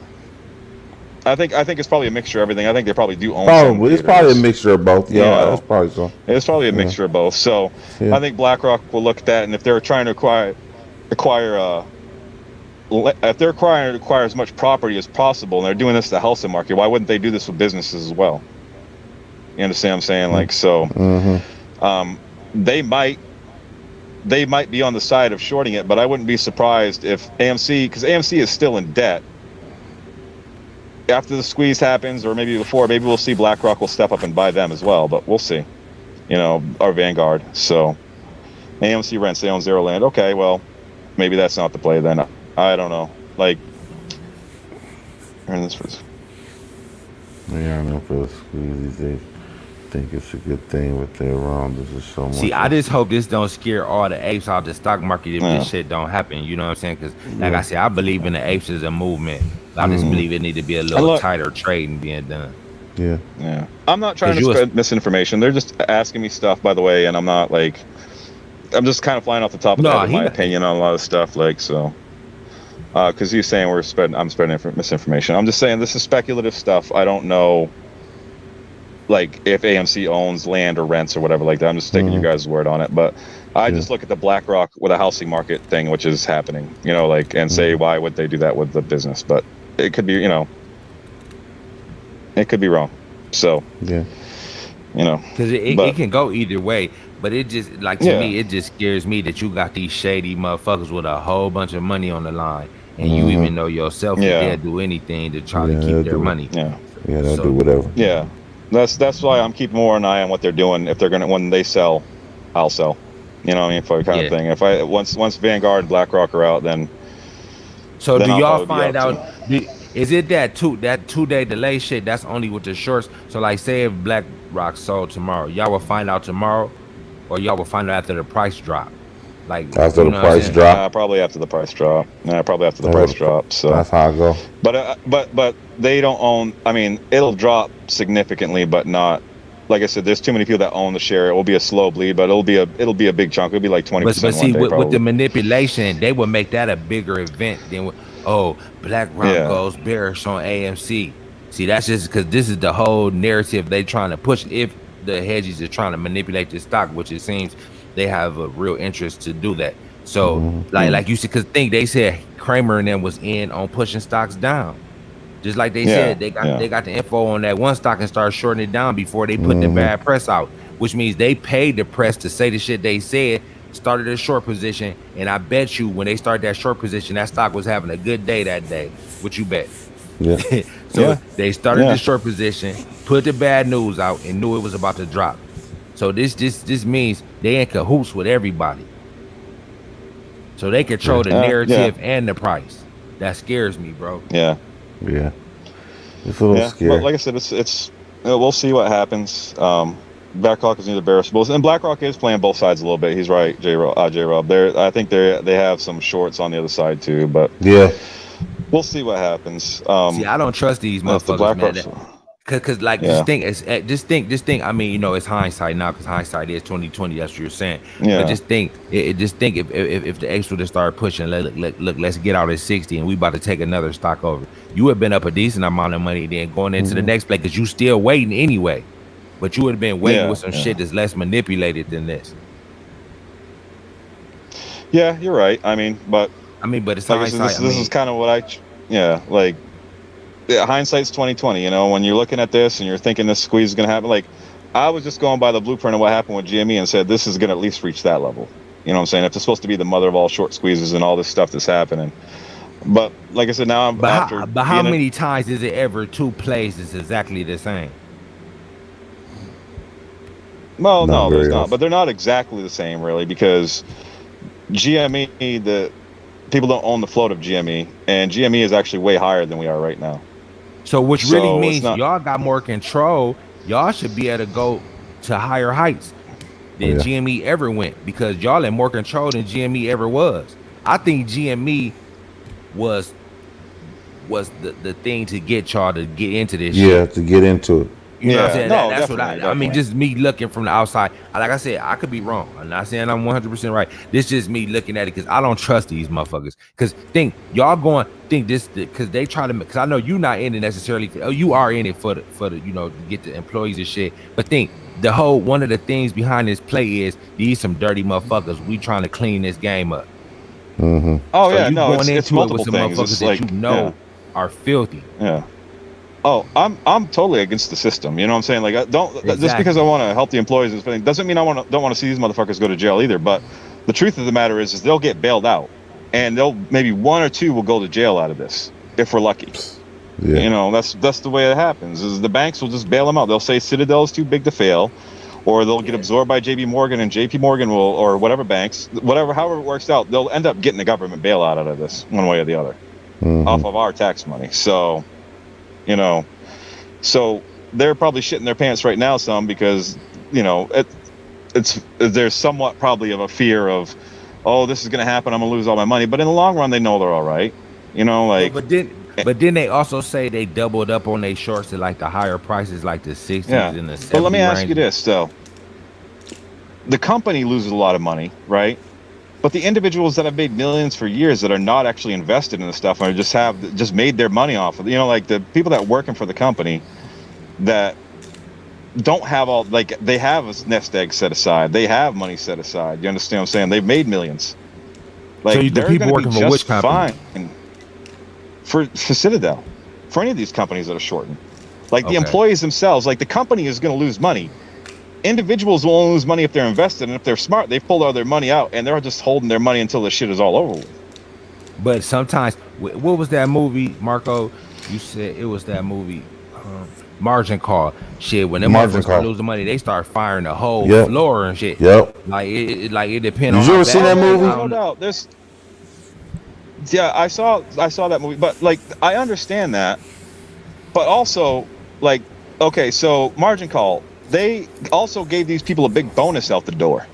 S4: I think it's probably a mixture of everything. I think they probably do own.
S2: Probably it's probably a mixture of both. Yeah, that's probably so.
S4: It's probably a mixture of both. So I think BlackRock will look at that, and if they're trying to acquire as much property as possible, and they're doing this to the housing market, why wouldn't they do this with businesses as well? You understand what I'm saying? Like, so they might be on the side of shorting it, but I wouldn't be surprised if because AMC is still in debt. After the squeeze happens, or maybe before, maybe we'll see BlackRock will step up and buy them as well, but we'll see. Our Vanguard. So AMC rents, they own zero land. Okay, well, maybe that's not the play then. I don't know. Like,
S2: yeah, I know for the squeeze, they think it's a good thing, but they're wrong. This is so much.
S1: See, I just hope this don't scare all the apes out the stock market if this shit don't happen. You know what I'm saying? Because, like I said, I believe in the apes as a movement. I just believe it need to be a little tighter trading being done.
S2: Yeah.
S4: I'm not trying to spread misinformation. They're just asking me stuff, by the way, and I'm not like, I'm just kind of flying off the top of the head with my opinion on a lot of stuff, like, so. Because you're saying I'm spreading misinformation. I'm just saying this is speculative stuff. I don't know, like, if AMC owns land or rents or whatever like that. I'm just taking you guys' word on it. But I just look at the BlackRock with a housing market thing, which is happening, and say, why would they do that with the business? But it could be, it could be wrong. So,
S1: because it can go either way. But it just, like, to me, it just scares me that you got these shady motherfuckers with a whole bunch of money on the line, and you even know yourself that they'll do anything to try to keep their money.
S2: They'll do whatever.
S4: Yeah, that's why I'm keeping more an eye on what they're doing. If they're when they sell, I'll sell. You know what I mean? For the kind of thing. If once Vanguard and BlackRock are out, then.
S1: So do y'all find out? Is it that 2-day delay shit? That's only with the shorts. So like, say if BlackRock sold tomorrow, y'all will find out tomorrow, or y'all will find out after the price drop. Like
S2: after the price drop.
S4: Probably after the price drop. Probably after the price drop. So
S2: that's how I go.
S4: But they don't own. I mean, it'll drop significantly, but not. Like I said, there's too many people that own the share. It will be a slow bleed, but it'll be a big chunk. It'll be like 20%.
S1: But see, with the manipulation, they would make that a bigger event than BlackRock goes bearish on AMC. See, that's just because this is the whole narrative they trying to push. If the hedges are trying to manipulate the stock, which it seems they have a real interest to do that. So, like you said, because they said Kramer and them was in on pushing stocks down. Just like they said, they got the info on that one stock and started shorting it down before they put the bad press out, which means they paid the press to say the shit they said, started a short position, and I bet you when they started that short position, that stock was having a good day that day. What you bet?
S2: Yeah.
S1: So they started the short position, put the bad news out, and knew it was about to drop. So this means they in cahoots with everybody. So they control the narrative and the price. That scares me, bro.
S2: Yeah. It's a little scary.
S4: But like I said, it's we'll see what happens. BlackRock is neither bearish, and BlackRock is playing both sides a little bit. He's right, J-Rob. I think they have some shorts on the other side too, but we'll see what happens.
S1: See, I don't trust these motherfuckers, man. Cause like just think. I mean, you know, it's hindsight now, because hindsight is 2020. That's what you're saying. But just think if the apes would have started pushing, look, let's get out at 60, and we about to take another stock over. You would have been up a decent amount of money then going into the next play, because you still waiting anyway. But you would have been waiting with some shit that's less manipulated than this.
S4: Yeah, you're right. I mean, but
S1: it's
S4: like
S1: hindsight.
S4: This is kind of what hindsight's 2020. You know, when you're looking at this and you're thinking this squeeze is gonna happen, like I was just going by the blueprint of what happened with GME and said this is gonna at least reach that level. You know what I'm saying? If it's supposed to be the mother of all short squeezes and all this stuff that's happening. But like I said, now I'm
S1: But how many times is it ever two plays is exactly the same?
S4: Well, no, there's not. But they're not exactly the same, really, because GME, the people don't own the float of GME, and GME is actually way higher than we are right now.
S1: So which really means y'all got more control. Y'all should be able to go to higher heights than GME ever went, because y'all in more control than GME ever was. I think GME was the thing to get y'all to get into this shit.
S2: Yeah, to get into it.
S1: You know what I'm saying? That's what I mean, just me looking from the outside. Like I said, I could be wrong. I'm not saying I'm 100% right. This is just me looking at it, because I don't trust these motherfuckers. Because because they try to, because I know you not in it necessarily. You are in it for the you know, to get the employees and shit. But one of the things behind this play is these some dirty motherfuckers. We trying to clean this game up.
S2: Mm-hmm.
S4: Oh so yeah, it's multiple things.
S1: It's like, that are filthy.
S4: Yeah. Oh, I'm totally against the system. You know what I'm saying? Like, just because I want to help the employees doesn't mean I don't want to see these motherfuckers go to jail either. But the truth of the matter is they'll get bailed out, and maybe one or two will go to jail out of this if we're lucky. Yeah. You know, that's the way it happens. Is the banks will just bail them out. They'll say Citadel is too big to fail, or they'll get absorbed by JP Morgan, and JP Morgan will, or whatever banks, however it works out, they'll end up getting the government bailout out of this one way or the other, off of our tax money. So. You know, so they're probably shitting their pants right now some, because, you know, there's somewhat probably of a fear of, oh, this is going to happen, I'm going to lose all my money. But in the long run, they know they're all right. You know, like.
S1: But then they also say they doubled up on their shorts at like the higher prices, like the 60s and the 70s.
S4: But let me ask you this, though. The company loses a lot of money, right? But the individuals that have made millions for years that are not actually invested in the stuff, or just made their money off of, you know, like the people that working for the company that don't have all, like, they have a nest egg set aside, they have money set aside. You understand what I'm saying? They've made millions. Like,
S1: so the people working for which company?
S4: Fine for Citadel, for any of these companies that are shorting. Like the employees themselves, like the company is going to lose money. Individuals will only lose money if they're invested, and if they're smart, they've pulled all their money out, and they're just holding their money until the shit is all over with.
S1: But sometimes, what was that movie, Marco? You said it was that movie, Margin Call. Shit, when them motherfuckers lose the money, they start firing the whole floor and shit.
S2: Yep.
S1: Like it depends on.
S2: You ever seen that movie?
S4: No doubt. I saw that movie, but like I understand that, but also like, okay, so Margin Call. They also gave these people a big bonus out the door.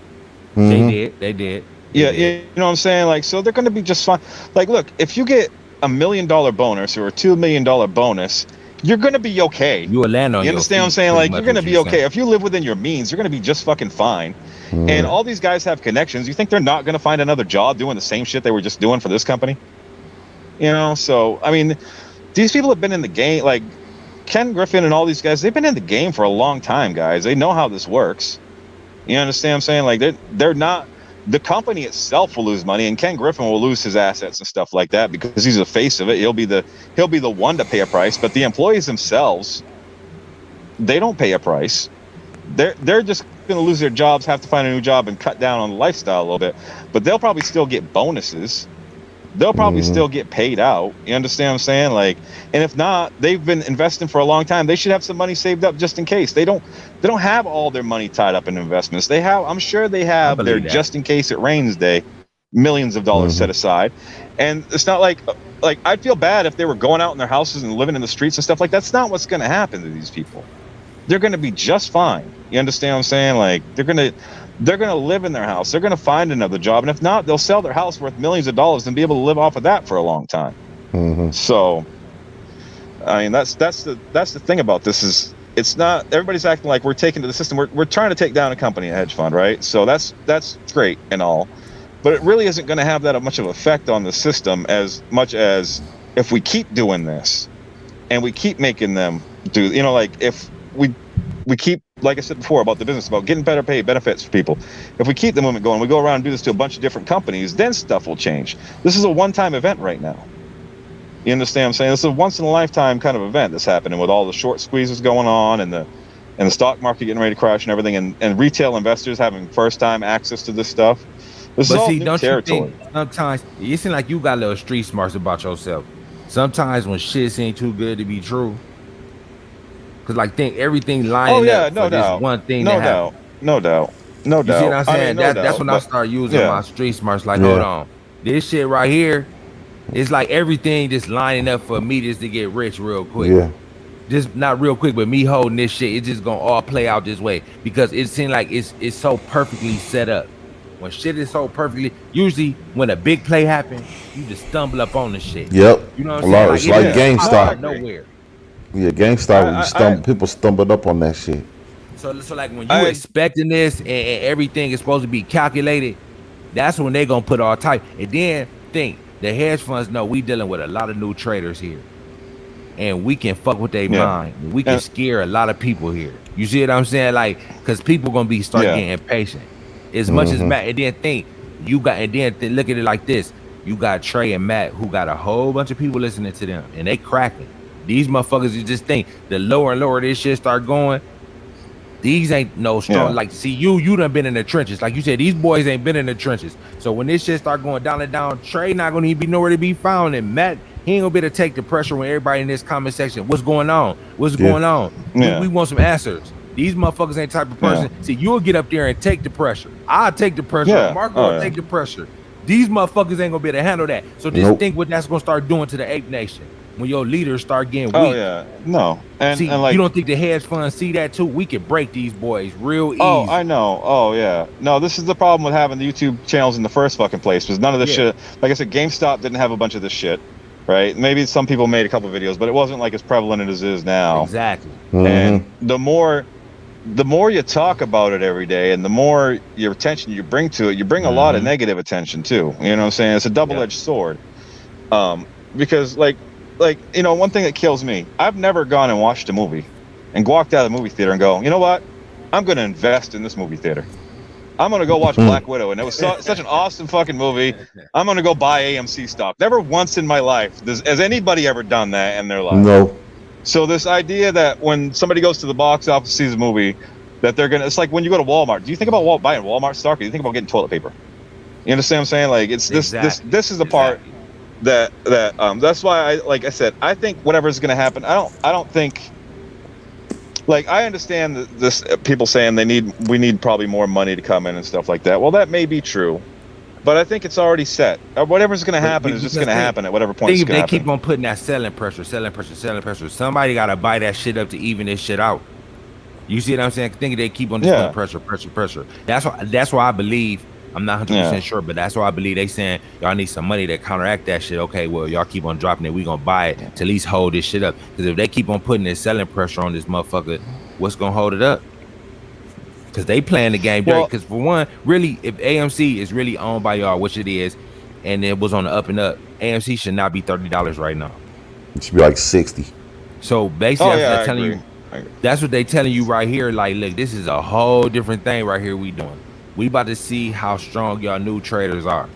S1: Mm-hmm. They did.
S4: Yeah, you know what I'm saying? Like, so they're going to be just fine. Like, look, if you get $1 million bonus or a $2 million bonus, you're going to be okay.
S1: You will land on.
S4: You understand what I'm saying? Like, you're going to be okay. If you live within your means, you're going to be just fucking fine. Mm-hmm. And all these guys have connections. You think they're not going to find another job doing the same shit they were just doing for this company? You know, so, I mean, these people have been in the game, like, Ken Griffin and all these guys, they've been in the game for a long time, guys. They know how this works. You understand what I'm saying? Like, they're not, the company itself will lose money, and Ken Griffin will lose his assets and stuff like that because he's the face of it. He'll be the one to pay a price, but the employees themselves, they don't pay a price. They're just going to lose their jobs, have to find a new job, and cut down on the lifestyle a little bit. But they'll probably still get bonuses. they'll probably still get paid out. You understand what I'm saying? Like, and if not, they've been investing for a long time. They should have some money saved up just in case. They don't have all their money tied up in investments. They have, I'm sure they have their just in case it rains day, millions of dollars set aside. And it's not like I'd feel bad if they were going out in their houses and living in the streets and stuff like that. That's not what's going to happen to these people. They're going to be just fine. You understand what I'm saying? Like, they're going to live in their house. They're going to find another job, and if not, they'll sell their house worth millions of dollars and be able to live off of that for a long time. So, I mean, that's the thing about this is it's not everybody's acting like we're taking to the system. We're trying to take down a company, a hedge fund, right? So that's great and all, but it really isn't going to have that much of an effect on the system as much as if we keep doing this and we keep making them do. You know, like if we keep, like I said before about the business, about getting better pay benefits for people. If we keep the movement going, we go around and do this to a bunch of different companies, then stuff will change. This is a one-time event right now. You understand what I'm saying? This is a once-in-a-lifetime kind of event that's happening with all the short squeezes going on and the stock market getting ready to crash and everything, and retail investors having first-time access to this stuff. This is all new territory.
S1: You think sometimes it seems like you got a little street smarts about yourself. Sometimes when shit seems too good to be true, because like think everything lining up for this one thing to happen.
S4: No doubt.
S1: You see what I'm saying?
S4: I mean,
S1: that's when I start using my street smarts. Like, hold on, this shit right here, it's like everything just lining up for me just to get rich real quick. Yeah. Just not real quick, but me holding this shit, it's just gonna all play out this way because it seems like it's so perfectly set up. When shit is so perfectly, usually when a big play happens, you just stumble up on the shit.
S2: Yep.
S1: You know what I'm saying?
S2: It's like GameStop.
S1: Nowhere.
S2: Yeah, GameStop. People stumbled up on that shit.
S1: So like when you expecting this and everything is supposed to be calculated, that's when they're gonna put all type. And then think the hedge funds know we dealing with a lot of new traders here, and we can fuck with their mind. We can scare a lot of people here. You see what I'm saying? Like, cause people gonna be getting impatient. As much as Matt, and then think you got, and then look at it like this: you got Trey and Matt who got a whole bunch of people listening to them, and they cracking. These motherfuckers, you just think the lower and lower this shit start going, these ain't no strong. Like, see, you done been in the trenches. Like you said, these boys ain't been in the trenches. So when this shit start going down and down, Trey not gonna even be nowhere to be found, and Matt, he ain't gonna be able to take the pressure when everybody in this comment section, what's going on? What's going on? We want some answers. These motherfuckers ain't type of person. See, you'll get up there and take the pressure. I'll take the pressure. Marco will take the pressure. These motherfuckers ain't gonna be able to handle that. So just think what that's gonna start doing to the ape nation. When your leaders start getting weak.
S4: And
S1: see,
S4: and like,
S1: you don't think the hedge funds see that too? We can break these boys real easy.
S4: Oh, I know. No, this is the problem with having the YouTube channels in the first fucking place, because none of this shit, like I said, GameStop didn't have a bunch of this shit, right? Maybe some people made a couple videos, but it wasn't like as prevalent as it is now.
S1: Exactly.
S4: And the more you talk about it every day, and the more your attention you bring to it, you bring a lot of negative attention too. You know what I'm saying? It's a double-edged sword. Because like, you know, one thing that kills me, I've never gone and watched a movie and walked out of the movie theater and go, you know what? I'm going to invest in this movie theater. I'm going to go watch Black Widow. And it was such an awesome fucking movie. I'm going to go buy AMC stock. Never once in my life has anybody ever done that in their life.
S2: No.
S4: So this idea that when somebody goes to the box office, sees a movie, that they're going to, it's like when you go to Walmart. Do you think about buying Walmart stock, or do you think about getting toilet paper? You understand what I'm saying? Like, it's this is the part that's why like I said, I think whatever's going to happen, I don't think, like, I understand this people saying we need probably more money to come in and stuff like that. Well, that may be true, but I think it's already set. Whatever's going to happen is just going to happen at whatever point it's going to happen.
S1: They keep on putting that selling pressure. Somebody got to buy that shit up to even this shit out. You see what I'm saying? I think they keep on just putting pressure. That's why I believe, I'm not 100% sure, but that's why I believe they saying y'all need some money to counteract that shit. Okay, well, y'all keep on dropping it. We gonna buy it to at least hold this shit up. Because if they keep on putting this selling pressure on this motherfucker, what's gonna hold it up? Because they playing the game dirty. Because for one, really, if AMC is really owned by y'all, which it is, and it was on the up and up, AMC should not be $30 right now.
S2: It should be like 60.
S1: So basically, that's what they telling you right here. Like, look, this is a whole different thing right here we doing. We about to see how strong y'all new traders are.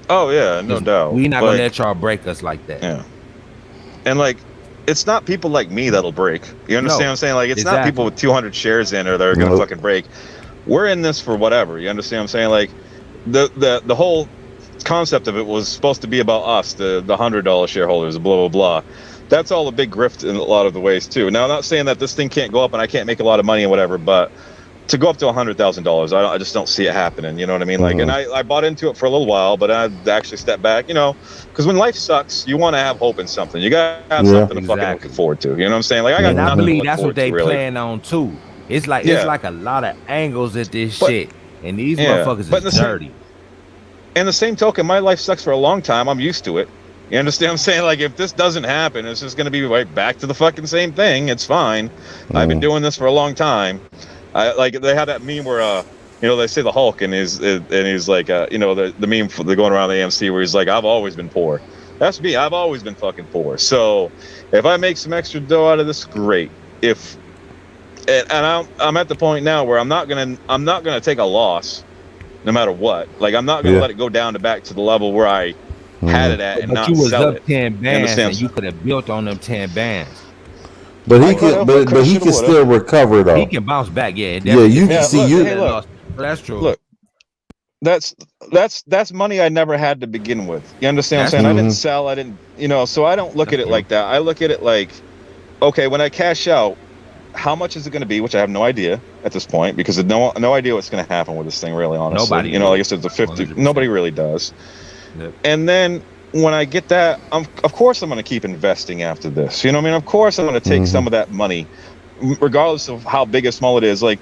S4: Oh yeah, no doubt.
S1: We not gonna let y'all break us like that.
S4: Yeah. And like, it's not people like me that'll break. You understand what I'm saying? Like, it's not people with 200 shares in or that are gonna fucking break. We're in this for whatever. You understand what I'm saying? Like, the whole concept of it was supposed to be about us, the $100 shareholders, blah blah blah. That's all a big grift in a lot of the ways too. Now, I'm not saying that this thing can't go up and I can't make a lot of money and whatever, but to go up to $100,000, I just don't see it happening. You know what I mean? Like, and I bought into it for a little while, but I actually stepped back. You know, because when life sucks, you want to have hope in something. You gotta have something to fucking look forward to. You know what I'm saying? Like, I got.
S1: And I
S4: nothing to
S1: believe
S4: look
S1: that's
S4: forward
S1: what they
S4: to, really.
S1: plan on too. It's like it's like a lot of angles at this shit, and these motherfuckers
S4: but
S1: is dirty.
S4: And the same token, my life sucks for a long time. I'm used to it. You understand what I'm saying? Like, if this doesn't happen, it's just going to be right back to the fucking same thing. It's fine. I've been doing this for a long time. Like, they had that meme where, you know, they say the Hulk, and he's like, you know, the meme for the going around the AMC where he's like, I've always been poor. That's me. I've always been fucking poor. So if I make some extra dough out of this, great. And I'm at the point now where I'm not gonna take a loss, no matter what. Like, I'm not gonna let it go down back to the level where I had it at and not
S1: you was
S4: sell
S1: up
S4: it.
S1: 10 bands, and you could have built on them 10 bands.
S2: But he can, but he can still recover though.
S1: He can bounce back. Yeah,
S2: you can see you.
S4: Hey, look,
S1: that's true.
S4: Look, that's money I never had to begin with. You understand what I'm saying? I didn't sell. I didn't, you know. So I don't look at it like that. I look at it like, okay, when I cash out, how much is it going to be? Which I have no idea at this point, because no idea what's going to happen with this thing. Really, honestly,
S1: nobody.
S4: You know, like I said, the 50. 100%. Nobody really does.
S1: Yep.
S4: And then when I get that, of course I'm going to keep investing after this. You know what I mean? Of course I'm going to take some of that money, regardless of how big or small it is. Like,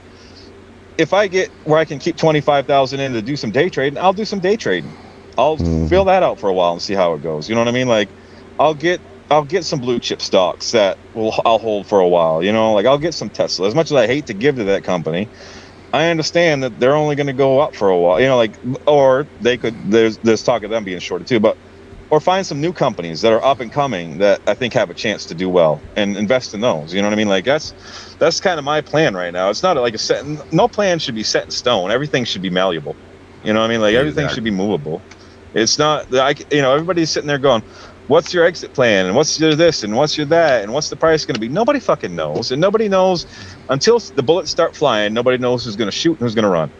S4: if I get where I can keep 25,000 in to do some day trading, I'll do some day trading. I'll fill that out for a while and see how it goes. You know what I mean? Like, I'll get some blue chip stocks that I'll hold for a while. You know, like, I'll get some Tesla. As much as I hate to give to that company, I understand that they're only going to go up for a while. You know, like, or they could. There's talk of them being shorted too, but. Or find some new companies that are up and coming that I think have a chance to do well and invest in those. You know what I mean? Like, that's kind of my plan right now. It's not like no plan should be set in stone. Everything should be malleable. You know what I mean? Like, everything should be movable. It's not like, you know, everybody's sitting there going, what's your exit plan? And what's your this? And what's your that? And what's the price going to be? Nobody fucking knows. And nobody knows until the bullets start flying. Nobody knows who's going to shoot and who's going to run.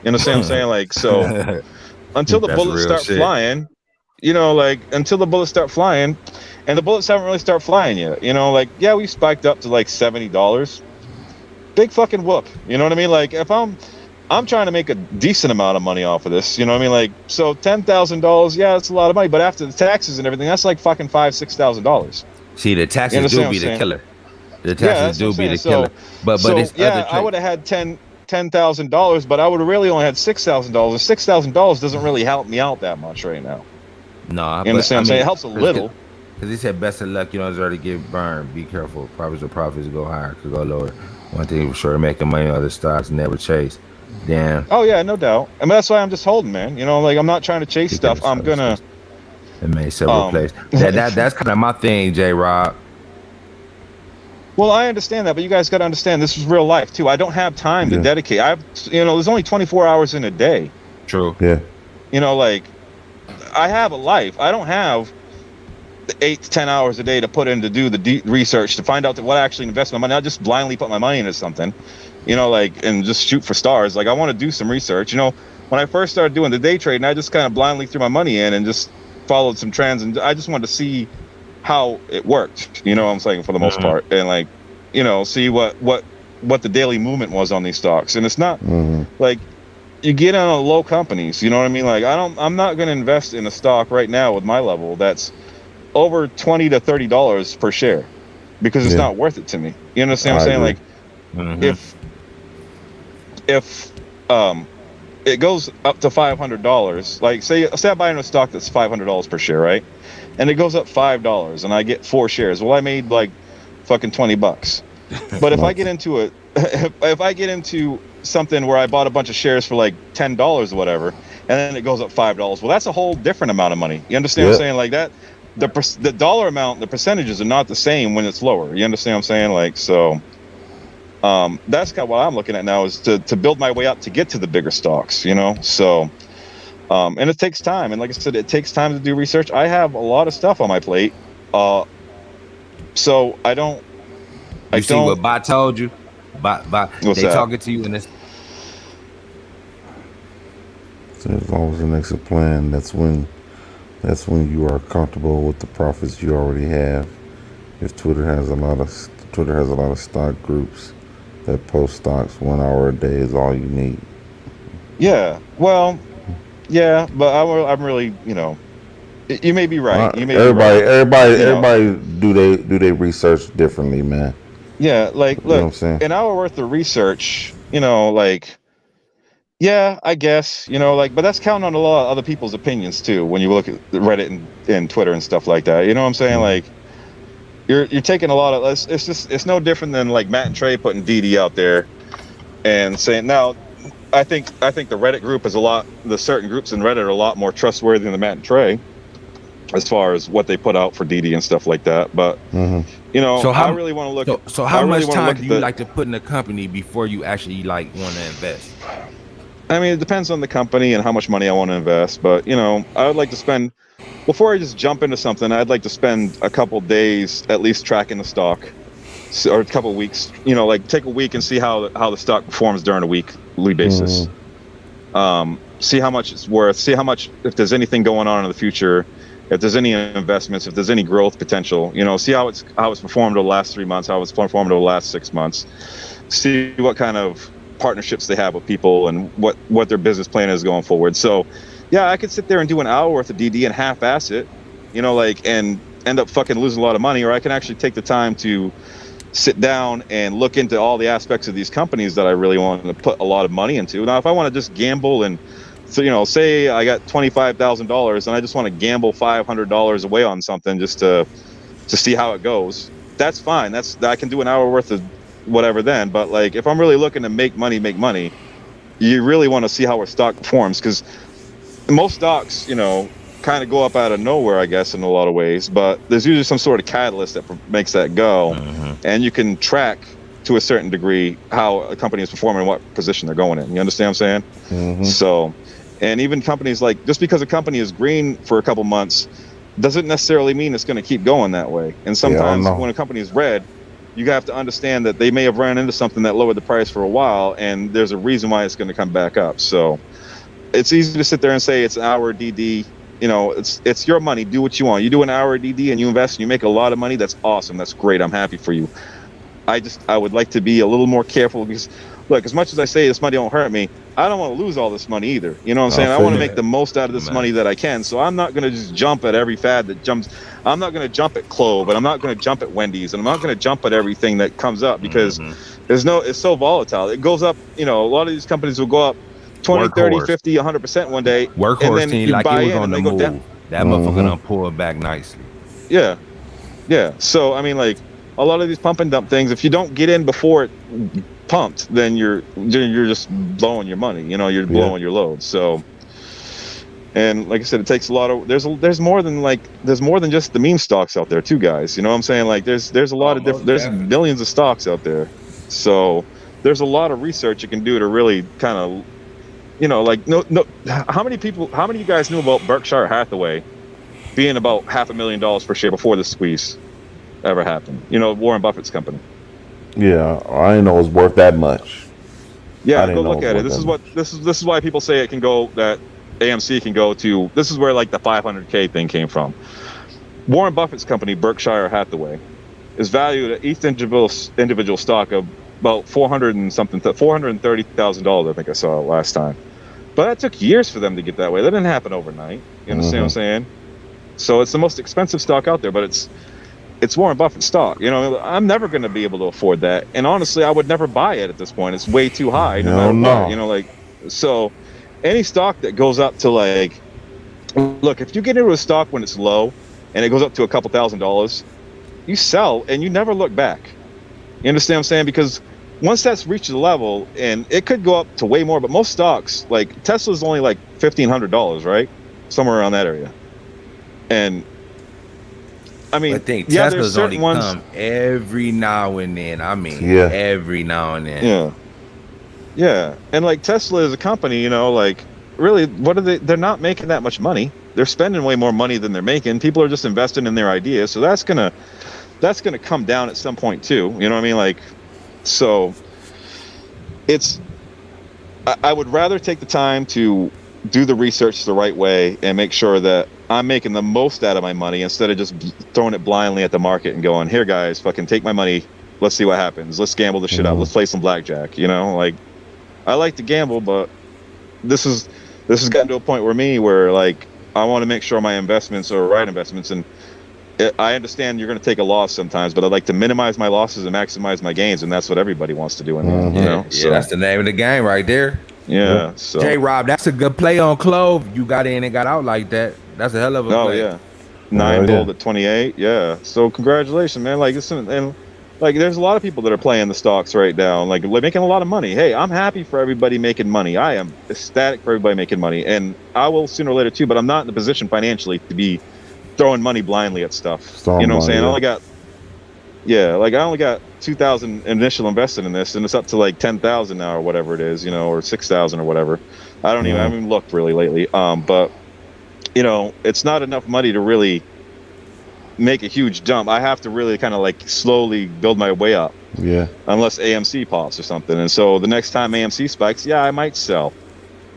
S4: You understand what I'm saying? Like, so until the bullets start flying, you know, like, until the bullets start flying, and the bullets haven't really started flying yet. You know, like, yeah, we spiked up to like $70. Big fucking whoop. You know what I mean? Like, if I'm trying to make a decent amount of money off of this, you know what I mean? Like, so $10,000, yeah, that's a lot of money, but after the taxes and everything, that's like fucking $5,000-$6,000.
S1: See, the taxes do be the killer. The taxes do be the killer. But it's
S4: yeah, I would have had $10,000, but I would have really only had $6,000. $6,000 doesn't really help me out that much right now.
S1: No,
S4: you understand what I'm saying? It helps a little.
S1: Because he said, best of luck, you don't deserve to get burned. Be careful. Profits go higher, could go lower. One thing for sure, making money on other stocks, never chase. Damn.
S4: Oh, yeah, no doubt. I mean, that's why I'm just holding, man. You know, like, I'm not trying to chase stuff. I'm going to.
S1: It made several plays. That's kind of my thing, J-Rob.
S4: Well, I understand that, but you guys got to understand this is real life, too. I don't have time to dedicate. There's only 24 hours in a day.
S1: True.
S2: Yeah.
S4: You know, like, I have a life. I don't have 8 to 10 hours a day to put in to do the deep research to find out what I actually invest my money. I just blindly put my money into something, you know, like, and just shoot for stars. Like, I want to do some research. You know, when I first started doing the day trading, I just kind of blindly threw my money in and just followed some trends, and I just wanted to see how it worked. You know what I'm saying, for the most part, and, like, you know, see what the daily movement was on these stocks. And it's not like. You get on low companies, you know what I mean? Like, I'm not going to invest in a stock right now with my level that's over $20 to $30 per share, because it's not worth it to me. You understand what I'm saying? Like, if it goes up to $500, like, say I buy in a stock that's $500 per share, right? And it goes up $5 and I get 4 shares. Well, I made like fucking $20. But if I get into it, if I get into something where I bought a bunch of shares for like $10 or whatever, and then it goes up $5, well, that's a whole different amount of money. You understand what I'm saying? Like, that the dollar amount, the percentages are not the same when it's lower. You understand what I'm saying? Like, so that's kind of what I'm looking at now, is to build my way up to get to the bigger stocks, you know? So and it takes time, and like I said, it takes time to do research. I have a lot of stuff on my plate, so I don't.
S1: You see what Bot told you? Bot, they talking to you in this.
S2: So as long as it makes a plan, that's when you are comfortable with the profits you already have. If Twitter has a lot of stock groups that post stocks, 1 hour a day is all you need.
S4: Yeah. Well, yeah, but I'm really, you may be right. You may be right.
S2: Everybody do they research differently, man.
S4: Yeah, like,
S2: You know what I'm
S4: look,
S2: saying?
S4: an hour worth of research, like, yeah, I guess, but that's counting on a lot of other people's opinions too. When you look at Reddit and Twitter and stuff like that, you know what I'm saying? Like, you're taking a lot of. It's no different than like Matt and Trey putting DD out there and saying. Now, I think the Reddit group is the certain groups in Reddit are a lot more trustworthy than the Matt and Trey, as far as what they put out for DD and stuff like that. But
S1: So
S4: I really want to look at.
S1: So how much time do you like to put in a company before you actually like want to invest?
S4: I mean, it depends on the company and how much money I want to invest. But I would like to spend, before I just jump into something, I'd like to spend a couple days at least tracking the stock, or a couple weeks. Like take a week and see how the stock performs during a weekly basis. See how much it's worth. See how much, if there's anything going on in the future, if there's any investments, if there's any growth potential. See how it's performed over the last 3 months, how it's performed over the last 6 months. See what kind of partnerships they have with people and what their business plan is going forward. So yeah, I could sit there and do an hour worth of DD and half-ass it, and end up fucking losing a lot of money, or I can actually take the time to sit down and look into all the aspects of these companies that I really want to put a lot of money into. Now, if I want to just gamble and, so, say I got $25,000 and I just want to gamble $500 away on something just to see how it goes, that's fine. I can do an hour worth of whatever then. But like, if I'm really looking to make money, you really want to see how our stock performs, because most stocks, kind of go up out of nowhere, I guess, in a lot of ways, but there's usually some sort of catalyst that makes that go. And you can track to a certain degree how a company is performing and what position they're going in. You understand what I'm saying? So, and even companies, like, just because a company is green for a couple months doesn't necessarily mean it's going to keep going that way. And sometimes when a company is red, you have to understand that they may have run into something that lowered the price for a while, and there's a reason why it's going to come back up. So it's easy to sit there and say it's an hour DD. It's your money. Do what you want. You do an hour DD and you invest and you make a lot of money. That's awesome. That's great. I'm happy for you. I would like to be a little more careful, because look, as much as I say this money won't hurt me, I don't want to lose all this money either. You know what I'm saying? I want to make the most out of this money that I can. So I'm not going to just jump at every fad that jumps. I'm not going to jump at Clove, and I'm not going to jump at Wendy's, and I'm not going to jump at everything that comes up, because it's so volatile. It goes up, a lot of these companies will go up 20, 30, 50, 100% one day.
S1: Workhorse team, like it was on the move.
S4: Down.
S1: That motherfucker done pull back nicely.
S4: Yeah. So, I mean, like, a lot of these pump and dump things, if you don't get in before it pumped, then you're just blowing your money. You're blowing your load. So, and like I said, it takes a lot of. There's more than just the meme stocks out there too, guys. You know what I'm saying? Like, there's a lot of different. There's millions of stocks out there. So there's a lot of research you can do to really kind of, like, no. How many of you guys knew about Berkshire Hathaway being about $500,000 per share before the squeeze ever happened? Warren Buffett's company.
S2: Yeah, I didn't know it was worth that much.
S4: Yeah, go look at it. This is why people say it can go, that AMC can go to. This is where like the 500K thing came from. Warren Buffett's company, Berkshire Hathaway, is valued at each individual stock of about $430,000. I think I saw it last time. But that took years for them to get that way. That didn't happen overnight. You understand what I'm saying? So it's the most expensive stock out there, but it's Warren Buffett stock. I'm never going to be able to afford that. And honestly, I would never buy it at this point. It's way too high. No matter what. So any stock that goes up to, like, look, if you get into a stock when it's low and it goes up to a couple $1,000s, you sell and you never look back. You understand what I'm saying? Because once that's reached the level, and it could go up to way more, but most stocks, like Tesla's only like $1,500, right? Somewhere around that area. And I mean,
S1: I think Tesla's only come every now and then. Every now and then.
S4: Yeah. And like Tesla is a company, like, really, what are they? They're not making that much money. They're spending way more money than they're making. People are just investing in their ideas. So that's gonna come down at some point too. You know what I mean? Like, so I would rather take the time to do the research the right way and make sure that I'm making the most out of my money instead of just throwing it blindly at the market and going, here guys, fucking take my money. Let's see what happens. Let's gamble this shit out. Let's play some blackjack. You know, like I like to gamble, but this has gotten to a point where like I want to make sure my investments are right investments. And I understand you're going to take a loss sometimes, but I like to minimize my losses and maximize my gains. And that's what everybody wants to do in there. You know?
S1: So that's the name of the game right there.
S4: Yeah. So
S1: J-Rob, that's a good play on Clove. You got in and got out like that. That's a hell of a play.
S4: Yeah. 9 gold at 28. Yeah. So congratulations, man. Like this, and like there's a lot of people that are playing the stocks right now, like making a lot of money. Hey, I'm happy for everybody making money. I am ecstatic for everybody making money, and I will sooner or later too. But I'm not in the position financially to be throwing money blindly at stuff. You know what I'm saying? I only got 2,000 initial invested in this, and it's up to like 10,000 now or whatever it is, you know, or 6,000 or whatever. I haven't even looked really lately. But you know, it's not enough money to really make a huge jump. I have to really kind of like slowly build my way up. Yeah. Unless AMC pops or something. And so the next time AMC spikes, I might sell.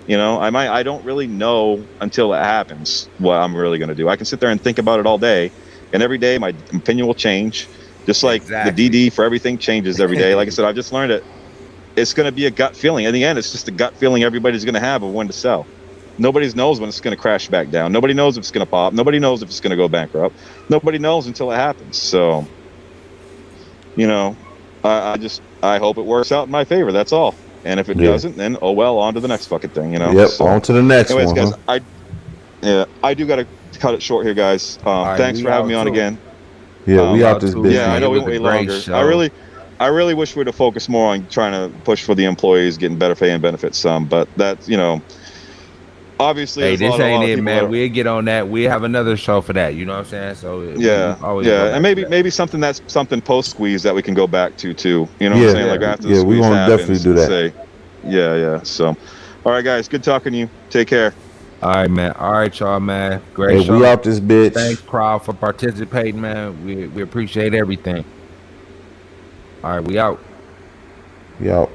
S4: You know, I don't really know until it happens what I'm really going to do. I can sit there and think about it all day, and every day my opinion will change. Just like the DD for everything changes every day. Like I said, I've just learned it. It's going to be a gut feeling. In the end, it's just a gut feeling everybody's going to have of when to sell. Nobody knows when it's going to crash back down. Nobody knows if it's going to pop. Nobody knows if it's going to go bankrupt. Nobody knows until it happens. So, you know, I hope it works out in my favor. That's all. And if it doesn't, then oh well, on to the next fucking thing, you know.
S2: Yep, so, on to the next one.
S4: Guys, I do got to cut it short here, guys. Thanks for having me on again.
S2: Yeah, we out this business.
S4: Yeah, I know we went way longer. I really wish we'd have focused more on trying to push for the employees getting better pay and benefits. But that's, you know, obviously.
S1: Hey, this ain't it, man. We'll get on that. We have another show for that. You know what I'm saying? So
S4: and maybe something post squeeze that we can go back to too. You know what I'm saying? Like after the squeeze
S2: we want to definitely do
S4: that. So, all right, guys, good talking to you. Take care.
S1: All right, man. All right, y'all, man. Great show.
S2: We out this bitch.
S1: Thanks, crowd, for participating, man. We appreciate everything. All right, we out.
S2: We out.